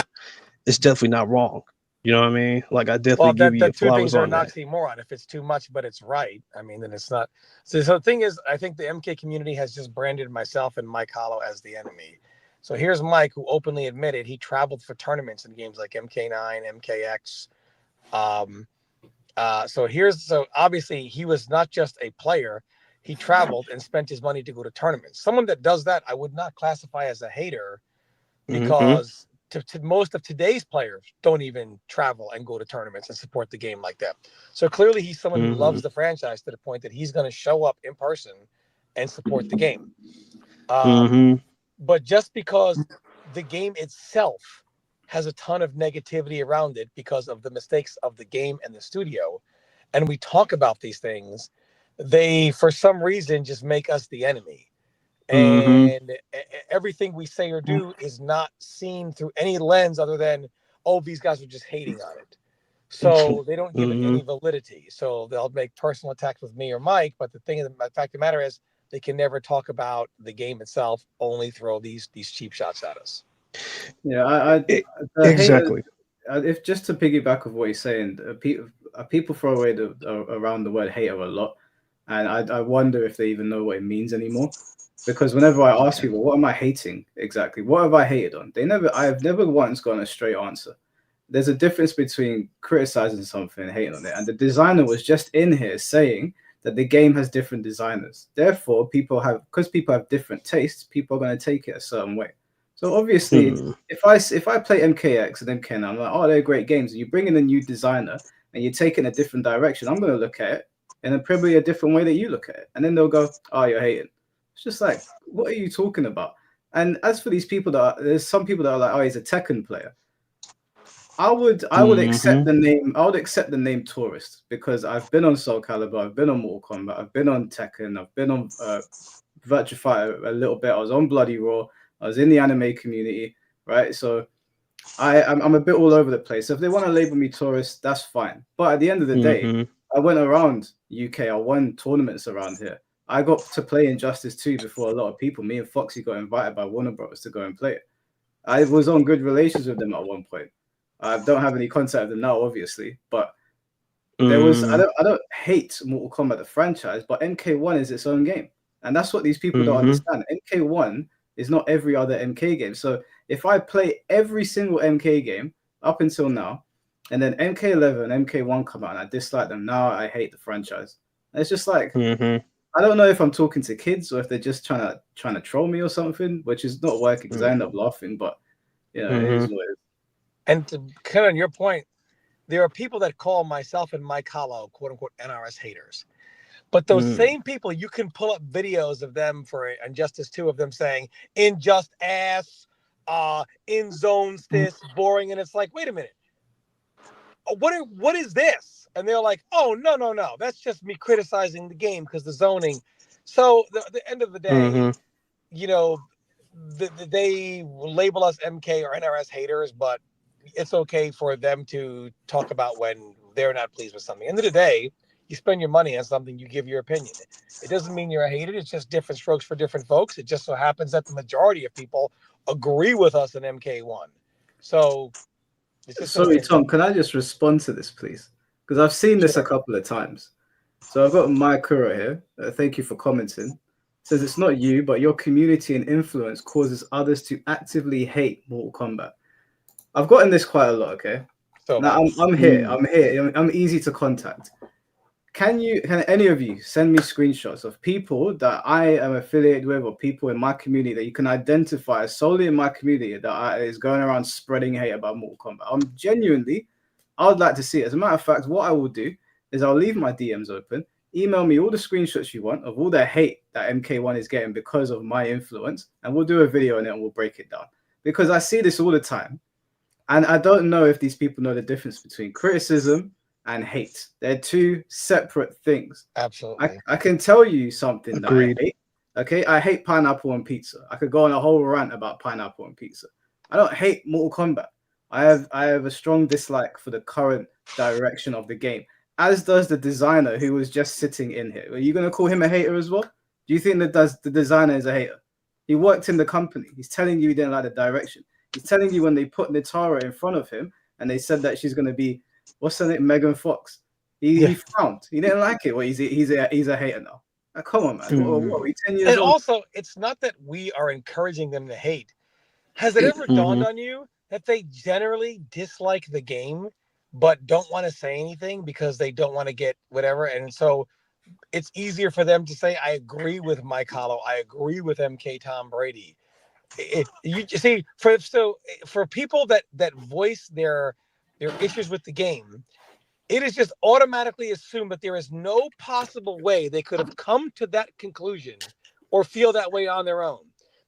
it's definitely not wrong. You know what I mean? Like, I definitely give you your two flowers things are on an that. oxymoron. If it's too much, but it's right, I mean, then it's not. So the thing is, I think the MK community has just branded myself and Mike Hollow as the enemy. So here's Mike, who openly admitted he traveled for tournaments in games like MK9, MKX. So obviously he was not just a player. He traveled and spent his money to go to tournaments. Someone that does that, I would not classify as a hater, because to most of today's players don't even travel and go to tournaments and support the game like that. So clearly he's someone who loves the franchise to the point that he's going to show up in person and support the game. But just because the game itself has a ton of negativity around it because of the mistakes of the game and the studio, and we talk about these things, they, for some reason, just make us the enemy. And everything we say or do is not seen through any lens other than, oh, these guys are just hating on it. So they don't give it any validity. So they'll make personal attacks with me or Mike. But the fact of the matter is, they can never talk about the game itself, only throw these cheap shots at us. Yeah, exactly. If just to piggyback of what you're saying, people throw away around the word hater a lot, and I wonder if they even know what it means anymore. Because whenever I ask people, what am I hating exactly? What have I hated on? I have never once gotten a straight answer. There's a difference between criticizing something and hating on it. And the designer was just in here saying that the game has different designers. Therefore, because people have different tastes, people are going to take it a certain way. So obviously, if I play MKX and MK, and I'm like, oh, they're great games, and you bring in a new designer and you take it in a different direction, I'm going to look at it in probably a different way that you look at it, and then they'll go, oh, you're hating. It's just like, what are you talking about? And as for these people there's some people that are like, oh, he's a Tekken player. I would accept the name. I would accept the name tourist because I've been on Soul Calibur, I've been on Mortal Kombat, I've been on Tekken, I've been on Virtua Fighter a little bit. I was on Bloody Raw. I was in the anime community, right? So I'm a bit all over the place. So if they want to label me tourist, that's fine. But at the end of the day, I went around UK. I won tournaments around here. I got to play Injustice 2 before a lot of people. Me and Foxy got invited by Warner Bros. To go and play it. I was on good relations with them at one point. I don't have any contact with them now, obviously, but there was I don't hate Mortal Kombat the franchise, but MK1 is its own game, and that's what these people don't understand. MK1 is not every other MK game. So if I play every single MK game up until now, and then MK11, MK1 come out, and I dislike them, now I hate the franchise. And it's just like I don't know if I'm talking to kids or if they're just trying to troll me or something, which is not working because I end up laughing. But you know, it is what it is. And to kind of on your point, there are people that call myself and Mike Hollow, quote unquote, NRS haters. But those same people, you can pull up videos of them for Injustice 2 of them saying, "Injust ass, in zones this, boring." And it's like, wait a minute. What is this? And they're like, oh, no. That's just me criticizing the game because the zoning. So the end of the day, you know, they label us MK or NRS haters, but it's okay for them to talk about when they're not pleased with something. End of the day, you spend your money on something, you give your opinion. It doesn't mean you're a hater. It's just different strokes for different folks. It just so happens that the majority of people agree with us in MK1. So it's just sorry, Tom, can I just respond to this, please? Because I've seen this a couple of times. So I've got Mike Kura here. Thank you for commenting. It says it's not you, but your community and influence causes others to actively hate Mortal Kombat. I've gotten this quite a lot, okay? So now I'm here. I'm easy to contact. Can any of you send me screenshots of people that I am affiliated with or people in my community that you can identify solely in my community that is going around spreading hate about Mortal Kombat? I would like to see it. As a matter of fact, what I will do is I'll leave my DMs open, email me all the screenshots you want of all the hate that MK1 is getting because of my influence, and we'll do a video on it and we'll break it down. Because I see this all the time. And I don't know if these people know the difference between criticism and hate. They're two separate things. Absolutely. I can tell you something that I hate. Okay, I hate pineapple on pizza. I could go on a whole rant about pineapple on pizza. I don't hate Mortal Kombat. I have a strong dislike for the current direction of the game, as does the designer who was just sitting in here. Are you going to call him a hater as well? Do you think that the designer is a hater? He worked in the company. He's telling you he didn't like the direction. He's telling you when they put Nitara in front of him and they said that she's going to be, what's her name, Megan Fox. He frowned. He didn't like it. Well, he's a hater now. Come on, man. What are we 10 years and old? Also, it's not that we are encouraging them to hate. Has it ever dawned on you that they generally dislike the game but don't want to say anything because they don't want to get whatever? And so it's easier for them to say, I agree with Mike Hollow. I agree with MK Tom Brady. You see, for people that voice their issues with the game, it is just automatically assumed that there is no possible way they could have come to that conclusion or feel that way on their own.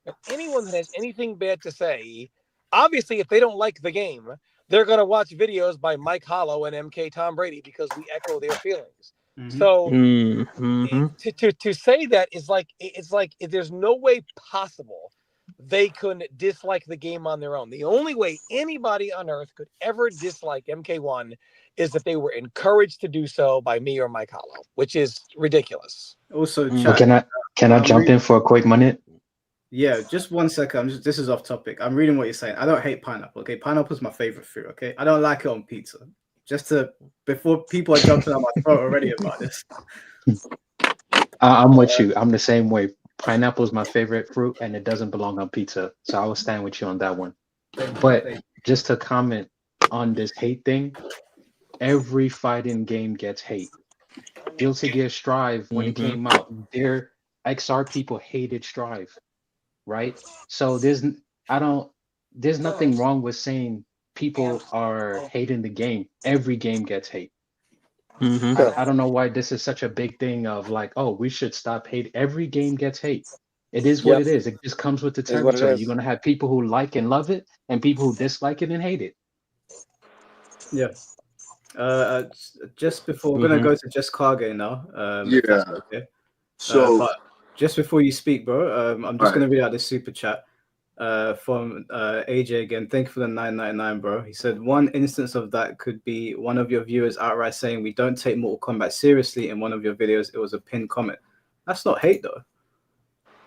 But anyone that has anything bad to say, obviously, if they don't like the game, they're going to watch videos by Mike Hollow and MK Tom Brady because we echo their feelings. So to say that is like, it's like there's no way possible they could dislike the game on their own. The only way anybody on earth could ever dislike MK1 is that they were encouraged to do so by me or Mike Hollow, which is ridiculous. Also, can I jump in for a quick minute? Yeah, just 1 second. This is off topic. I'm reading what you're saying. I don't hate pineapple. Okay, pineapple is my favorite fruit. Okay, I don't like it on pizza. Before people are jumping on my throat already about this. I'm with you. I'm the same way. Pineapple is my favorite fruit, and it doesn't belong on pizza. So I will stand with you on that one. But just to comment on this hate thing, every fighting game gets hate. Guilty Gear Strive, when it came out, their XR people hated Strive, right? So I don't. There's nothing wrong with saying people are hating the game. Every game gets hate. I don't know why this is such a big thing of like, oh, we should stop hate. Every game gets hate. It is what Yep, it is. It just comes with the is what it territory. You're is. gonna have people who like and love it, and people who dislike it and hate it. Yeah. Just before we're gonna Mm-hmm. go to Just Kage now, if Yeah. that's okay. So, But just before you speak, bro, I'm just Alright. gonna read out this super chat from AJ again. Thank you for the 9.99, bro. He said one instance of that could be one of your viewers outright saying we don't take Mortal Kombat seriously in one of your videos. It was a pinned comment. That's not hate though.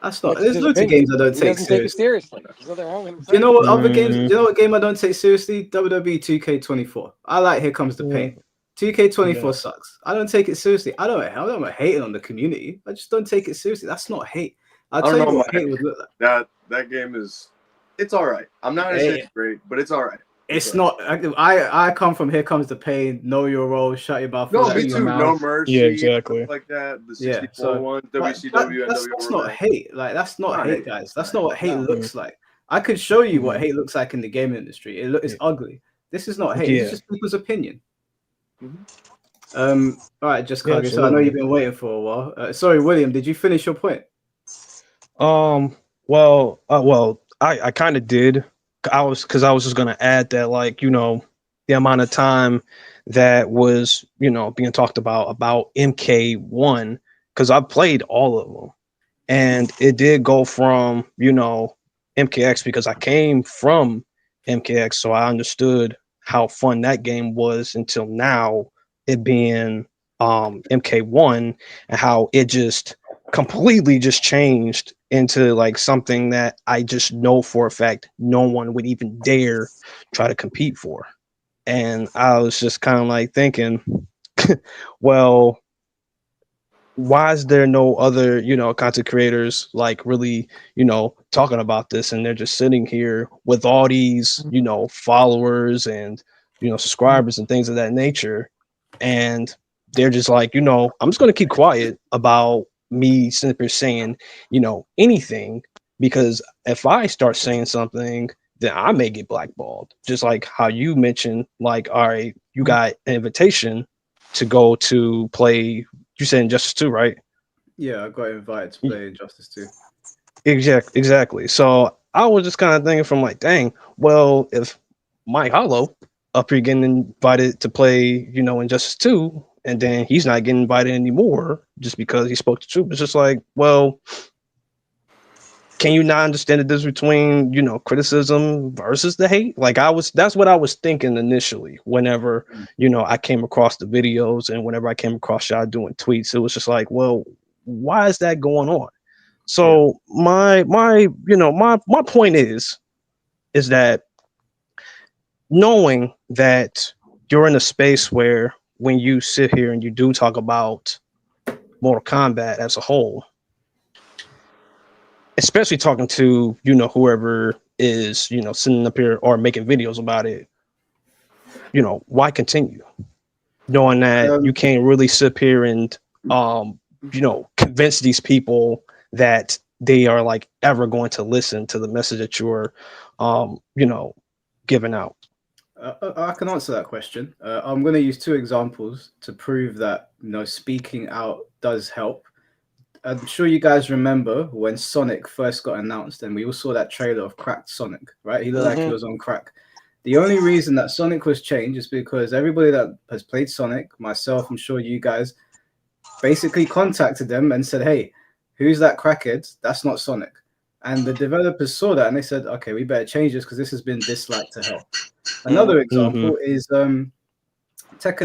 That's not. That's There's his loads of opinion. games I don't He take doesn't take it seriously. seriously. There's nothing wrong with him Do you know saying what that. other games? Do you know what game I don't take seriously? WWE 2K24. I like Here Comes the Pain. 2K24 Yeah. sucks. I don't take it seriously. I'm not hating on the community. I just don't take it seriously. That's not hate. I'll I don't tell you know, what Mike. hate would look like. That game it's all right. I'm not gonna say it's great, but it's all right. It's not. I come from Here Comes the Pain. Know your role. Shut your mouth. No, all me that too. stuff. No Mercy. Yeah, exactly. Stuff like that. The Yeah, 64 so one, but WCW, that's NWO not Revenge. hate. Like that's not hate, guys. That's not what hate No. looks like. I could show you what hate looks like in the gaming industry. It's ugly. This is not hate. Yeah. It's just people's opinion. Mm-hmm. All right, just Yeah, Kage. So I know absolutely. you've been waiting for a while. Sorry, William. Did you finish your point? Well, I kind of did. I was just gonna add that, like, the amount of time that was, being talked about MK1, because I played all of them, and it did go from, MKX, because I came from MKX, so I understood how fun that game was until now it being MK1, and how it just completely just changed into like something that I just know for a fact no one would even dare try to compete for. And I was just kind of like thinking, well, why is there no other, content creators like really, talking about this, and they're just sitting here with all these, followers and, subscribers and things of that nature, and they're just like, I'm just going to keep quiet about me simply saying, anything, because if I start saying something, then I may get blackballed. Just like how you mentioned, like, all right, you got an invitation to go to play. You said Injustice 2, right? Yeah, I got invited to play Injustice 2. Exactly. So I was just kind of thinking from like, dang, well, if Mike Hollow up here getting invited to play, Injustice 2, and then he's not getting invited anymore just because he spoke the truth, it's just like, well, can you not understand the difference between, criticism versus the hate? Like that's what I was thinking initially whenever, I came across the videos, and whenever I came across y'all doing tweets, it was just like, well, why is that going on? So my point is that knowing that you're in a space where when you sit here and you do talk about Mortal Kombat as a whole, especially talking to, whoever is, sitting up here or making videos about it, why continue? Knowing that you can't really sit here and, convince these people that they are like ever going to listen to the message that you're, giving out. I can answer that question. I'm going to use two examples to prove that, speaking out does help. I'm sure you guys remember when Sonic first got announced, and we all saw that trailer of cracked Sonic, right? He looked like he was on crack. The only reason that Sonic was changed is because everybody that has played Sonic, myself, I'm sure you guys, basically contacted them and said, hey, who's that crackhead? That's not Sonic. And the developers saw that and they said, okay, we better change this because this has been disliked to hell. Another example is Tekken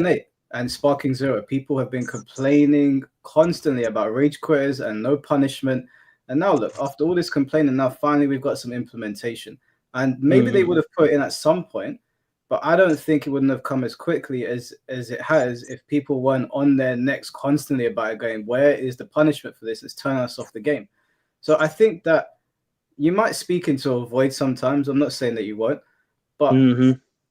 8 and Sparking Zero. People have been complaining constantly about rage quitters and no punishment. And now look, after all this complaining, now finally we've got some implementation. And maybe they would have put it in at some point, but I don't think it wouldn't have come as quickly as it has if people weren't on their necks constantly about it, going, where is the punishment for this? It's turning us off the game. So I think that you might speak into a void sometimes. I'm not saying that you won't, but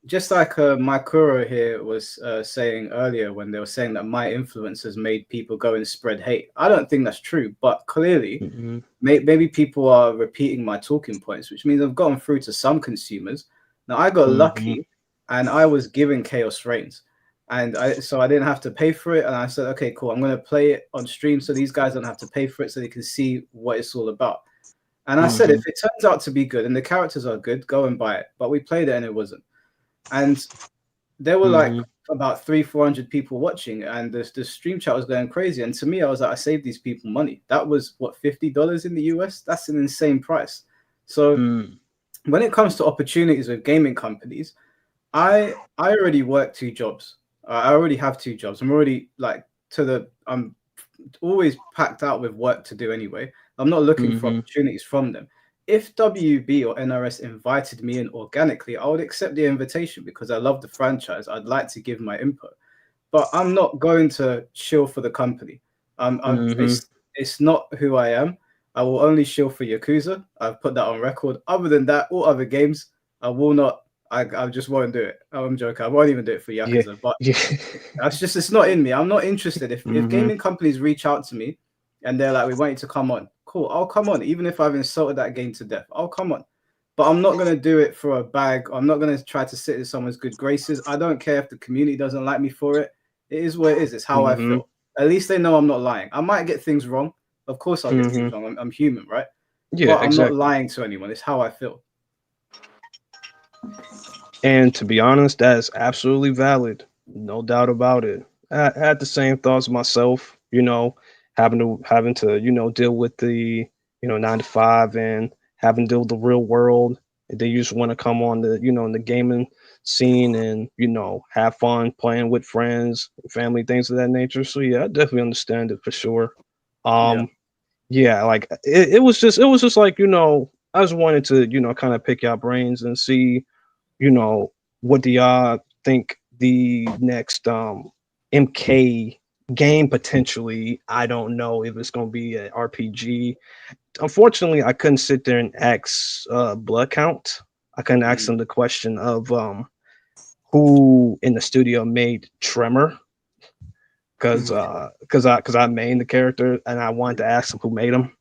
just like Makuro here was saying earlier when they were saying that my influence has made people go and spread hate. I don't think that's true, but clearly maybe people are repeating my talking points, which means I've gotten through to some consumers. Now I got lucky and I was given Chaos Reigns. And so I didn't have to pay for it. And I said, okay, cool. I'm going to play it on stream so these guys don't have to pay for it so they can see what it's all about. And I said, if it turns out to be good and the characters are good, go and buy it. But we played it and it wasn't. And there were like about 300-400 people watching, and the stream chat was going crazy. And to me, I was like, I saved these people money. That was what, $50 in the US? That's an insane price. So when it comes to opportunities with gaming companies, I already work 2 jobs. I already have 2 jobs. I'm already like I'm always packed out with work to do anyway. I'm not looking for opportunities from them. If WB or NRS invited me in organically, I would accept the invitation because I love the franchise. I'd like to give my input, but I'm not going to shill for the company. It's not who I am. I will only shill for Yakuza. I've put that on record. Other than that, all other games, I will not. I just won't do it. I'm joking. I won't even do it for Yakuza. But that's just, it's not in me. I'm not interested. If gaming companies reach out to me and they're like, we want you to come on, cool, I'll come on. Even if I've insulted that game to death, I'll come on. But I'm not going to do it for a bag. I'm not going to try to sit in someone's good graces. I don't care if the community doesn't like me for it. It is what it is. It's how I feel. At least they know I'm not lying. I might get things wrong. Of course I'll get things wrong. I'm human, right? Yeah, but I'm not lying to anyone. It's how I feel. And to be honest, that's absolutely valid. No doubt about it. I had the same thoughts myself, having to, deal with the, 9 to 5 and having to deal with the real world. They just want to come on the, in the gaming scene and, have fun playing with friends, family, things of that nature. So yeah, I definitely understand it for sure. Yeah, like it was just like, I just wanted to, kind of pick your brains and see, what do y'all think the next MK game potentially? I don't know if it's gonna be an RPG. Unfortunately, I couldn't sit there and ask Blood Count. I couldn't ask them the question of who in the studio made Tremor, because I made the character and I wanted to ask him who made him.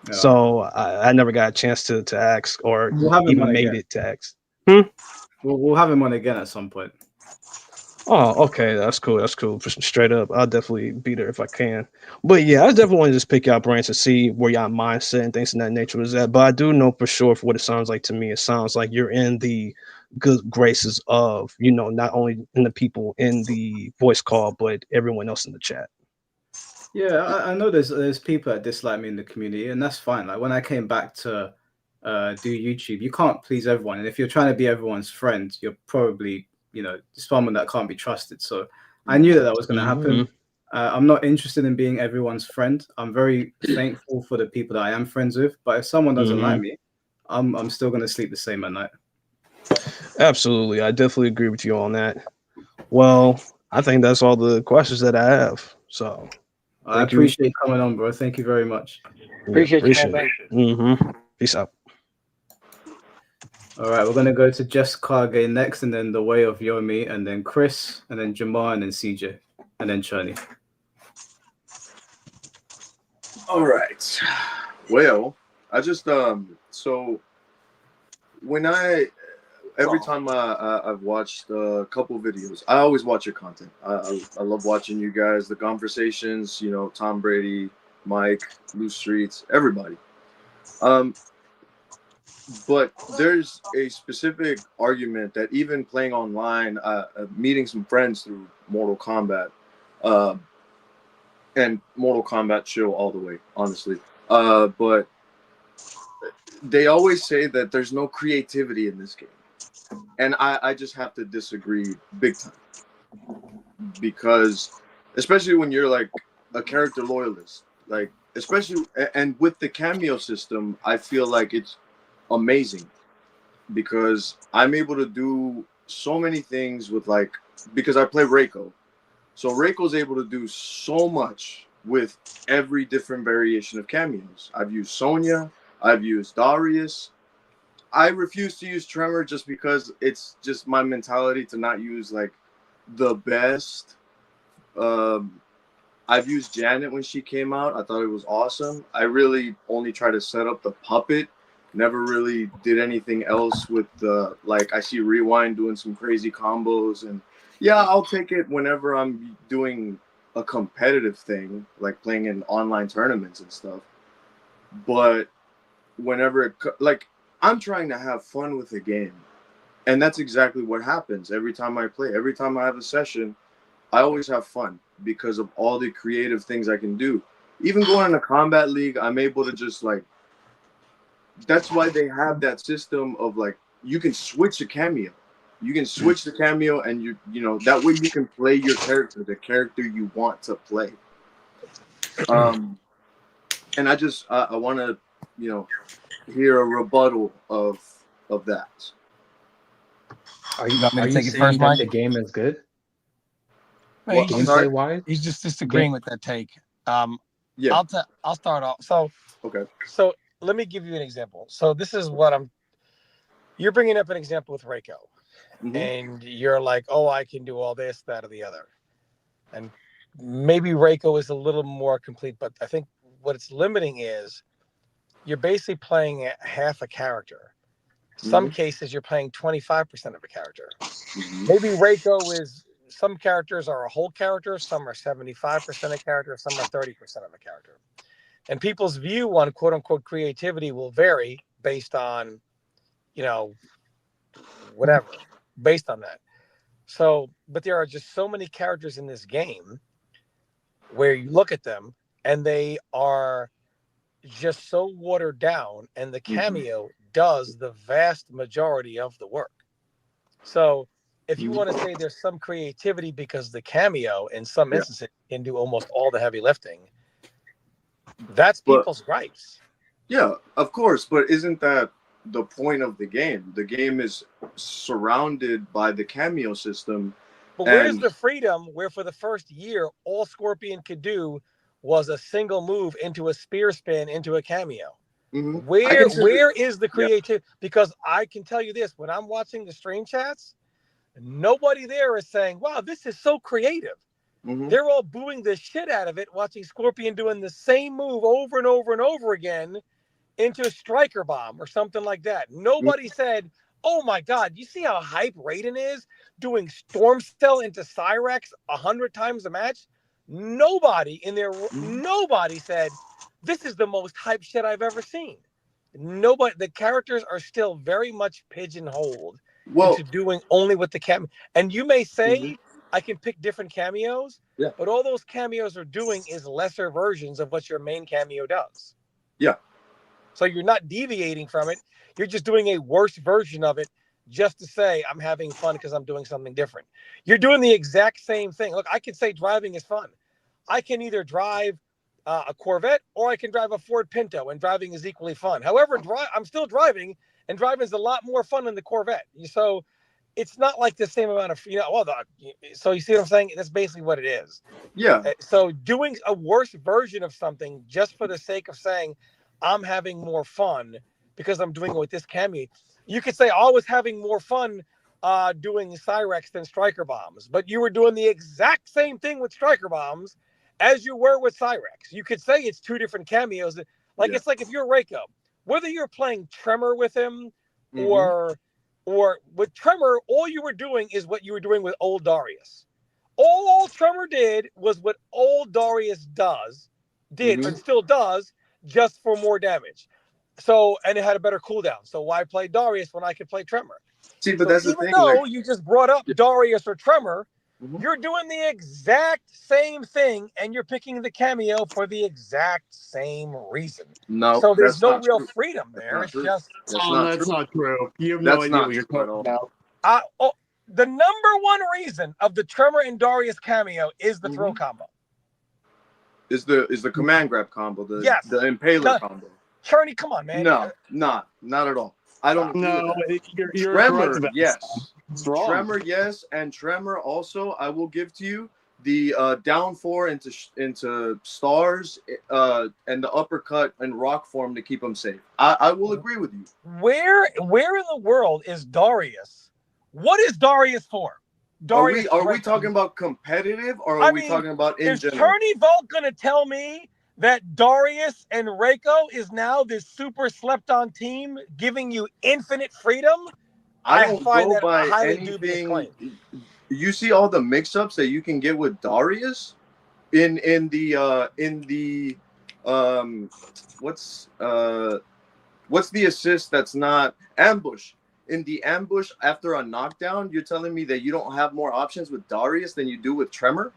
Yeah. So I never got a chance to ask or even made it to ask. We'll have him on again at some point. Oh, okay, that's cool. That's cool. Straight up, I'll definitely be there if I can. But yeah, I definitely want to just pick y'all brains to see where y'all mindset and things in that nature was at. But I do know for sure, for what it sounds like to me, it sounds like you're in the good graces of, not only in the people in the voice call, but everyone else in the chat. Yeah, I know there's people that dislike me in the community, and that's fine. Like when I came back to do YouTube, you can't please everyone, and if you're trying to be everyone's friend, you're probably someone that can't be trusted. So I knew that was going to happen. I'm not interested in being everyone's friend. I'm very thankful for the people that I am friends with, but if someone doesn't like me, I'm still going to sleep the same at night. Absolutely, I definitely agree with you on that. Well, I think that's all the questions that I have. So I appreciate you coming on, bro. Thank you very much. Appreciate you, man. Peace out. All right, we're going to go to Jess Kage next, and then The Way of Yomi, and then Chris, and then Jamar, and then CJ, and then Cherney. All right. Well, I just so when every time I've watched a couple videos, I always watch your content. I love watching you guys, the conversations. Tom Brady, Mike, Blue Streets, everybody. But there's a specific argument that even playing online, meeting some friends through Mortal Kombat, and Mortal Kombat chill all the way, honestly. But they always say that there's no creativity in this game. And I just have to disagree big time. Because especially when you're like a character loyalist, like especially, and with the cameo system, I feel like it's amazing because I'm able to do so many things with because I play Reiko. So Reiko's able to do so much with every different variation of cameos. I've used Sonya, I've used Darius, I refuse to use Tremor just because it's just my mentality to not use like the best. I've used Janet when she came out. I thought it was awesome. I really only try to set up the puppet. Never really did anything else with the, like, I see Rewind doing some crazy combos, and yeah, I'll take it whenever I'm doing a competitive thing, like playing in online tournaments and stuff. But whenever like, I'm trying to have fun with the game, and that's exactly what happens every time I play. Every time I have a session, I always have fun because of all the creative things I can do. Even going in a combat league, I'm able to just like, that's why they have that system of like, you can switch a cameo. You can switch the cameo, and you know, that way you can play your character, the character you want to play. And I want to, you know, hear a rebuttal of that. Are you want me to take it saying first, that Mike? the game is good? Well, I'm sorry? Gameplay wise? He's just disagreeing with that take. Yeah. I'll start off. So Okay. So let me give you an example. So this is what you're bringing up an example with Reiko, and you're like, oh, I can do all this, that, or the other. And maybe Reiko is a little more complete, but I think what it's limiting is you're basically playing half a character. Some cases you're playing 25% of a character. Maybe Reiko is, some characters are a whole character, some are 75% a character, some are 30% of a character. And people's view on quote unquote creativity will vary based on, you know, whatever, based on that. So, but there are just so many characters in this game where you look at them and they are just so watered down, and the cameo does the vast majority of the work. So if you want to say there's some creativity because the cameo in some instances can do almost all the heavy lifting, that's people's gripes. Yeah, of course, but isn't that the point of the game? The game is surrounded by the cameo system. But where's the freedom where for the first year all Scorpion could do was a single move into a spear spin into a cameo? Where is the creativity? Because I can tell you this, when I'm watching the stream chats, nobody there is saying, wow, this is so creative. They're all booing the shit out of it, watching Scorpion doing the same move over and over and over again into a striker bomb or something like that. Nobody said, oh my God, you see how hype Raiden is doing Storm Cell into Cyrex 100 times a match? Nobody in there, nobody said, this is the most hype shit I've ever seen. Nobody, the characters are still very much pigeonholed into doing only what the cameo. And you may say, I can pick different cameos, but all those cameos are doing is lesser versions of what your main cameo does. Yeah. So you're not deviating from it. You're just doing a worse version of it just to say I'm having fun because I'm doing something different. You're doing the exact same thing. Look, I can say driving is fun. I can either drive a Corvette or I can drive a Ford Pinto, and driving is equally fun. However, I'm still driving, and driving is a lot more fun than the Corvette. So it's not like the same amount of, so you see what I'm saying? That's basically what it is. Yeah. So doing a worse version of something just for the sake of saying I'm having more fun because I'm doing it with this cameo. You could say I was having more fun doing Cyrex than Striker Bombs, but you were doing the exact same thing with Striker Bombs as you were with Cyrex. You could say it's two different cameos. Like it's like if you're Reiko, whether you're playing Tremor with him or with Tremor, all you were doing is what you were doing with old Darius. All Tremor did was what old Darius did and still does, just for more damage. So, and it had a better cooldown. So why play Darius when I could play Tremor? See, but that's the even thing. Though you just brought up Darius or Tremor, you're doing the exact same thing, and you're picking the cameo for the exact same reason. No, so there's that's no not real true. freedom there. That's It's just That's not true. You have no idea what you're talking about. the number one reason of the Tremor and Darius cameo is the throw combo. Is the command grab combo, the impaler combo. Cherney, come on, man. No, not at all. I don't agree with that. You're Tremor, correct. yes. Tremor, yes, and Tremor also, I will give to you. the down four into stars, and the uppercut and rock form to keep him safe. I will agree with you. Where in the world is Darius? What is Darius for? Darius Are we talking about competitive, or are I we mean, talking about in is general? Tourney Vault going to tell me that Darius and Reiko is now this super slept-on team giving you infinite freedom? I don't find go that a by highly dubious anything. claim. You see all the mix-ups that you can get with Darius in the what's the assist that's not ambush? In the ambush after a knockdown, you're telling me that you don't have more options with Darius than you do with Tremor?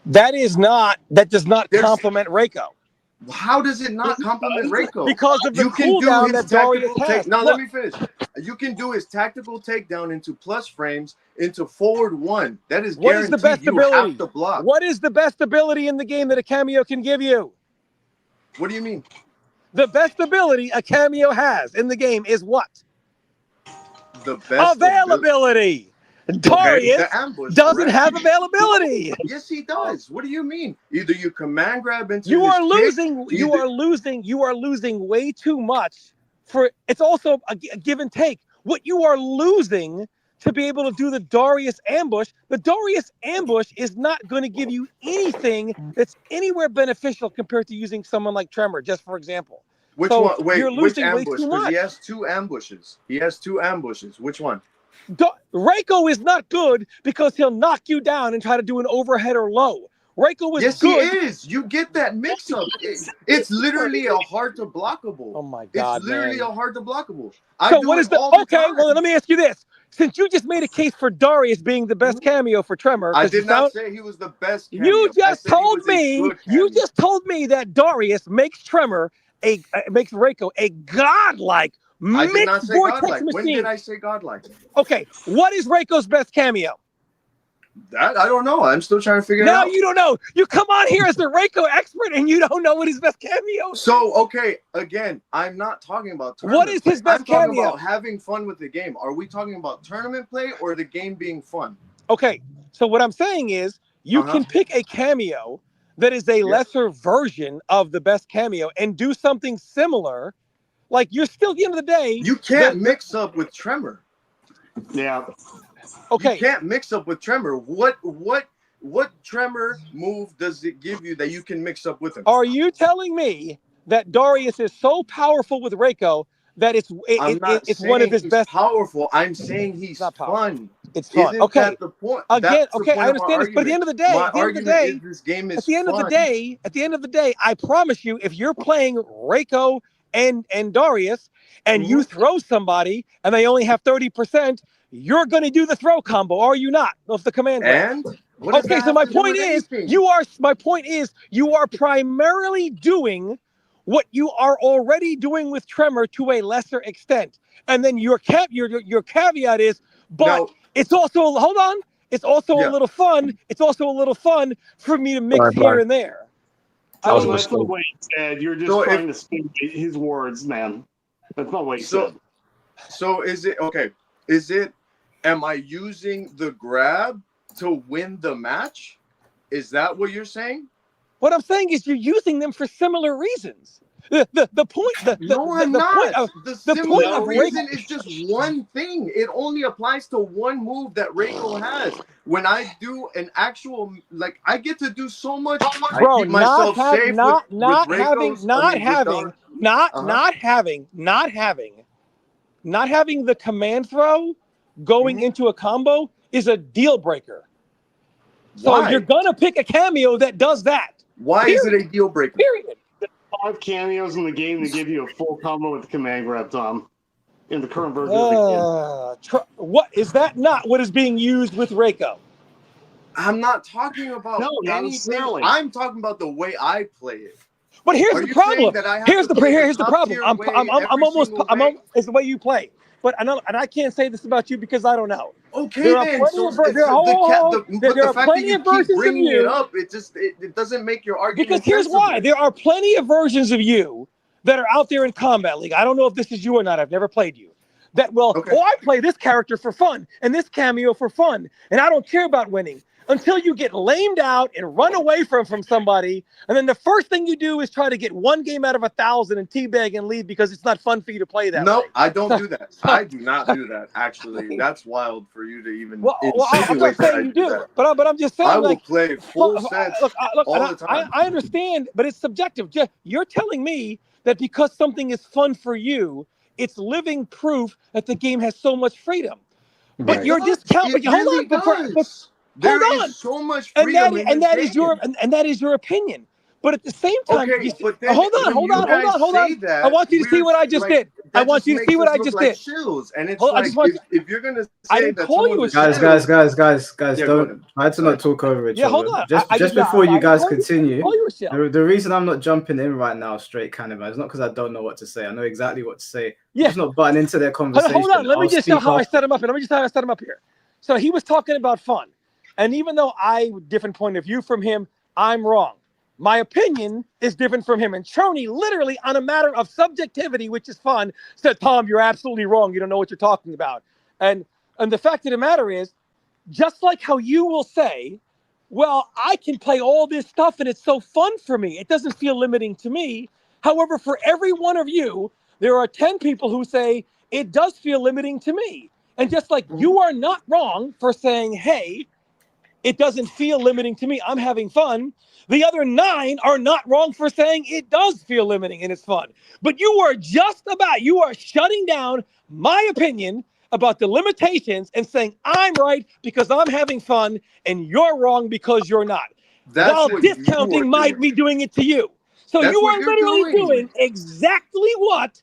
That does not complement Reiko. How does it not complement Reiko? Because of the You can do cooldown his that Darius tactical has. take. Now Look. let me finish. You can do his tactical takedown into plus frames into forward one. That is What is guaranteed. the best You ability? have to block. What is the best ability in the game that a cameo can give you? What do you mean? The best ability a cameo has in the game is what? The best availability. Darius the ambush doesn't correct? have availability. No. Yes, he does. What do you mean? Either you command grab into You his are losing. kick, You are losing way too much. For it's also a give and take. What you are losing to be able to do the Darius ambush. The Darius ambush is not going to give you anything that's anywhere beneficial compared to using someone like Tremor, just for example. Which So one? Wait, you're which losing way ambush? too Because much. he has two ambushes. Which one? Reiko is not good because he'll knock you down and try to do an overhead or low. Reiko is good. He is. You get that mix-up. It's literally a hard to blockable. Oh my God, it's literally man. a hard to blockable. So what is the okay? Well, let me ask you this: since you just made a case for Darius being the best cameo for Tremor, I did not say he was the best cameo. You just told me. that Darius makes Tremor makes Reiko a godlike I did not mixed say vortex godlike. machine. When did I say godlike? Okay, what is Reiko's best cameo? That I don't know. I'm still trying to figure it out. No, you don't know. You come on here as the Reiko expert and you don't know what his best cameo is. So, okay, again, I'm not talking about What is his best I'm talking cameo? about having fun with the game. Are we talking about tournament play or the game being fun? Okay, so what I'm saying is you can pick a cameo that is a lesser version of the best cameo and do something similar. Like you're still at the end of the day. You can't mix up with Tremor. Yeah. Okay. You can't mix up with Tremor. What Tremor move does it give you that you can mix up with him? Are you telling me that Darius is so powerful with Reiko that it's one of his best? Powerful. I'm saying he's fun. It's fun. Isn't Okay. that the point? Again, That's the okay, point I of my understand this, but at the end of the day, My at the end of the argument day, is this game is at the end of the fun. day, I promise you, if you're playing Reiko and Darius and you throw somebody and they only have 30%, you're going to do the throw combo, are you not? Of the command grab. And what does Okay, that so have my to do point with is, anything? you are primarily doing what you are already doing with Tremor to a lesser extent, and then your caveat is, but it's also it's also a little fun. It's also a little fun for me to mix here and there. That's not what he said. You're just trying to spin his words, man. That's not what he said. So is it okay? Am I using the grab to win the match? Is that what you're saying? What I'm saying is you're using them for similar reasons. The point. I'm not. The similar reason Reiko is just one thing. It only applies to one move that Reiko has. When I do an actual, like, I get to do so much. Bro, I keep myself safe not having the command throw going into a combo is a deal breaker. So Why? you're gonna pick a cameo that does that. Why is it a deal breaker? Period. There's 5 cameos in the game that give you a full combo with the command grab, Tom. In the current version of the game. What is that not what is being used with Reiko? I'm not talking about No, not anything. necessarily. I'm talking about the way I play it. But here's the problem. Here's the problem. It's the way you play. But I can't say this about you because I don't know. Okay, there are then. plenty So of there are plenty of versions of you. It doesn't make your argument. Because here's why: there are plenty of versions of you that are out there in Combat League. I don't know if this is you or not. I've never played you. I play this character for fun and this cameo for fun, and I don't care about winning. until you get lamed out and run away from somebody. And then the first thing you do is try to get one game out of 1,000 and teabag and leave because it's not fun for you to play that way. No, I don't do that. I do not do that. Actually, that's wild for you to even Well, I'm insinuate not that I saying you do do, that. but I'm just saying, I will like, play full sets look, all the time. I understand, but it's subjective. You're telling me that because something is fun for you, it's living proof that the game has so much freedom. But Right. you're discounting. It really does. Hold There on. is so much freedom in this game. That is your opinion. But at the same time, Okay, but then hold when you guys say that, I want you to see we're what I just like, did. I that want just you to see makes what us I look just like did. shills. And it's Hold on, I like, just want if you're gonna I say didn't that call someone you a is shill. Guys, Yeah, don't go ahead. try to not talk over each Yeah, hold other. on. Just before you guys continue, call you a shill. the reason I'm not jumping in right now, straight cannibal, is not because I don't know what to say. I know exactly what to say. Yeah. I'm just not butting into their conversation. Hold on. Let me I'll just show speak how I after. set him up here. Let me just tell you how I set him up here. So he was talking about fun. And even though different point of view from him, I'm wrong. My opinion is different from him. And Choney, literally on a matter of subjectivity, which is fun, said, Tom, you're absolutely wrong. You don't know what you're talking about. And the fact of the matter is, just like how you will say, well, I can play all this stuff and it's so fun for me. It doesn't feel limiting to me. However, for every one of you, there are 10 people who say it does feel limiting to me. And just like you are not wrong for saying, hey, it doesn't feel limiting to me, I'm having fun, the other 9 are not wrong for saying it does feel limiting and it's fun. But you are shutting down my opinion about the limitations and saying I'm right because I'm having fun and you're wrong because you're not. That's While what you discounting are might doing. be doing it to you. So That's you what are you're literally doing. doing exactly what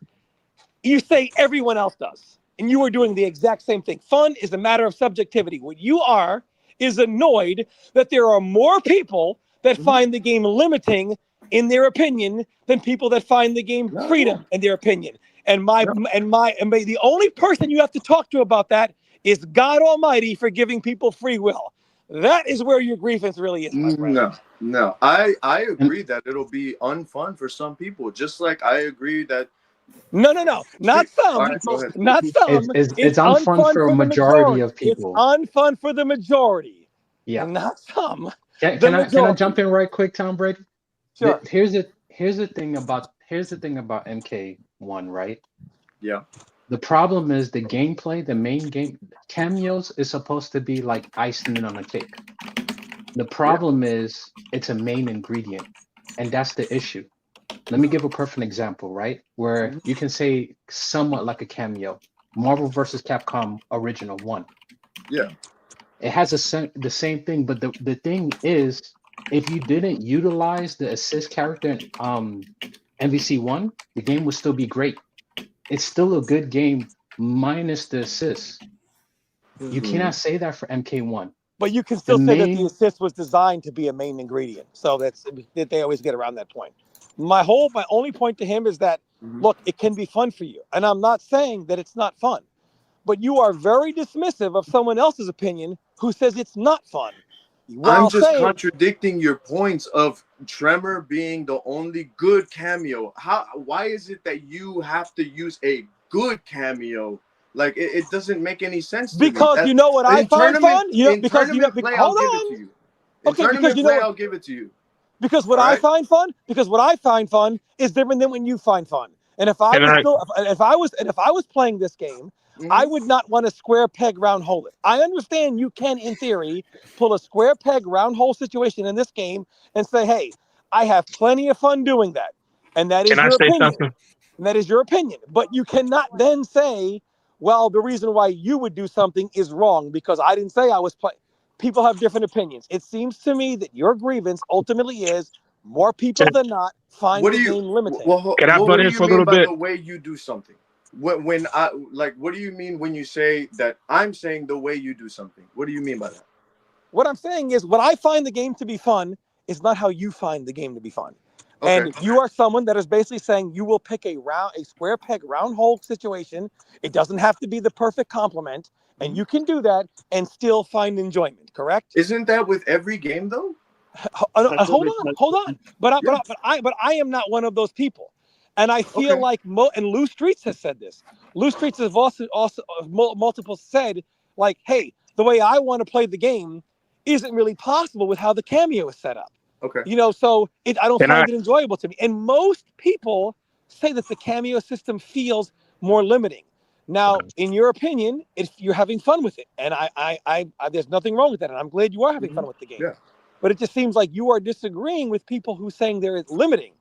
you say everyone else does. And you are doing the exact same thing. Fun is a matter of subjectivity. What you are is annoyed that there are more people that find the game limiting in their opinion than people that find the game freedom in their opinion. And the only person you have to talk to about that is God Almighty for giving people free will. That is where your grievance really is, my friend. No. I agree that it'll be unfun for some people. Just like I agree that No. Not some. All right, go ahead. Not some. It's unfun for a for the majority of It's people. unfun for the majority. Yeah. And not some. Can I jump in right quick, Tom Brady? Sure. Here's the thing about MK1, right? Yeah. The problem is the gameplay, the main game cameos is supposed to be like icing on a cake. The problem is it's a main ingredient, and that's the issue. Let me give a perfect example, right? Where you can say somewhat like a cameo. Marvel vs. Capcom Original 1. Yeah. It has the same thing, but the thing is, if you didn't utilize the assist character in MVC1, the game would still be great. It's still a good game minus the assist. You cannot say that for MK1. But you can still say that the assist was designed to be a main ingredient. So they always get around that point. My only point to him is that, look, it can be fun for you. And I'm not saying that it's not fun. But you are very dismissive of someone else's opinion who says it's not fun. I'm just contradicting your points of Tremor being the only good cameo. Why is it that you have to use a good cameo? Like it doesn't make any sense to me. Because you know what I find fun? In tournament play, I'll give it to you. In tournament play, I'll give it to you. Because what I find fun is different than when you find fun. And if I was playing this game, I would not want a square peg round hole it. I understand you can, in theory, pull a square peg round hole situation in this game and say, hey, I have plenty of fun doing that. And that is your opinion. And that is your opinion. But you cannot then say, well, the reason why you would do something is wrong because I didn't say I was playing. People have different opinions. It seems to me that your grievance ultimately is more people than not find the game limiting. Can I butt in for a little bit? The way you do something. What do you mean when you say that I'm saying the way you do something? What do you mean by that? What I'm saying is what I find the game to be fun is not how you find the game to be fun. Okay. And you are someone that is basically saying you will pick a square peg round hole situation. It doesn't have to be the perfect complement, and you can do that and still find enjoyment. Correct? Isn't that with every game though? Hold on. But I am not one of those people. And I feel like, and Lou Streets has said this. Lou Streets has also multiple said, like, hey, the way I want to play the game isn't really possible with how the cameo is set up. Okay. You know, so I don't Can I? find it enjoyable to me. And most people say that the cameo system feels more limiting. Now, in your opinion, you're having fun with it, and I there's nothing wrong with that, and I'm glad you are having fun with the game. Yeah. But it just seems like you are disagreeing with people who saying they're limiting,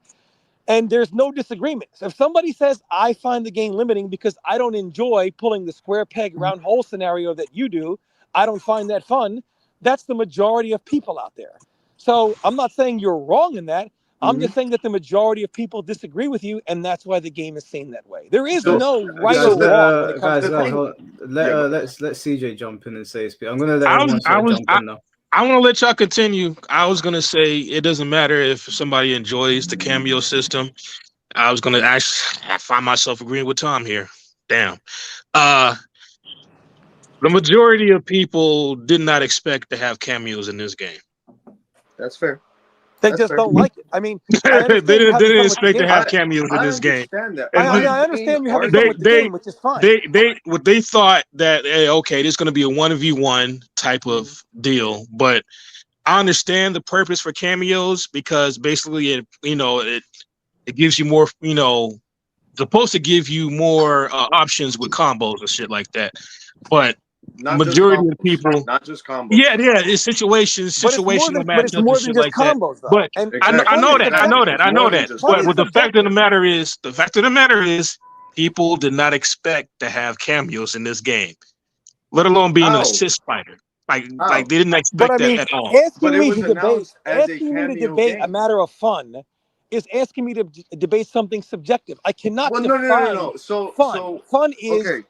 and there's no disagreement. So if somebody says I find the game limiting because I don't enjoy pulling the square peg round hole scenario that you do, I don't find that fun. That's the majority of people out there. So I'm not saying you're wrong in that. I'm just saying that the majority of people disagree with you, and that's why the game is seen that way. There is no right Guys, or wrong when it comes to guys, fun. hold on. Let's CJ jump in and say his piece. I'm gonna let I everyone sort of jump in now. I want to let y'all continue. I was gonna say it doesn't matter if somebody enjoys the cameo system. I was gonna I find myself agreeing with Tom here. Damn. The majority of people did not expect to have cameos in this game. That's fair. They That's just fair. don't like it. I mean, I they understand you're didn't having fun with the expect to game. have cameos in this game. understand that. And I understand you're having fun with the game, which is fine. they thought that, hey, okay, this is going to be a 1v1 type of deal, but I understand the purpose for cameos because basically it gives you more, supposed to give you more options with combos and shit like that, but Not majority just of people, not just combos. yeah, it's situational But it's more matchups than and shit just like that. combos, though. But And I fun know is that, subjective. Fun But is the fact of the subjective. matter is, people did not expect to have cameos in this game, let alone being an assist fighter. Like they didn't But expect I that mean, at all. asking me to debate a matter of fun is asking me to debate something subjective. I cannot define No. fun. Fun is okay.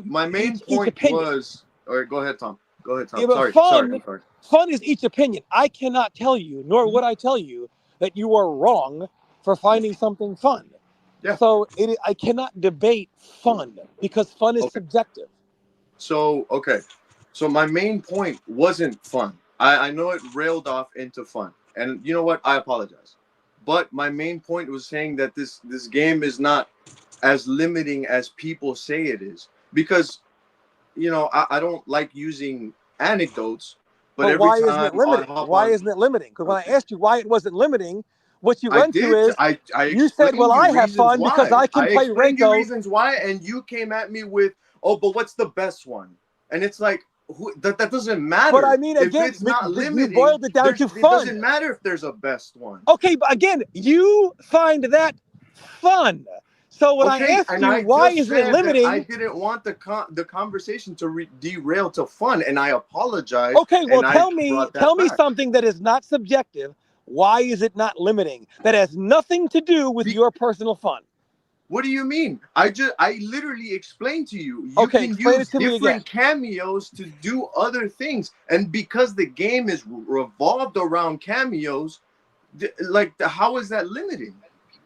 My main each point opinion. was. All right, go ahead, Tom. Go ahead, Tom. Yeah, but Sorry. I'm sorry. fun is each opinion. I cannot tell you, nor would I tell you, that you are wrong for finding something fun. Yeah. So I cannot debate fun because fun is subjective. So my main point wasn't fun. I know it railed off into fun, and you know what? I apologize. But my main point was saying that this game is not as limiting as people say it is, because I don't like using anecdotes, but every why time isn't it limiting? Why isn't it limiting? Because when I asked you why it wasn't limiting, what you went to is I you said, "Well, I have fun because I can play explained you Reiko." reasons why, and you came at me with, "Oh, but what's the best one?" And it's like, that doesn't matter. But I mean, again, if it's not limiting, you boiled it down to it fun. doesn't matter if there's a best one. Okay, but again, you find that fun. So when I asked you why isn't it limiting, I didn't want the conversation to derail to fun, and I apologize. Okay, well, and tell me something that is not subjective. Why is it not limiting? That has nothing to do with your personal fun. What do you mean? I literally explained to you. You Okay, can explain use it to me different cameos to do other things, and because the game is revolved around cameos, how is that limiting?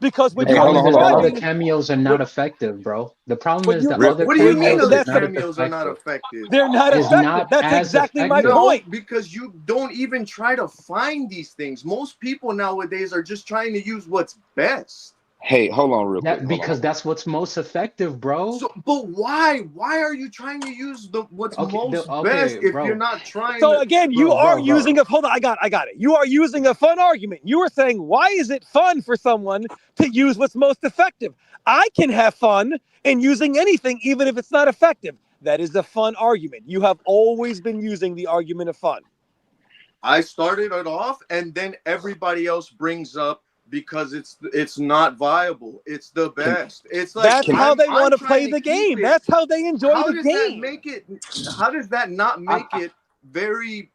Because what The you're problem is that other describing, cameos are not effective, bro. The problem is that other What do you mean cameos other is not as cameos are not effective. effective? they're not Is effective. not That's as exactly my effective. point. No, because you don't even try to find these things. Most people nowadays are just trying to use what's best. Hey, hold on real quick. Because that's what's most effective, bro. So, but why? Why are you trying to use what's most best if you're not trying? So to... again, you are using a hold on. I got it. You are using a fun argument. You are saying, why is it fun for someone to use what's most effective? I can have fun in using anything, even if it's not effective. That is a fun argument. You have always been using the argument of fun. I started it off, and then everybody else brings up because it's not viable. It's the best. It's like that's how they want to play the game. That's how they enjoy the game. How does that not make it very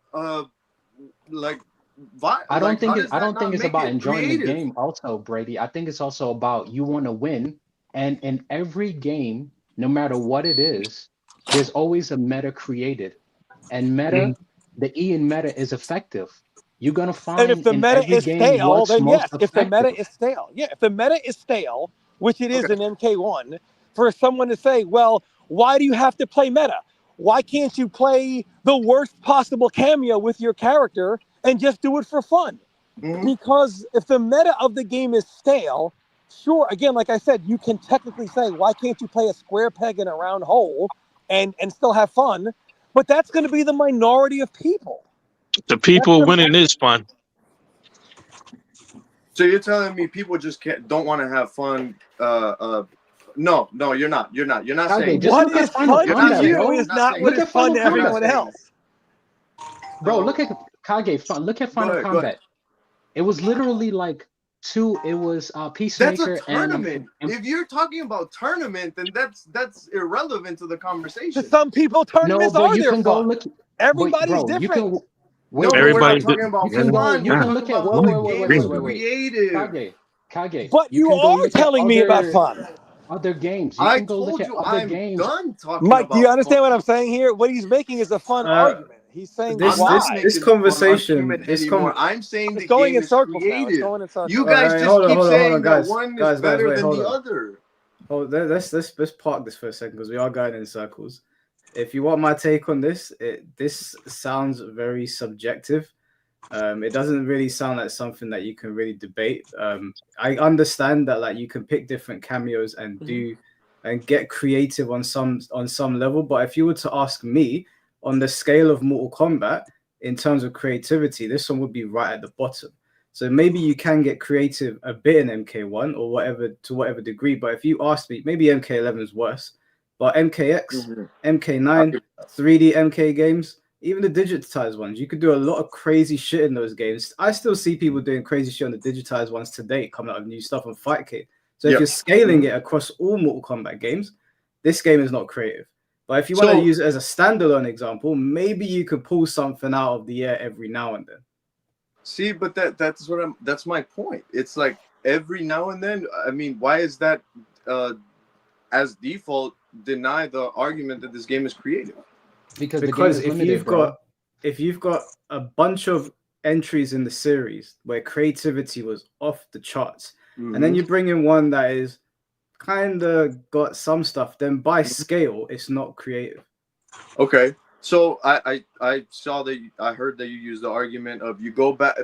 like? I don't think it's about enjoying the game. Also, Brady, I think it's also about you want to win, and in every game, no matter what it is, there's always a meta created, and meta, the E in meta is effective. You're gonna find and if the in meta every is game stale, what's then most yes. effective. If the meta is stale, if the meta is stale, which it is in MK1, for someone to say, well, why do you have to play meta? Why can't you play the worst possible cameo with your character and just do it for fun? Because if the meta of the game is stale, sure, again, like I said, you can technically say, why can't you play a square peg in a round hole and still have fun? But that's going to be the minority of people. The people winning is fun. So you're telling me people just don't want to have fun? No, you're not. You're not Okay, saying just What look at is Final fun to Combat, you bro. is not what Look is at fun Final to You're not everyone Combat, saying else. bro. Look at Kage. Look at Final Go ahead. Combat. It was literally like two. It was That's a Peacemaker tournament. and If you're talking about tournament, then that's irrelevant to the To conversation. some people, no, tournaments but are you their can go fun. look. Wait, Everybody's bro, you different. can No, wait, but wait, we're not wait. talking You about can go. fun. You We're can talking look at about wait, how wait, the wait, game wait, is wait, wait, wait. creative. Kage. But You you can go are look at telling me about fun. other games. You I can go look told at you other I'm games. done talking Mike, do you about understand what fun. I'm saying here? What he's making is a fun argument. He's saying I'm why. not making a fun argument anymore. I'm saying It's the going game in is circles now. It's creative. going in circles. You guys just hold on, keep hold on, hold saying on, that guys. one is Guys, better wait, than hold the on. other. Let's park this for a second because we are going in circles. If you want my take on this, this sounds very subjective. It doesn't really sound like something that you can really debate. I understand that like you can pick different cameos and do and get creative on some level, but if you were to ask me on the scale of Mortal Kombat in terms of creativity, this one would be right at the bottom. So maybe you can get creative a bit in MK1 or whatever to whatever degree, but if you ask me, maybe MK11 is worse, but MKX, MK9, 3D MK games, even the digitized ones, you could do a lot of crazy shit in those games. I still see people doing crazy shit on the digitized ones today, coming out with new stuff on Fightcade. So if Yep. you're scaling it across all Mortal Kombat games, this game is not creative. But if you want to So- use it as a standalone example, maybe you could pull something out of the air every now and then. See, but that's my point. It's like every now and then. I mean, why is that as default deny the argument that this game is creative? Because the game is if limited, you've bro. got a bunch of entries in the series where creativity was off the charts, and then you bring in one that is kind of got some stuff, then by scale, it's not creative. Okay, so I saw that I heard that you used the argument of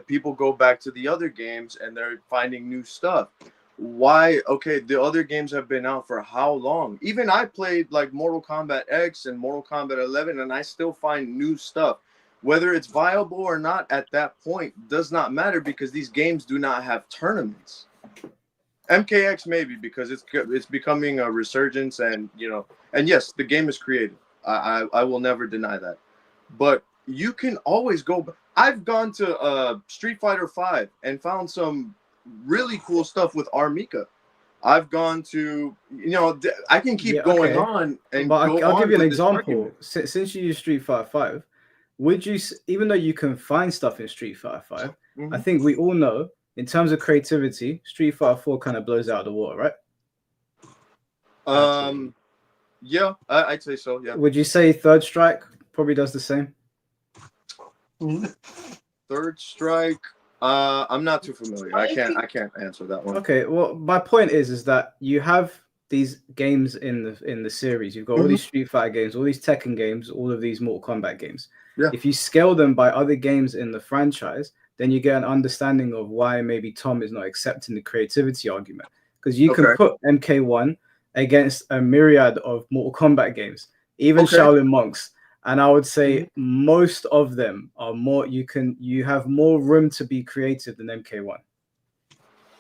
people go back to the other games and they're finding new stuff. Why? Okay, the other games have been out for how long? Even I played like Mortal Kombat X and Mortal Kombat 11, and I still find new stuff. Whether it's viable or not at that point does not matter because these games do not have tournaments. MKX maybe because it's becoming a resurgence, and and yes, the game is creative. I will never deny that, but you can always go. I've gone to Street Fighter 5 and found some really cool stuff with Armika. I've gone to I can keep going on and but go I'll on give you an with this example. argument. Since you use Street Fighter 5, would you, even though you can find stuff in Street Fighter 5, I think we all know in terms of creativity, Street Fighter 4 kind of blows out of the water, right? Yeah, I'd say so. Yeah. Would you say Third Strike probably does the same? Third Strike. I'm not too familiar. I can't answer that one. Okay. Well, my point is that you have these games in the series. You've got all these Street Fighter games, all these Tekken games, all of these Mortal Kombat games. Yeah. If you scale them by other games in the franchise, then you get an understanding of why maybe Tom is not accepting the creativity argument. Because you can put MK1 against a myriad of Mortal Kombat games, even Shaolin Monks, and I would say most of them are more. You have more room to be creative than MK1.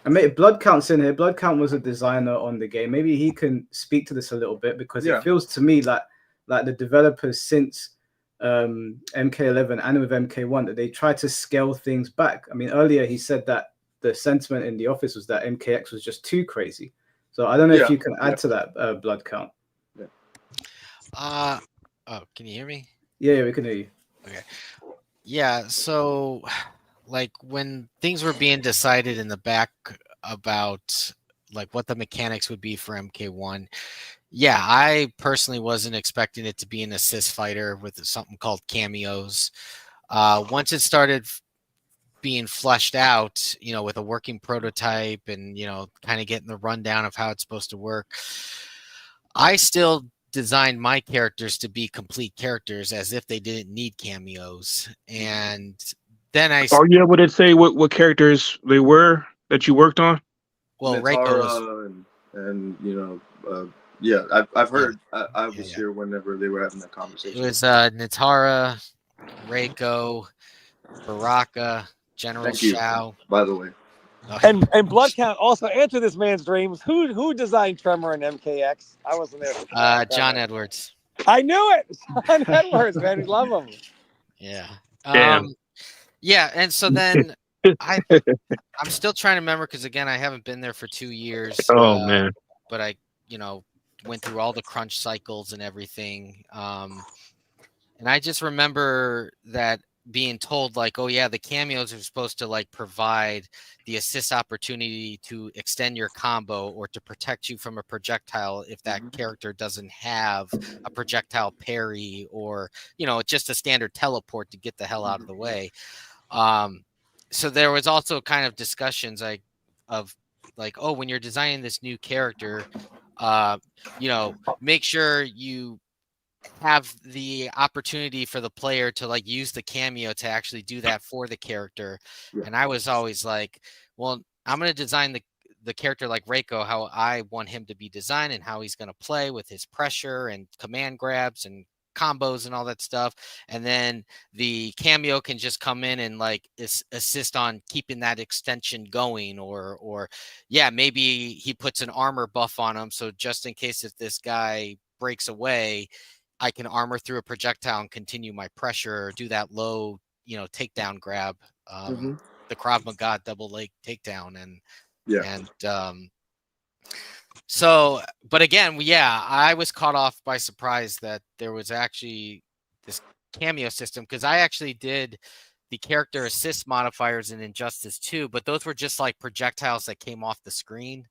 And maybe Blood Count's in here. Blood Count was a designer on the game. Maybe he can speak to this a little bit because it feels to me like the developers since MK11 and with MK1 that they try to scale things back. I mean, earlier he said that the sentiment in the office was that MKX was just too crazy. So I don't know if you can add to that, Blood Count. Oh, can you hear me? Yeah, we can hear you. Okay. Yeah, so like when things were being decided in the back about like what the mechanics would be for MK1, yeah, I personally wasn't expecting it to be an assist fighter with something called cameos. Once it started being fleshed out, with a working prototype and, kind of getting the rundown of how it's supposed to work, I still designed my characters to be complete characters as if they didn't need cameos. And then Are you able to say what characters they were that you worked on? Well, Natara and I've heard. I was here whenever they were having that conversation. It was Natara, Reiko, Baraka, General Thank you. Shao. By the way. And Blood Count also answer this man's dreams. Who designed Tremor and MKX? I wasn't there for John Edwards. I knew it. John Edwards, man, we love him. Yeah. Damn. Yeah, and so then I'm still trying to remember because again I haven't been there for 2 years. Oh man. But I went through all the crunch cycles and everything. And I just remember that being told like, oh yeah, the cameos are supposed to like provide the assist opportunity to extend your combo or to protect you from a projectile if that character doesn't have a projectile parry or just a standard teleport to get the hell out of the way. So there was also kind of discussions of like, oh, when you're designing this new character, make sure you have the opportunity for the player to like use the cameo to actually do that for the character. And I was always like, well, I'm going to design the character like Reiko, how I want him to be designed and how he's going to play with his pressure and command grabs and combos and all that stuff. And then the cameo can just come in and like assist on keeping that extension going or yeah, maybe he puts an armor buff on him. So just in case if this guy breaks away, I can armor through a projectile and continue my pressure or do that low, takedown grab, the Krav Maga double leg takedown. So, but again, I was caught off by surprise that there was actually this cameo system because I actually did the character assist modifiers in Injustice 2, but those were just like projectiles that came off the screen.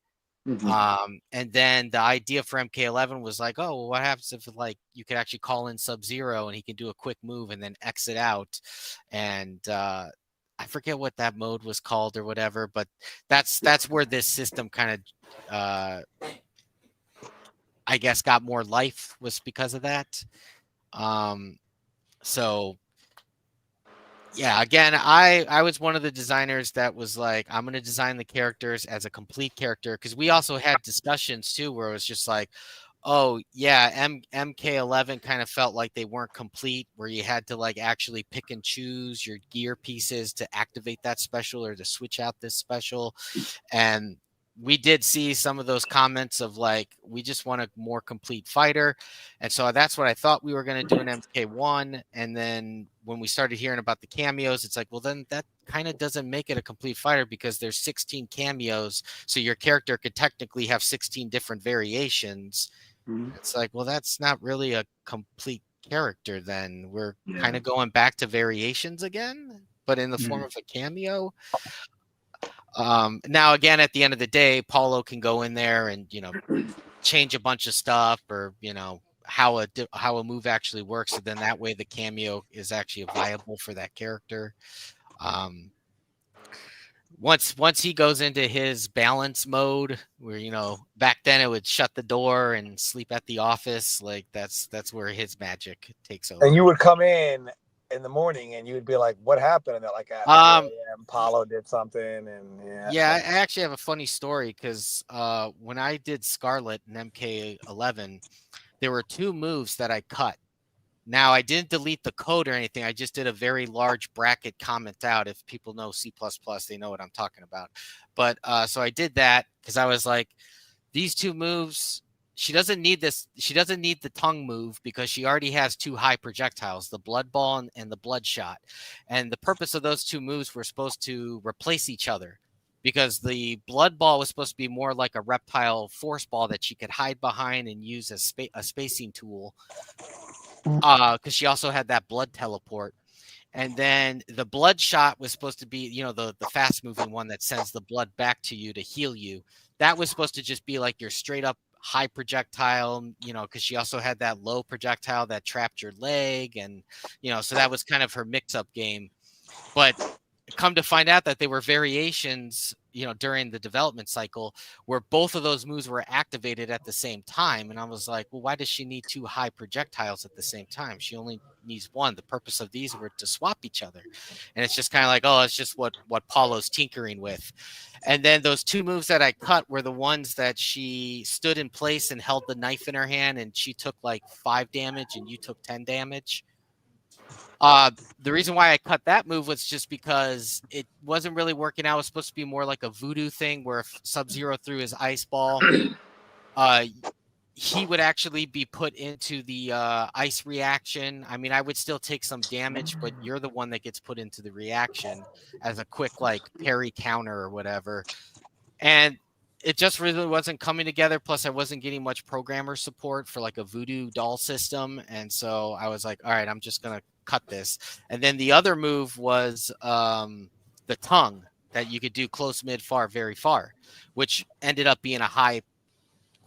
And then the idea for MK11 was like, oh, well, what happens if like you could actually call in Sub-Zero and he can do a quick move and then exit out? And I forget what that mode was called or whatever, but that's where this system kind of I guess got more life was because of that. So yeah, again, I was one of the designers that was like, I'm going to design the characters as a complete character because we also had discussions too where it was just like, oh yeah, MK11 kind of felt like they weren't complete, where you had to like actually pick and choose your gear pieces to activate that special or to switch out this special. And we did see some of those comments of like, we just want a more complete fighter. And so that's what I thought we were going to do in MK1. And then when we started hearing about the cameos, it's like, well, then that kind of doesn't make it a complete fighter because there's 16 cameos. So your character could technically have 16 different variations. It's like, well, that's not really a complete character then. We're kind of going back to variations again, but in the form of a cameo. Now, again, at the end of the day, Paulo can go in there and, change a bunch of stuff or, how a move actually works. So then that way the cameo is actually viable for that character. Once he goes into his balance mode where, back then it would shut the door and sleep at the office. Like that's where his magic takes over. And you would come in the morning and you would be like, what happened? And they're like, Paulo did something. And yeah, I actually have a funny story because when I did Scarlet and MK11, there were 2 moves that I cut. Now, I didn't delete the code or anything. I just did a very large bracket comment out. If people know C++, they know what I'm talking about. But so I did that because I was like, these 2 moves, she doesn't need this. She doesn't need the tongue move because she already has 2 high projectiles, the blood ball and the bloodshot. And the purpose of those 2 moves were supposed to replace each other because the blood ball was supposed to be more like a reptile force ball that she could hide behind and use as a spacing tool. Because she also had that blood teleport. And then the bloodshot was supposed to be, the fast moving one that sends the blood back to you to heal you. That was supposed to just be like your straight up high projectile, because she also had that low projectile that trapped your leg. And, so that was kind of her mix up game. But come to find out that they were variations, during the development cycle where both of those moves were activated at the same time. And I was like, well, why does she need 2 high projectiles at the same time? She only needs 1. The purpose of these were to swap each other. And it's just kind of like, oh, it's just what Paulo's tinkering with. And then those 2 moves that I cut were the ones that she stood in place and held the knife in her hand and she took like 5 damage and you took 10 damage. The reason why I cut that move was just because it wasn't really working out. It was supposed to be more like a voodoo thing where if Sub-Zero threw his ice ball, he would actually be put into the ice reaction. I mean, I would still take some damage, but you're the one that gets put into the reaction as a quick like parry counter or whatever. And it just really wasn't coming together. Plus, I wasn't getting much programmer support for like a voodoo doll system. And so I was like, all right, I'm just going to cut this. And then the other move was the tongue that you could do close, mid, far, very far, which ended up being a high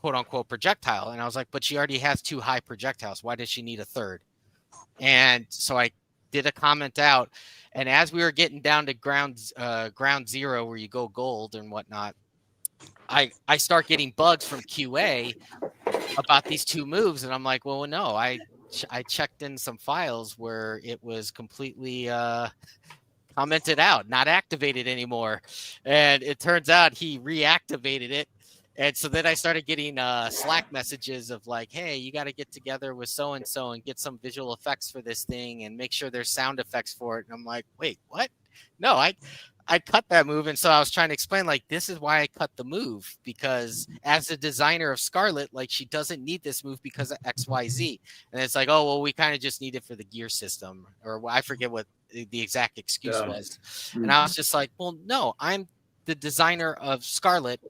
quote unquote projectile. And I was like, but she already has 2 high projectiles. Why does she need a third? And so I did a comment out. And as we were getting down to ground zero, where you go gold and whatnot, I start getting bugs from QA about these 2 moves. And I'm like, well, no, I checked in some files where it was completely commented out, not activated anymore. And it turns out he reactivated it. And so then I started getting Slack messages of like, hey, you got to get together with so-and-so and get some visual effects for this thing and make sure there's sound effects for it. And I'm like, wait, what? No, I cut that move. And so I was trying to explain, like, this is why I cut the move, because as a designer of Scarlet, like, she doesn't need this move because of XYZ. And it's like, oh, well, we kind of just need it for the gear system. Or I forget what the exact excuse was. And I was just like, well, no, I'm the designer of Scarlet,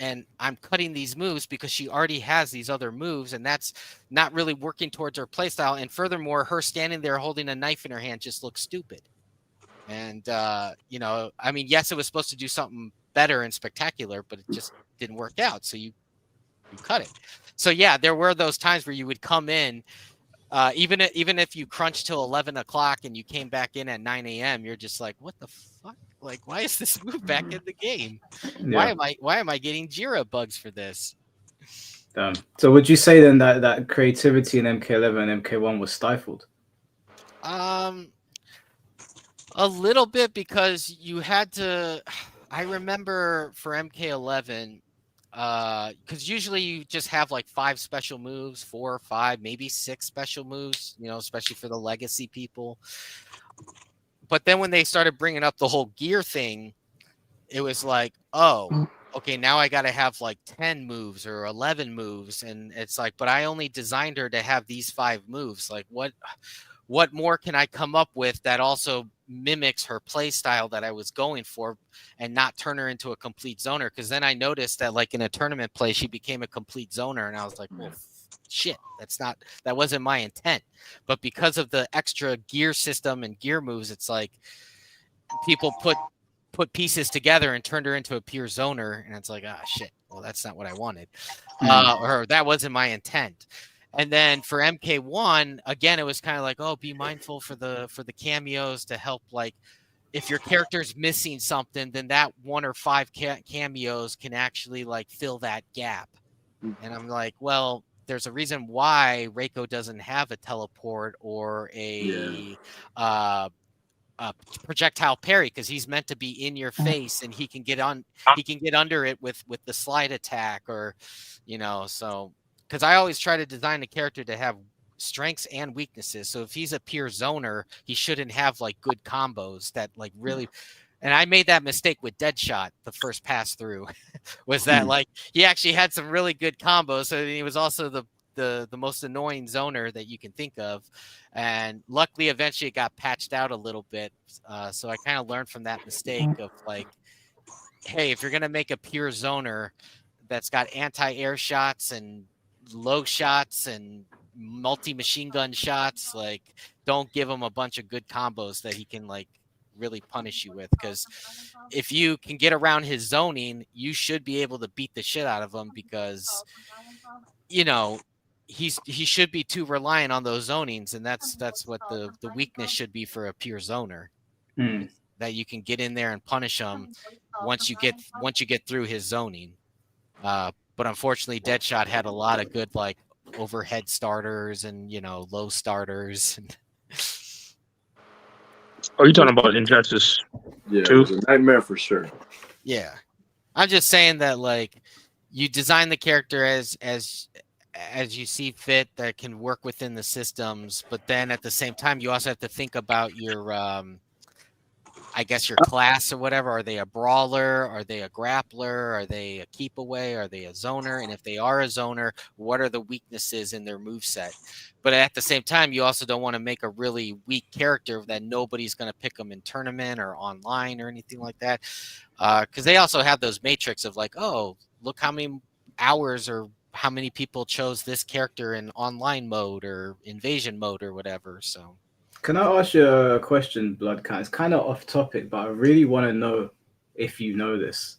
and I'm cutting these moves because she already has these other moves, and that's not really working towards her playstyle. And furthermore, her standing there holding a knife in her hand just looks stupid. And, you know, I mean, yes, it was supposed to do something better and spectacular, but it just didn't work out. So you cut it. So, yeah, there were those times where you would come in, even if you crunched till 11 o'clock and you came back in at 9 a.m., you're just like, what the fuck? Like, why is this move back in the game? Yeah. Why am I getting Jira bugs for this? So would you say then that creativity in MK11 and MK1 was stifled? A little bit, because you had to. I remember for MK11, because usually you just have like 5 special moves, 4 or 5, maybe 6 special moves, you know, especially for the legacy people. But then when they started bringing up the whole gear thing, it was like, oh, okay, now I got to have like 10 moves or 11 moves. And it's like, but I only designed her to have these 5 moves. Like, what more can I come up with that also mimics her play style that I was going for, and not turn her into a complete zoner? Because then I noticed that, like, in a tournament play, she became a complete zoner, and I was like, well, shit, that wasn't my intent. But because of the extra gear system and gear moves, it's like people put pieces together and turned her into a pure zoner, and it's like, shit, well, that's not what I wanted. Or that wasn't my intent. And then for MK1, again, it was kind of like, oh, be mindful for the cameos to help. Like, if your character's missing something, then that 1 or 5 cameos can actually like fill that gap. And I'm like, well, there's a reason why Reiko doesn't have a teleport or a projectile parry, because he's meant to be in your face and he can get under it with the slide attack, or, you know. So because I always try to design a character to have strengths and weaknesses. So if he's a pure zoner, he shouldn't have like good combos that like really. And I made that mistake with Deadshot the first pass through, was that like he actually had some really good combos. So he was also the most annoying zoner that you can think of. And luckily, eventually it got patched out a little bit. So I kind of learned from that mistake of like, hey, if you're going to make a pure zoner that's got anti-air shots and low shots and multi-machine gun shots, like, don't give him a bunch of good combos that he can like really punish you with, because if you can get around his zoning, you should be able to beat the shit out of him, because, you know, he should be too reliant on those zonings, and that's what the weakness should be for a pure zoner, that you can get in there and punish him once you get through his zoning. But unfortunately, Deadshot had a lot of good like overhead starters and, you know, low starters. Are you talking about Injustice? Yeah, it was a nightmare for sure. Yeah, I'm just saying that like you design the character as as you see fit that can work within the systems. But then at the same time, you also have to think about your, I guess your class or whatever. Are they a brawler? Are they a grappler? Are they a keep away? Are they a zoner? And if they are a zoner, what are the weaknesses in their moveset? But at the same time, you also don't want to make a really weak character that nobody's going to pick them in tournament or online or anything like that. Because they also have those matrix of like, oh, look how many hours or how many people chose this character in online mode or invasion mode or whatever. So Can I ask you a question, Bloodcat? It's kind of off topic, but I really want to know if you know this.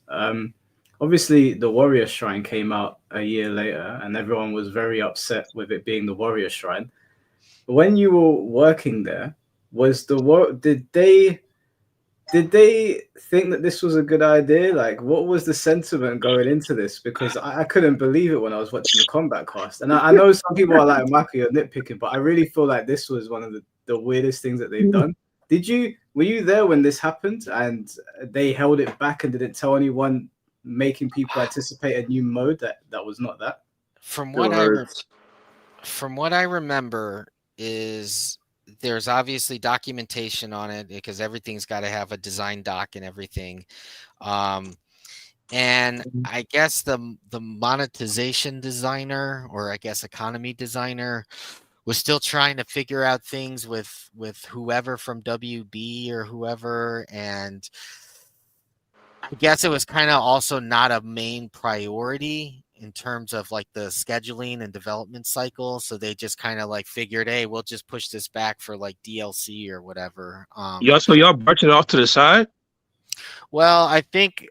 Obviously, the Warrior Shrine came out a year later, and everyone was very upset with it being the Warrior Shrine. When you were working there, was did they think that this was a good idea? Like, what was the sentiment going into this? Because I couldn't believe it when I was watching the combat cast. And I know some people are like, Michael, you're nitpicking, but I really feel like this was one of the weirdest things that they've done. Were you there when this happened and they held it back and didn't tell anyone, making people anticipate a new mode that was not that? From what I remember is there's obviously documentation on it because everything's got to have a design doc and everything. And I guess the monetization designer, or I guess economy designer, was still trying to figure out things with whoever from WB or whoever, and I guess it was kind of also not a main priority in terms of like the scheduling and development cycle. So they just kind of like figured, hey, we'll just push this back for like DLC or whatever. So y'all marching off to the side? Well, I think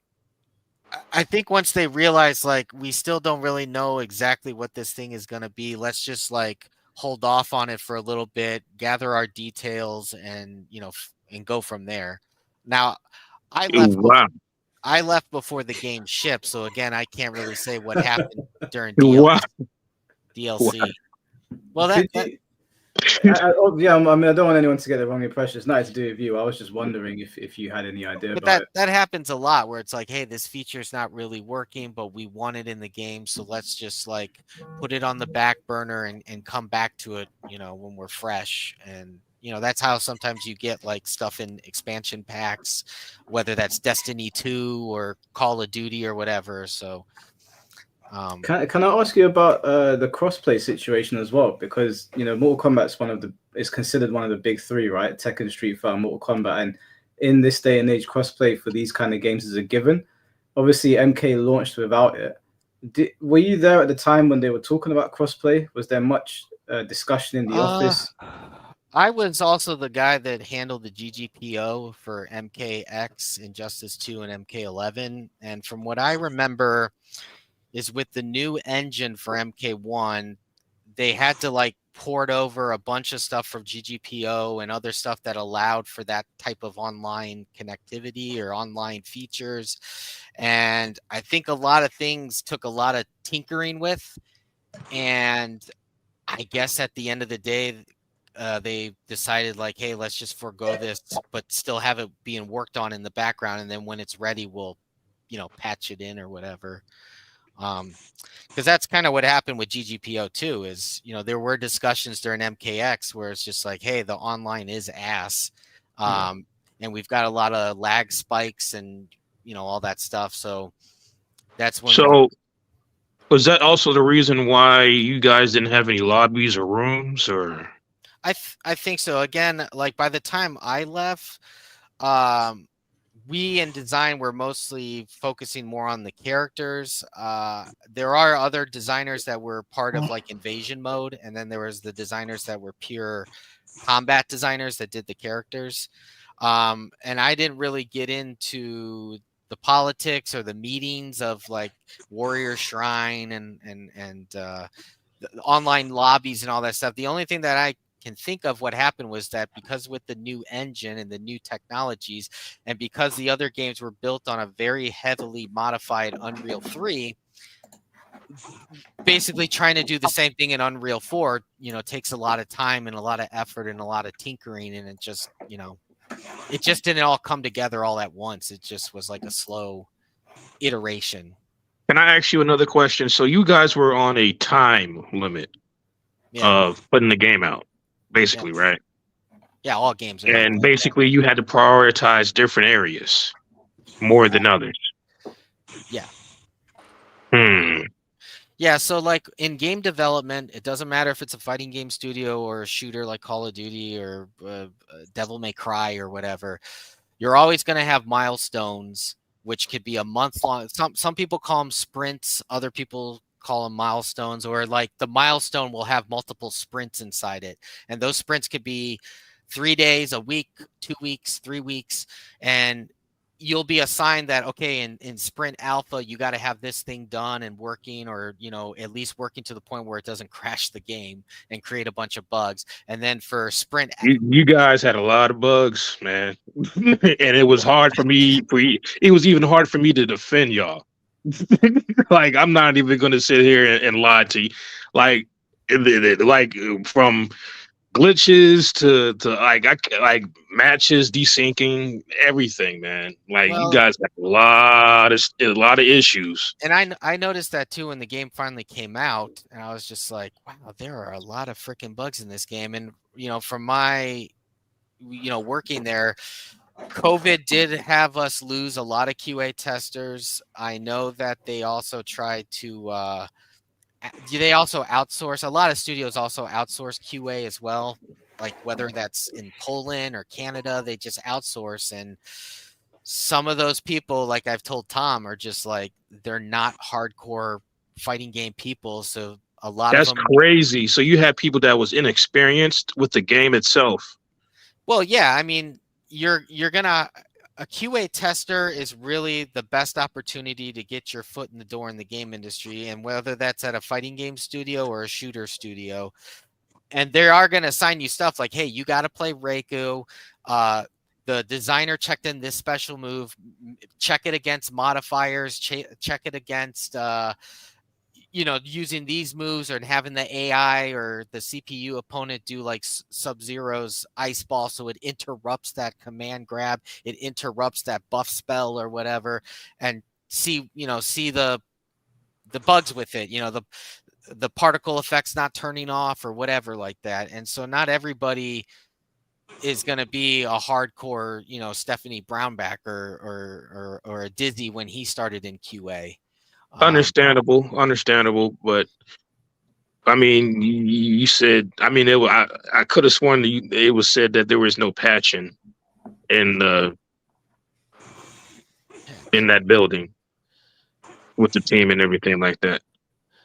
once they realize like we still don't really know exactly what this thing is going to be, let's just like hold off on it for a little bit, gather our details, and and go from there. Now, I left. Wow. I left before the game shipped, so again, I can't really say what happened during Wow. DLC. Wow. Well, I mean, I don't want anyone to get the wrong impression. It's nothing to do with you. I was just wondering if you had any idea but about it. that happens a lot, where it's like, hey, this feature is not really working, but we want it in the game, so let's just like put it on the back burner and come back to it, when we're fresh. And that's how sometimes you get like stuff in expansion packs, whether that's Destiny 2 or Call of Duty or whatever. So Can I ask you about the crossplay situation as well? Because Mortal Kombat's is considered one of the big three, right? Tekken, Street Fighter, Mortal Kombat, and in this day and age, crossplay for these kind of games is a given. Obviously, MK launched without it. Were you there at the time when they were talking about crossplay? Was there much discussion in the office? I was also the guy that handled the GGPO for MKX, Injustice 2, and MK11. And from what I remember is with the new engine for MK1, they had to like port over a bunch of stuff from GGPO and other stuff that allowed for that type of online connectivity or online features. And I think a lot of things took a lot of tinkering with. And I guess at the end of the day, they decided like, hey, let's just forego this, but still have it being worked on in the background. And then when it's ready, we'll, patch it in or whatever. Because that's kind of what happened with GGPO too, is, there were discussions during MKX where it's just like, hey, the online is ass. And we've got a lot of lag spikes and, all that stuff. So that's when. So was that also the reason why you guys didn't have any lobbies or rooms, or? I think so. Again, like by the time I left, we in design were mostly focusing more on the characters. There are other designers that were part of like invasion mode, and then there was the designers that were pure combat designers that did the characters. And I didn't really get into the politics or the meetings of like Warrior Shrine and the online lobbies and all that stuff. The only thing that I can think of what happened was that because with the new engine and the new technologies, and because the other games were built on a very heavily modified Unreal 3, basically trying to do the same thing in Unreal 4, takes a lot of time and a lot of effort and a lot of tinkering, and it just, it just didn't all come together all at once. It just was like a slow iteration. Can I ask you another question? So you guys were on a time limit Yeah. of putting the game out, basically, Yeah. right? Yeah, all games are like And that. basically, you had to prioritize different areas more than others. Yeah. Hmm. Yeah, so like in game development, it doesn't matter if it's a fighting game studio or a shooter like Call of Duty or Devil May Cry or whatever. You're always going to have milestones, which could be a month long. Some people call them sprints, other people call them milestones, or like the milestone will have multiple sprints inside it. And those sprints could be 3 days, a week, 2 weeks, 3 weeks. And you'll be assigned that, okay, in sprint alpha, you got to have this thing done and working, or, you know, at least working to the point where it doesn't crash the game and create a bunch of bugs. And then for sprint You guys had a lot of bugs, man, and it was hard for me. It was even hard for me to defend y'all. Like, I'm not even going to sit here and lie to you. Like, like from glitches to like matches desyncing, everything, man. Like, you Well, guys had a lot of issues. and I noticed that too when the game finally came out, and I was just like, wow, there are a lot of freaking bugs in this game. And you know, from my working there, COVID did have us lose a lot of QA testers. I know that they also tried to they also outsource. A lot of studios also outsource QA as well, like whether that's in Poland or Canada, they just outsource. And some of those people, like I've told Tom, are just like, they're not hardcore fighting game people. So a lot of That's them. crazy. So you had people that was inexperienced with the game itself. Well, yeah, I mean, you're gonna a QA tester is really the best opportunity to get your foot in the door in the game industry, and whether that's at a fighting game studio or a shooter studio. And they are going to assign you stuff like, hey, you got to play Reiko. The designer checked in this special move. Check it against modifiers. Check it against, using these moves, or having the AI or the CPU opponent do like Sub-Zero's ice ball, so it interrupts that command grab. It interrupts that buff spell or whatever, and see the bugs with it. The particle effects not turning off or whatever like that. And so not everybody is going to be a hardcore, Stephanie Brownback or a Dizzy when he started in QA. Understandable, but I mean, you said, I mean, I could have sworn it was said that there was no patching in that building with the team and everything like that.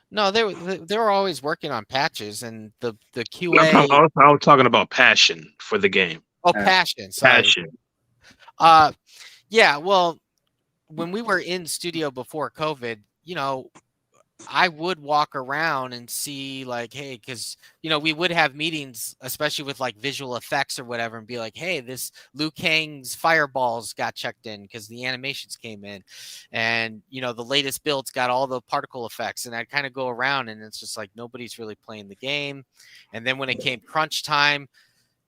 No, they were always working on patches, and the QA. I was talking about passion for the game. Oh, passion. Sorry. Passion. Yeah. Well, when we were in studio before COVID, I would walk around and see like, hey, because, we would have meetings, especially with like visual effects or whatever, and be like, hey, this Liu Kang's fireballs got checked in because the animations came in, and, the latest builds got all the particle effects. And I'd kind of go around, and it's just like, nobody's really playing the game. And then when it came crunch time,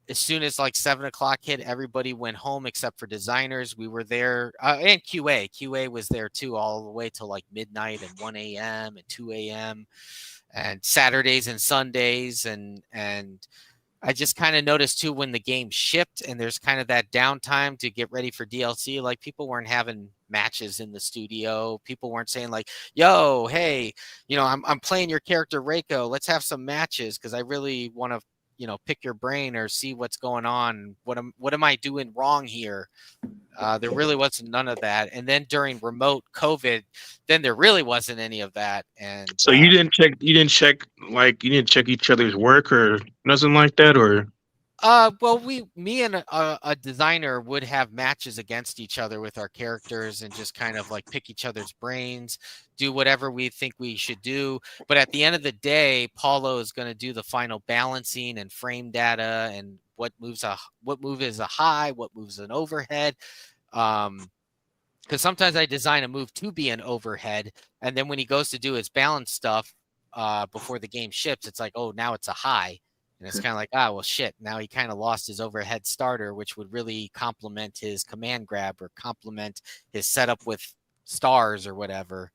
as soon as like 7 o'clock hit, everybody went home except for designers. We were there, and QA. QA was there too, all the way till like midnight and 1 a.m. and 2 a.m. and Saturdays and Sundays. And I just kind of noticed too, when the game shipped and there's kind of that downtime to get ready for DLC, like people weren't having matches in the studio. People weren't saying like, yo, hey, I'm playing your character Reiko. Let's have some matches, because I really want to pick your brain or see what's going on. What am I doing wrong here? There really wasn't none of that. And then during remote COVID, then there really wasn't any of that. And so you didn't check each other's work or nothing like that, or? Well, me and a designer would have matches against each other with our characters, and just kind of like pick each other's brains, do whatever we think we should do. But at the end of the day, Paulo is going to do the final balancing and frame data, and what move is a high, what moves an overhead. Because sometimes I design a move to be an overhead, and then when he goes to do his balance stuff before the game ships, it's like, oh, now it's a high. And it's kind of like, well, shit, now he kind of lost his overhead starter, which would really complement his command grab or complement his setup with stars or whatever.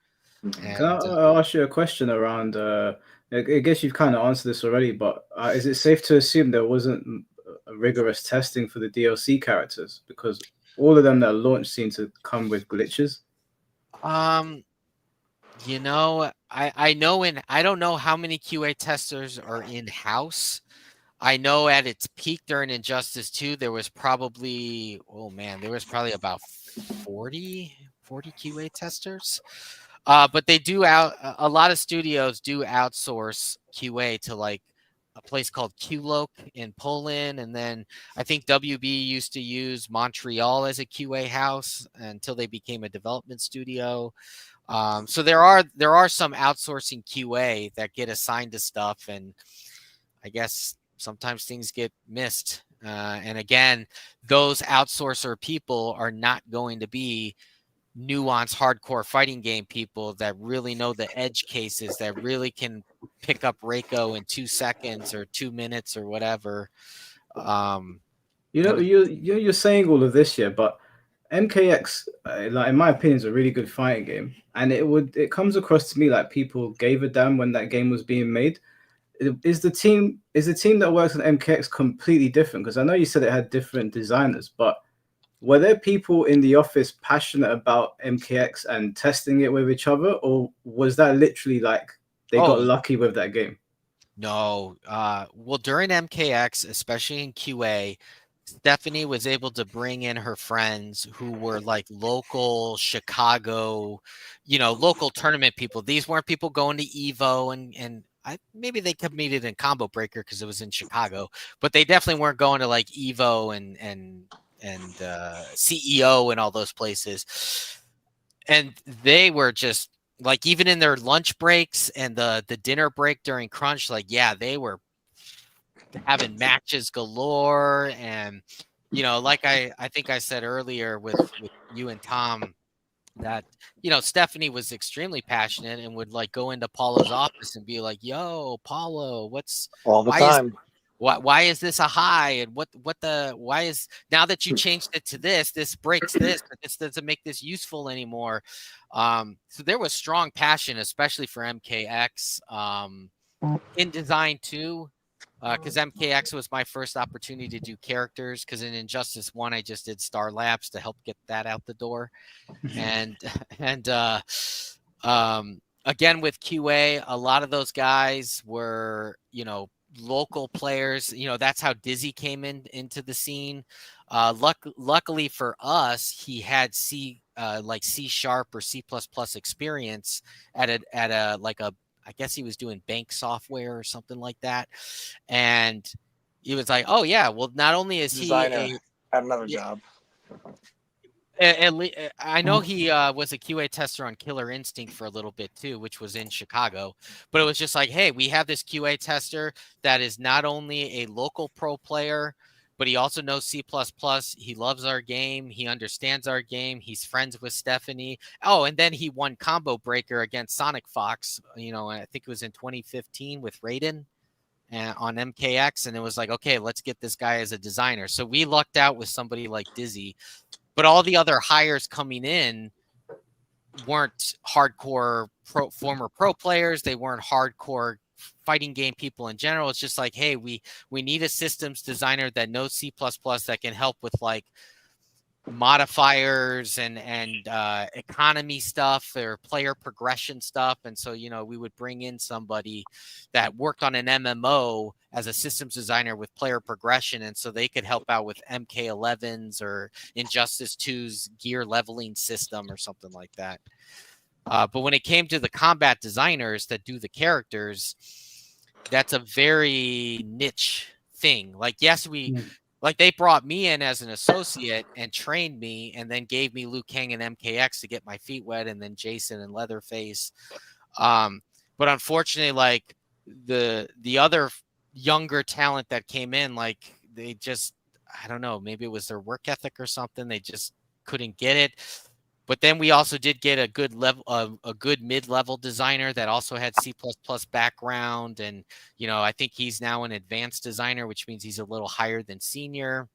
Can I ask you a question around? I guess you've kind of answered this already, but is it safe to assume there wasn't rigorous testing for the DLC characters, because all of them that launched seem to come with glitches? You know, I know I don't know how many QA testers are in house. I know at its peak during Injustice 2, there was probably, oh man, there was probably about 40 QA testers. But they do a lot of studios do outsource QA to like a place called QLoc in Poland. And then I think WB used to use Montreal as a QA house until they became a development studio. So there are some outsourcing QA that get assigned to stuff, and I guess sometimes things get missed. And again, those outsourcer people are not going to be nuanced hardcore fighting game people that really know the edge cases, that really can pick up Reiko in 2 seconds or 2 minutes or whatever. You're saying all of this here, but MKX, like in my opinion, is a really good fighting game, and it comes across to me like people gave a damn when that game was being made. Is the team that works on MKX completely different? Because I know you said it had different designers, but were there people in the office passionate about MKX and testing it with each other, or was that literally like they got lucky with that game? No. Well, during MKX, especially in QA, Stephanie was able to bring in her friends who were like local Chicago, local tournament people. These weren't people going to EVO and maybe they competed in Combo Breaker because it was in Chicago, but they definitely weren't going to like EVO and CEO and all those places. And they were just like, even in their lunch breaks and the dinner break during crunch, like, yeah, they were having matches galore. And like I think I said earlier with you and Tom, that Stephanie was extremely passionate and would like go into Paulo's office and be like, yo, Paulo, all the time. Why is this a high? And why is, now that you changed it to this breaks this, but this doesn't make this useful anymore. So there was strong passion, especially for MKX, in design too, because MKX was my first opportunity to do characters, because in Injustice 1, I just did Star Labs to help get that out the door. And again, with QA, a lot of those guys were, local players. That's how Dizzy came into the scene. Luckily for us, he had C# or C++ experience at a I guess he was doing bank software or something like that. And he was like, oh yeah, well, not only is Designer he at another job. I know he was a QA tester on Killer Instinct for a little bit too, which was in Chicago. But it was just like, hey, we have this QA tester that is not only a local pro player, but he also knows C++. He loves our game. He understands our game. He's friends with Stephanie. Oh, and then he won Combo Breaker against Sonic Fox. I think it was in 2015 with Raiden on MKX. And it was like, okay, let's get this guy as a designer. So we lucked out with somebody like Dizzy. But all the other hires coming in weren't hardcore former pro players. They weren't hardcore fighting game people in general. It's just like, hey, we need a systems designer that knows C++ that can help with like modifiers and economy stuff or player progression stuff. And so, we would bring in somebody that worked on an MMO as a systems designer with player progression. And so they could help out with MK11's or Injustice 2's gear leveling system or something like that. But when it came to the combat designers that do the characters, that's a very niche thing. Like, yes, like they brought me in as an associate and trained me and then gave me Liu Kang and MKX to get my feet wet, and then Jason and Leatherface. But unfortunately, like the other younger talent that came in, like they just, I don't know, maybe it was their work ethic or something. They just couldn't get it. But then we also did get a good mid-level designer that also had C++ background. And, I think he's now an advanced designer, which means he's a little higher than senior.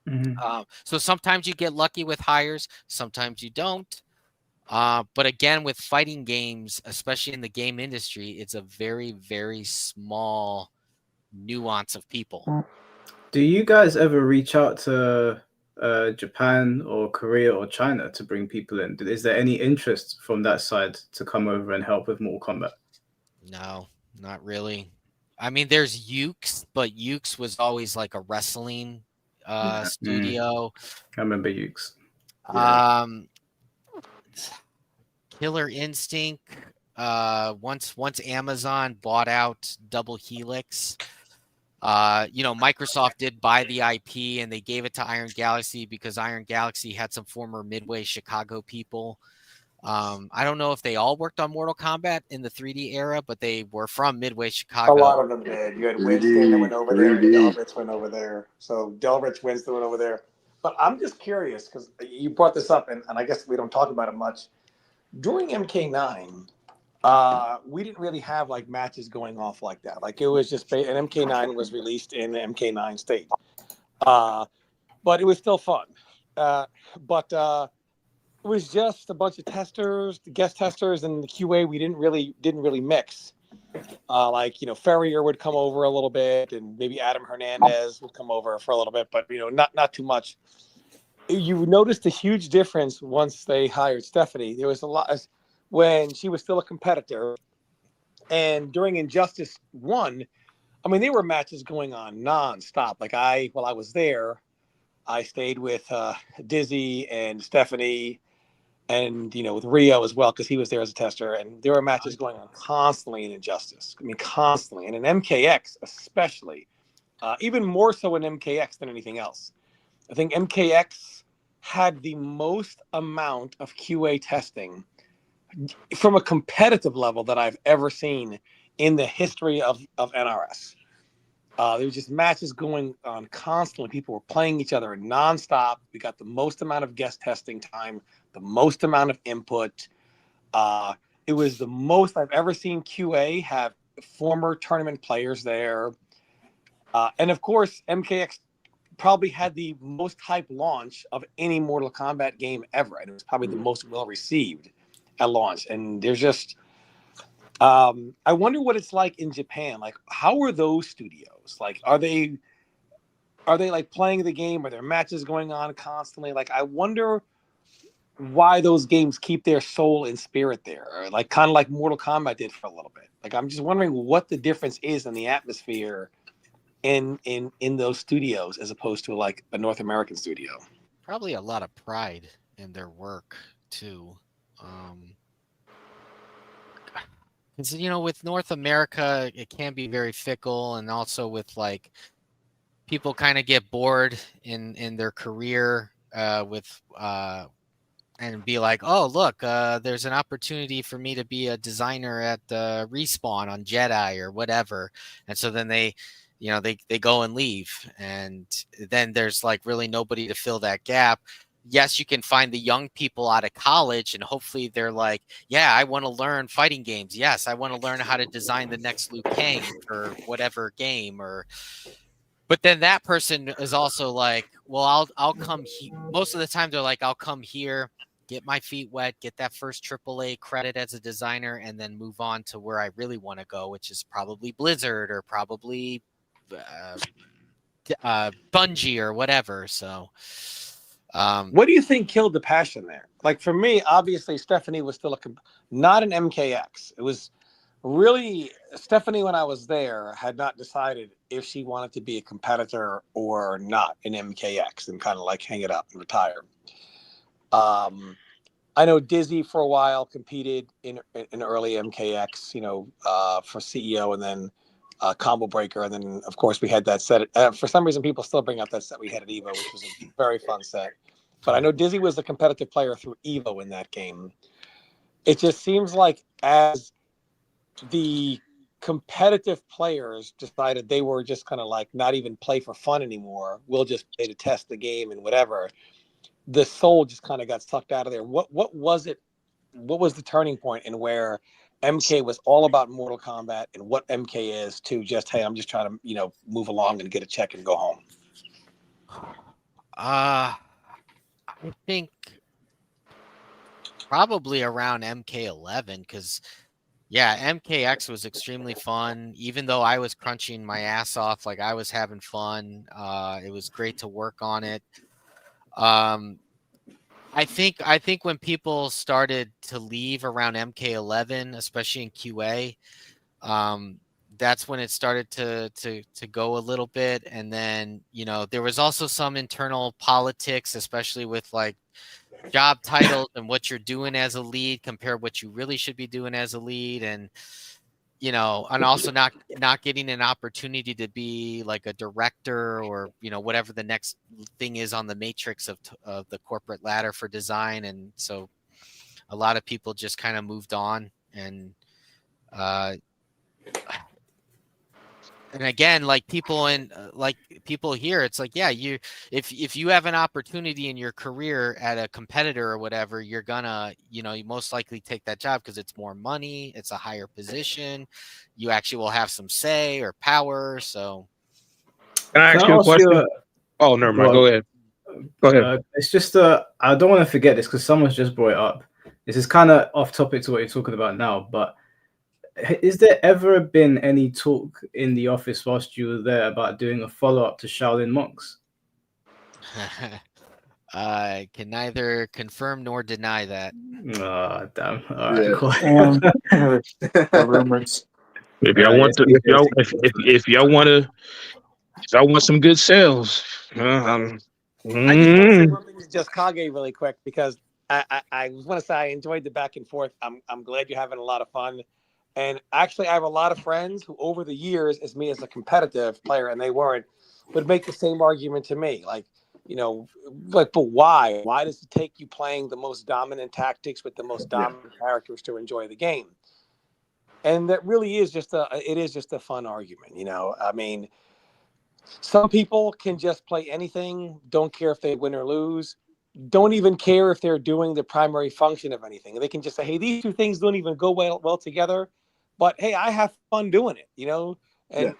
Mm-hmm. So sometimes you get lucky with hires. Sometimes you don't. But again, with fighting games, especially in the game industry, it's a very, very small nuance of people. Do you guys ever reach out to Japan or Korea or China to bring people in? Is there any interest from that side to come over and help with Mortal Kombat? No, not really. I mean, there's Ukes, but Ukes was always like a wrestling studio. I remember Ukes. Killer Instinct. Once Amazon bought out Double Helix, Microsoft did buy the IP and they gave it to Iron Galaxy because Iron Galaxy had some former Midway Chicago people. I don't know if they all worked on Mortal Kombat in the 3D era, but they were from Midway Chicago. A lot of them did. You had Winston that went over there, and Delrich went over there. So Delrich, Winston went over there. But I'm just curious because you brought this up, and I guess we don't talk about it much. During MK9, we didn't really have like matches going off like that. Like it was just, and MK9 was released in the MK9 state. But it was still fun. But it was just a bunch of testers, the guest testers, and the QA. We didn't really mix. Ferrier would come over a little bit, and maybe Adam Hernandez would come over for a little bit, but not too much. You noticed a huge difference once they hired Stephanie. There was a lot when she was still a competitor, and during Injustice 1, I mean, there were matches going on nonstop. While I was there, I stayed with Dizzy and Stephanie, and with Rio as well because he was there as a tester, and there were matches going on constantly in Injustice. I mean, constantly, and in MKX especially, even more so in MKX than anything else. I think MKX had the most amount of QA testing from a competitive level that I've ever seen in the history of NRS. There was just matches going on constantly. People were playing each other nonstop. We got the most amount of guest testing time, the most amount of input. It was the most I've ever seen QA have former tournament players there. And of course, MKX probably had the most hype launch of any Mortal Kombat game ever. And it was probably the most well received at launch. And there's just, I wonder what it's like in Japan. Like, how are those studios? Like, are they like playing the game? Are there matches going on constantly? Like, I wonder why those games keep their soul and spirit there, or like kind of like Mortal Kombat did for a little bit. Like, I'm just wondering what the difference is in the atmosphere in those studios as opposed to like a North American studio. Probably a lot of pride in their work too. Because with North America, it can be very fickle, and also with like people kind of get bored in their career and be like, oh look, there's an opportunity for me to be a designer at Respawn on Jedi or whatever, and so then they go and leave, and then there's like really nobody to fill that gap. Yes, you can find the young people out of college, and hopefully they're like, yeah, I want to learn fighting games. Yes, I want to learn how to design the next Liu Kang for whatever game. But then that person is also like, well, I'll come here. Most of the time they're like, I'll come here, get my feet wet, get that first AAA credit as a designer, and then move on to where I really want to go, which is probably Blizzard or probably Bungie or whatever. So what do you think killed the passion there? Like, for me, obviously Stephanie was still not an MKX. It was really Stephanie, when I was there, had not decided if she wanted to be a competitor or not in MKX and kind of like hang it up and retire. I know Dizzy for a while competed in early MKX, for CEO, and then Combo Breaker, and then of course we had that set. For some reason, people still bring up that set we had at EVO, which was a very fun set. But I know Dizzy was a competitive player through EVO in that game. It just seems like as the competitive players decided they were just kind of like not even play for fun anymore. We'll just play to test the game and whatever. The soul just kind of got sucked out of there. What was it? What was the turning point in where MK was all about Mortal Kombat and what MK is to just, hey, I'm just trying to, move along and get a check and go home? I think Probably around MK11, because yeah, MKX was extremely fun. Even though I was crunching my ass off, like I was having fun. It was great to work on it. I think when people started to leave around MK11, especially in QA, that's when it started to go a little bit. And then, there was also some internal politics, especially with like job titles and what you're doing as a lead compared to what you really should be doing as a lead. And and also not getting an opportunity to be like a director or whatever the next thing is on the matrix of the corporate ladder for design. And so a lot of people just kind of moved on. And again, like people here, it's like, yeah, if you have an opportunity in your career at a competitor or whatever, you're gonna, you most likely take that job because it's more money, it's a higher position, you actually will have some say or power. So Can I ask you a question? Oh, never mind. Go ahead. Go ahead. It's just I don't want to forget this because someone's just brought it up. This is kind of off topic to what you're talking about now, but is there ever been any talk in the office whilst you were there about doing a follow-up to Shaolin Monks? I can neither confirm nor deny that. Oh, damn. All right, cool. Rumors. If y'all want to, if y'all want some good sales, I just want to say one thing to just Kage really quick, because I want to say I enjoyed the back and forth. I'm glad you're having a lot of fun. And actually, I have a lot of friends who, over the years, as me as a competitive player, and they weren't, would make the same argument to me. Like, but why? Why does it take you playing the most dominant tactics with the most dominant characters to enjoy the game? And that really is just a fun argument. I mean, some people can just play anything, don't care if they win or lose, don't even care if they're doing the primary function of anything. They can just say, hey, these two things don't even go well together. But hey, I have fun doing it,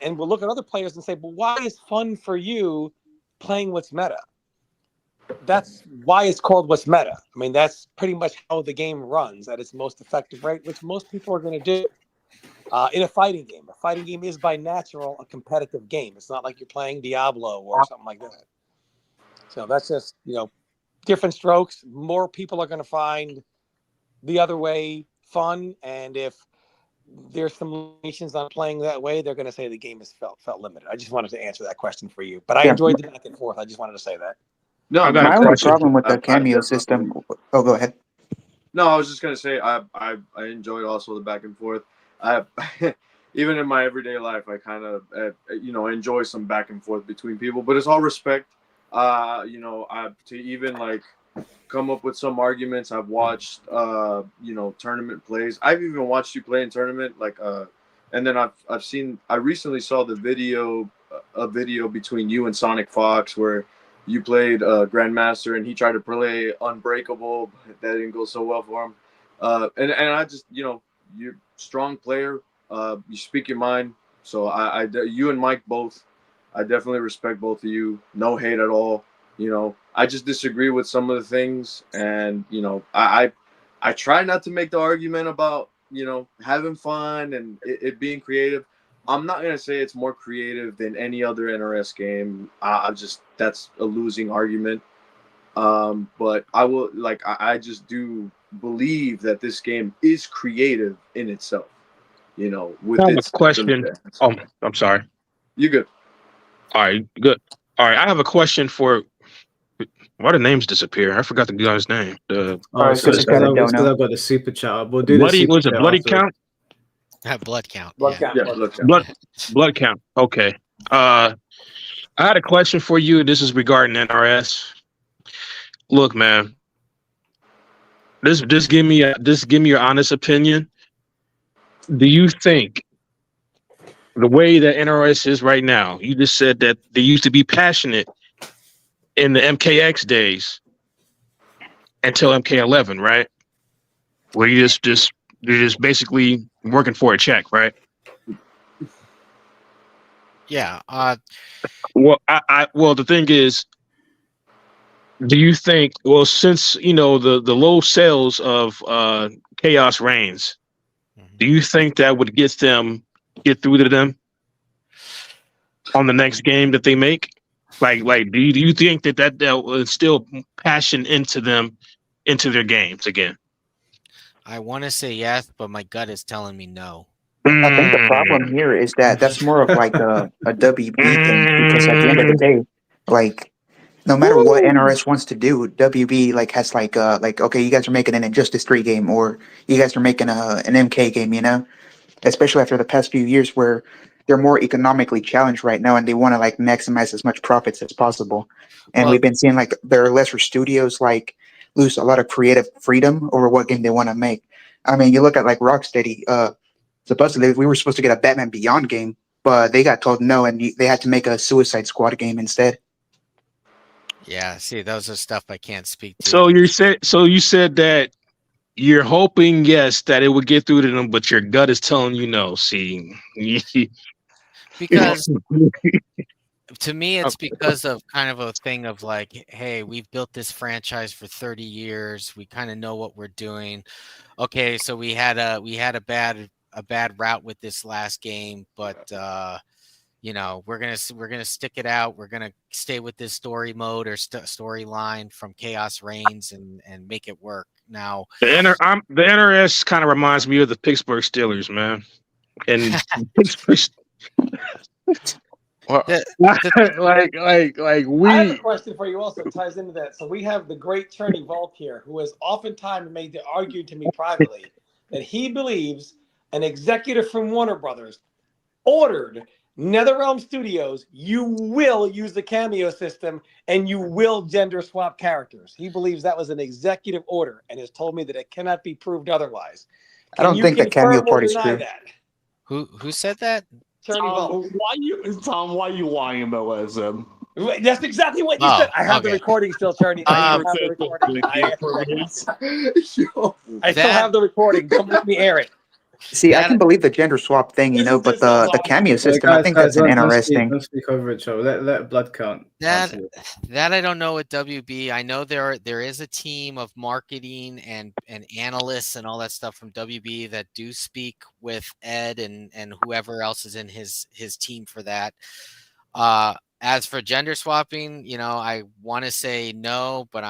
and we'll look at other players and say, but why is fun for you playing what's meta? That's why it's called what's meta. I mean, that's pretty much how the game runs at its most effective rate, which most people are going to do in a fighting game. A fighting game is by natural a competitive game. It's not like you're playing Diablo or something like that. So that's just, different strokes. More people are going to find the other way fun, and if there's some limitations on playing that way, they're going to say the game has felt limited. I just wanted to answer that question for you, but I enjoyed the back and forth. I just wanted to say that. No, my only problem with the cameo system. Oh, go ahead. No, I was just gonna say I enjoyed also the back and forth. I even in my everyday life, I kind of enjoy some back and forth between people, but it's all respect. To even like come up with some arguments. I've watched tournament plays. I've even watched you play in tournament, and then I recently saw a video between you and Sonic Fox where you played Grandmaster and he tried to play Unbreakable, but that didn't go so well for him. And I just, you're a strong player. You speak your mind. So you and Mike both, I definitely respect both of you. No hate at all. I just disagree with some of the things. And, I try not to make the argument about, having fun and it being creative. I'm not going to say it's more creative than any other NRS game. That's a losing argument. But I will, I just do believe that this game is creative in itself, with its question. Oh, I'm sorry. You good. All right, good. All right, I have a question for. Why the names disappear? I forgot the guy's name. It's because I've got the super chat. We'll do Bloody, was it Bloody Count? Blood count. Blood count. Okay. I had a question for you. This is regarding NRS. Look, man. Just give me your honest opinion. Do you think the way that NRS is right now? You just said that they used to be passionate in the MKX days until MK11, right? Where you're just basically working for a check, right? Yeah. Well, well, the thing is, do you think? Well, since the low sales of Chaos Reigns, do you think that would get through to them on the next game that they make? Like, do you think that will instill passion into them, into their games again? I want to say yes, but my gut is telling me no. I think the problem here is that that's more of like a WB thing because at the end of the day, like no matter what NRS wants to do, WB like has like okay, you guys are making an Injustice 3 game or you guys are making an MK game, you know? Especially after the past few years where they're more economically challenged right now and they want to like maximize as much profits as possible. And Well, we've been seeing like there are lesser studios like lose a lot of creative freedom over what game they want to make. I mean, you look at like Rocksteady, supposedly we were supposed to get a Batman Beyond game, but they got told no and they had to make a Suicide Squad game instead. yeah, see, those are stuff I can't speak to. So you said that you're hoping, yes, that it would get through to them, but your gut is telling you no. See, Because to me, it's because of kind of a thing of like, hey, we've built this franchise for 30 years. We kind of know what we're doing. Okay, so we had a bad route with this last game, but we're gonna stick it out. We're gonna stay with this story mode or storyline from Chaos Reigns and make it work. Now, the NRS kind of reminds me of the Pittsburgh Steelers, man. And Pittsburgh, like we. I have a question for you also, it ties into that. So we have the great Cherny Volk here, who has oftentimes made the argument to me privately that he believes an executive from Warner Brothers ordered NetherRealm Studios, you will use the cameo system and you will gender swap characters. He believes that was an executive order and has told me that it cannot be proved otherwise. I don't think the cameo part is true. That? Who said that? Cherny Tom, why you lying about what I said? That's exactly what you said. I have the recording still, Cherny. I have the recording. I still have the recording. Don't make me air it. See, I can believe the gender swap thing, you know, but the cameo system, I think that's an NRS thing. Don't speak over it, Joe. Let blood count. That I don't know with WB. I know there is a team of marketing and analysts and all that stuff from WB that do speak with Ed and whoever else is in his team for that. As for gender swapping, I want to say no, but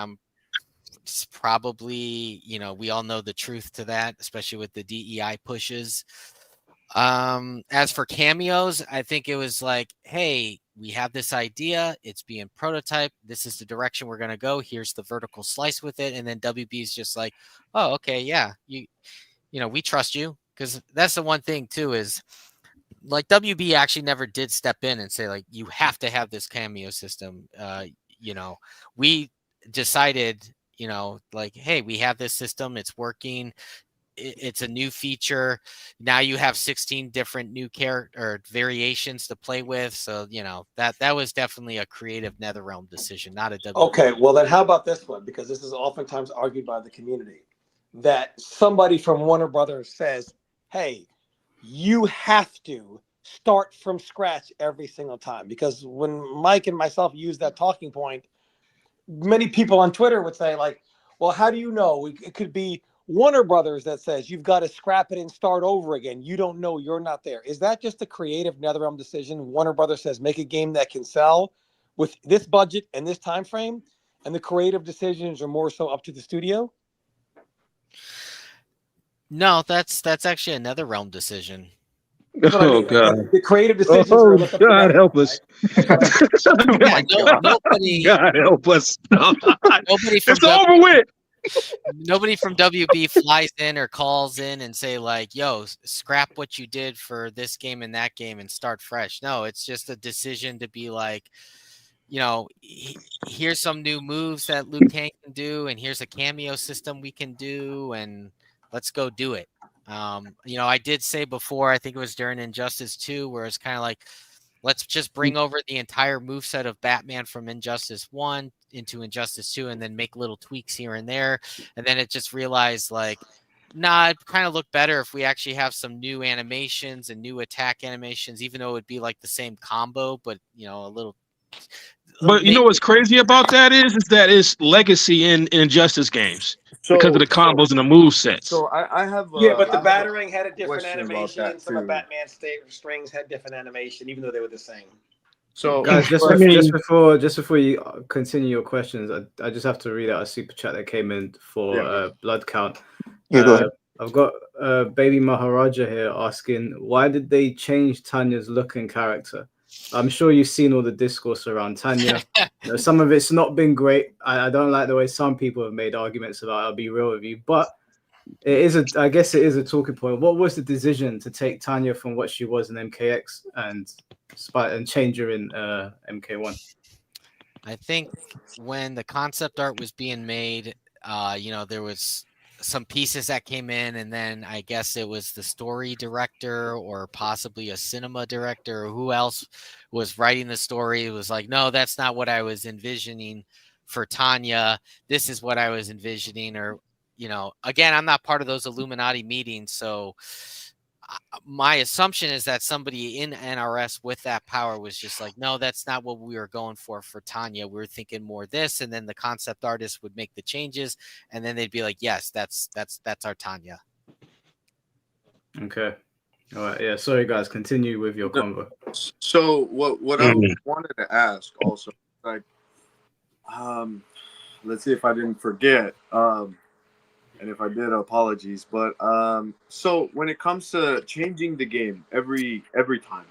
it's probably, we all know the truth to that, especially with the DEI pushes. As for cameos, I think it was like, hey, we have this idea, it's being prototyped, this is the direction we're going to go, here's the vertical slice with it, and then WB is just like, oh, okay, yeah, we trust you, because that's the one thing too is like WB actually never did step in and say like, you have to have this cameo system. We decided, like, hey, we have this system, it's working, it's a new feature. Now you have 16 different new character or variations to play with. So, that was definitely a creative NetherRealm decision, not a WB. Okay, well then how about this one? Because this is oftentimes argued by the community that somebody from Warner Brothers says, hey, you have to start from scratch every single time. Because when Mike and myself use that talking point, many people on Twitter would say like, well, how do you know? It could be Warner Brothers that says you've got to scrap it and start over again. You don't know, you're not there. Is that just a creative NetherRealm decision? Warner Brothers says make a game that can sell with this budget and this time frame, and the creative decisions are more so up to the studio? No, that's actually a NetherRealm decision. Oh God! The creative decisions. Oh God, help us! Oh my God! Nobody. God help us! Nobody from it's over with. Nobody from WB flies in or calls in and say like, "Yo, scrap what you did for this game and that game and start fresh." No, it's just a decision to be like, here's some new moves that Liu Kang can do, and here's a cameo system we can do, and let's go do it. I did say before, I think it was during Injustice 2, where it's kind of like, let's just bring over the entire moveset of Batman from Injustice 1 into Injustice 2 and then make little tweaks here and there. And then it just realized like, nah, it kind of look better if we actually have some new animations and new attack animations, even though it would be like the same combo, but a But you know what's crazy about that is that it's legacy in Injustice games because of the combos and the move sets. So I have Yeah, but the I have a Batarang had a different question about animation. that Some of too. Batman's strings had different animation, even though they were the same. So guys, just but- before you continue your questions, I just have to read out a super chat that came in for Yeah. blood count. Yeah, go ahead. I've got Baby Maharaja here asking, why did they change Tanya's look and character? I'm sure you've seen all the discourse around Tanya. You know, some of it's not been great. I don't like the way some people have made arguments about it, I'll be real with you, but I guess it is a talking point. What was the decision to take Tanya from what she was in MKX and change her in MK1? I think when the concept art was being made, there was some pieces that came in, and then I guess it was the story director or possibly a cinema director or who else was writing the story. It was like, no, that's not what I was envisioning for Tanya. This is what I was envisioning. Or, again, I'm not part of those Illuminati meetings, so my assumption is that somebody in NRS with that power was just like, no, that's not what we were going for Tanya. We were thinking more this, and then the concept artist would make the changes, and then they'd be like, yes, that's our Tanya. Okay. All right. Yeah. Sorry, guys. Continue with your convo. So what I wanted to ask also, like, let's see if I didn't forget. And if I did, apologies. But so when it comes to changing the game every time,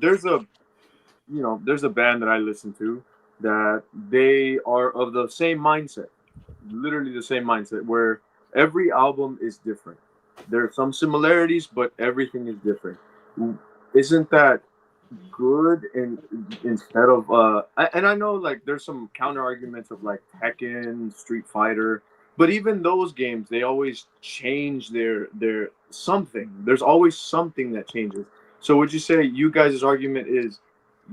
there's a band that I listen to that they are of the same mindset, literally the same mindset, where every album is different. There are some similarities, but everything is different. Isn't that good? And instead of and I know like there's some counter arguments of like Tekken, Street Fighter, but even those games they always change their something. There's always something that changes. So would you say you guys' argument is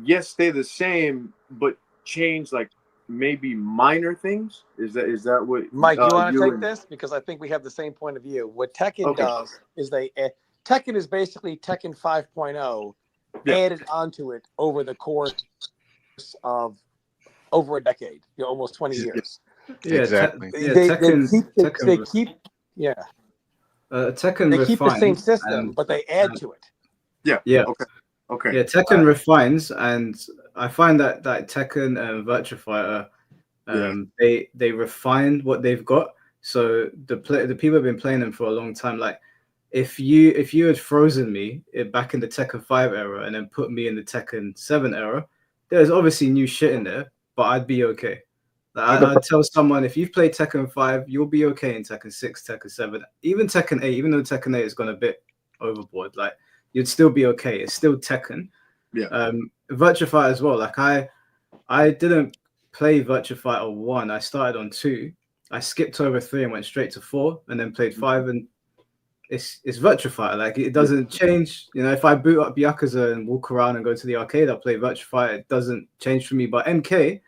yes, stay the same, but change like maybe minor things? Is that what Mike, you want to take and this? Because I think we have the same point of view. What Tekken Okay. does is Tekken is basically Tekken 5.0 added onto it over the course of over a decade, almost 20 years. Yeah. Exactly. Tekken They keep the same refines system, but they add to it. Yeah. Yeah. Okay. Yeah, Tekken refines, and I find that Tekken and Virtua Fighter, they refine what they've got. So the people have been playing them for a long time. Like if you had frozen me back in the Tekken 5 era and then put me in the Tekken 7 era, there's obviously new shit in there, but I'd be okay. Like, I'd tell someone, if you've played Tekken 5, you'll be okay in Tekken 6, Tekken 7, even Tekken 8, even though Tekken 8 has gone a bit overboard, like you'd still be okay. It's still Tekken. Yeah. Virtua Fighter as well. Like I didn't play Virtua Fighter 1. I started on 2. I skipped over 3 and went straight to 4 and then played 5, and it's Virtua Fighter. Like it doesn't change. If I boot up Yakuza and walk around and go to the arcade, I'll play Virtua Fighter. It doesn't change for me. But MK,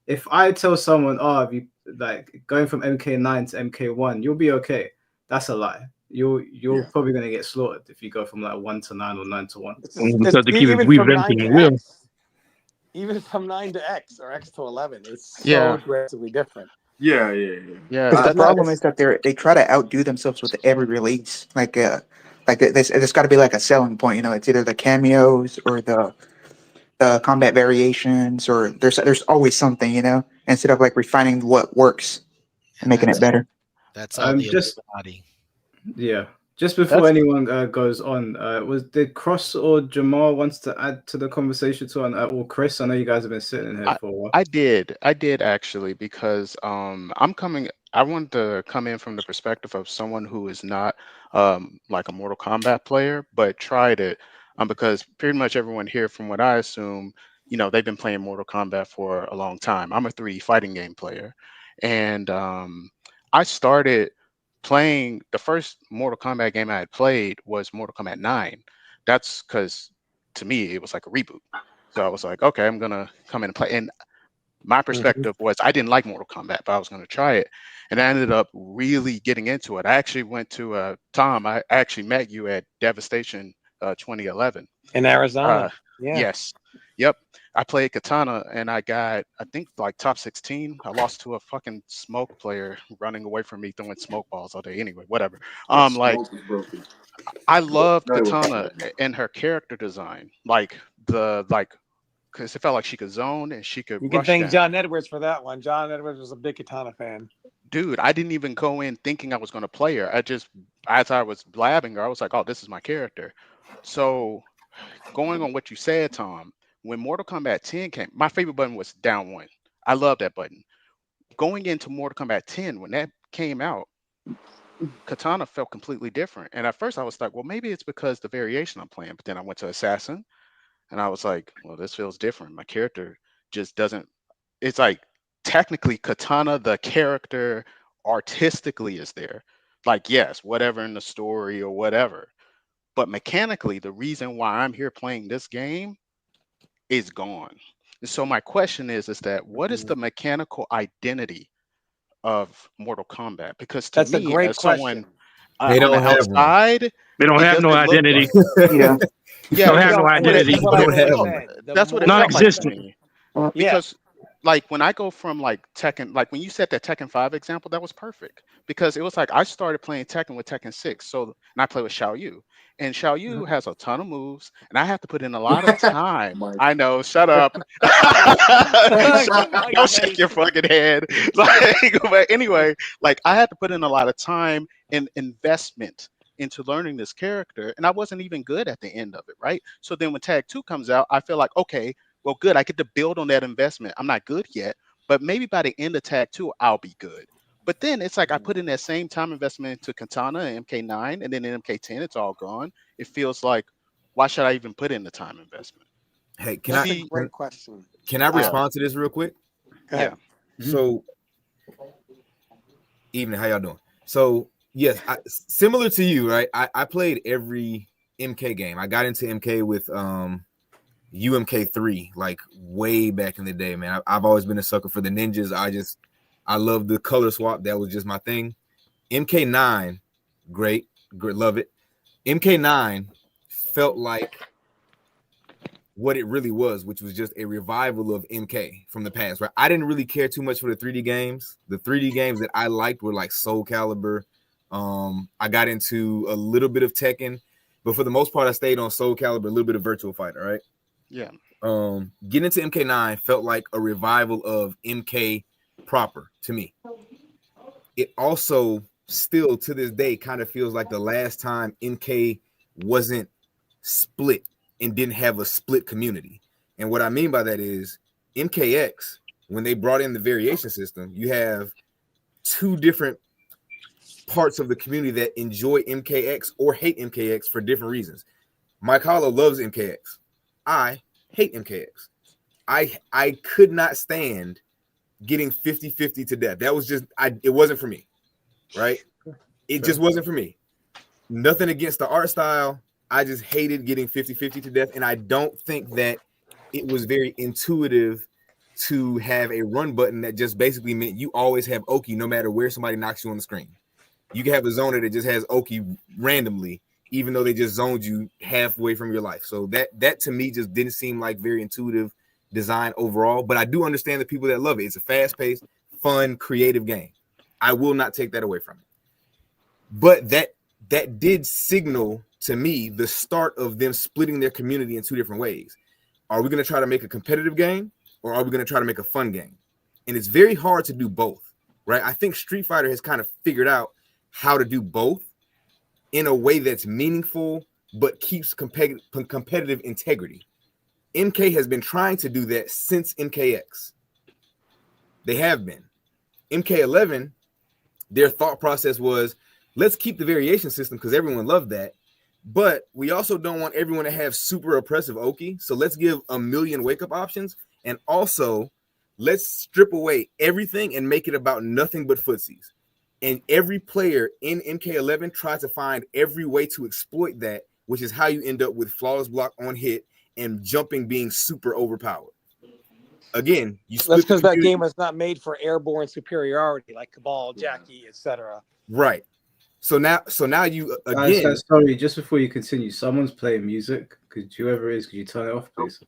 if I tell someone, oh, if you like going from MK9 to MK1, you'll be okay. That's a lie. You're probably gonna get slaughtered if you go from like 1 to 9 or 9 to 1. Because they keep revamping the wheel. Even from 9 to X or X to 11, it's so aggressively different. Yeah. The problem is that they try to outdo themselves with every release. Like there's got to be like a selling point. It's either the cameos or the combat variations, or there's always something. Instead of like refining what works and making it better. That's all the Illuminati. Yeah. Just before anyone goes on, did Cross or Jamal wants to add to the conversation too? Or Chris, I know you guys have been sitting in here for a while. I did actually, because I wanted to come in from the perspective of someone who is not like a Mortal Kombat player, but tried it, because pretty much everyone here, from what I assume, they've been playing Mortal Kombat for a long time. I'm a 3D fighting game player, and I started playing the first Mortal Kombat game I had played was Mortal Kombat 9. That's because to me it was like a reboot. So I was like, okay, I'm gonna come in and play. And my perspective was I didn't like Mortal Kombat, but I was gonna try it. And I ended up really getting into it. I actually went to Tom. I actually met you at Devastation 2011 in Arizona. Yes. Yep. I played Katana and I got, I think, like top 16. I lost to a fucking smoke player running away from me throwing smoke balls all day. Anyway, whatever. Like Smoke is broken. I loved No, it wasn't Katana broken. and her character design. Because it felt like she could zone and she could You can rush thank down. John Edwards for that one. John Edwards was a big Katana fan. Dude, I didn't even go in thinking I was going to play her. As I was blabbing her, I was like, oh, this is my character. So going on what you said, Tom, when Mortal Kombat 10 came, my favorite button was down one. I love that button. Going into Mortal Kombat 10, when that came out, Katana felt completely different. And at first I was like, well, maybe it's because the variation I'm playing. But then I went to Assassin and I was like, well, this feels different. My character just doesn't, it's like technically Katana, the character artistically is there. Like, yes, whatever in the story or whatever. But mechanically, the reason why I'm here playing this game is gone. So my question is that what is the mechanical identity of Mortal Kombat? Because to That's a me, great as someone question. They on the don't have one. outside, They don't it have no doesn't look identity. right. Yeah. They Yeah, don't have no Yo, Chris, identity. that's what They I've don't have always one. said. The that's what it more felt like to Non-existent. me. Yeah. Because like when I go from like Tekken, like when you said that Tekken 5 example, that was perfect. Because it was like I started playing Tekken with Tekken 6. So and I play with Xiao Yu. And Xiao Yu has a ton of moves, and I have to put in a lot of time. Mike. I know, shut up. Don't shake your fucking head. Like, but anyway, like I had to put in a lot of time and investment into learning this character, and I wasn't even good at the end of it, right? So then when Tag 2 comes out, I feel like, okay, well, good. I get to build on that investment. I'm not good yet, but maybe by the end of Tag 2, I'll be good. But then it's like I put in that same time investment into Katana and MK9, and then in MK10, it's all gone. It feels like, why should I even put in the time investment? Hey, can That's I a great question. can I respond to this real quick? Go ahead. So, evening, how y'all doing? So, yes, similar to you, right? I played every MK game. I got into MK with UMK3 like way back in the day, man. I've always been a sucker for the ninjas. I love the color swap. That was just my thing. MK9, great, love it. MK9 felt like what it really was, which was just a revival of MK from the past, right? I didn't really care too much for the 3D games. The 3D games that I liked were like Soul Calibur. I got into a little bit of Tekken, but for the most part, I stayed on Soul Calibur, a little bit of Virtual Fighter, right? Yeah. Getting into MK9 felt like a revival of MK proper to me. It also still to this day kind of feels like the last time MK wasn't split and didn't have a split community. And what I mean by that is MKX, when they brought in the variation system, you have two different parts of the community that enjoy MKX or hate MKX for different reasons. Mike Hollow loves MKX. I hate MKX. I could not stand getting 50-50 to death. That was just it wasn't for me, right? It just wasn't for me. Nothing against the art style. I just hated getting 50-50 to death, and I don't think that it was very intuitive to have a run button that just basically meant you always have Oki no matter where somebody knocks you on the screen. You can have a zoner that just has Oki randomly, even though they just zoned you halfway from your life. So that to me just didn't seem like very intuitive design overall, but I do understand the people that love it. It's a fast-paced, fun, creative game. I will not take that away from it. But that did signal to me the start of them splitting their community in two different ways. Are we going to try to make a competitive game, or are we going to try to make a fun game? And it's very hard to do both, right? I think Street Fighter has kind of figured out how to do both in a way that's meaningful but keeps competitive integrity. MK has been trying to do that since MKX. They have been. MK11, their thought process was, let's keep the variation system because everyone loved that, but we also don't want everyone to have super oppressive Oki, so let's give a million wake-up options, and also let's strip away everything and make it about nothing but footsies. And every player in MK11 tries to find every way to exploit that, which is how you end up with flawless block on hit and jumping being super overpowered. Again, you split That's because the that community. game was not made for airborne superiority like Cabal, Jackie, etc. Right. So now you Guys, sorry, just before you continue, someone's playing music. Whoever it is, could you turn it off, please?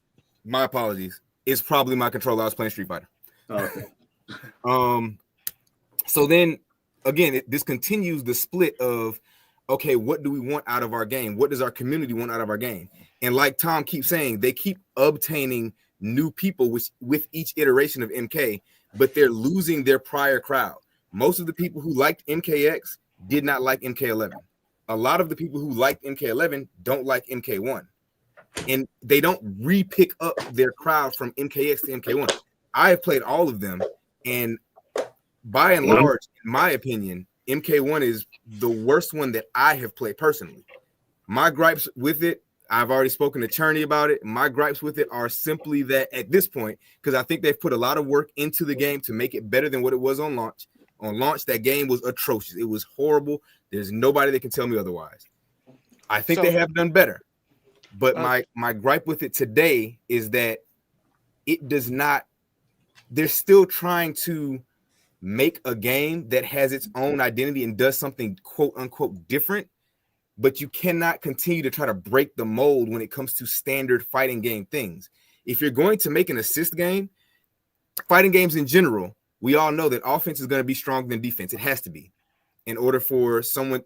My apologies. It's probably my controller. I was playing Street Fighter. Okay. So then again, this continues the split of, okay, what do we want out of our game? What does our community want out of our game? And like Tom keeps saying, they keep obtaining new people with each iteration of MK, but they're losing their prior crowd. Most of the people who liked MKX did not like MK11. A lot of the people who liked MK11 don't like MK1. And they don't re-pick up their crowd from MKX to MK1. I have played all of them, and by and large, in my opinion, MK1 is the worst one that I have played personally. My gripes with it, I've already spoken to Cherney about it. My gripes with it are simply that at this point, because I think they've put a lot of work into the game to make it better than what it was on launch. On launch, that game was atrocious. It was horrible. There's nobody that can tell me otherwise. I think they have done better. But my gripe with it today is that it does not, they're still trying to make a game that has its own identity and does something quote unquote different, but you cannot continue to try to break the mold when it comes to standard fighting game things. If you're going to make an assist game, fighting games in general, we all know that offense is going to be stronger than defense. It has to be, in order for someone,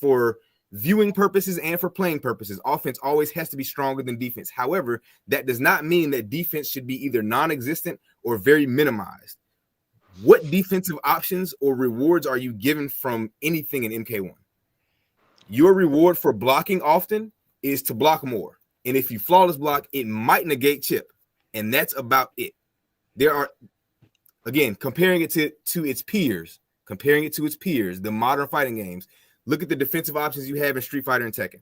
for viewing purposes and for playing purposes, offense always has to be stronger than defense. However, that does not mean that defense should be either non-existent or very minimized. What defensive options or rewards are you given from anything in MK1? Your reward for blocking often is to block more. And if you flawless block, it might negate chip. And that's about it. There are, again, comparing it to its peers, the modern fighting games, look at the defensive options you have in Street Fighter and Tekken.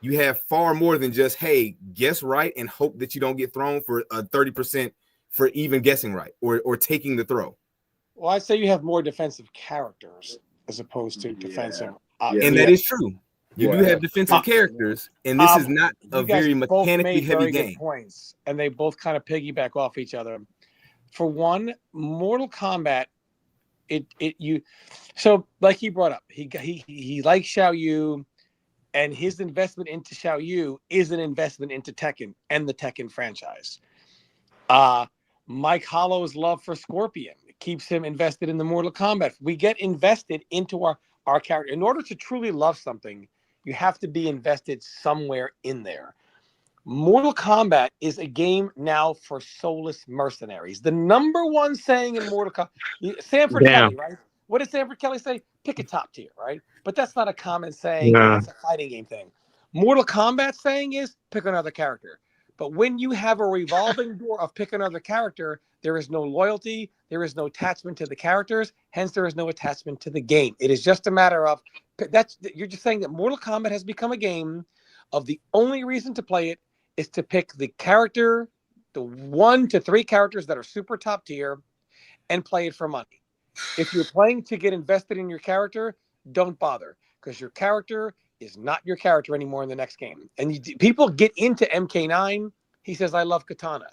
You have far more than just, hey, guess right and hope that you don't get thrown for a 30% for even guessing right or taking the throw. Well, I'd say you have more defensive characters as opposed to defensive. And that is true. You do have defensive characters, and this is not a very mechanically heavy game. Good points, and they both kind of piggyback off each other. For one, Mortal Kombat, so like he brought up, he likes Xiao Yu, and his investment into Xiao Yu is an investment into Tekken and the Tekken franchise. Mike Hollow's love for Scorpion keeps him invested in the Mortal Kombat. We get invested into our character. In order to truly love something, you have to be invested somewhere in there. Mortal Kombat is a game now for soulless mercenaries. The number one saying in Mortal Kombat, Sanford Kelly, right? What did Sanford Kelly say? Pick a top tier, right? But that's not a common saying. It's a fighting game thing. Mortal Kombat saying is pick another character. But when you have a revolving door of pick another character, there is no loyalty, there is no attachment to the characters, hence there is no attachment to the game. It is just a matter of, you're just saying that Mortal Kombat has become a game of the only reason to play it is to pick the character, the 1 to 3 characters that are super top tier, and play it for money. If you're playing to get invested in your character, don't bother, because your character is not your character anymore in the next game. And people get into MK9. He says, I love Katana.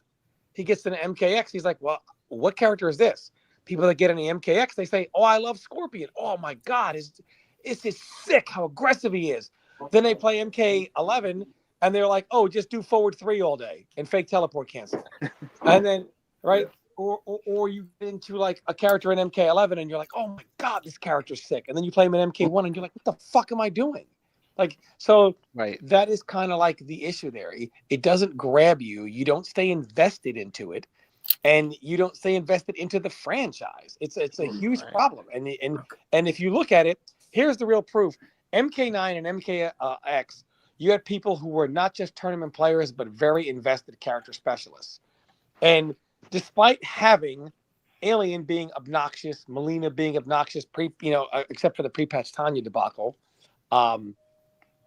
He gets into MKX. He's like, well, what character is this? People that get into MKX, they say, oh, I love Scorpion. Oh, my God. It's just sick how aggressive he is. Then they play MK11, and they're like, oh, just do forward 3 all day and fake teleport cancel. And then, right? Or you get into like a character in MK11, and you're like, oh, my God, this character's sick. And then you play him in MK1, and you're like, what the fuck am I doing? Like, so that is kind of like the issue there. It doesn't grab you. You don't stay invested into it, and you don't stay invested into the franchise. It's a huge problem. And if you look at it, here's the real proof. MK9 and MKX, you had people who were not just tournament players, but very invested character specialists. And despite having Alien being obnoxious, Melina being obnoxious, except for the pre-patch Tanya debacle,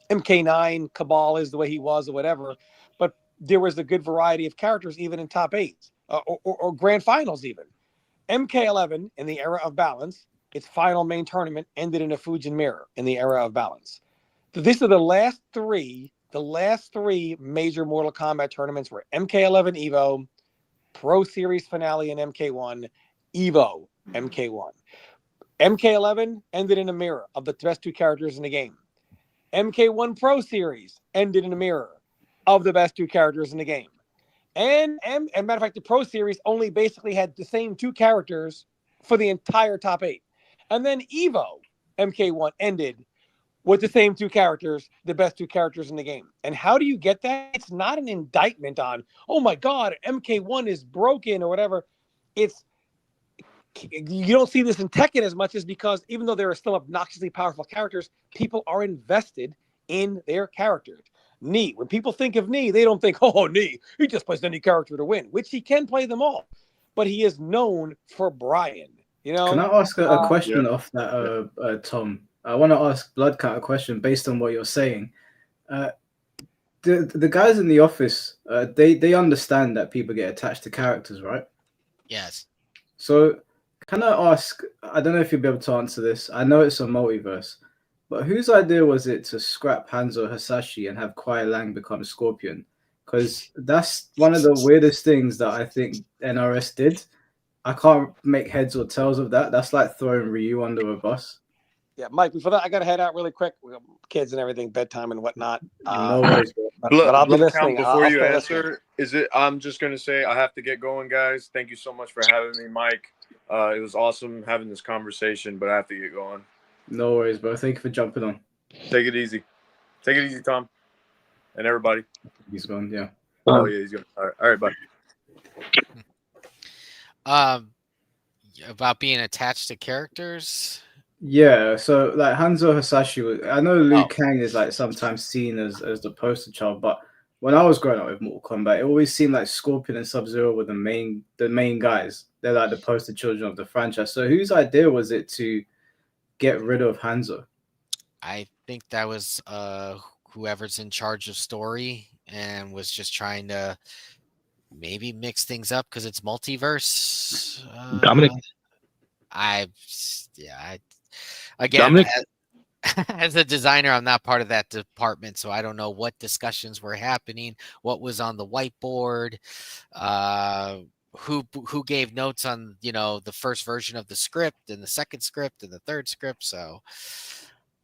MK9 Cabal is the way he was or whatever, but there was a good variety of characters even in top 8s or grand finals even. MK11 in the era of balance, its final main tournament ended in a Fujin mirror in the era of balance. So these are the last three major Mortal Kombat tournaments were MK11 EVO, Pro Series finale in MK1, EVO MK1. MK11 ended in a mirror of the best 2 characters in the game. MK1 Pro Series ended in a mirror of the best 2 characters in the game. and matter of fact, the Pro Series only basically had the same 2 characters for the entire top 8. And then EVO MK1 ended with the same 2 characters, the best 2 characters in the game. And how do you get that? It's not an indictment on, oh my God, MK1 is broken or whatever. It's, you don't see this in Tekken as much as because even though there are still obnoxiously powerful characters, people are invested in their characters. Knee, when people think of Knee, they don't think, oh, Knee, he just plays any character to win, which he can play them all. But he is known for Brian. You know? Can I ask a question Yeah. off that, Tom? I want to ask Bloodcat a question based on what you're saying. The guys in the office, they understand that people get attached to characters, right? Yes. So can I ask, I don't know if you'll be able to answer this. I know it's a multiverse, but whose idea was it to scrap Hanzo Hasashi and have Kuai Lang become Scorpion? Because that's one of the weirdest things that I think NRS did. I can't make heads or tails of that. That's like throwing Ryu under a bus. Yeah, Mike, before that, I got to head out really quick. We got kids and everything, bedtime and whatnot. No worries, bro. But I'll be listening. Before I'll you stay answer, I'm just gonna say I have to get going, guys. Thank you so much for having me, Mike. It was awesome having this conversation, but I have to get going. No worries, bro. Thank you for jumping on. Take it easy. Take it easy, Tom, and everybody. He's gone. Yeah. Oh yeah, he's gone. All right, bye. About being attached to characters. Yeah, so like Hanzo Hasashi, I know Liu Kang is like sometimes seen as the poster child, but when I was growing up with Mortal Kombat, it always seemed like Scorpion and Sub-Zero were the main guys. They're like the poster children of the franchise. So whose idea was it to get rid of Hanzo? I think that was whoever's in charge of story and was just trying to maybe mix things up because it's multiverse. Dominic. Again, Dominic? as a designer, I'm not part of that department, so I don't know what discussions were happening, what was on the whiteboard, who gave notes on the first version of the script and the second script and the third script. So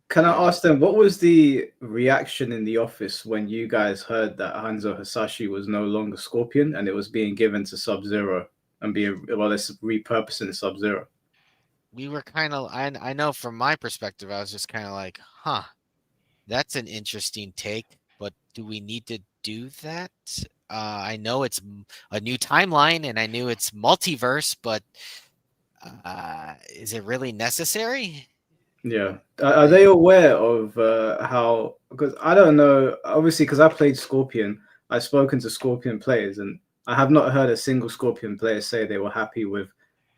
Can I ask them, what was the reaction in the office when you guys heard that Hanzo Hasashi was no longer Scorpion and it was being given to Sub-Zero and it's repurposing Sub-Zero? we were kind of, I know from my perspective, I was just kind of like, that's an interesting take, but do we need to do that? I know it's a new timeline and I knew it's multiverse, but is it really necessary? Yeah. Are they aware of how, because I don't know, obviously, because I played Scorpion, I've spoken to Scorpion players and I have not heard a single Scorpion player say they were happy with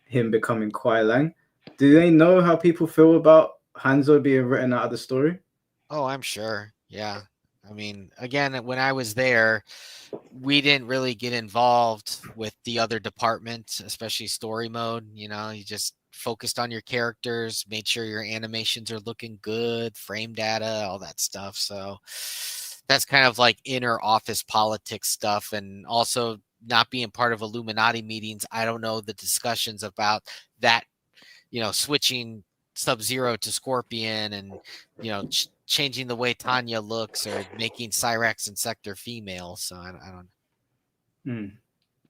him becoming Kuai Lang. Do they know how people feel about Hanzo being written out of the story? Oh, I'm sure. Yeah. I mean, again, when I was there, we didn't really get involved with the other departments, especially story mode. You just focused on your characters, made sure your animations are looking good, frame data, all that stuff. So that's kind of like inner office politics stuff. And also not being part of Illuminati meetings, I don't know the discussions about that, switching Sub-Zero to Scorpion and, changing the way Tanya looks or making Cyrax and Sector female. So I don't.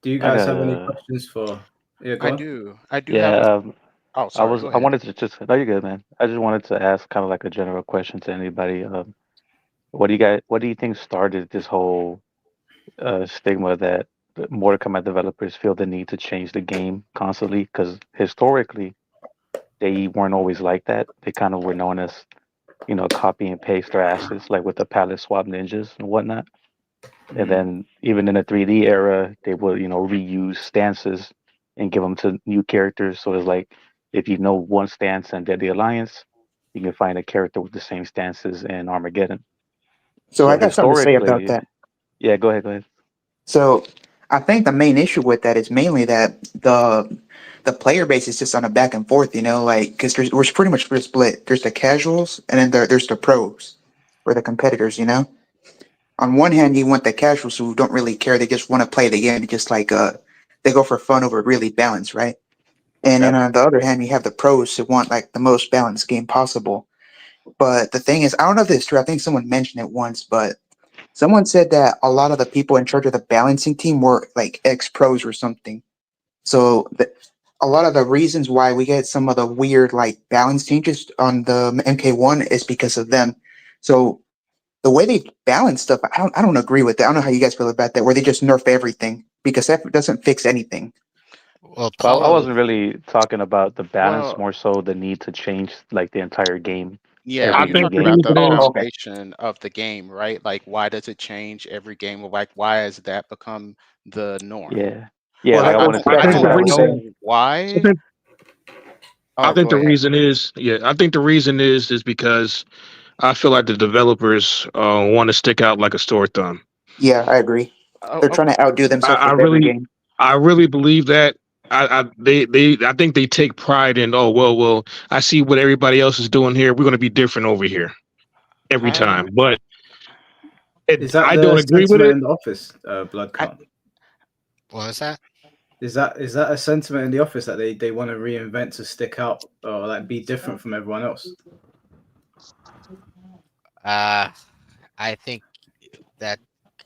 Do you guys have any questions for? Yeah, go I on. do. I do Yeah, have. Oh, sorry. Go I ahead. wanted to just, no, you're good, man. I just wanted to ask kind of like a general question to anybody. What do you think started this whole stigma that the Mortal Kombat developers feel the need to change the game constantly? Because historically, they weren't always like that. They kind of were known as, copy and paste their asses, like with the palette swap ninjas and whatnot. And then even in the 3D era, they would, reuse stances and give them to new characters. So it's like, if you know one stance in Deadly Alliance, you can find a character with the same stances in Armageddon. So I got something to say about historically- that. Yeah, go ahead. So I think the main issue with that is mainly that the player base is just on a back and forth, because we're pretty much split. There's the casuals and then there's the pros or the competitors, On one hand, you want the casuals who don't really care. They just want to play the game. Just like they go for fun over really balanced, right? And then on the other hand, you have the pros who want like the most balanced game possible. But the thing is, I don't know if this is true. I think someone mentioned it once, but Someone said that a lot of the people in charge of the balancing team were like ex-pros or something. So a lot of the reasons why we get some of the weird like balance changes on the MK1 is because of them. So the way they balance stuff, I don't agree with that. I don't know how you guys feel about that, where they just nerf everything because that doesn't fix anything. Well, Well, I Paulo, wasn't really talking about the balance, Well, more so the need to change like the entire game, yeah, I every you're new think the talking about game. the reason is foundation of the game, right? Like, why does it change every game? Like, why has that become the norm? Yeah, yeah. Well, Like that I goes wanted to I I back kind think to of the don't what I like was reason know saying. I why. think I Oh, think go the ahead. reason is I think the reason is because I feel like the developers want to stick out like a sore thumb. Yeah, I agree. Oh, They're trying to outdo I, themselves I with every really game. I really believe that. I think they take pride in, oh well I see what everybody else is doing here. We're going to be different over here every time. But Is that I the don't agree with sentiment it. in the office, Blood I, Count? what was that? Is that a sentiment in the office that they want to reinvent to stick out or like be different from everyone else? I think that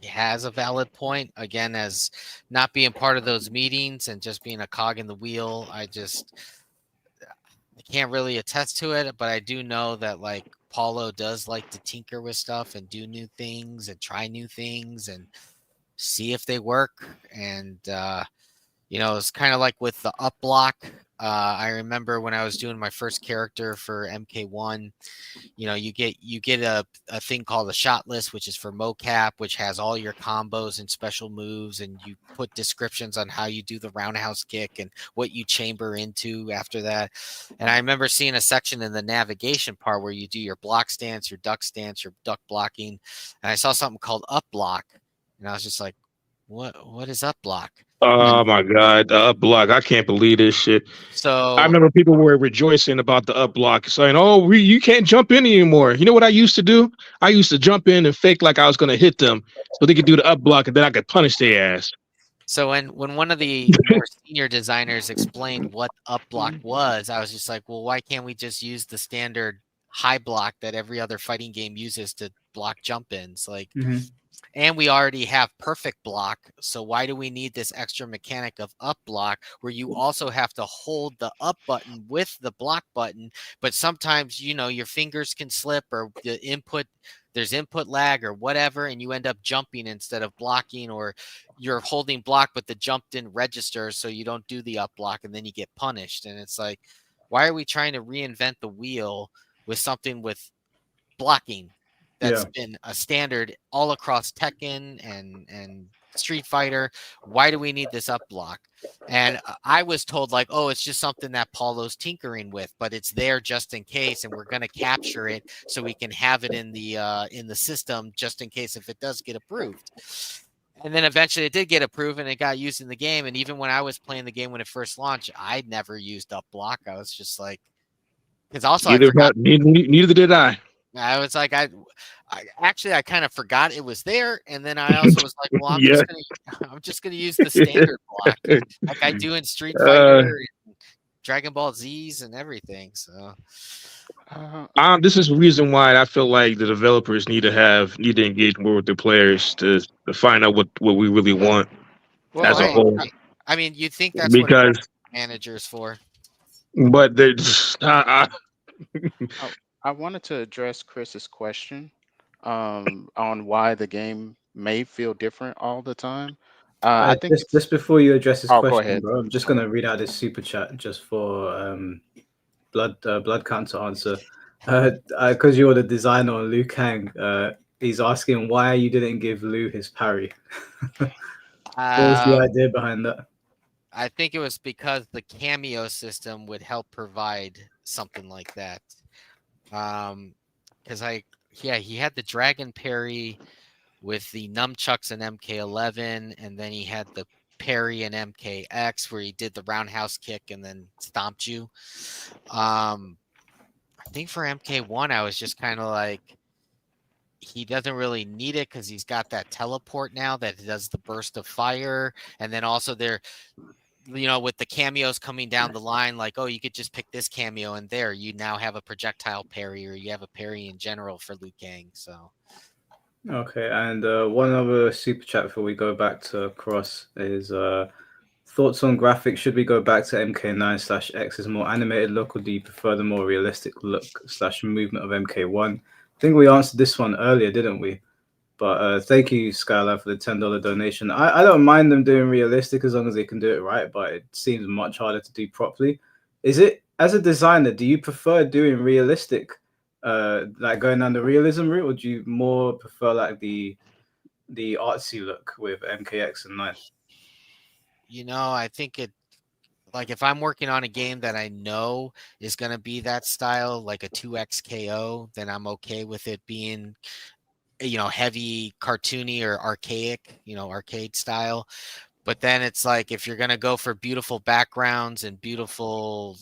has a valid point. Again, as not being part of those meetings and just being a cog in the wheel, I can't really attest to it, but I do know that like Paulo does like to tinker with stuff and do new things and try new things and see if they work. And it's kind of like with the up block. I remember when I was doing my first character for MK1, you get a thing called a shot list, which is for mocap, which has all your combos and special moves, and you put descriptions on how you do the roundhouse kick and what you chamber into after that. And I remember seeing a section in the navigation part where you do your block stance, your duck blocking, and I saw something called up block, and I was just like, what is up block? Oh my God, the up block! I can't believe this shit. I So remember people were rejoicing about the up block, saying, "Oh, you can't jump in anymore." You know what I used to do? I used to jump in and fake like I was going to hit them, so they could do the up block, and then I could punish their ass. So when one of the more senior designers explained what up block was, I was just like, well, why can't we just use the standard high block that every other fighting game uses to block jump ins? Like, and we already have perfect block, so why do we need this extra mechanic of up block where you also have to hold the up button with the block button, but sometimes your fingers can slip or there's input lag or whatever, and you end up jumping instead of blocking, or you're holding block but the jump didn't register, so you don't do the up block and then you get punished. And it's like, why are we trying to reinvent the wheel with something with blocking that's been a standard all across Tekken and Street Fighter? Why do we need this up block? And I was told like, oh, it's just something that Paulo's tinkering with, but it's there just in case, and we're going to capture it so we can have it in the system just in case if it does get approved. And then eventually it did get approved and it got used in the game. And even when I was playing the game when it first launched, I'd never used up block. I was just like, because also I forgot. Neither did I. I was like, I actually I kind of forgot it was there, and then I also was like, well, Yeah. I'm just gonna use the standard block like I do in Street Fighter, and Dragon Ball Z's, and everything. So This is the reason why I feel like the developers need to engage more with the players to find out what we really want as a whole. I mean, you'd think that's what Because, managers for. but they just, I wanted to address Chris's question on why the game may feel different all the time. I think Just before you address this Oh, go question, ahead. bro, I'm just gonna read out this super chat just for blood count to answer. Because you're the designer on Liu Kang, he's asking why you didn't give Liu his parry. What was the idea behind that? I think it was because the cameo system would help provide something like that. Because he had the dragon parry with the nunchucks in MK11, and then he had the parry in MKX where he did the roundhouse kick and then stomped you. I think for MK1, I was just kind of like, he doesn't really need it because he's got that teleport now that does the burst of fire, and then also with the cameos coming down the line, like, oh, you could just pick this cameo and there you now have a projectile parry, or you have a parry in general for Liu Kang. So Okay, and one other super chat before we go back to Cross is thoughts on graphics. Should we go back to MK9/X's more animated look, or do you prefer the more realistic look / movement of MK1? I think we answered this one earlier, didn't we? But thank you, Skylar, for the $10 donation. I don't mind them doing realistic as long as they can do it right, but it seems much harder to do properly. Is it, as a designer, do you prefer doing realistic, like going down the realism route, or do you more prefer like the artsy look with MKX and 9? You know, I think it, like if I'm working on a game that I know is going to be that style, like a 2X KO, then I'm okay with it being, you know, heavy cartoony or archaic, you know, arcade style. But then it's like if you're going to go for beautiful backgrounds and beautiful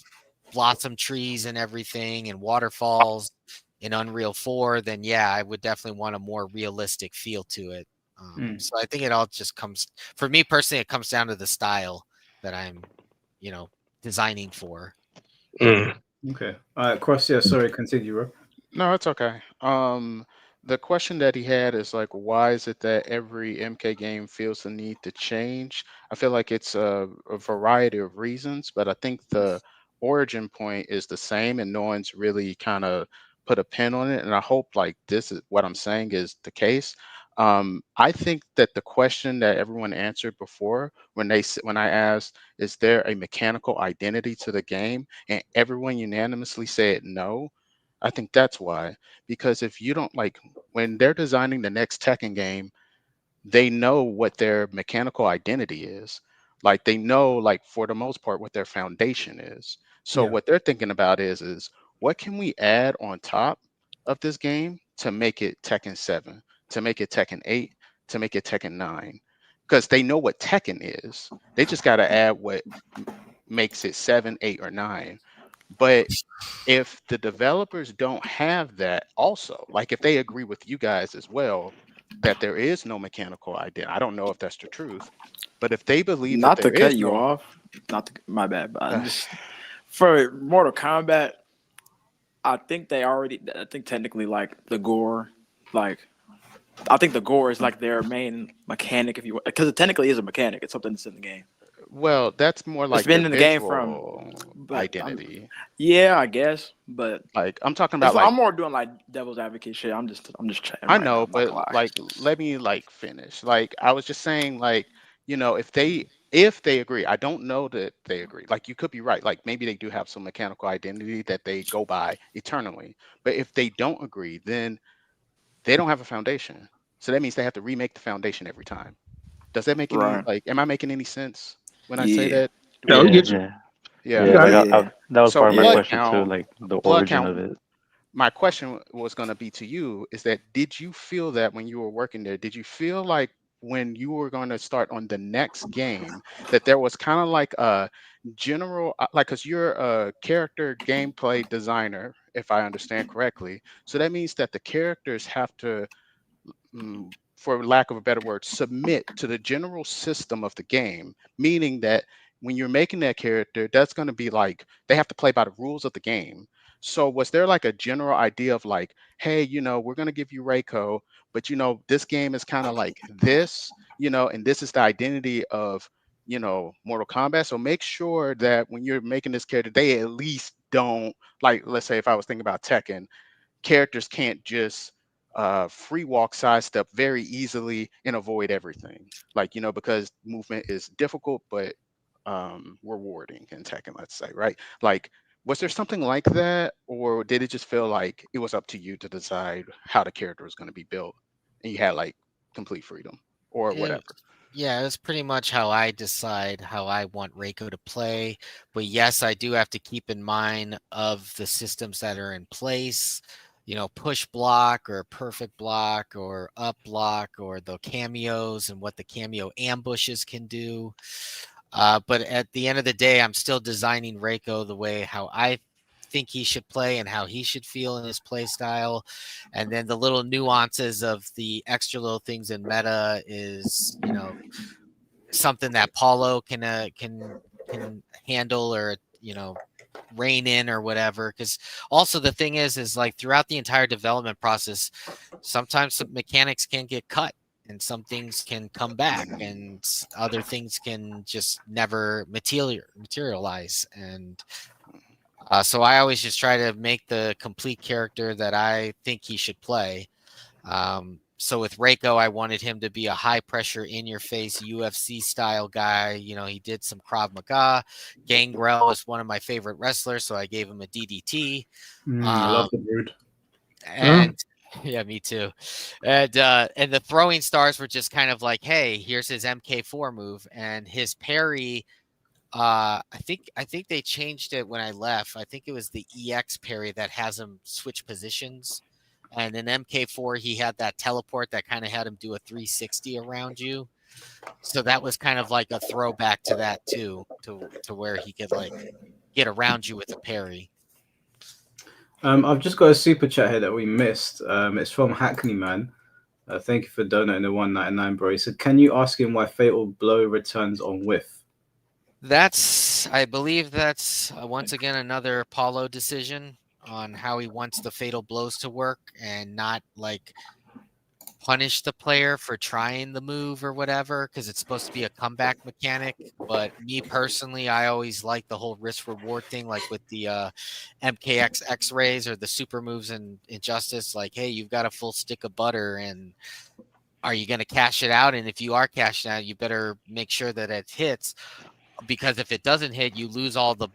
blossom trees and everything and waterfalls in Unreal 4, then yeah, I would definitely want a more realistic feel to it. So I think it all just comes, for me personally, it comes down to the style that I'm, you know, designing for. Okay. All right, Cross. Yeah, sorry, continue, bro. No, it's okay. The question that he had is like, why is it that every MK game feels the need to change? I feel like it's a variety of reasons, but I think the origin point is the same, and no one's really kind of put a pin on it. And I hope like this is what I'm saying is the case. I think that the question that everyone answered before, when when I asked, is there a mechanical identity to the game, and everyone unanimously said no. I think that's why. Because if you don't like when they're designing the next Tekken game, they know what their mechanical identity is. Like they know, like for the most part, what their foundation is. So Yeah. what they're thinking about is what can we add on top of this game to make it Tekken 7, to make it Tekken 8, to make it Tekken 9? Because they know what Tekken is. They just got to add what makes it 7, 8, or 9. But if the developers don't have that also, like if they agree with you guys as well that there is no mechanical identity, I don't know if that's the truth, but if they believe that Not to there is cut you no off, not to, my bad, but I'm just for Mortal Kombat. I think they already. I think technically, like the gore, like I think the gore is like their main mechanic, if you because it technically is a mechanic. It's something that's in the game. well, that's more It's like their been in the game from, visual but identity. yeah, I guess. But Like I'm talking about I'm like more doing like devil's advocate shit. I'm just chatting I right now. know, I'm not but gonna lie. like let me like finish. Like I was just saying like, you know, if they agree, I don't know that they agree. Like you could be right. Like maybe they do have some mechanical identity that they go by eternally. But if they don't agree, then they don't have a foundation. So that means they have to remake the foundation every time. Does that make any Right. like am I making any sense when I say Yeah. that? Do we No, we Yeah, get you. agree? yeah, Yeah. yeah. Like Yeah. That was So part of my Yeah. blood question too, count, like the blood origin count of it. my question was going to be to you is that did you feel that when you were working there, did you feel like when you were going to start on the next game that there was kind of like a general like because you're a character gameplay designer if I understand correctly, so that means that the characters have to for lack of a better word, submit to the general system of the game, meaning that when you're making that character, that's going to be like they have to play by the rules of the game. So, was there like a general idea of like, hey, you know, we're going to give you Reiko, but you know, this game is kind of like this, you know, and this is the identity of, you know, Mortal Kombat. So make sure that when you're making this character, they at least don't like, let's say if I was thinking about Tekken, characters can't just free walk sidestep very easily and avoid everything. Like, you know, because movement is difficult but rewarding in Tekken, let's say, right? Like, was there something like that, or did it just feel like it was up to you to decide how the character was going to be built and you had like complete freedom or It, whatever? yeah, it's pretty much how I decide how I want Reiko to play. But yes, I do have to keep in mind of the systems that are in place. You know, push block or perfect block or up block or the cameos and what the cameo ambushes can do. But at the end of the day, I'm still designing Reiko the way how I think he should play and how he should feel in his play style. And then the little nuances of the extra little things in meta is, you know, something that Paulo can handle or, you know, rein in or whatever. Because also the thing is like throughout the entire development process, sometimes some mechanics can get cut and some things can come back and other things can just never materialize. And so I always just try to make the complete character that I think he should play. So with Reiko, I wanted him to be a high pressure, in your face UFC style guy. You know, he did some Krav Maga. Gangrel is one of my favorite wrestlers, so I gave him a DDT. I love the Brood. And yeah, me too. And the throwing stars were just kind of like, hey, here's his MK4 move and his parry. I think they changed it when I left. I think it was the EX parry that has him switch positions. And in MK4, he had that teleport that kind of had him do a 360 around you. So that was kind of like a throwback to that too, to where he could like get around you with a parry. I've just got a super chat here that we missed. It's from Hackney Man. Thank you for donating the 199, bro. He said, "Can you ask him why Fatal Blow returns on whiff?" I believe that's once again another Paulo decision on how he wants the fatal blows to work and not like punish the player for trying the move or whatever, because it's supposed to be a comeback mechanic. But me personally, I always like the whole risk reward thing, like with the MKX X-rays or the super moves in Injustice. Like, hey, you've got a full stick of butter, and are you going to cash it out? And if you are cashing out, you better make sure that it hits, because if it doesn't hit, you lose all the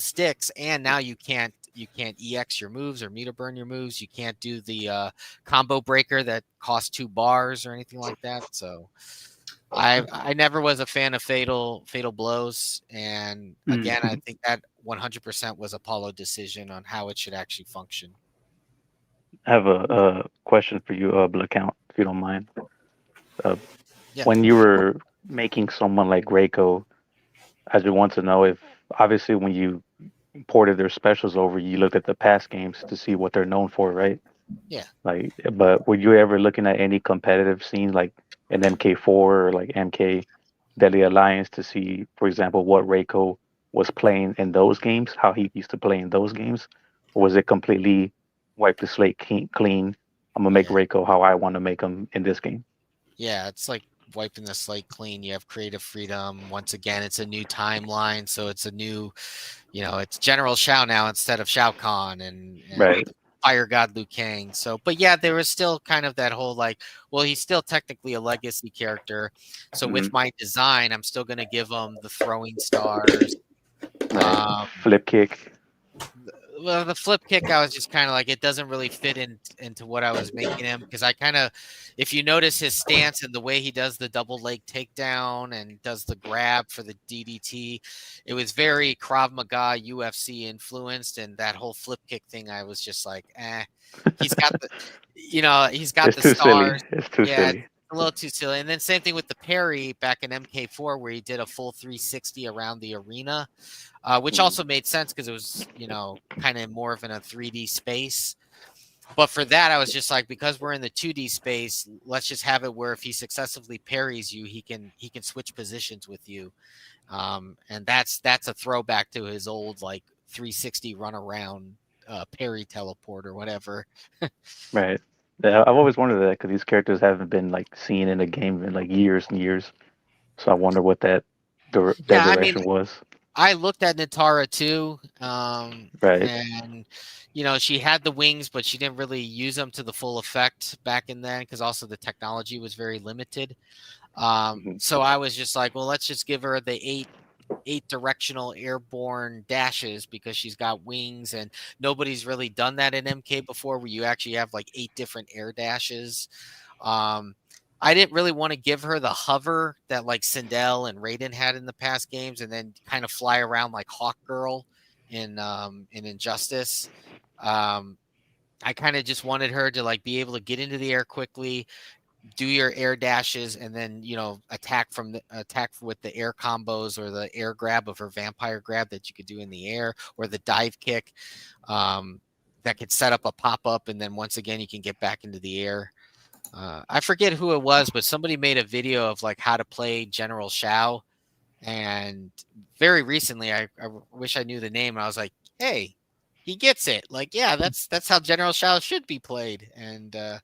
sticks, and now you can't EX your moves or meter burn your moves. You can't do the combo breaker that costs 2 bars or anything like that. So I never was a fan of fatal blows, and again, I think that 100% was Apollo decision on how it should actually function. I have a question for you, Count, if you don't mind. Yeah. When you were making someone like Reiko, I just want to know if, obviously, when you ported their specials over, you looked at the past games to see what they're known for, right? Yeah. Like, but were you ever looking at any competitive scenes like an MK4 or like MK Deadly Alliance to see, for example, what Reiko was playing in those games, how he used to play in those games? Or was it completely wipe the slate clean? I'm gonna make Reiko how I want to make him in this game. Yeah, it's like wiping the slate clean. You have creative freedom. Once again, it's a new timeline, so it's a new, it's General Shao now instead of Shao Kahn and Right. Fire God Liu Kang. So, but yeah, there was still kind of that whole like, well, he's still technically a legacy character. So with my design, I'm still going to give him the throwing stars. Flip kick. Well, the flip kick, I was just kind of like, it doesn't really fit into what I was making him, because I kind of, if you notice his stance and the way he does the double leg takedown and does the grab for the DDT, it was very Krav Maga UFC influenced, and that whole flip kick thing, I was just like, he's got the, he's got It's the too stars. silly. It's too silly. A little too silly. And then same thing with the parry back in MK4, where he did a full 360 around the arena. Which also made sense because it was, kind of more of in a 3D space. But for that, I was just like, because we're in the 2D space, let's just have it where if he successfully parries you, he can switch positions with you. And that's a throwback to his old like 360 run around parry teleport or whatever. Right. Yeah, I've always wondered that because these characters haven't been like seen in a game in like years and years. So I wonder what that direction was. I looked at Nitara too, Right. and she had the wings, but she didn't really use them to the full effect back in then, because also the technology was very limited. So I was just like, well, let's just give her the eight directional airborne dashes, because she's got wings, and nobody's really done that in MK before, where you actually have like 8 different air dashes. I didn't really want to give her the hover that like Sindel and Raiden had in the past games, and then kind of fly around like Hawk Girl in Injustice. I kind of just wanted her to like be able to get into the air quickly, do your air dashes, and then attack with the air combos or the air grab of her vampire grab that you could do in the air, or the dive kick that could set up a pop-up, and then once again you can get back into the air. I forget who it was, but somebody made a video of like how to play General Shao, And very recently, I wish I knew the name. I was like, hey, he gets it. Like, yeah, that's how General Shao should be played. And I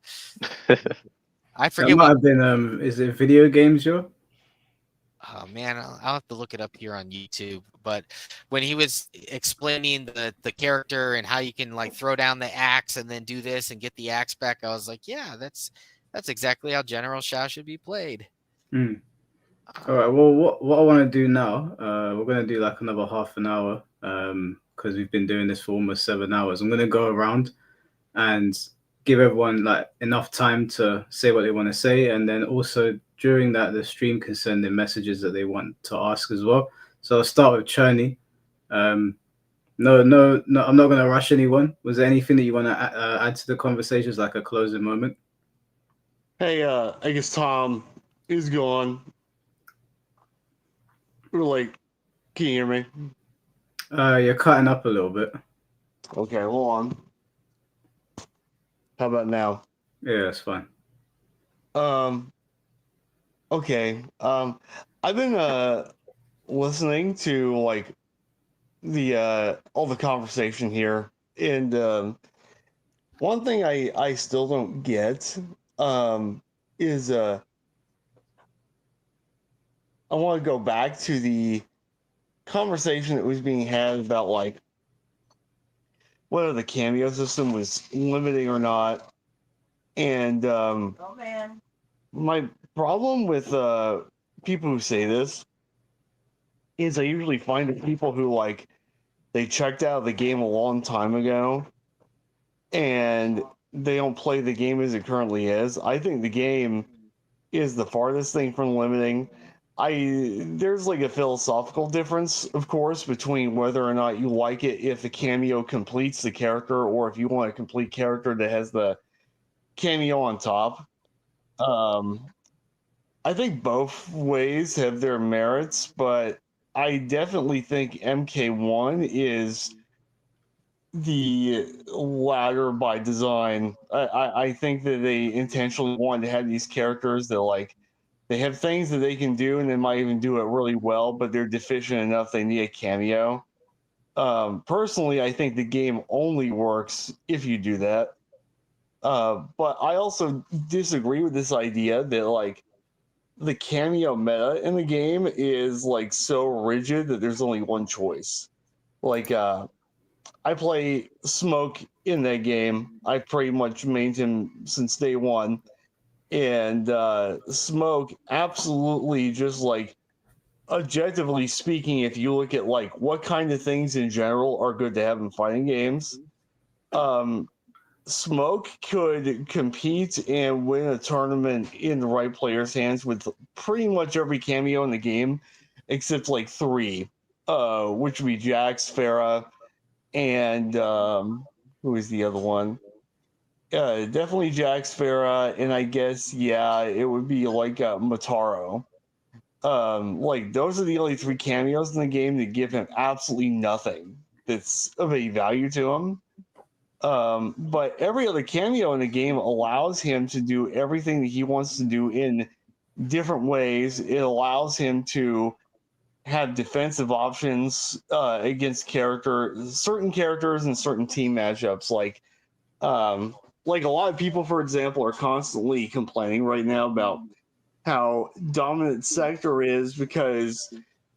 That forget might what. have been is it video games, Joe? Oh man, I'll have to look it up here on YouTube. But when he was explaining the character and how you can like throw down the axe and then do this and get the axe back, I was like, yeah, that's exactly how General Shao should be played. Mm. All right. Well, what I want to do now, we're going to do like another half an hour, because we've been doing this for almost 7 hours. I'm going to go around and give everyone like enough time to say what they want to say, and then also during that, the stream can send in messages that they want to ask as well. So I'll start with Cherney. No, I'm not going to rush anyone. Was there anything that you want to add to the conversations, like a closing moment? Hey, I guess Tom is gone. Or like, can you hear me? You're cutting up a little bit. Okay, hold on. How about now? Yeah, that's fine. Okay. I've been listening to like the all the conversation here, and one thing I still don't get is I want to go back to the conversation that was being had about like whether the cameo system was limiting or not. And my problem with people who say this is I usually find that people who like they checked out of the game a long time ago and they don't play the game as it currently is. I think the game is the farthest thing from limiting. There's like a philosophical difference, of course, between whether or not you like it if the cameo completes the character or if you want a complete character that has the cameo on top. I think both ways have their merits, but I definitely think MK1 is the latter by design. I think that they intentionally wanted to have these characters that like they have things that they can do and they might even do it really well, but they're deficient enough they need a cameo. Personally, I think the game only works if you do that. But I also disagree with this idea that like the cameo meta in the game is like so rigid that there's only one choice. Like I play Smoke in that game. I pretty much mained him since day one. And Smoke absolutely just like objectively speaking, if you look at like what kind of things in general are good to have in fighting games, Smoke could compete and win a tournament in the right player's hands with pretty much every cameo in the game, except like three, which would be Jax, Farah, and who is the other one? Definitely Jax, Farah, and I guess yeah, it would be like Mataro. Like those are the only three cameos in the game that give him absolutely nothing that's of any value to him. But every other cameo in the game allows him to do everything that he wants to do in different ways. It allows him to have defensive options against certain characters and certain team matchups. Like a lot of people, for example, are constantly complaining right now about how dominant Sector is because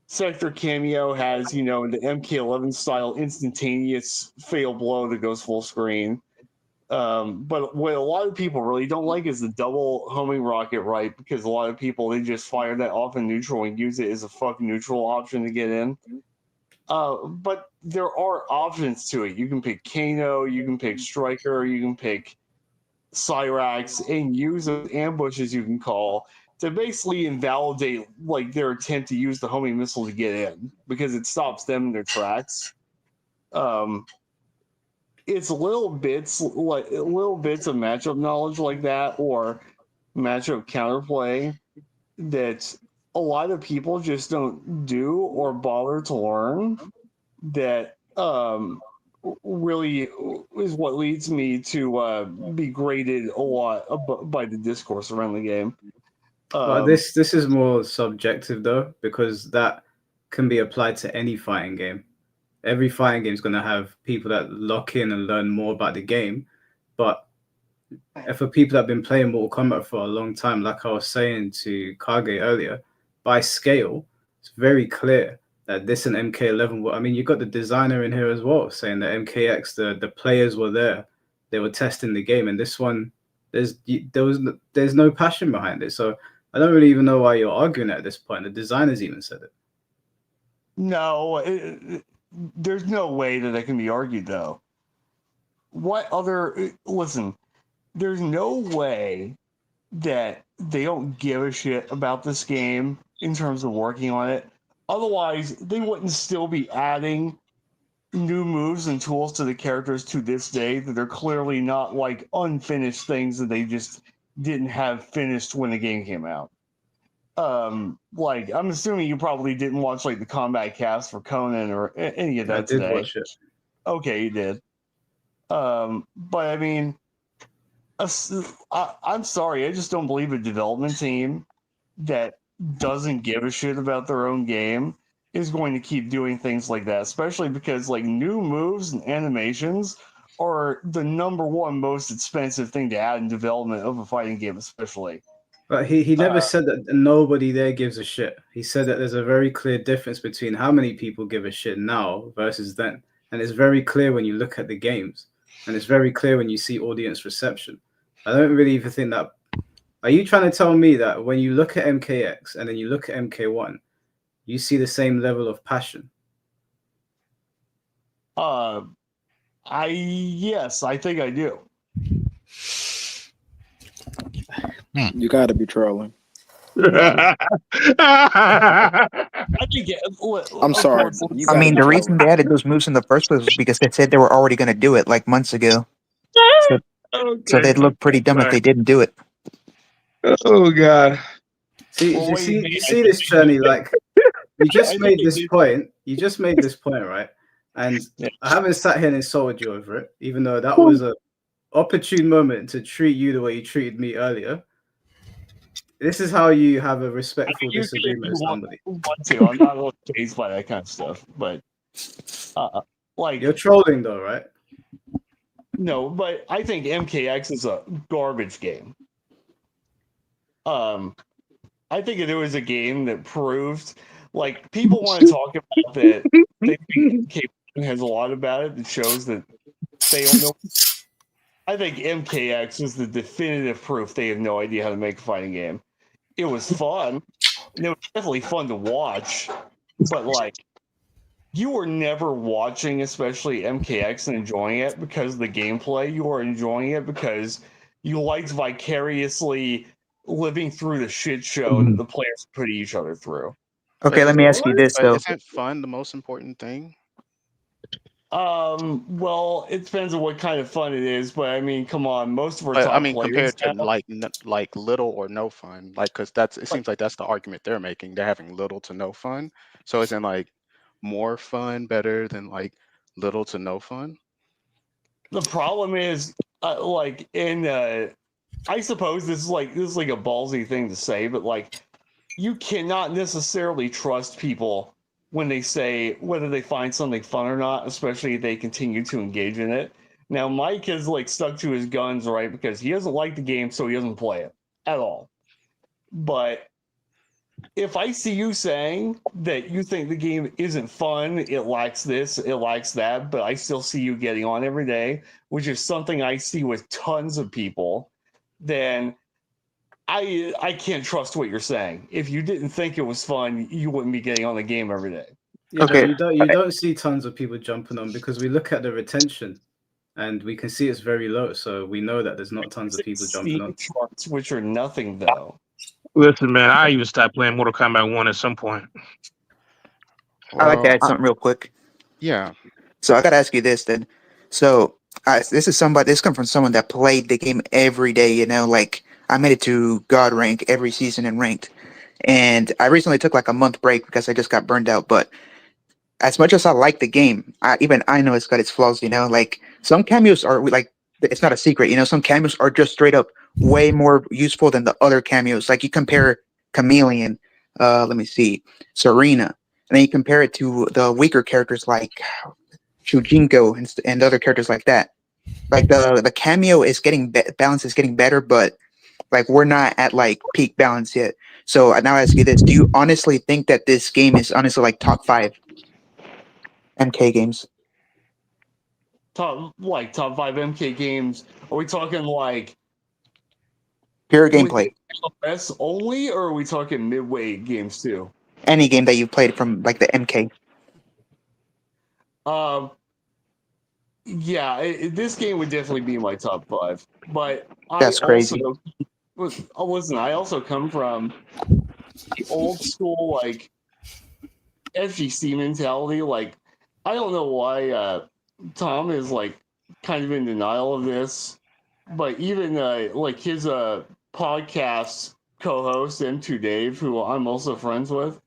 Sector cameo has, the MK11 style instantaneous fatal blow that goes full screen. But what a lot of people really don't like is the double homing rocket, right? Because a lot of people, they just fire that off in neutral and use it as a fucking neutral option to get in. But there are options to it. You can pick Kano, you can pick Striker, you can pick Cyrax, and use those ambushes you can call to basically invalidate like their attempt to use the homing missile to get in because it stops them in their tracks. It's little bits of matchup knowledge like that or matchup counterplay that a lot of people just don't do or bother to learn that really is what leads me to be graded a lot by the discourse around the game. But this is more subjective though, because that can be applied to any fighting game. Every fighting game is going to have people that lock in and learn more about the game. But for people that have been playing Mortal Kombat for a long time, like I was saying to Kage earlier, by scale, it's very clear that this and MK11. I mean, you got the designer in here as well saying that MKX, the players were there, they were testing the game, and this one, there's no passion behind it. So I don't really even know why you're arguing at this point. The designers even said it. No, there's no way that can be argued, though. What other... Listen, there's no way that they don't give a shit about this game in terms of working on it. Otherwise, they wouldn't still be adding new moves and tools to the characters to this day that they're clearly not like unfinished things that they just didn't have finished when the game came out. Like, I'm assuming you probably didn't watch like the combat cast for Conan or any of that today. I did watch it. Okay, you did. But I mean, I'm sorry, I just don't believe a development team that doesn't give a shit about their own game is going to keep doing things like that, especially because like new moves and animations are the #1 most expensive thing to add in development of a fighting game, especially. But he never said that nobody there gives a shit. He said that there's a very clear difference between how many people give a shit now versus then. And it's very clear when you look at the games. And it's very clear when you see audience reception. I don't really even think that... Are you trying to tell me that when you look at MKX and then you look at MK1, you see the same level of passion? Yes, I think I do. You got to be trolling. I think I'm sorry. I mean, the reason they added those moves in the first place was because they said they were already going to do it like months ago. So they'd look pretty dumb if they didn't do it. Oh God! See, you see this, Cherney, like you just made this point. You just made this point, right? And I haven't sat here and insulted you over it, even though that was a opportune moment to treat you the way you treated me earlier. This is how you have a respectful disagreement with somebody. I'm not really phased by that kind of stuff, but like you're trolling though, right? No, but I think MKX is a garbage game. I think if there was a game that proved, like, people want to talk about that, they think MK has a lot about it that shows that they don't know. I think MKX is the definitive proof they have no idea how to make a fighting game. It was fun, and it was definitely fun to watch, but like, you were never watching, especially MKX, and enjoying it because of the gameplay. You were enjoying it because you liked vicariously living through the shit show that the players put each other through. Okay, let me ask you this though. Isn't fun the most important thing? Well, it depends on what kind of fun it is, but I mean, come on, most of our top players compared to now, like little or no fun, like because it seems like that's the argument they're making. They're having little to no fun. So isn't like more fun better than like little to no fun? the problem is, like in, I suppose this is like a ballsy thing to say, but like, you cannot necessarily trust people when they say whether they find something fun or not, especially if they continue to engage in it. Now, Mike has like stuck to his guns, right? Because he doesn't like the game, so he doesn't play it at all. But if I see you saying that you think the game isn't fun, it lacks this, it lacks that, but I still see you getting on every day, which is something I see with tons of people, then I can't trust what you're saying. If you didn't think it was fun, you wouldn't be getting on the game every day. Yeah, okay. But you don't see tons of people jumping on because we look at the retention and we can see it's very low. So we know that there's not tons of people jumping on. Charts, which are nothing though. Listen, man, I even stopped playing Mortal Kombat 1 at some point. I'd like to add something real quick. Yeah. So I got to ask you this then. So this comes from someone that played the game every day, you know, like I made it to God rank every season in ranked. And I recently took like a month break because I just got burned out. But as much as I like the game, I know it's got its flaws, you know, like some cameos are like, it's not a secret, you know, some cameos are just straight up way more useful than the other cameos. Like you compare Chameleon, let me see, Serena, and then you compare it to the weaker characters like Shujinko and other characters like that. Like the cameo is getting balance is getting better, but like we're not at like peak balance yet. So now I ask you this: do you honestly think that this game is honestly like top 5 MK games? Top 5 MK games. Are we talking like Pure with gameplay. NRS only, or are we talking midway games too? Any game that you've played from like the MK. Yeah, this game would definitely be my top 5. But That's crazy. listen, I also come from the old school like FGC mentality. Like, I don't know why Tom is like kind of in denial of this, but even like his podcast co-host M2 Dave, who I'm also friends with,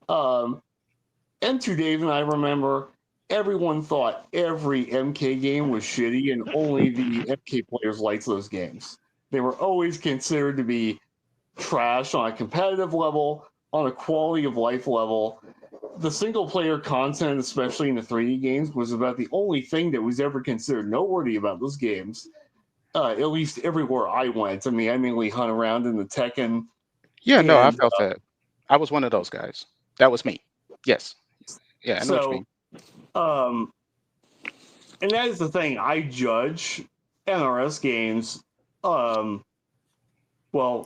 M2 Dave and I remember everyone thought every MK game was shitty, and only the MK players liked those games. They were always considered to be trash on a competitive level, on a quality of life level. The single player content, especially in the 3D games, was about the only thing that was ever considered noteworthy about those games. At least everywhere I went. I mean, I mainly hunt around in the Tekken. Yeah, no, I And, felt that. I was one of those guys. That was me. Yes. Yeah, I know what you mean. And that is the thing. I judge NRS games. Well,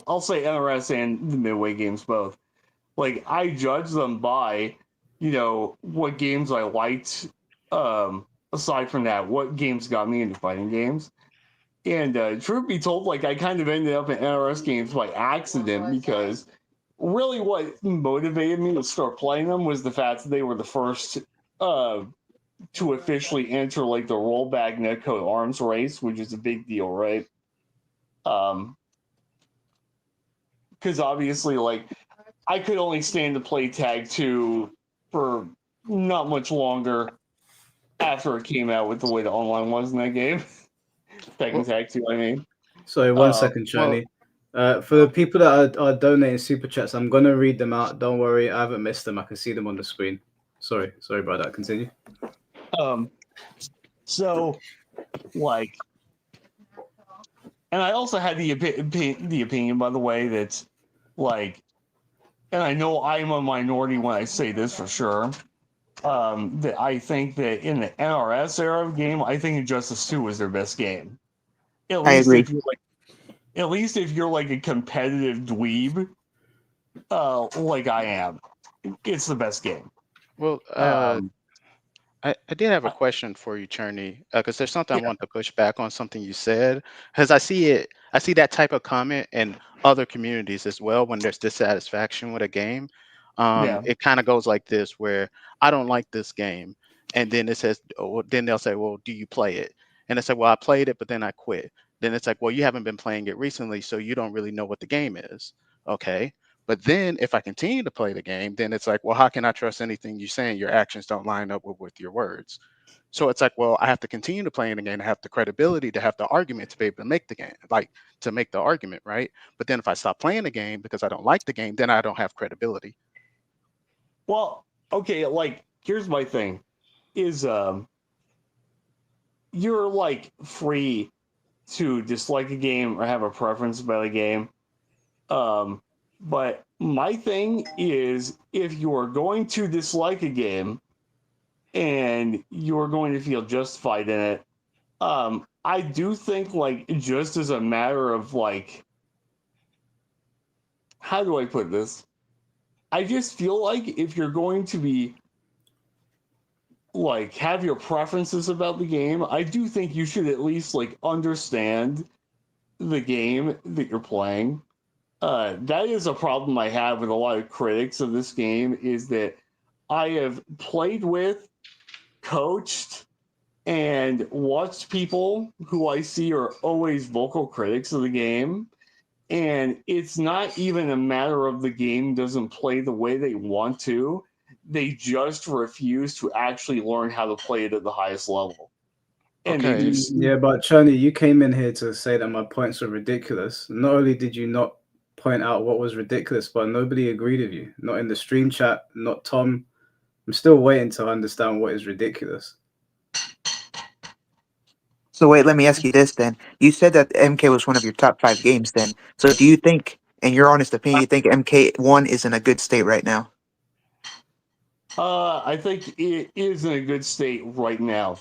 I'll say NRS and the midway games both. Like, I judge them by, what games I liked. Aside from that, what games got me into fighting games. And truth be told, like, I kind of ended up in NRS games by accident, because really what motivated me to start playing them was the fact that they were the first to officially enter like the rollback netcode arms race, which is a big deal, right? Because obviously, like, I could only stand to play Tag 2 for not much longer after it came out with the way the online was in that game. Tekken Tag 2, I mean. Sorry, 1 second, Charlie. For the people that are donating super chats, I'm gonna read them out. Don't worry, I haven't missed them. I can see them on the screen. Sorry about that. Continue. So, like, and I also had the opinion, by the way, that, like, and I know I'm a minority when I say this for sure, that I think that in the NRS era of game, I think Injustice 2 was their best game. At I least agree. if you're like a competitive dweeb, like I am, it's the best game. Well, I did have a question for you, Cherney, because there's something I want to push back on something you said, because I see that type of comment in other communities as well when there's dissatisfaction with a game. It kind of goes like this, where I don't like this game, and then it says, then they'll say, well, do you play it? And it's like, well, I played it, but then I quit. Then it's like, well, you haven't been playing it recently, so you don't really know what the game is. Okay. But then if I continue to play the game, then it's like, well, how can I trust anything you're saying? Your actions don't line up with your words. So it's like, well, I have to continue to play in the game to have the credibility, to have the argument, to be able to make the game, like to make the argument, right? But then if I stop playing the game because I don't like the game, then I don't have credibility. Well, okay, like, here's my thing, is you're like free to dislike a game or have a preference about a game. But my thing is, if you're going to dislike a game and you're going to feel justified in it, I do think, like, just as a matter of, like, how do I put this? I just feel like if you're going to be, like, have your preferences about the game, I do think you should at least, like, understand the game that you're playing. That is a problem I have with a lot of critics of this game, is that I have played with, coached, and watched people who I see are always vocal critics of the game. And it's not even a matter of the game doesn't play the way they want to. They just refuse to actually learn how to play it at the highest level. And they just, Yeah, but Charlie, you came in here to say that my points are ridiculous. Not only did you not point out what was ridiculous, but nobody agreed with you. Not in the stream chat, not Tom, I'm still waiting to understand what is ridiculous. So wait, let me ask you this then. You said that MK was one of your top 5 games then. So do you think, in your honest opinion, you think MK1 is in a good state right now? I think it is in a good state right now.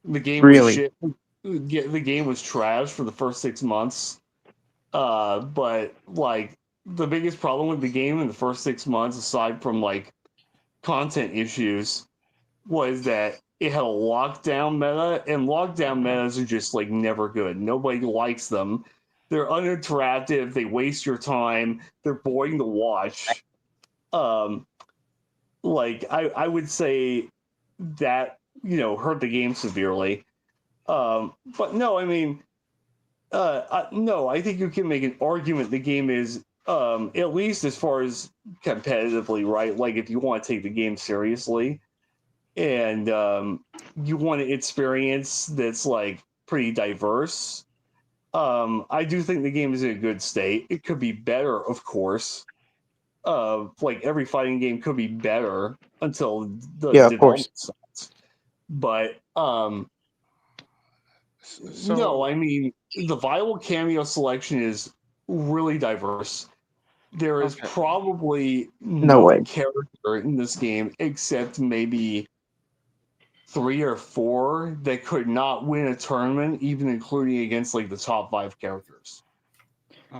The game was Really? shit. The game was trash for the first 6 months. But like the biggest problem with the game in the first 6 months, aside from like content issues, was that it had a lockdown meta, and lockdown metas are just like never good. Nobody likes them. They're uninteractive. They waste your time. They're boring to watch. Like I would say that hurt the game severely. But no, I mean, no, I think you can make an argument the game is at least as far as competitively, right? Like if you want to take the game seriously and you want an experience that's like pretty diverse. I do think the game is in a good state. It could be better, of course. Like every fighting game could be better until the Yeah, of course. development starts. But So no, I mean the viable cameo selection is really diverse. There is okay. probably No no way. character in this game except maybe 3 or 4 that could not win a tournament, even including against like the top 5 characters.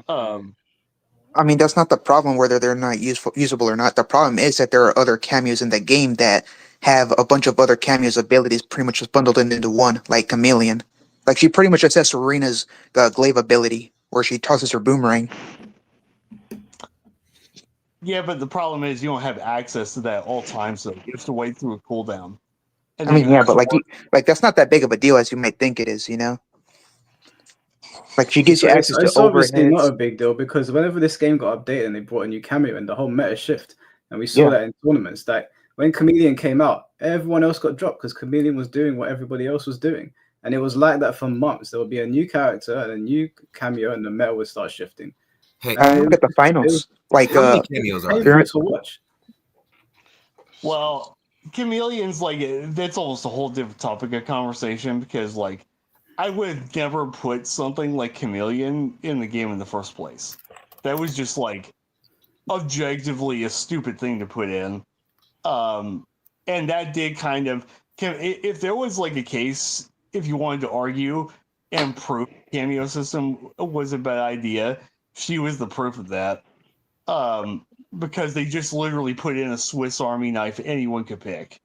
I mean, that's not the problem whether they're not usable or not. The problem is that there are other cameos in the game that have a bunch of other cameos abilities pretty much just bundled into one, like Chameleon. Like she pretty much just has Serena's glaive ability, where she tosses her boomerang. Yeah, but the problem is you don't have access to that at all times, so you have to wait through a cooldown. And I then mean, you yeah, have but to like that's not that big of a deal as you might think it is, you know? Like she gives you access to It's obviously not overheads. a big deal because whenever this game got updated and they brought a new cameo and the whole meta shift, and we saw Yeah. that in tournaments, that when Chameleon came out, everyone else got dropped because Chameleon was doing what everybody else was doing. And it was like that for months. There would be a new character and a new cameo, and the meta would start shifting. Hey, And Look at the finals. Like how many cameos are there? painful to watch. Well, Chameleon's like that's almost a whole different topic of conversation because like I would never put something like Chameleon in the game in the first place. That was just like objectively a stupid thing to put in. And that did kind of if there was like a case if you wanted to argue and prove cameo system was a bad idea, she was the proof of that. Because they just literally put in a Swiss Army knife anyone could pick.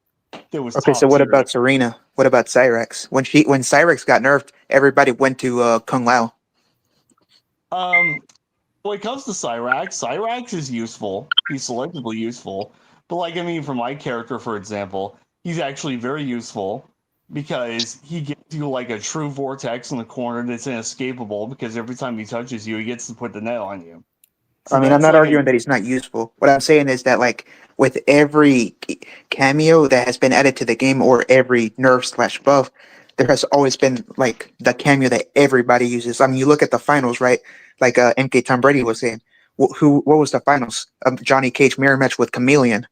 That was Okay, top so what tier. about Serena? What about Cyrex? When Cyrex got nerfed, everybody went to Kung Lao. When it comes to Cyrax is useful. He's selectively useful. But like I mean, for my character, for example, he's actually very useful because he gives you like a true vortex in the corner that's inescapable because every time he touches you, he gets to put the net on you. So I mean, I'm that's not like arguing that he's not useful. What I'm saying is that, like, with every cameo that has been added to the game or every nerf / buff, there has always been like the cameo that everybody uses. I mean, you look at the finals, right? Like MK Tom Brady was saying, what was the finals? Johnny Cage mirror match with Chameleon.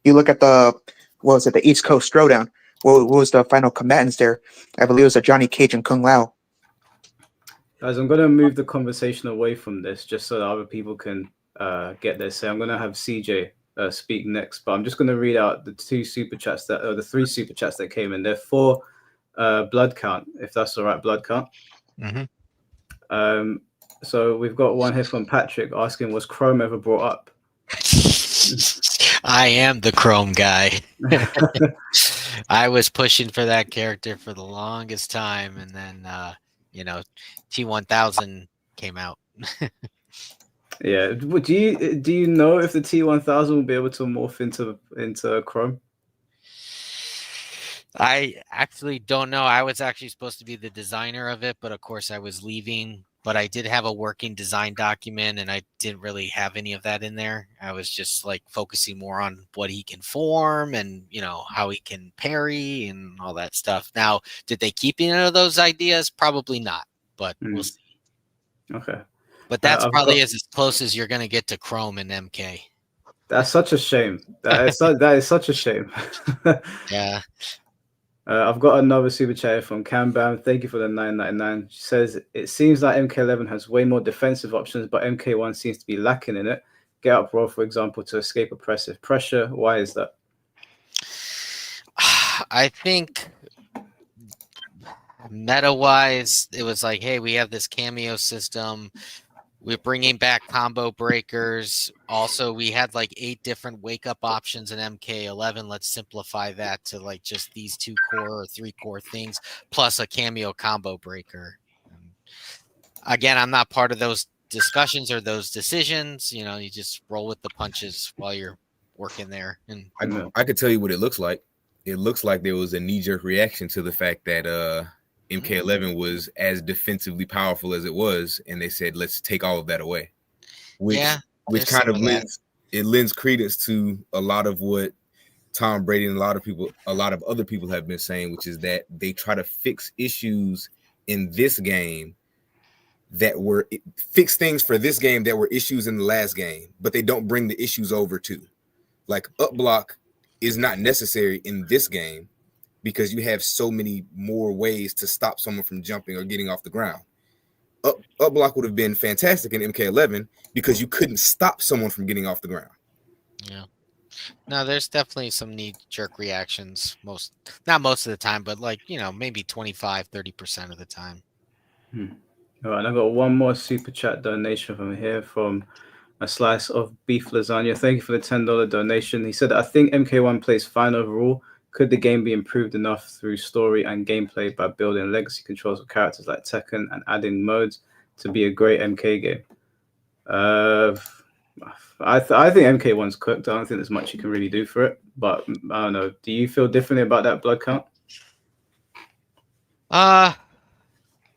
You look at the East Coast Throwdown. What was the final combatants there? I believe it was a Johnny Cage and Kung Lao. Guys, I'm going to move the conversation away from this just so that other people can get their say. I'm going to have CJ speak next, but I'm just going to read out the three super chats that came in. They're for blood count, if that's all right, blood count. Mm-hmm. So we've got one here from Patrick asking, was Chrome ever brought up? I am the Chrome guy. I was pushing for that character for the longest time, and then T1000 came out. Yeah. Do you know if the T1000 will be able to morph into Chrome? I actually don't know. I was actually supposed to be the designer of it, but of course I was leaving. But I did have a working design document, and I didn't really have any of that in there. I was just like focusing more on what he can form and how he can parry and all that stuff. Now, did they keep any of those ideas? Probably not, but we'll see. Okay. But that's I've probably got- as close as you're going to get to Chrome and MK. That's such a shame. That is such a shame. Yeah. I've got another super chat from Cambam. Thank you for the 9.99. She says it seems like MK11 has way more defensive options, but MK1 seems to be lacking in it. Get up roll, for example, to escape oppressive pressure. Why is that? I think meta-wise, it was like, hey, we have this cameo system. We're bringing back combo breakers. Also, we had like 8 different wake-up options in MK11. Let's simplify that to like just these 2 core or 3 core things, plus a cameo combo breaker. Again, I'm not part of those discussions or those decisions. You know, you just roll with the punches while you're working there. And I could tell you what it looks like. It looks like there was a knee-jerk reaction to the fact that MK11 was as defensively powerful as it was, and they said, let's take all of that away. Which kind of lends credence to a lot of what Tom Brady and a lot of other people have been saying, which is that they try to fix issues in this game fix things for this game that were issues in the last game, but they don't bring the issues over too. Like up block is not necessary in this game because you have so many more ways to stop someone from jumping or getting off the ground. Up block would have been fantastic in MK11 because you couldn't stop someone from getting off the ground. Yeah. No, there's definitely some knee-jerk reactions. Not most of the time, but like, you know, maybe 25-30% of the time. All right, I got one more super chat donation from here from a slice of beef lasagna. Thank you for the $10 donation. He said, I think MK1 plays fine overall. Could the game be improved enough through story and gameplay by building legacy controls of characters like Tekken and adding modes to be a great MK game? I think MK1's cooked. I don't think there's much you can really do for it. But I don't know. Do you feel differently about that blood count?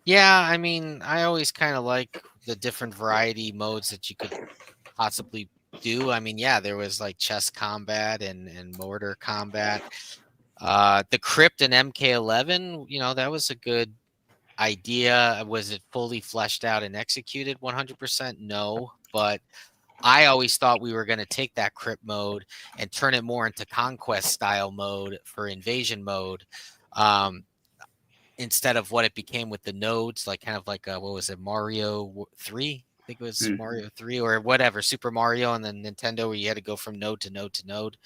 Yeah, I mean, I always kind of like the different variety modes that you could possibly do. I mean, yeah, there was like chess combat and mortar combat. The crypt in MK11, you know, that was a good idea. Was it fully fleshed out and executed 100%? No, but I always thought we were going to take that crypt mode and turn it more into conquest style mode for invasion mode. Instead of what it became with the nodes, like kind of like what was it, Mario 3? I think it was Mario 3 or whatever, Super Mario, and then Nintendo, where you had to go from node to node to node.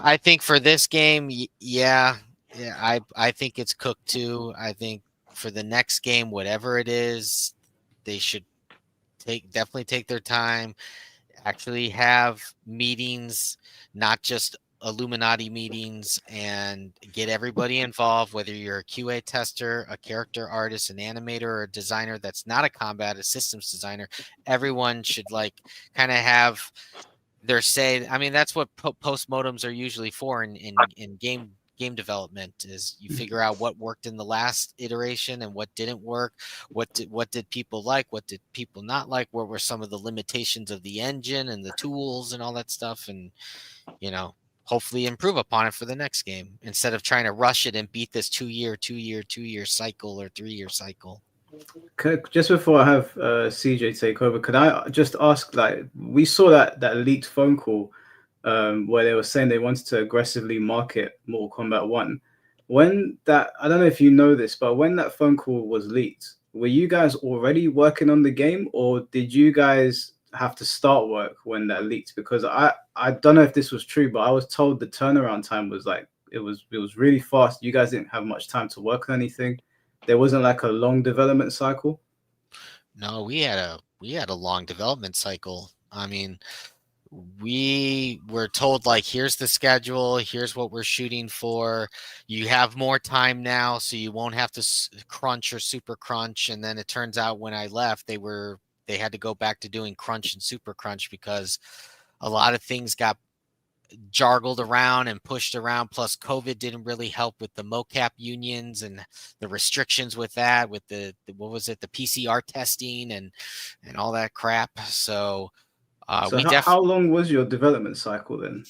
I think for this game, yeah, I think it's cooked too. I think for the next game, whatever it is, they should definitely take their time, actually have meetings, not just Illuminati meetings, and get everybody involved, whether you're a QA tester, a character artist, an animator, or a designer that's not a systems designer. Everyone should like kind of have their say. I mean, that's what post modems are usually for in game development, is you figure out what worked in the last iteration and what didn't work, what did people like, what did people not like, what were some of the limitations of the engine and the tools and all that stuff, and you know, hopefully improve upon it for the next game instead of trying to rush it and beat this 2-year cycle or 3-year cycle. Just before I have CJ take over, could I just ask, like, we saw that leaked phone call where they were saying they wanted to aggressively market Mortal Kombat 1. When that, I don't know if you know this, but when that phone call was leaked, were you guys already working on the game, or did you guys have to start work when that leaked? Because I don't know if this was true, but I was told the turnaround time was like it was really fast. You guys didn't have much time to work on anything. There wasn't like a long development cycle. No, we had a long development cycle. I mean, we were told like, here's the schedule, here's what we're shooting for. You have more time now, so you won't have to crunch or super crunch. And then it turns out when I left, they had to go back to doing crunch and super crunch because a lot of things got jargled around and pushed around. Plus COVID didn't really help with the mocap unions and the restrictions with that, with the what was it, the PCR testing and all that crap. So How long was your development cycle then?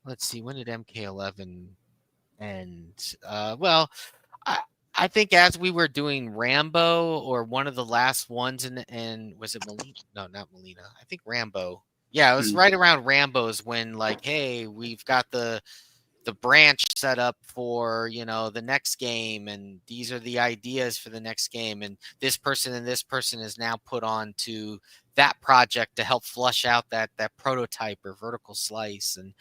Let's see, when did MK11 end? Well, I think as we were doing Rambo or one of the last ones, and was it Molina? No, not Molina. I think Rambo. Yeah, it was right around Rambo's when like, hey, we've got the branch set up for, you know, the next game, and these are the ideas for the next game, and this person is now put on to that project to help flush out that prototype or vertical slice. And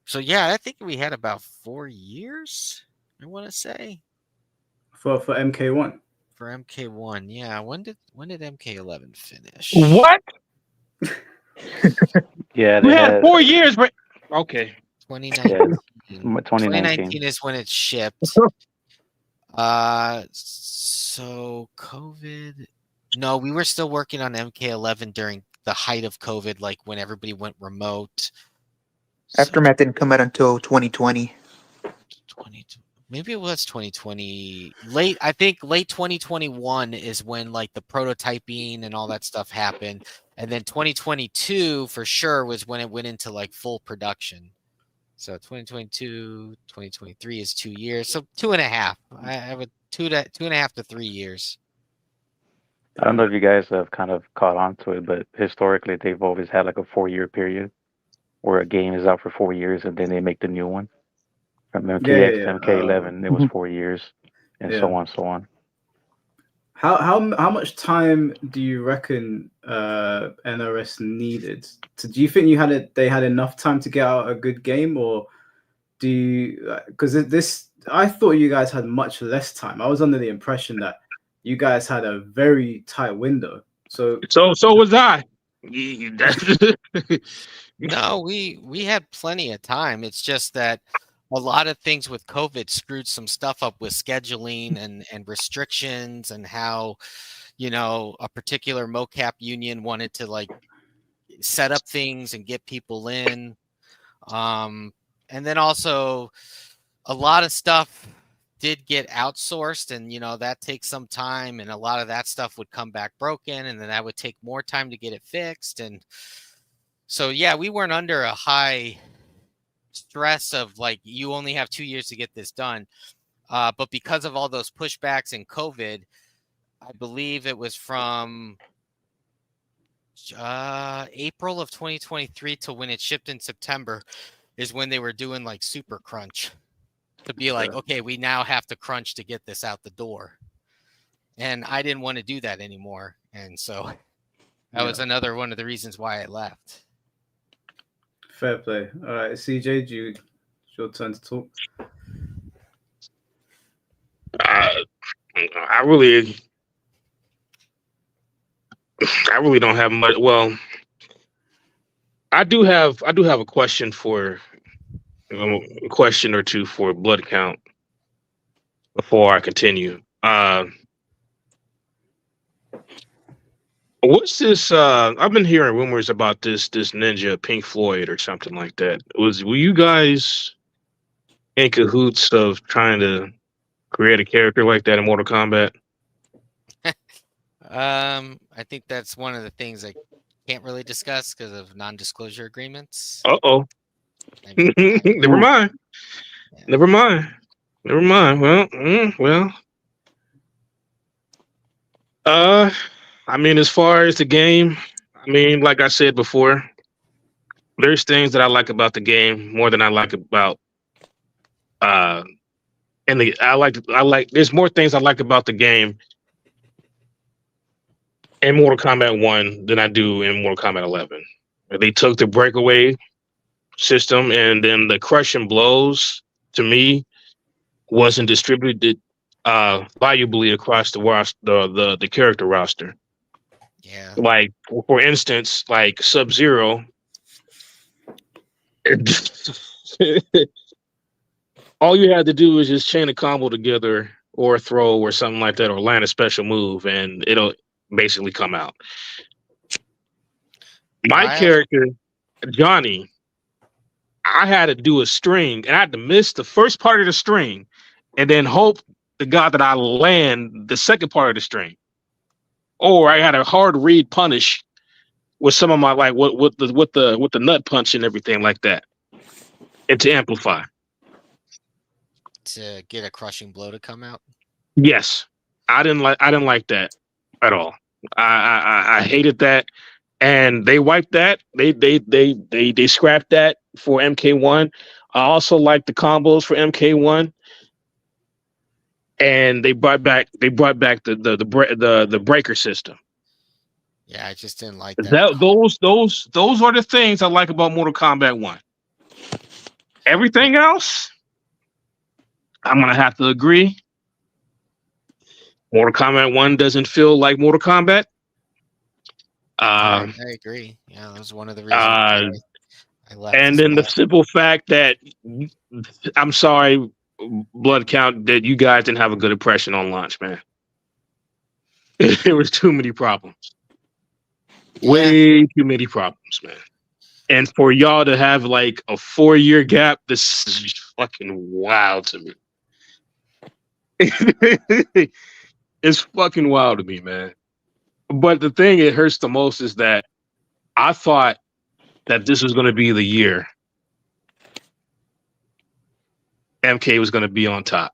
so yeah, I think we had about 4 years, I want to say, for MK1. for MK1. Yeah, when did MK11 finish? What? Yeah, We they had had 4 years, but okay. 2019. 2019 is when it shipped. So COVID. No, we were still working on MK11 during the height of COVID, like when everybody went remote. Aftermath didn't come out until 2020. Maybe it was 2020. I think late 2021 is when like the prototyping and all that stuff happened. And then 2022 for sure was when it went into like full production. So 2022, 2023 is 2 years. So 2.5. I have a 2.5 to 3 years. I don't know if you guys have kind of caught on to it, but historically they've always had like a 4-year period where a game is out for 4 years and then they make the new one. From MKX to MK11, it was 4 years, and so on. How much time do you reckon NRS needed? Do you think they had enough time to get out a good game, or do you? Because I thought you guys had much less time. I was under the impression that you guys had a very tight window. So was I. No, we had plenty of time. It's just that a lot of things with COVID screwed some stuff up with scheduling and restrictions, and how, you know, a particular mocap union wanted to like set up things and get people in. And then also a lot of stuff did get outsourced, and, you know, that takes some time, and a lot of that stuff would come back broken, and then that would take more time to get it fixed. And so, yeah, we weren't under a high stress of like, you only have 2 years to get this done. But because of all those pushbacks and COVID, I believe it was from April of 2023 to when it shipped in September is when they were doing like super crunch to be like, okay, we now have to crunch to get this out the door. And I didn't want to do that anymore. And so that was another one of the reasons why I left. Fair play. All right, CJ, it's your turn to talk. I really don't have much. Well, I do have a question a question or two for Blood Count before I continue. What's this? I've been hearing rumors about this ninja Pink Floyd or something like that. Were you guys in cahoots of trying to create a character like that in Mortal Kombat? I think that's one of the things I can't really discuss because of non-disclosure agreements. Uh-oh. Never mind. Yeah. Never mind. Well. I mean, as far as the game, I mean, like I said before, there's things that I like about the game more than I like about there's more things I like about the game in Mortal Kombat 1 than I do in Mortal Kombat 11. They took the breakaway system, and then the crush and blows, to me, wasn't distributed valuably across the character roster. Yeah. Like, for instance, like Sub-Zero, all you had to do is just chain a combo together or a throw or something like that, or land a special move, and it'll basically come out. My character, Johnny, I had to do a string, and I had to miss the first part of the string, and then hope to God that I land the second part of the string. Or I had a hard read punish with some of my with the nut punch and everything like that, and to amplify. to get a crushing blow to come out. Yes, I didn't like that at all. I hated that, and they wiped that. They scrapped that for MK1. I also like the combos for MK1, and they brought back the breaker system. Yeah, I just didn't like that. Those are the things I like about Mortal Kombat 1. Everything else, I'm gonna have to agree. Mortal Kombat 1 doesn't feel like Mortal Kombat. I agree. Yeah, that was one of the reasons why I left. And as then the well. simple fact that I'm sorry, Blood Count, that you guys didn't have a good impression on launch, man. There was too many problems. Way too many problems, man. And for y'all to have like a 4-year gap, this is fucking wild to me. It's fucking wild to me, man. But the thing it hurts the most is that I thought that this was going to be the year MK was going to be on top.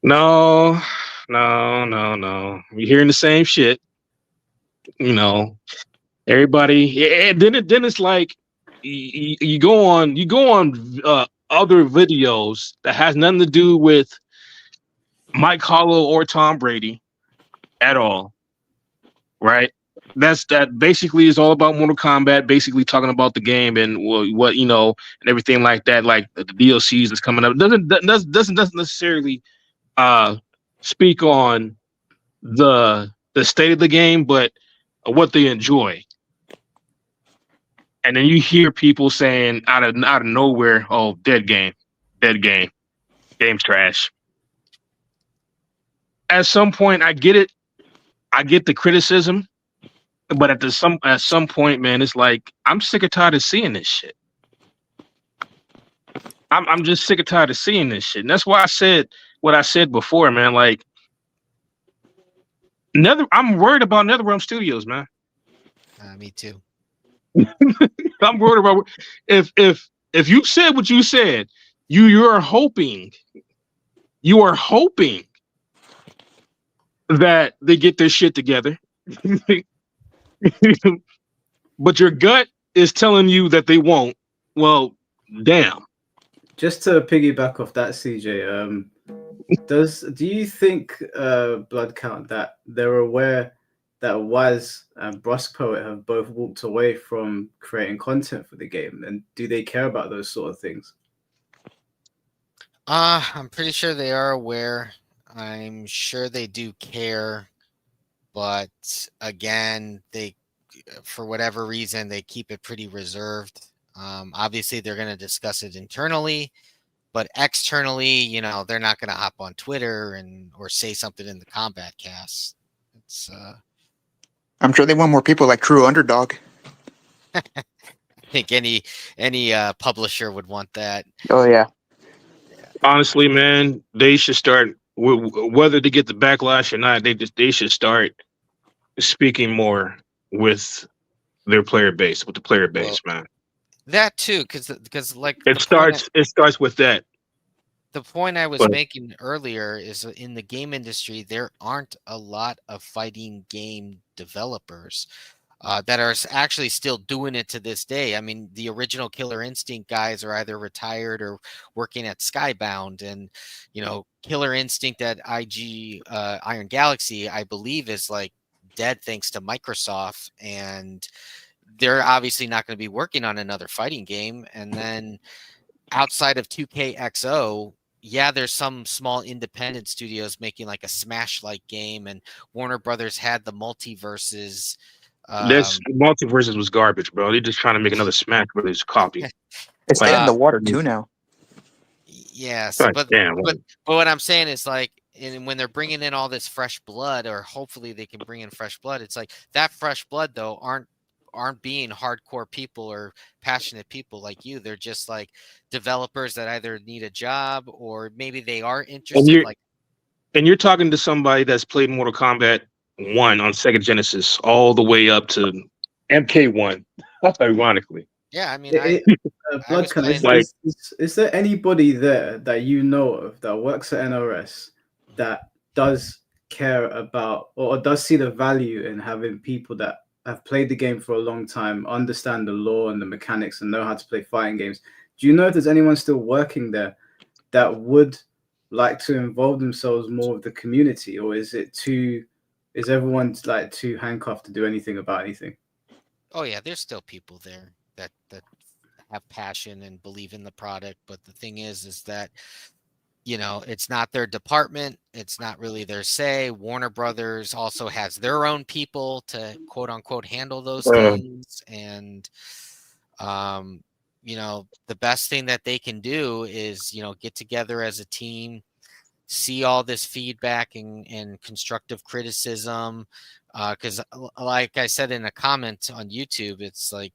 No. We're hearing the same shit. You know, everybody. And then it's like you go on other videos that has nothing to do with Mike Hollow or Tom Brady at all, right? That basically is all about Mortal Kombat, basically talking about the game and what and everything like that, like the DLCs that's coming up. Doesn't necessarily speak on the state of the game, but what they enjoy. And then you hear people saying out of nowhere, "Oh, dead game, game's trash." At some point, I get it. I get the criticism, but at some point, man, it's like I'm sick and tired of seeing this shit. I'm just sick and tired of seeing this shit, and that's why I said what I said before, man. Like, I'm worried about NetherRealm Studios, man. Me too. I'm worried about if you said what you said, you are hoping that they get their shit together. But your gut is telling you that they won't. Well, damn. Just to piggyback off that, CJ, do you think Blood Count that they're aware that Waz and Brusque Poet have both walked away from creating content for the game, and do they care about those sort of things? I'm pretty sure they are aware. I'm sure they do care, but again, they, for whatever reason, they keep it pretty reserved. Obviously, they're going to discuss it internally, but externally, they're not going to hop on Twitter or say something in the combat cast. It's I'm sure they want more people like True Underdog. I think any publisher would want that. Oh yeah. Honestly, man, they should start, whether they get the backlash or not. They should start speaking more with their player base, man. That too, because like it starts with that. The point I was making earlier is in the game industry, there aren't a lot of fighting game developers that are actually still doing it to this day. I mean, the original Killer Instinct guys are either retired or working at Skybound, and Killer Instinct at IG Iron Galaxy, I believe, is like dead thanks to Microsoft, and they're obviously not going to be working on another fighting game. And then outside of 2KXO, yeah, there's some small independent studios making like a Smash-like game, and Warner Brothers had the Multiverses. This Multiverses was garbage, bro. They're just trying to make another Smash Brothers copy. It's dead in the water too now. Yes, God but damn, what I'm saying is like, when they're bringing in all this fresh blood, or hopefully they can bring in fresh blood, it's like that fresh blood though aren't being hardcore people or passionate people like you. They're just like developers that either need a job or maybe they are interested. And you're talking to somebody that's played Mortal Kombat 1 on Sega Genesis all the way up to MK1, ironically. Yeah, I mean, I was Bloodcon, playing. is there anybody there that you know of that works at NRS that does care about or does see the value in having people that have played the game for a long time, understand the law and the mechanics, and know how to play fighting games? Do you know if there's anyone still working there that would like to involve themselves more with the community, or is everyone like too handcuffed to do anything about anything? Oh yeah, there's still people there that have passion and believe in the product, but the thing is that it's not their department, it's not really their say. Warner Brothers also has their own people to quote unquote handle those things, and the best thing that they can do is get together as a team, see all this feedback and constructive criticism, because like I said in a comment on YouTube, it's like,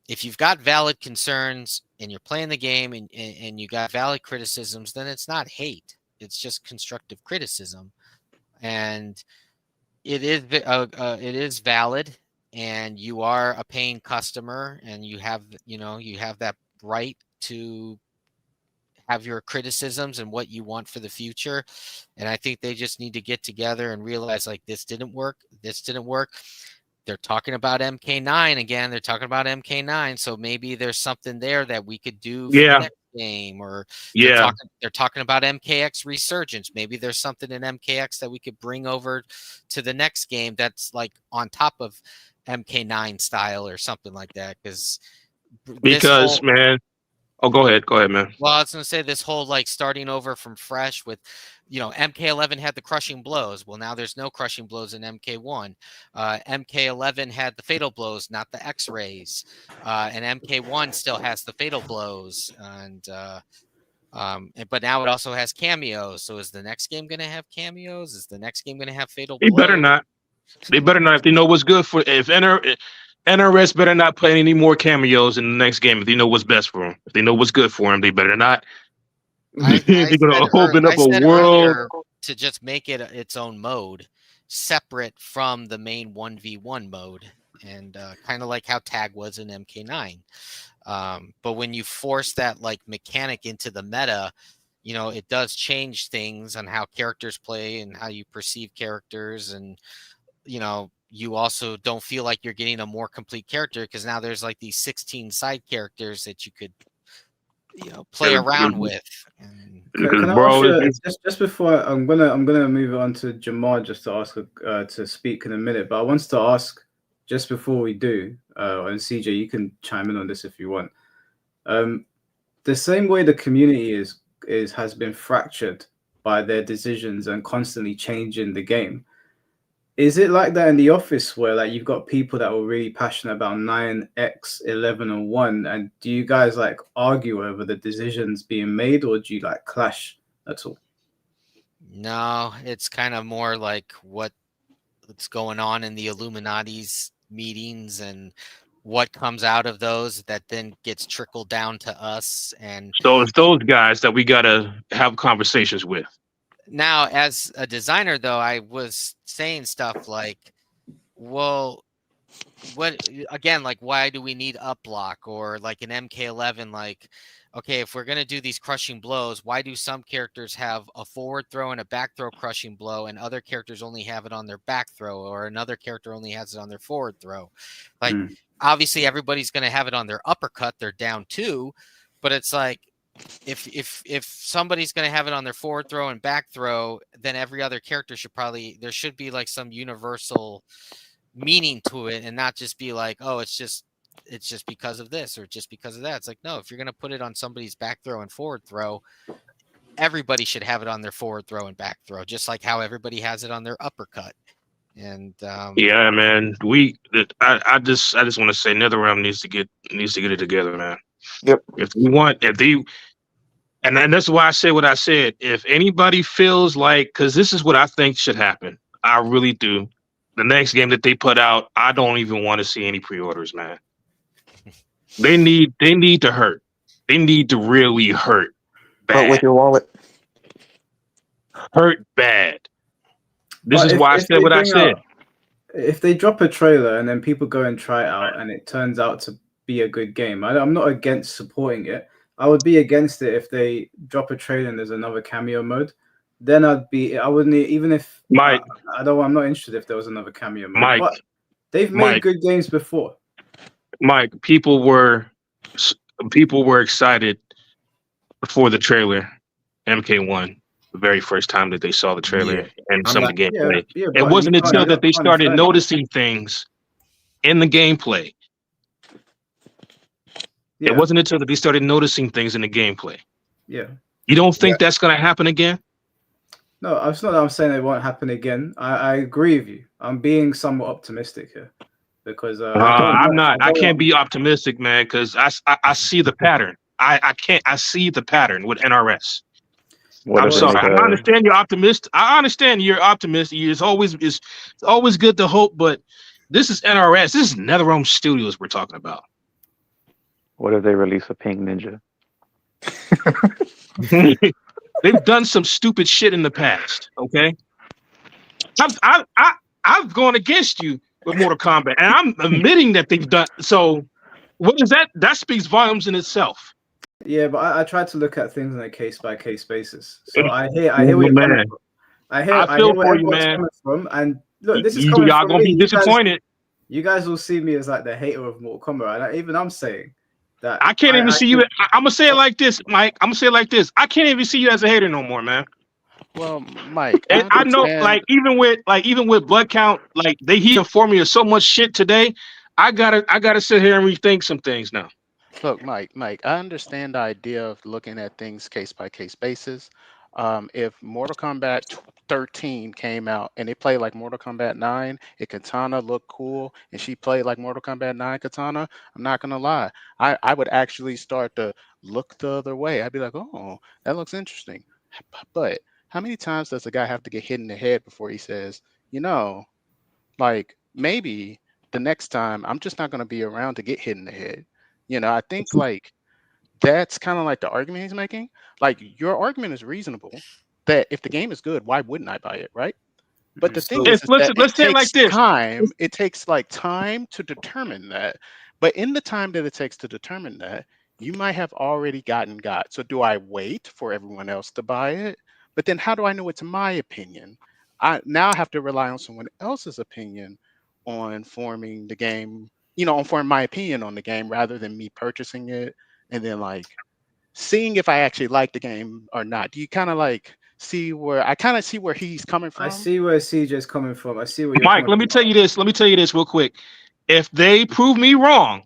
if you've got valid concerns and you're playing the game and you got valid criticisms, then it's not hate, it's just constructive criticism. And it is valid, and you are a paying customer, and you have that right to have your criticisms and what you want for the future. And I think they just need to get together and realize, like, this didn't work. They're talking about MK9 again. They're talking about MK9. So maybe there's something there that we could do for the next game. Or they're talking about MKX Resurgence. Maybe there's something in MKX that we could bring over to the next game that's like on top of MK9 style or something like that. Because man, oh, go ahead, man. Well, I was going to say, this whole like starting over from fresh with, MK11 had the crushing blows. Well, now there's no crushing blows in MK1. MK11 had the fatal blows, not the X-rays. And MK1 still has the fatal blows. But now it also has cameos. So is the next game going to have cameos? Is the next game going to have fatal blows? They better not. They better not. If they know what's good for, NRS better not play any more cameos in the next game. If they know what's best for them, if they know what's good for them, they better not. They're going to open up a world to just make it its own mode, separate from the main 1v1 mode, and kind of like how tag was in MK9. But when you force that like mechanic into the meta, it does change things on how characters play and how you perceive characters, and you also don't feel like you're getting a more complete character, because now there's like these 16 side characters that you could play around with. Can I ask you, just before I'm gonna move on to Jamar just to ask to speak in a minute, but I wanted to ask just before we do, and CJ, you can chime in on this if you want. The same way the community has been fractured by their decisions and constantly changing the game. Is it like that in the office, where like you've got people that were really passionate about 9X, 11, and 1, and do you guys like argue over the decisions being made, or do you like clash at all? No, it's kind of more like what's going on in the Illuminati's meetings and what comes out of those that then gets trickled down to us. And so it's those guys that we got to have conversations with. Now, as a designer, though, I was saying stuff like, well, what again, like, why do we need up block? Or like in MK11, like, okay, if we're going to do these crushing blows, why do some characters have a forward throw and a back throw crushing blow, and other characters only have it on their back throw, or another character only has it on their forward throw? Like, obviously, everybody's going to have it on their uppercut. They're down 2, but it's like, if somebody's going to have it on their forward throw and back throw, then every other character there should be like some universal meaning to it, and not just be like, oh, it's just because of this or just because of that. It's like, no, if you're going to put it on somebody's back throw and forward throw, everybody should have it on their forward throw and back throw, just like how everybody has it on their uppercut. And yeah, man, I just want to say NetherRealm needs to get it together, man. Yep. And that's why I said what I said. If anybody feels like, because this is what I think should happen, I really do. The next game that they put out, I don't even want to see any pre-orders, man. They need to hurt. They need to really hurt bad. Hurt with your wallet. Hurt bad. This is why I said what I said. If they drop a trailer and then people go and try it out, and it turns out to be a good game. I'm not against supporting it. I would be against it if they drop a trailer and there's another cameo mode. Then I wouldn't even if Mike, I'm not interested if there was another cameo mode. Mike, But they've made Mike, good games before. Mike. People were excited before the trailer, MK1, the very first time that they saw the trailer Yeah. and I'm some of not. the gameplay. Yeah, It but wasn't you until that they can't started defend. noticing things in the gameplay. Yeah. It wasn't until that they started noticing things in the gameplay. Yeah. You don't think that's going to happen again? No, it's not that I'm saying it won't happen again. I agree with you. I'm being somewhat optimistic here because I'm not. I can't be optimistic, man, because I see the pattern. I can't. I see the pattern with NRS. What I'm if they sorry. make I understand you're optimist. I understand you're optimist. It's always good to hope, but this is NRS. This is NetherRealm Studios we're talking about. What if they release a pink ninja? They've done some stupid shit in the past. Okay, I've gone against you with Mortal Kombat, and I'm admitting that they've done so. What is that? That speaks volumes in itself. Yeah, but I try to look at things on a case by case basis. So I hear what you're coming from. I hear where everyone's coming from, and look, this is coming Y'all from gonna me. be disappointed. You guys will see me as like the hater of Mortal Kombat, and even I'm saying that I can't even see you. I'm gonna say it like this, Mike. I'm gonna say it like this. I can't even see you as a hater no more, man. Well, Mike, And I know, like even with blood count, like he informed me of so much shit today. I gotta sit here and rethink some things now. Look, Mike, I understand the idea of looking at things case by case basis. If Mortal Kombat 13 came out and they played like Mortal Kombat 9, if Katana looked cool and she played like Mortal Kombat 9 Katana, I'm not gonna lie, I would actually start to look the other way. I'd be like, oh, that looks interesting. But how many times does a guy have to get hit in the head before he says, like maybe the next time I'm just not gonna be around to get hit in the head? I think like that's kind of like the argument he's making. Like your argument is reasonable that if the game is good, why wouldn't I buy it, right? But the thing is that let's say it like this. It takes like time to determine that. But in the time that it takes to determine that, you might have already got. So do I wait for everyone else to buy it? But then how do I know it's my opinion? I now have to rely on someone else's opinion on forming the game, on forming my opinion on the game rather than me purchasing it and then like seeing if I actually like the game or not. Do you kind of like see where he's coming from? I see where CJ's coming from. I see where you're Mike, coming let me tell you this. Let me tell you this real quick. If they prove me wrong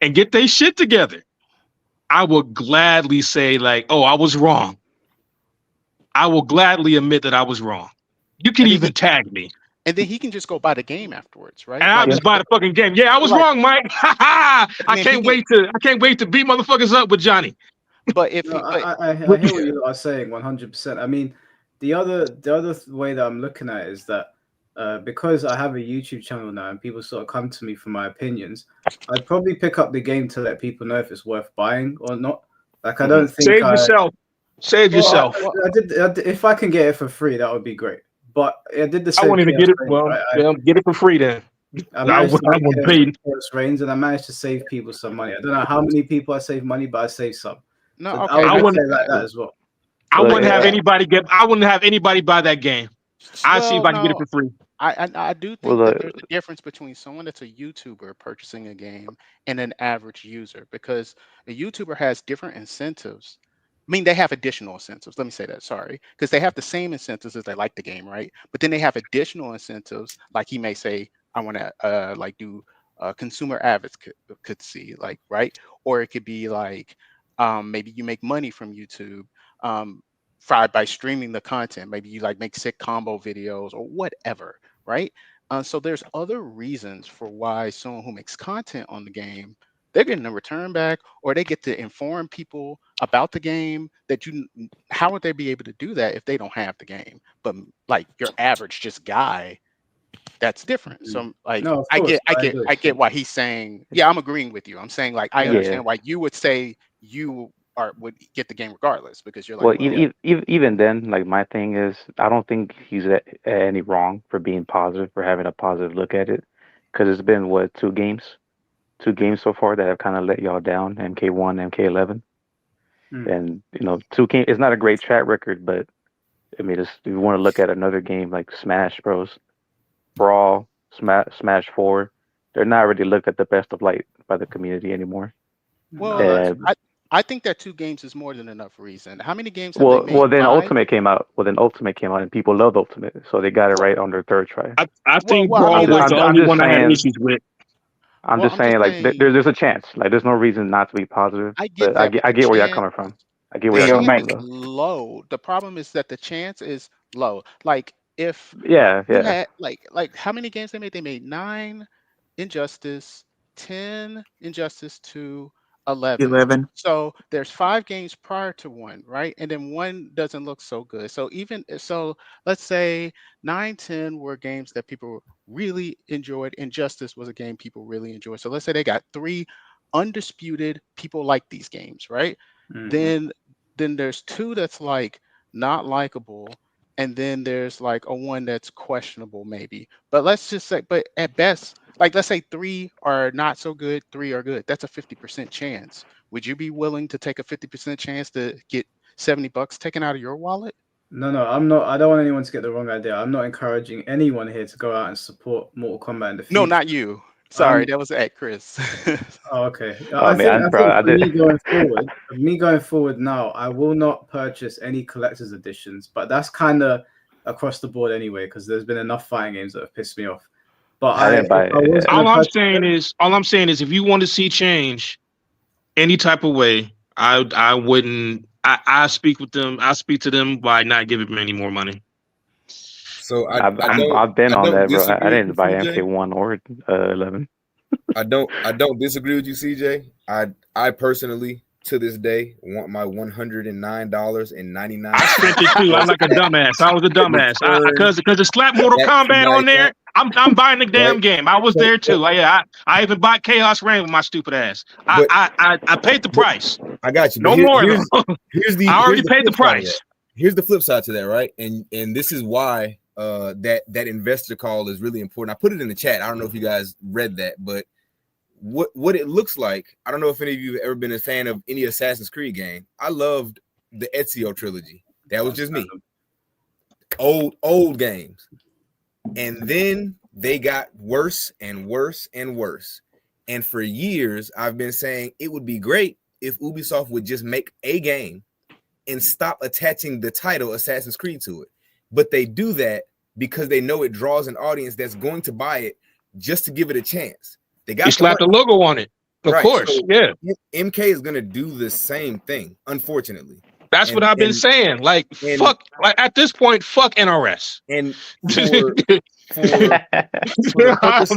and get their shit together, I will gladly say like, oh, I was wrong. I will gladly admit that I was wrong. You can even tag me. And then he can just go buy the game afterwards, right? And I'll just buy the fucking game. Yeah, I was wrong, Mike. I can't wait to beat motherfuckers up with Johnny. But if I hear what you are saying 100%. I mean, the other way that I'm looking at it is that because I have a YouTube channel now and people sort of come to me for my opinions, I'd probably pick up the game to let people know if it's worth buying or not. Like I don't think Save yourself. If I can get it for free, that would be great. But I did the same. I won't even get it. Well, get it for free then. I managed to make range and I managed to save people some money. I don't know how many people I saved money, but I saved some. No, so okay. I wouldn't say like that as well. I wouldn't have anybody buy that game. I'll see if I can get it for free. I do think that there's a difference between someone that's a YouTuber purchasing a game and an average user, because a YouTuber has different incentives. I mean, they have additional incentives. Let me say that, sorry. Because they have the same incentives as they like the game, right? But then they have additional incentives, like he may say, I want to like do consumer advocacy, like, right? Or it could be like, maybe you make money from YouTube by streaming the content. Maybe you like make sick combo videos or whatever, right? So there's other reasons for why someone who makes content on the game, they're getting a return back, or they get to inform people about the game how would they be able to do that if they don't have the game? But like your average just guy, that's different. So like I get why he's saying, yeah, I'm agreeing with you. I'm saying like I understand why you would say you would get the game regardless, because you're like, even then, like my thing is, I don't think he's any wrong for being positive, for having a positive look at it, because it's been 2 games two games so far that have kind of let y'all down, MK1, MK11. Hmm. And, it's not a great track record, but I mean, if you want to look at another game like Smash Bros, Brawl, Smash 4, they're not really looked at the best of light by the community anymore. Well, And, I think that 2 games is more than enough reason. How many games have they made? well, then 5? Ultimate came out. And people loved Ultimate, so they got it right on their third try. I think well, I Brawl mean, was like, the I'm only just one I had saying. issues with. I'm well, just I'm just saying, like, saying, there's a chance. Like, there's no reason not to be positive. I get But I that, get, but I the get where y'all chance, coming from. I get the where y'all coming chance from, is though. low. The problem is that the chance is low. Like, if Yeah, you yeah. had like how many games they made? They made 9 Injustice, 10 Injustice 2, 11. 11. So there's 5 games prior to one, right? And then one doesn't look so good. So let's say 9, 10 were games that people really enjoyed. Injustice was a game people really enjoyed. So let's say they got 3 undisputed people like these games, right? Mhm. Then there's 2 that's like not likable, and then there's like a one that's questionable maybe. But let's just say, but at best, like let's say 3 are not so good, 3 are good. That's a 50% chance. Would you be willing to take a 50% chance to get $70 taken out of your wallet? No, I'm not. I don't want anyone to get the wrong idea. I'm not encouraging anyone here to go out and support Mortal Kombat in the No, future. not you. Sorry, Um, that was at Chris. Oh, okay. I mean, I think I for did. me going forward now, I will not purchase any collector's editions, but that's kind of across the board anyway, because there's been enough fighting games that have pissed me off. But I didn't if buy I was it. going to purchase All I'm saying is if you want to see change any type of way, I wouldn't. I speak with them. I speak to them by not giving them any more money. So I've been on don't that, bro. I disagree with didn't you, buy CJ. MK1 or 11. I don't disagree with you, CJ. I personally to this day want my $109.99. I spent it too. I'm like a dumbass. I was a dumbass. Because it slapped Mortal back to Kombat my on there. account, I'm buying the damn right? game. I was So, there too. I even bought Chaos Reign with my stupid ass. but I paid the price. I got you. But No more though. here's I already the paid the flip side of price. that. Here's the flip side to that, right? And this is why that investor call is really important. I put it in the chat. I don't know if you guys read that, but what it looks like, I don't know if any of you have ever been a fan of any Assassin's Creed game. I loved the Ezio trilogy. That was just me. Old games. And then they got worse and worse and worse. And for years, I've been saying it would be great if Ubisoft would just make a game and stop attaching the title Assassin's Creed to it. But they do that because they know it draws an audience that's going to buy it just to give it a chance. They got You slapped the logo on it. Of course, so yeah. MK is going to do the same thing, unfortunately. That's what I've been saying. Like, fuck. Like at this point, fuck NRS. And I'm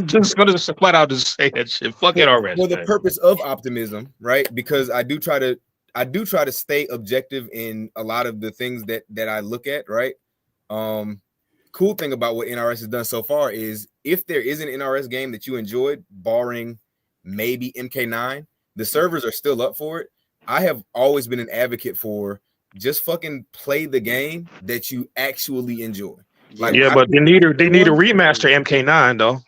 just gonna flat out just say that shit. Fuck NRS. For the man. purpose of optimism, right? Because I do try to stay objective in a lot of the things that I look at, right? Cool thing about what NRS has done so far is if there is an NRS game that you enjoyed, barring maybe MK9, the servers are still up for it. I have always been an advocate for just fucking play the game that you actually enjoy. Like, Yeah, but they need a remaster MK9 though.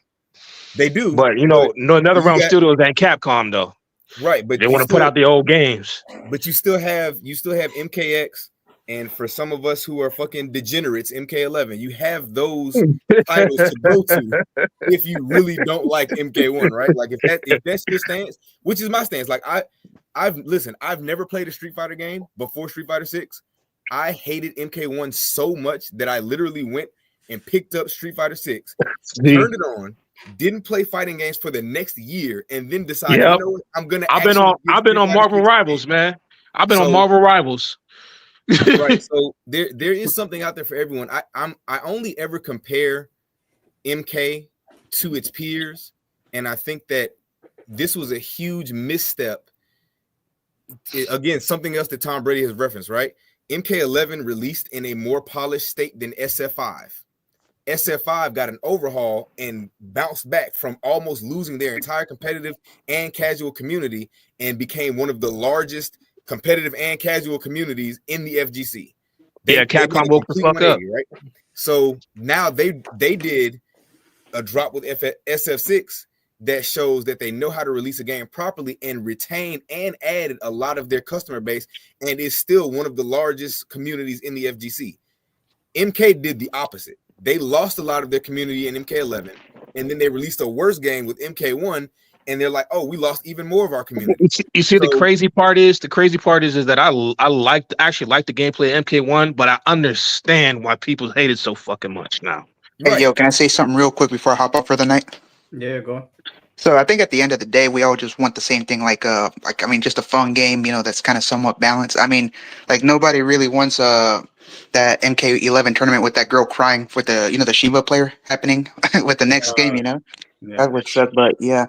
They do, but another realm studios than Capcom though. Right, but they want to put out the old games. But you still have MKX, and for some of us who are fucking degenerates, MK11. You have those titles to go to if you really don't like MK1, right? Like if that's your stance, which is my stance. Like I've never played a Street Fighter game before Street Fighter 6. I hated MK1 so much that I literally went and picked up Street Fighter 6, turned it on, didn't play fighting games for the next year, and then decided, you know what, I'm gonna. I've been on Marvel Rivals, man. I've been on Marvel Rivals. Right. So there is something out there for everyone. I only ever compare MK to its peers, and I think that this was a huge misstep. Again, something else that Tom Brady has referenced, right? MK11 released in a more polished state than SF5. SF5 got an overhaul and bounced back from almost losing their entire competitive and casual community and became one of the largest competitive and casual communities in the FGC. Capcom woke the fuck up. Right? So now they did a drop with SF6 that shows that they know how to release a game properly and retain and added a lot of their customer base, and is still one of the largest communities in the FGC. MK did the opposite. They lost a lot of their community in MK11, and then they released a worse game with MK1, and they're like, oh, we lost even more of our community. You see, the So- crazy part is that I actually like the gameplay of MK1, but I understand why people hate it so fucking much now. Hey, yo, can I say something real quick before I hop off for the night? Yeah, go on. So I think at the end of the day, we all just want the same thing, like I mean, just a fun game, that's kind of somewhat balanced. I mean, like nobody really wants that MK11 tournament with that girl crying with the Shiva player happening with the next game, Yeah. That would suck. But yeah,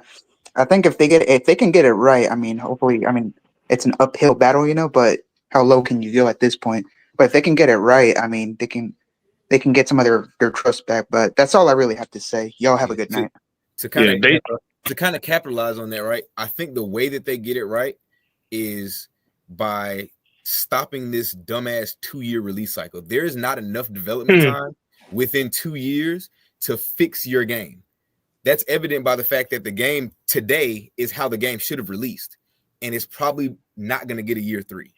I think if they can get it right, I mean, hopefully, I mean, it's an uphill battle, but how low can you go at this point? But if they can get it right, I mean, they can get some of their trust back. But that's all I really have to say. Y'all have a good night. To kind of capitalize on that, right? I think the way that they get it right is by stopping this dumbass 2-year release cycle. There is not enough development time within 2 years to fix your game. That's evident by the fact that the game today is how the game should have released, and it's probably not going to get a year 3.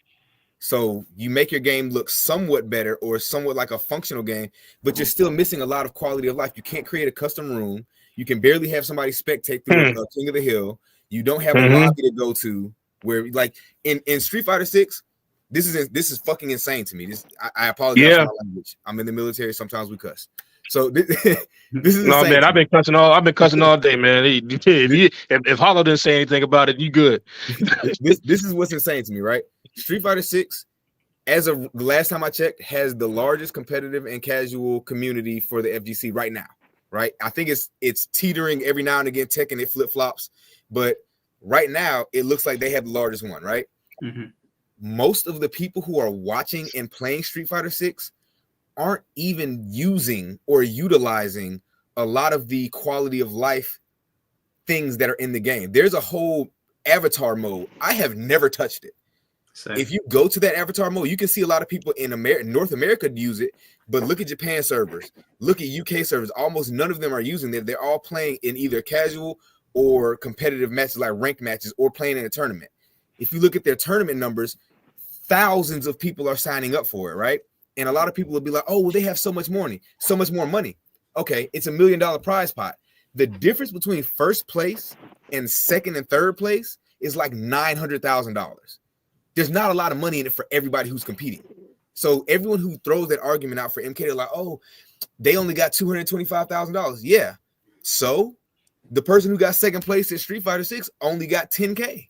So you make your game look somewhat better or somewhat like a functional game, but you're still missing a lot of quality of life. You can't create a custom room. You can barely have somebody spectate through King of the Hill. You don't have a lobby to go to where, like in Street Fighter 6, this is fucking insane to me. I apologize for my language. I'm in the military. Sometimes we cuss. So this is no, insane man. to I've been cussing all day, man. If Hollow didn't say anything about it, you good. This is what's insane to me, right? Street Fighter 6, as of the last time I checked, has the largest competitive and casual community for the FGC right now. Right, I think it's teetering every now and again, Tekken, it flip flops, but right now it looks like they have the largest one. Right, most of the people who are watching and playing Street Fighter 6 aren't even using or utilizing a lot of the quality of life things that are in the game. There's a whole avatar mode. I have never touched it. Same. If you go to that avatar mode, you can see a lot of people in North America use it, but look at Japan servers, look at UK servers. Almost none of them are using it. They're all playing in either casual or competitive matches, like ranked matches, or playing in a tournament. If you look at their tournament numbers, thousands of people are signing up for it, right? And a lot of people will be like, oh, well, they have so much more money. Okay, it's $1 million prize pot. The difference between first place and second and third place is like $900,000. There's not a lot of money in it for everybody who's competing. So everyone who throws that argument out for MK, they're like, oh, they only got $225,000. Yeah. So the person who got second place at Street Fighter 6 only got 10K.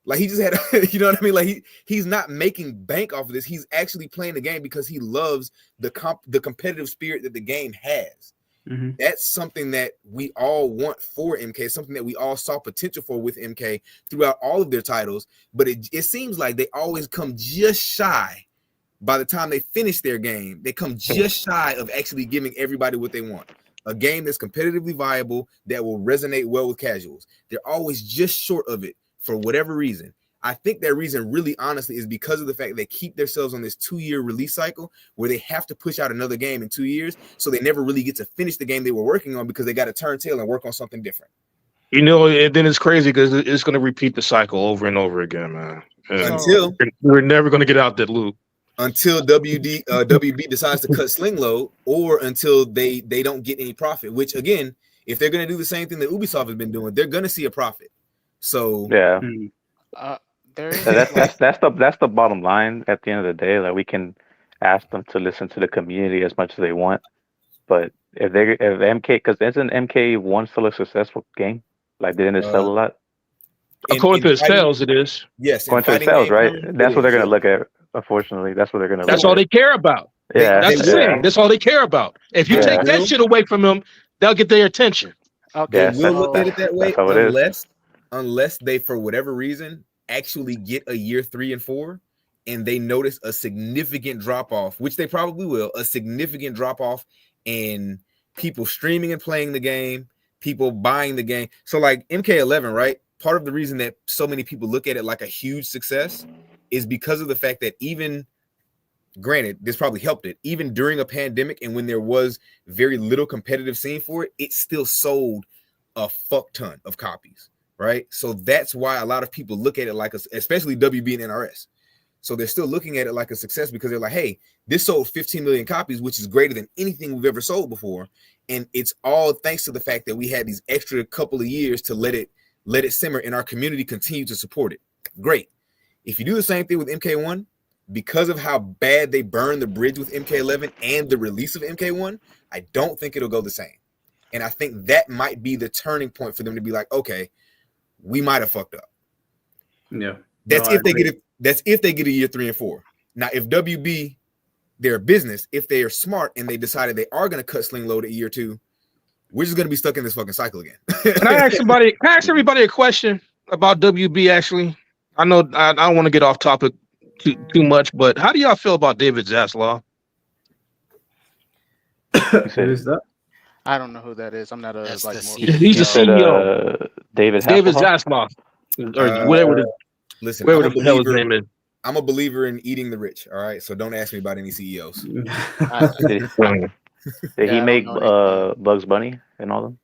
Like he just had, you know what I mean? Like he's not making bank off of this. He's actually playing the game because he loves the competitive spirit that the game has. That's something that we all want for MK, something that we all saw potential for with MK throughout all of their titles. But it seems like they always come just shy. By the time they finish their game, they come just shy of actually giving everybody what they want. A game that's competitively viable, that will resonate well with casuals. They're always just short of it for whatever reason. I think that reason really honestly is because of the fact they keep themselves on this 2-year release cycle where they have to push out another game in 2 years. So they never really get to finish the game they were working on because they got to turn tail and work on something different. And then it's crazy because it's going to repeat the cycle over and over again, man. Until we're never going to get out that loop. Until WB decides to cut sling load, or until they don't get any profit, which again, if they're going to do the same thing that Ubisoft has been doing, they're going to see a profit. So yeah. That's the bottom line at the end of the day. Like we can ask them to listen to the community as much as they want, but if MK, because isn't MK1 still a successful game? Like didn't it sell a lot? According to its sales, it is. Yes, according to its sales, right? That's what they're going to look at. Unfortunately, that's what they're going to. That's all they care about. Yeah, that's the thing. That's all they care about. If you take that shit away from them, they'll get their attention. They will look at it that way unless they, for whatever reason, actually get a year 3 and 4 and they notice a significant drop off, which they probably will, a significant drop off in people streaming and playing the game, people buying the game. So like MK11, right? Part of the reason that so many people look at it like a huge success is because of the fact that even, granted, this probably helped it, even during a pandemic and when there was very little competitive scene for it, it still sold a fuck ton of copies, right? So that's why a lot of people look at it like, especially WB and NRS. So they're still looking at it like a success because they're like, hey, this sold 15 million copies, which is greater than anything we've ever sold before. And it's all thanks to the fact that we had these extra couple of years to let it simmer, and our community continue to support it. Great. If you do the same thing with MK1, because of how bad they burned the bridge with MK11 and the release of MK1, I don't think it'll go the same. And I think that might be the turning point for them to be like, okay, we might have fucked up. Yeah. That's if they get it. That's if they get a year 3 and 4. Now, if WB, they're a business, if they are smart and they decided they are going to cut Sling Load at year 2, we're just going to be stuck in this fucking cycle again. Can I ask everybody a question about WB? Actually, I know I don't want to get off topic too much, but how do y'all feel about David Zaslav? Who is that? I don't know who that is. I'm not a That's like. the More, CEO. He's the CEO. David David Hasselhoff? Zaslav, or whatever. Listen, whatever the hell his name is. I'm a believer in eating the rich. All right, so don't ask me about any CEOs. Did he make Bugs Bunny and all them?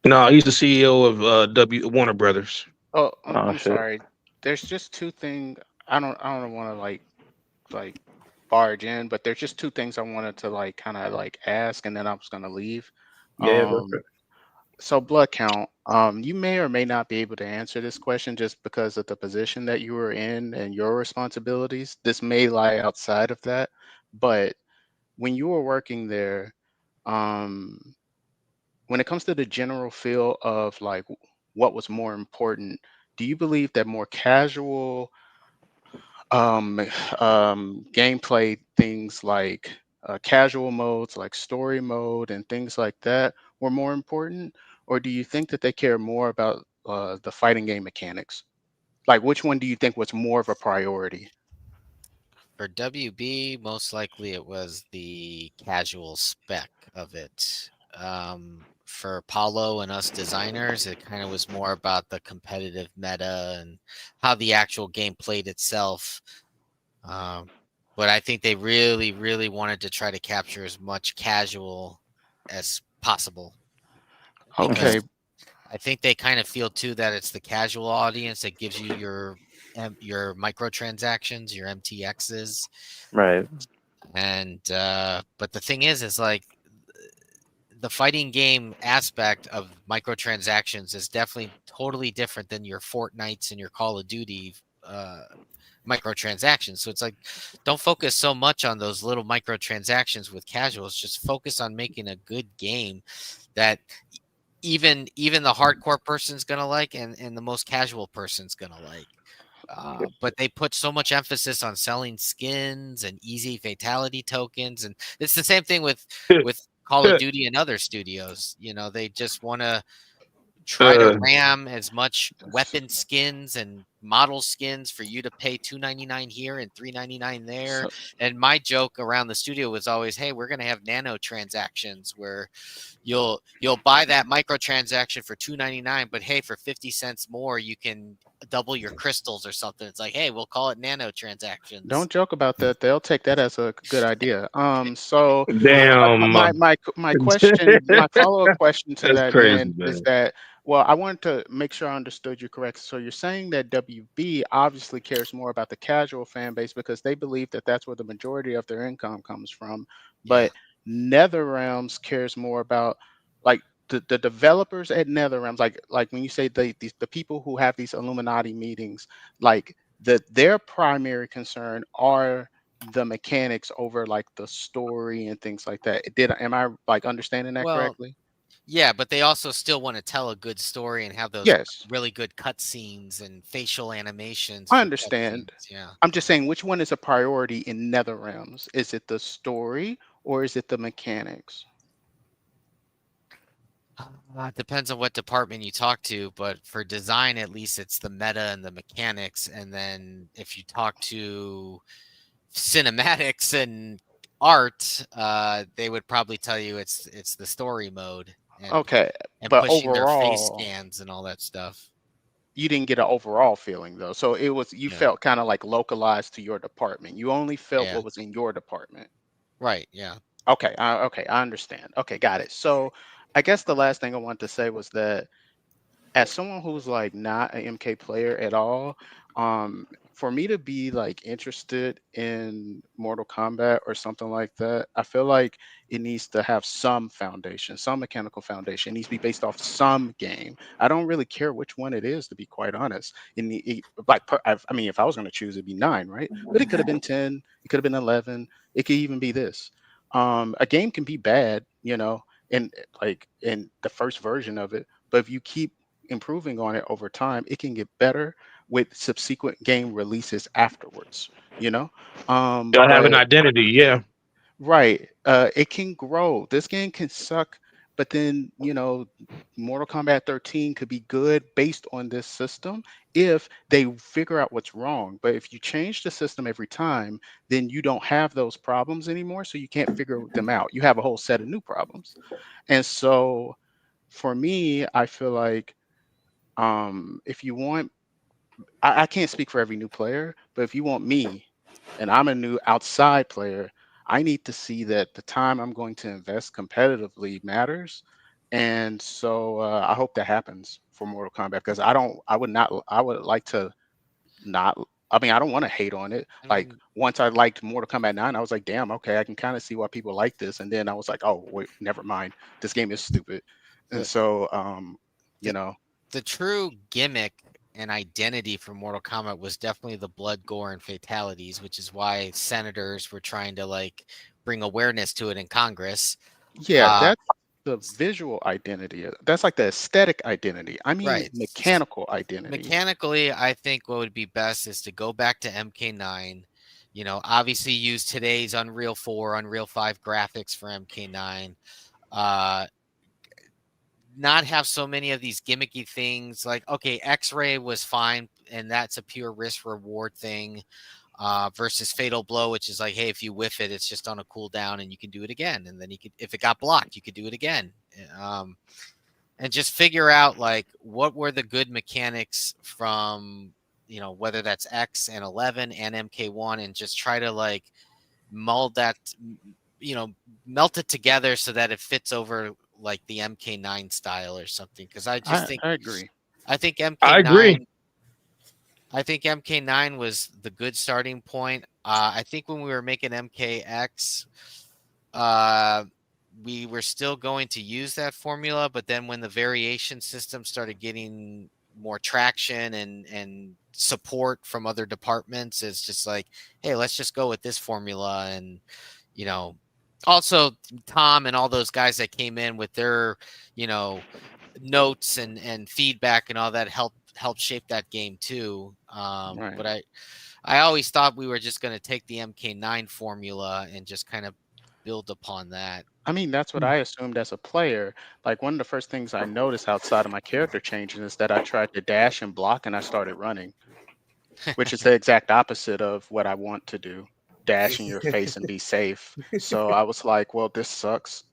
No, he's the CEO of Warner Brothers. Oh, I'm sorry. There's just two things. I don't want to like barge in, but there's just two things I wanted to like kind of like ask, and then I was gonna leave. Yeah, go for it. So blood count. You may or may not be able to answer this question just because of the position that you were in and your responsibilities. This may lie outside of that, but when you were working there, when it comes to the general feel of like what was more important, do you believe that more casual gameplay things like casual modes like story mode and things like that were more important, or do you think that they care more about the fighting game mechanics? Like, which one do you think was more of a priority? For WB, most likely it was the casual spec of it. For Paulo and us designers, it kind of was more about the competitive meta and how the actual game played itself. But I think they really, really wanted to try to capture as much casual as possible. Okay. Because I think they kind of feel too that it's the casual audience that gives you your microtransactions, your MTXs. Right. And but the thing is like the fighting game aspect of microtransactions is definitely totally different than your Fortnites and your Call of Duty microtransactions. So it's like, don't focus so much on those little microtransactions with casuals. Just focus on making a good game that even the hardcore person's gonna like and the most casual person's gonna like. But they put so much emphasis on selling skins and easy fatality tokens, and it's the same thing with Call of Duty and other studios. You know, they just want to try to ram as much weapon skins and model skins for you to pay $2.99 here and $3.99 there. And my joke around the studio was always, hey, we're going to have nano transactions where you'll buy that microtransaction for $2.99, but hey, for 50 cents more you can double your crystals or something. It's like, hey, we'll call it nano transactions. Don't joke about that. They'll take that as a good idea. So Damn. my question, my follow-up question to That's that crazy, then is man. that, well, I wanted to make sure I understood you correct. So you're saying that WB obviously cares more about the casual fan base because they believe that that's where the majority of their income comes from, but NetherRealms cares more about like the developers at NetherRealms, like when you say the people who have these Illuminati meetings, like their primary concern are the mechanics over like the story and things like that. Am I like understanding that correctly? Yeah, but they also still want to tell a good story and have those Yes. really good cutscenes and facial animations. I for understand. cutscenes, yeah. I'm just saying, which one is a priority in NetherRealms? Is it the story or is it the mechanics? It depends on what department you talk to, but for design, at least it's the meta and the mechanics. And then if you talk to cinematics and art, they would probably tell you it's the story mode. And, Okay, and but pushing their face overall, scans and all that stuff. you didn't get an overall feeling though. So it was you felt kind of like localized to your department. You only felt what was in your department. Right. Yeah. Okay. Okay. I understand. Okay. Got it. So I guess the last thing I wanted to say was that as someone who's like not an MK player at all, for me to be like interested in Mortal Kombat or something like that, I feel like it needs to have some foundation, some mechanical foundation. It needs to be based off some game. I don't really care which one it is, to be quite honest. I mean, if I was going to choose, it'd be 9, right? But it could have been 10, it could have been 11, it could even be this. A game can be bad, in in the first version of it, but if you keep improving on it over time, it can get better with subsequent game releases afterwards, you know? Gotta have an But identity, yeah. right, it can grow. This game can suck, but then, Mortal Kombat 13 could be good based on this system if they figure out what's wrong. But if you change the system every time, then you don't have those problems anymore, so you can't figure them out. You have a whole set of new problems. And so for me, I feel like if you want, I can't speak for every new player, but if you want me, and I'm a new outside player, I need to see that the time I'm going to invest competitively matters. And so I hope that happens for Mortal Kombat, because I would like to not, I mean, I don't want to hate on it. I Like mean, once I liked Mortal Kombat 9, I was like, damn, okay, I can kind of see why people like this. And then I was like, oh, wait, never mind. This game is stupid. And the so, you the know, the true gimmick and identity for Mortal Kombat was definitely the blood, gore, and fatalities, which is why senators were trying to like bring awareness to it in Congress. yeah, that's the visual identity. That's like the aesthetic identity. I mean, Right. mechanical identity. Mechanically, I think what would be best is to go back to MK9. Obviously use today's Unreal 4, Unreal 5 graphics for MK9. Not have so many of these gimmicky things like, okay, X-Ray was fine, and that's a pure risk reward thing, versus Fatal Blow, which is like, hey, if you whiff it, it's just on a cooldown and you can do it again. And then if it got blocked, you could do it again. And just figure out like what were the good mechanics from, whether that's X and 11 and MK1, and just try to like mold that, melt it together so that it fits over like the MK9 style or something. Because I agree. I think MK9. I agree. I think MK9 was the good starting point. I think when we were making MKX, we were still going to use that formula, but then when the variation system started getting more traction and support from other departments, it's just like, hey, let's just go with this formula. And also Tom and all those guys that came in with their notes and feedback and all that helped shape that game too. Right. But I always thought we were just going to take the MK9 formula and just kind of build upon that. I mean, that's what I assumed as a player. Like one of the first things I noticed outside of my character changes is that I tried to dash and block and I started running, which is the exact opposite of what I want to do. Dash in your face and be safe. So I was like, well, this sucks.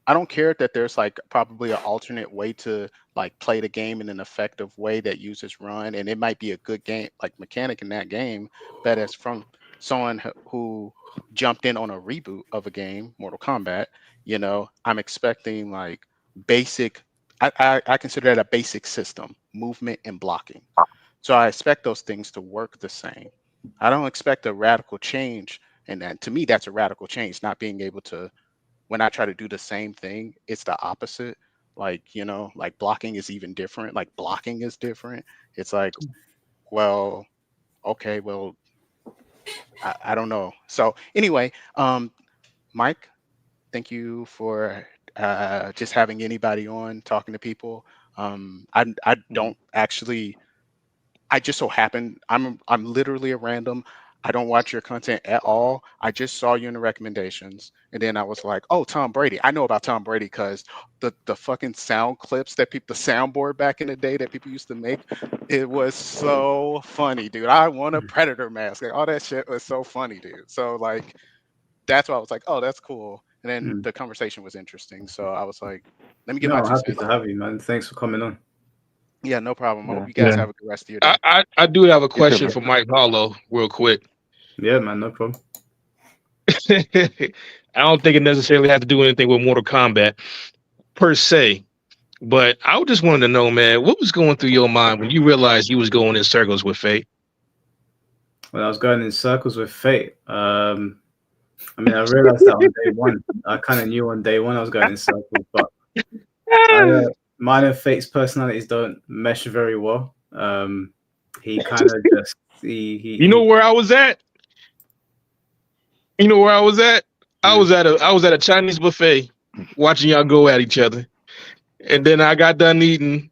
I don't care that there's like probably an alternate way to like play the game in an effective way that uses run, and it might be a good game like mechanic in that game, but as from someone who jumped in on a reboot of a game, Mortal Kombat, I'm expecting like basic. I consider that a basic system, movement and blocking. So I expect those things to work the same. I don't expect a radical change, and that to me that's a radical change. Not being able to, when I try to do the same thing, it's the opposite. Like, like blocking is even different. Like blocking is different. It's like, well, okay, well, I don't know. So anyway, Mike, thank you for just having anybody on, talking to people. I don't actually, I just so happen I'm literally a random. I don't watch your content at all. I just saw you in the recommendations, and then I was like, "Oh, Tom Brady! I know about Tom Brady because the fucking sound clips that people, the soundboard back in the day that people used to make, it was so funny, dude. I want a Predator mask. Like, all that shit was so funny, dude. So like, that's why I was like, oh, that's cool. And then the conversation was interesting, so I was like, let me get my No, 2 happy cents. to have you, man. Thanks for coming on. Yeah, no problem. I hope you guys have a good rest of your day. I do have a question for Mike Hollow, real quick. Yeah, man, no problem. I don't think it necessarily has to do anything with Mortal Kombat. per se, but I just wanted to know, man, what was going through your mind when you realized you was going in circles with Fate? When I was going in circles with Fate, I mean, I realized that on day one. I kind of knew on day one I was going in circles, but mine and Fate's personalities don't mesh very well. He kind of just You know where I was at? You know where I was at? I was at a Chinese buffet watching y'all go at each other. And then I got done eating.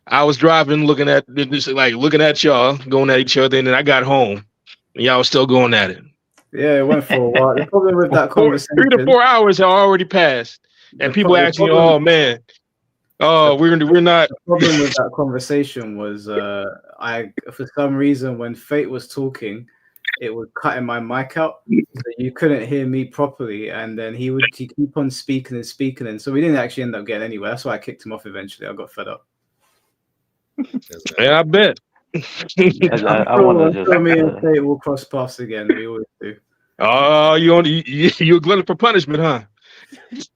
I was driving, looking at y'all going at each other, and then I got home and y'all was still going at it. Yeah, it went for a while. The problem with that 3 conversation, to 4 hours have already passed, and people asking, "Oh man, we're not." The problem with that conversation was, I for some reason when Fate was talking, it was cutting my mic out, so you couldn't hear me properly, and then he keep on speaking, and so we didn't actually end up getting anywhere. That's why I kicked him off eventually. I got fed up. Yeah, I bet. I want to just. Me and Fate will cross paths again. We always do. Oh, you a glutton for punishment, huh?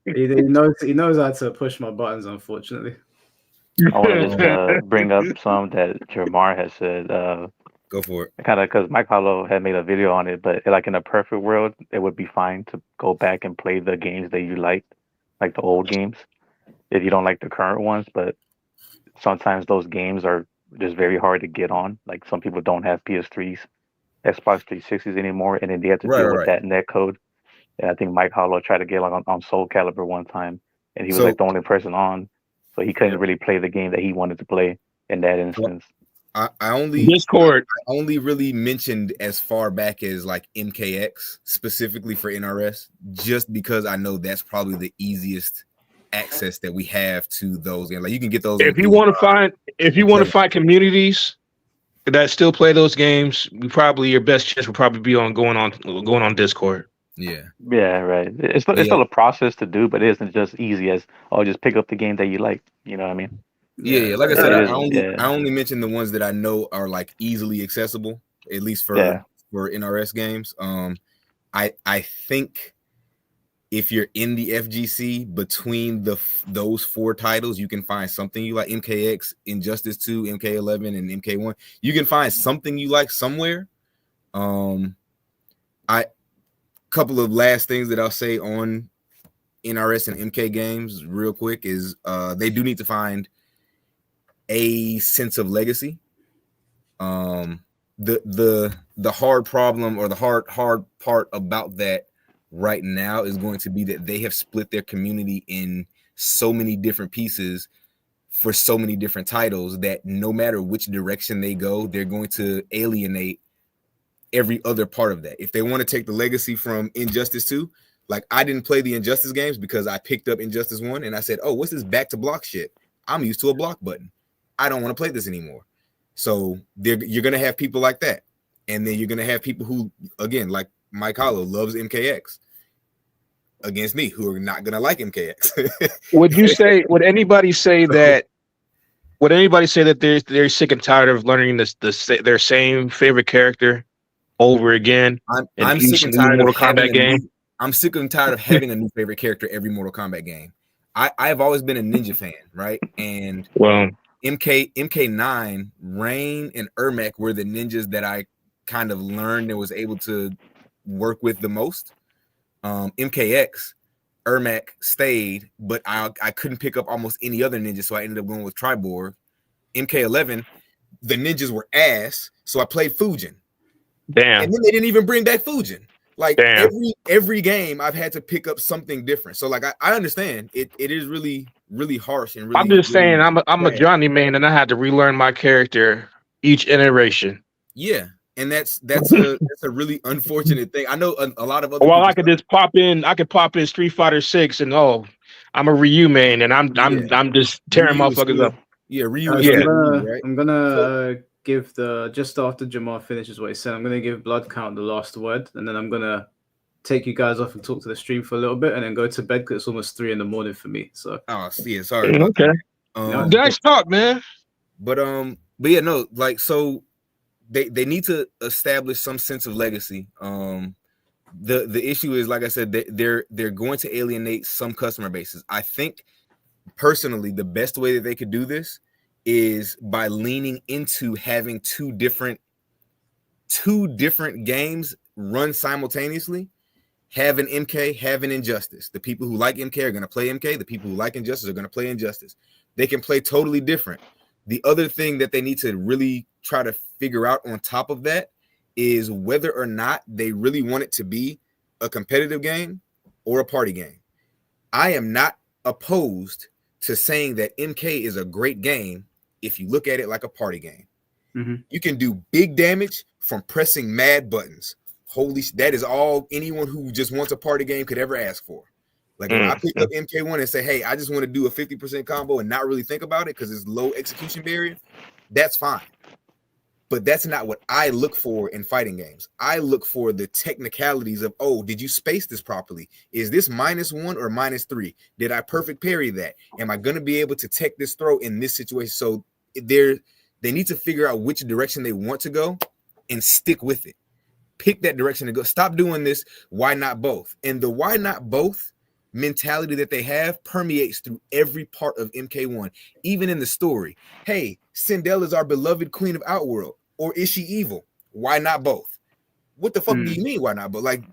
He knows how to push my buttons, unfortunately. I want to just bring up some that Jamar has said. Go for it. Kind of because Mike Hollow had made a video on it, but like in a perfect world, it would be fine to go back and play the games that you liked, like the old games, if you don't like the current ones. But sometimes those games are just very hard to get on. Like some people don't have PS3s, Xbox 360s anymore, and then they have to deal with that net code. And I think Mike Hollow tried to get on Soul Calibur one time, and he was like the only person on, so he couldn't really play the game that he wanted to play in that instance. I only Discord. I only really mentioned as far back as like MKX specifically for NRS, just because I know that's probably the easiest access that we have to those games. Like you can get those. If you want to find communities that still play those games, your best chance would probably be on going on Discord. Yeah, right. It's still a process to do, but it isn't just easy as just pick up the game that you like. You know what I mean? Yeah. Like I said, I only mentioned the ones that I know are like easily accessible, at least for NRS games. I think if you're in the FGC between those 4 titles, you can find something you like. MKX, Injustice 2, MK11, and MK1. You can find something you like somewhere. Couple of last things that I'll say on NRS and MK games real quick is they do need to find a sense of legacy. The hard problem or the hard part about that right now is going to be that they have split their community in so many different pieces for so many different titles that no matter which direction they go, they're going to alienate every other part of that. If they want to take the legacy from Injustice 2, like I didn't play the Injustice games because I picked up Injustice 1 and I said, oh, what's this back to block shit? I'm used to a block button. I don't want to play this anymore. So you're going to have people like that. And then you're going to have people who, again, like Mike Hollow loves MKX against me, who are not going to like MKX. Would anybody say that they're sick and tired of learning their same favorite character over again? I'm sick and tired of Mortal Kombat game. I'm sick and tired of having a new favorite character every Mortal Kombat game. I've always been a ninja fan, right? And MK9, Rain, and Ermac were the ninjas that I kind of learned and was able to work with the most. MKX, Ermac stayed, but I couldn't pick up almost any other ninja, so I ended up going with Triborg. MK11, the ninjas were ass, so I played Fujin. Damn. And then they didn't even bring back Fujin. Like every game, I've had to pick up something different. So like I understand it is really, really harsh and really. I'm just saying I'm a Johnny man, and I had to relearn my character each iteration. Yeah, and that's a really unfortunate thing. I know a lot of other. Well, I could pop in Street Fighter 6, and I'm a Ryu man, and I'm just tearing motherfuckers up. Yeah, Ryu. I'm gonna give just after Jamar finishes what he said, I'm gonna give Blood Count the last word, and then I'm gonna take you guys off and talk to the stream for a little bit, and then go to bed because it's almost 3 a.m. for me. So sorry. Okay. Guys, talk, man. But yeah, no, like so they need to establish some sense of legacy. The issue is, like I said, they're going to alienate some customer bases. I think personally, the best way that they could do this is by leaning into having two different games run simultaneously. Have an MK, have an Injustice. The people who like MK are going to play MK. The people who like Injustice are going to play Injustice. They can play totally different. The other thing that they need to really try to figure out on top of that is whether or not they really want it to be a competitive game or a party game. I am not opposed to saying that MK is a great game if you look at it like a party game. Mm-hmm. You can do big damage from pressing mad buttons. That is all anyone who just wants a party game could ever ask for. Like if I pick up MK1 and say, hey, I just want to do a 50% combo and not really think about it because it's low execution barrier, that's fine. But that's not what I look for in fighting games. I look for the technicalities of, oh, did you space this properly? Is this -1 or -3? Did I perfect parry that? Am I going to be able to tech this throw in this situation? So they need to figure out which direction they want to go and stick with it. Pick that direction and go. Stop doing this. Why not both? And the why not both mentality that they have permeates through every part of MK1, even in the story. Hey, Sindel is our beloved queen of Outworld, or is she evil? Why not both? What the fuck do you mean why not both? Like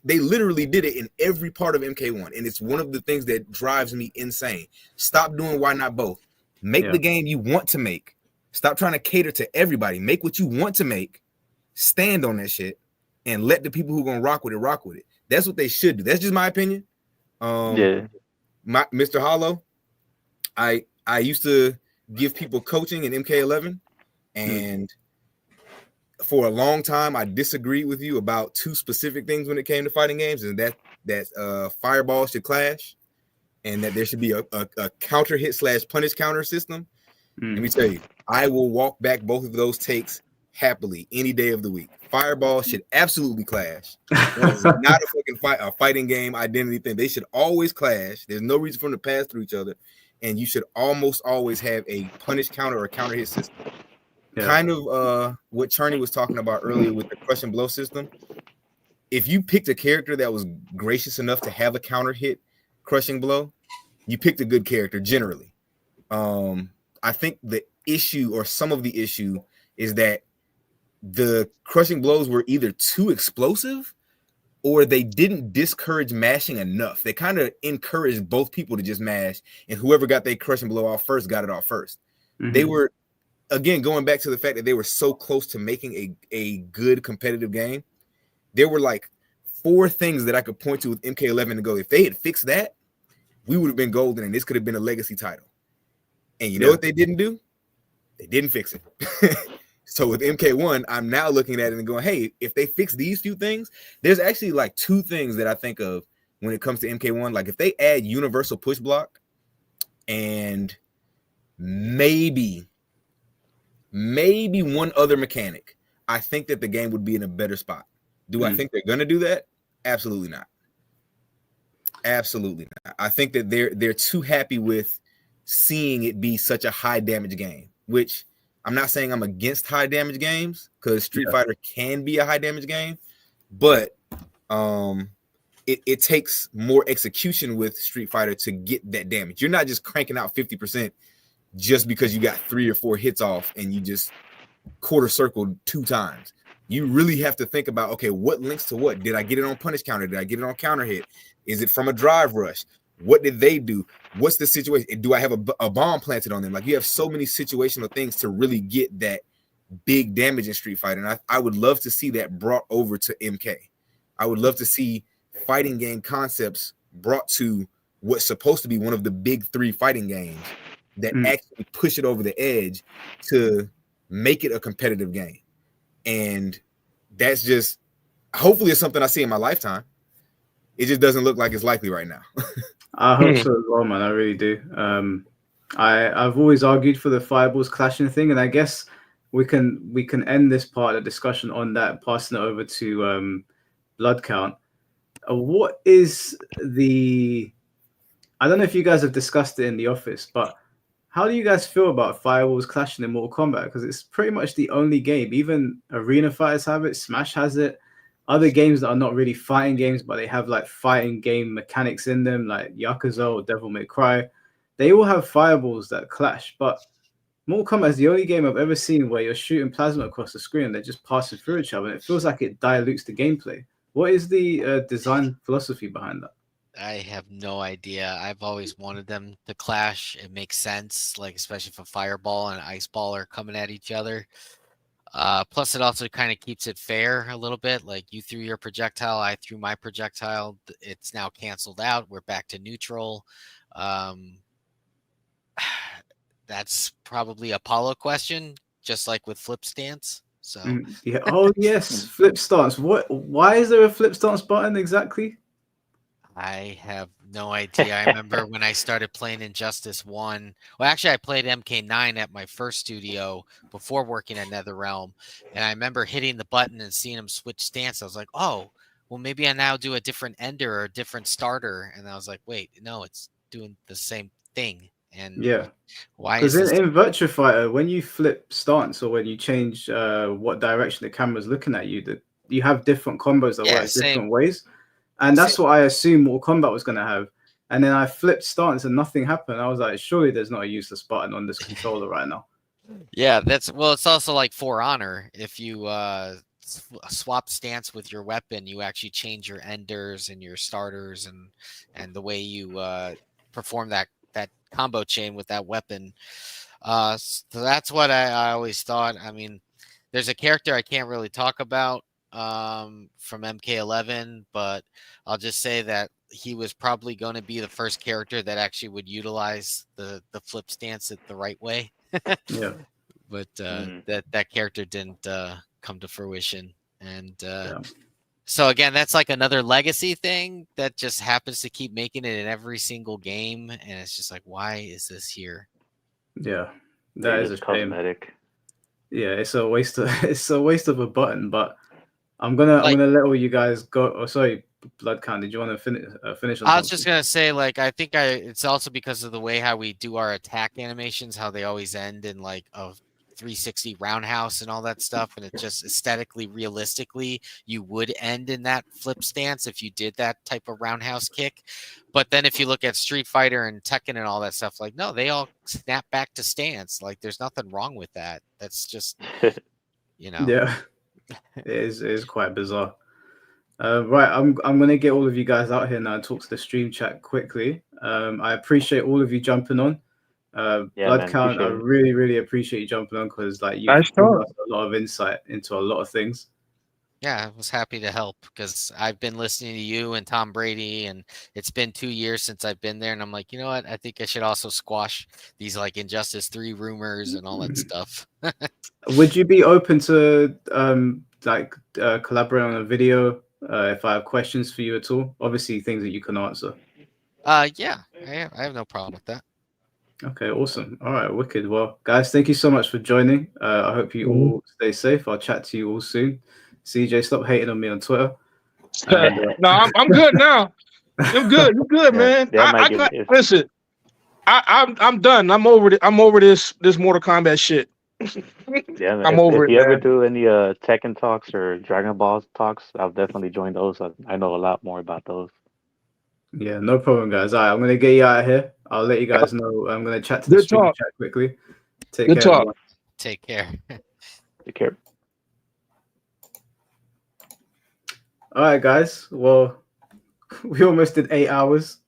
they literally did it in every part of MK1, and it's one of the things that drives me insane. Stop doing why not both. Make the game you want to make. Stop trying to cater to everybody. Make what you want to make. Stand on that shit. And let the people who are gonna rock with it. That's what they should do. That's just my opinion. Mr. Hollow, I used to give people coaching in MK11, and for a long time I disagreed with you about two specific things when it came to fighting games, and that fireball should clash, and that there should be a counter hit / punish counter system. Let me tell you, I will walk back both of those takes happily any day of the week. Fireball should absolutely clash. That is not a fighting game identity thing. They should always clash. There's no reason for them to pass through each other, and you should almost always have a punish counter or counter hit system. Kind of what Charney was talking about earlier with the crush and blow system. If you picked a character that was gracious enough to have a counter hit crushing blow, you picked a good character generally. I think the issue, or some of the issue, is that the crushing blows were either too explosive or they didn't discourage mashing enough. They kind of encouraged both people to just mash, and whoever got their crushing blow off first got it off first. They were, again, going back to the fact that they were so close to making a good competitive game. There were like 4 things that I could point to with MK11 to go, if they had fixed that, we would have been golden and this could have been a legacy title. And you know what they didn't do? They didn't fix it. So with MK1, I'm now looking at it and going, hey, if they fix these few things, there's actually like 2 things that I think of when it comes to MK1. Like if they add universal push block and maybe one other mechanic, I think that the game would be in a better spot. Do I think they're going to do that? Absolutely not. Absolutely not. I think that they're too happy with seeing it be such a high damage game, which I'm not saying I'm against high damage games, because Street Fighter can be a high damage game, but it takes more execution with Street Fighter to get that damage. You're not just cranking out 50% just because you got 3 or 4 hits off and you just quarter circled 2 times. You really have to think about, okay, what links to what? Did I get it on punish counter? Did I get it on counter hit? Is it from a drive rush? What did they do? What's the situation? Do I have a bomb planted on them? Like, you have so many situational things to really get that big damage in Street Fighter. And I would love to see that brought over to MK. I would love to see fighting game concepts brought to what's supposed to be one of the big 3 fighting games that actually push it over the edge to make it a competitive game. And that's just, hopefully it's something I see in my lifetime. It just doesn't look like it's likely right now. I hope so as well, man. I really do. I've always argued for the fireballs clashing thing, and I guess we can end this part of the discussion on that, passing it over to Blood Count. What is the? I don't know if you guys have discussed it in the office, but how do you guys feel about fireballs clashing in Mortal Kombat? Because it's pretty much the only game. Even Arena Fighters have it, Smash has it. Other games that are not really fighting games, but they have like fighting game mechanics in them, like Yakuza or Devil May Cry, they all have fireballs that clash, but Mortal Kombat is the only game I've ever seen where you're shooting plasma across the screen and they're just passing through each other, and it feels like it dilutes the gameplay. What is the design philosophy behind that? I have no idea. I've always wanted them to clash. It makes sense, like especially if a fireball and an ice ball are coming at each other. Plus, it also kind of keeps it fair a little bit. Like you threw your projectile, I threw my projectile. It's now canceled out. We're back to neutral. That's probably a Apollo question, just like with flip stance. So Yeah. Oh yes, flip stance. What? Why is there a flip stance button exactly? I have no idea. I remember when I started playing Injustice 1. Well, actually, I played MK9 at my first studio before working at NetherRealm. And I remember hitting the button and seeing him switch stance. I was like, oh, well, maybe I now do a different ender or a different starter. And I was like, wait, no, it's doing the same thing. And Yeah. why Because is this? in Virtua Fighter, when you flip stance or when you change what direction the camera's looking at you, that you have different combos that Yeah, work same. different ways. And that's what I assumed Mortal Kombat was going to have. And then I flipped stance and nothing happened. I was like, surely there's not a useless button on this controller right now. Yeah, that's well, it's also like For Honor. If you swap stance with your weapon, you actually change your enders and your starters and the way you perform that combo chain with that weapon. So that's what I always thought. I mean, there's a character I can't really talk about from MK11, but I'll just say that he was probably going to be the first character that actually would utilize the flip stance it the right way. Yeah. But that character didn't come to fruition. And so again, that's like another legacy thing that just happens to keep making it in every single game, and it's just like, why is this here? Yeah, that is a shame. Cosmetic. Yeah, it's a waste of a button. But I'm gonna let all you guys go. Oh, sorry, Bloodcount. Did you want to finish on I was something? just gonna say, like, I think it's also because of the way how we do our attack animations, how they always end in like a 360 roundhouse and all that stuff, and it just aesthetically, realistically, you would end in that flip stance if you did that type of roundhouse kick. But then if you look at Street Fighter and Tekken and all that stuff, like, no, they all snap back to stance. Like, there's nothing wrong with that. That's just, Yeah, it is quite bizarre. Right, I'm gonna get all of you guys out here now and talk to the stream chat quickly. I appreciate all of you jumping on. Yeah, Blood man, Count, I appreciate it. really appreciate you jumping on because like you've Nice given talk. us a lot of insight into a lot of things. Yeah, I was happy to help because I've been listening to you and Tom Brady, and it's been 2 years since I've been there. And I'm like, you know what? I think I should also squash these like Injustice 3 rumors and all that stuff. Would you be open to collaborating on a video if I have questions for you at all? Obviously, things that you can answer. Yeah, I have no problem with that. Okay, awesome. All right, wicked. Well, guys, thank you so much for joining. I hope you all stay safe. I'll chat to you all soon. CJ, stop hating on me on Twitter. No, I'm good now. I'm good. You're good, man. I got listen. I'm done. I'm over it. I'm over this Mortal Kombat shit. Yeah, man. I'm over if it, you ever man. do any Tekken talks or Dragon Ball talks, I'll definitely join those. I know a lot more about those. Yeah, no problem, guys. All right, I'm gonna get you out of here. I'll let you guys know. I'm gonna chat to the Good stream talk. chat quickly. Take Good care. talk. Everyone. Take care. Take care. All right, guys. Well, we almost did 8 hours.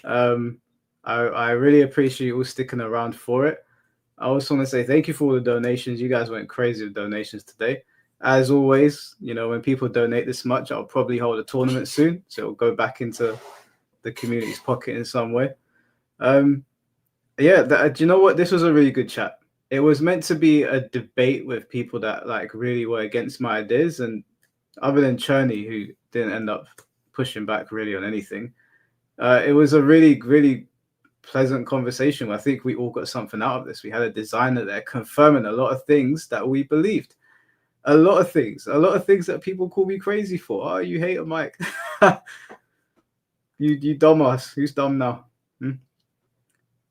I really appreciate you all sticking around for it. I also want to say thank you for all the donations. You guys went crazy with donations today. As always, when people donate this much, I'll probably hold a tournament soon, so it'll go back into the community's pocket in some way. Do you know what? This was a really good chat. It was meant to be a debate with people that like really were against my ideas, and other than Cherney, who didn't end up pushing back really on anything, it was a really pleasant conversation. I think we all got something out of this. We had a designer there confirming a lot of things that we believed. A lot of things that people call me crazy for. Oh, you hate Mike. you dumbass. Who's dumb now?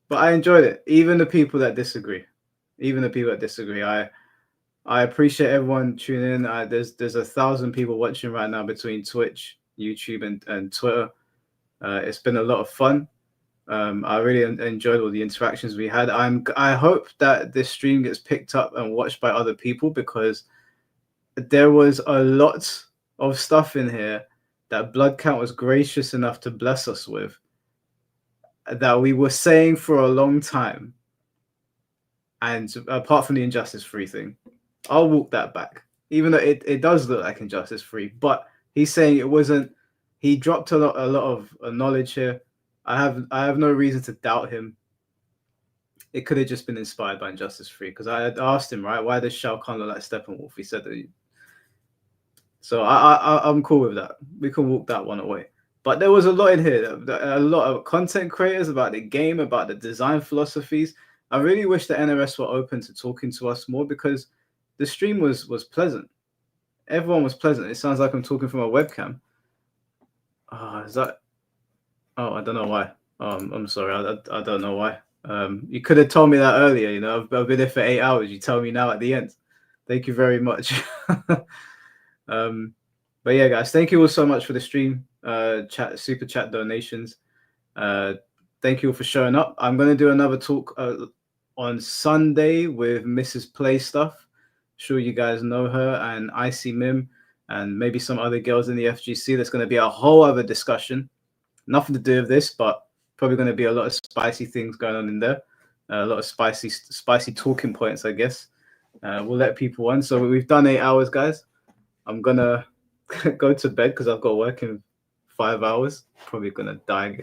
But I enjoyed it. Even the people that disagree. I appreciate everyone tuning in. There's 1,000 people watching right now between Twitch, YouTube, and Twitter. It's been a lot of fun. I really enjoyed all the interactions we had. I hope that this stream gets picked up and watched by other people, because there was a lot of stuff in here that Blood Count was gracious enough to bless us with, that we were saying for a long time. And apart from the Injustice Free thing, I'll walk that back, even though it does look like Injustice Free. But he's saying it wasn't. He dropped a lot of knowledge here. I have no reason to doubt him. It could have just been inspired by Injustice Free, because I had asked him, right, why does Shao Kahn look like Steppenwolf? He said that. So I'm cool with that. We can walk that one away. But there was a lot in here, a lot of content creators about the game, about the design philosophies. I really wish the NRS were open to talking to us more, because the stream was pleasant. Everyone was pleasant. It sounds like I'm talking from a webcam. Is that? Oh, I don't know why. I'm sorry. I don't know why. You could have told me that earlier. You know, I've been there for 8 hours. You tell me now at the end. Thank you very much. But yeah, guys, thank you all so much for the stream. Super chat donations. Thank you all for showing up. I'm going to do another talk on Sunday with Mrs. Play Stuff. Sure, you guys know her, and Icy Mim, and maybe some other girls in the FGC. There's going to be a whole other discussion. Nothing to do with this, but probably going to be a lot of spicy things going on in there. A lot of spicy talking points, I guess. We'll let people on. So we've done 8 hours, guys. I'm going to go to bed because I've got work in 5 hours. Probably going to die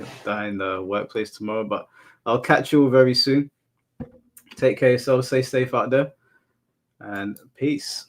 in the workplace tomorrow, but I'll catch you all very soon. Take care of yourselves. Stay safe out there. And peace.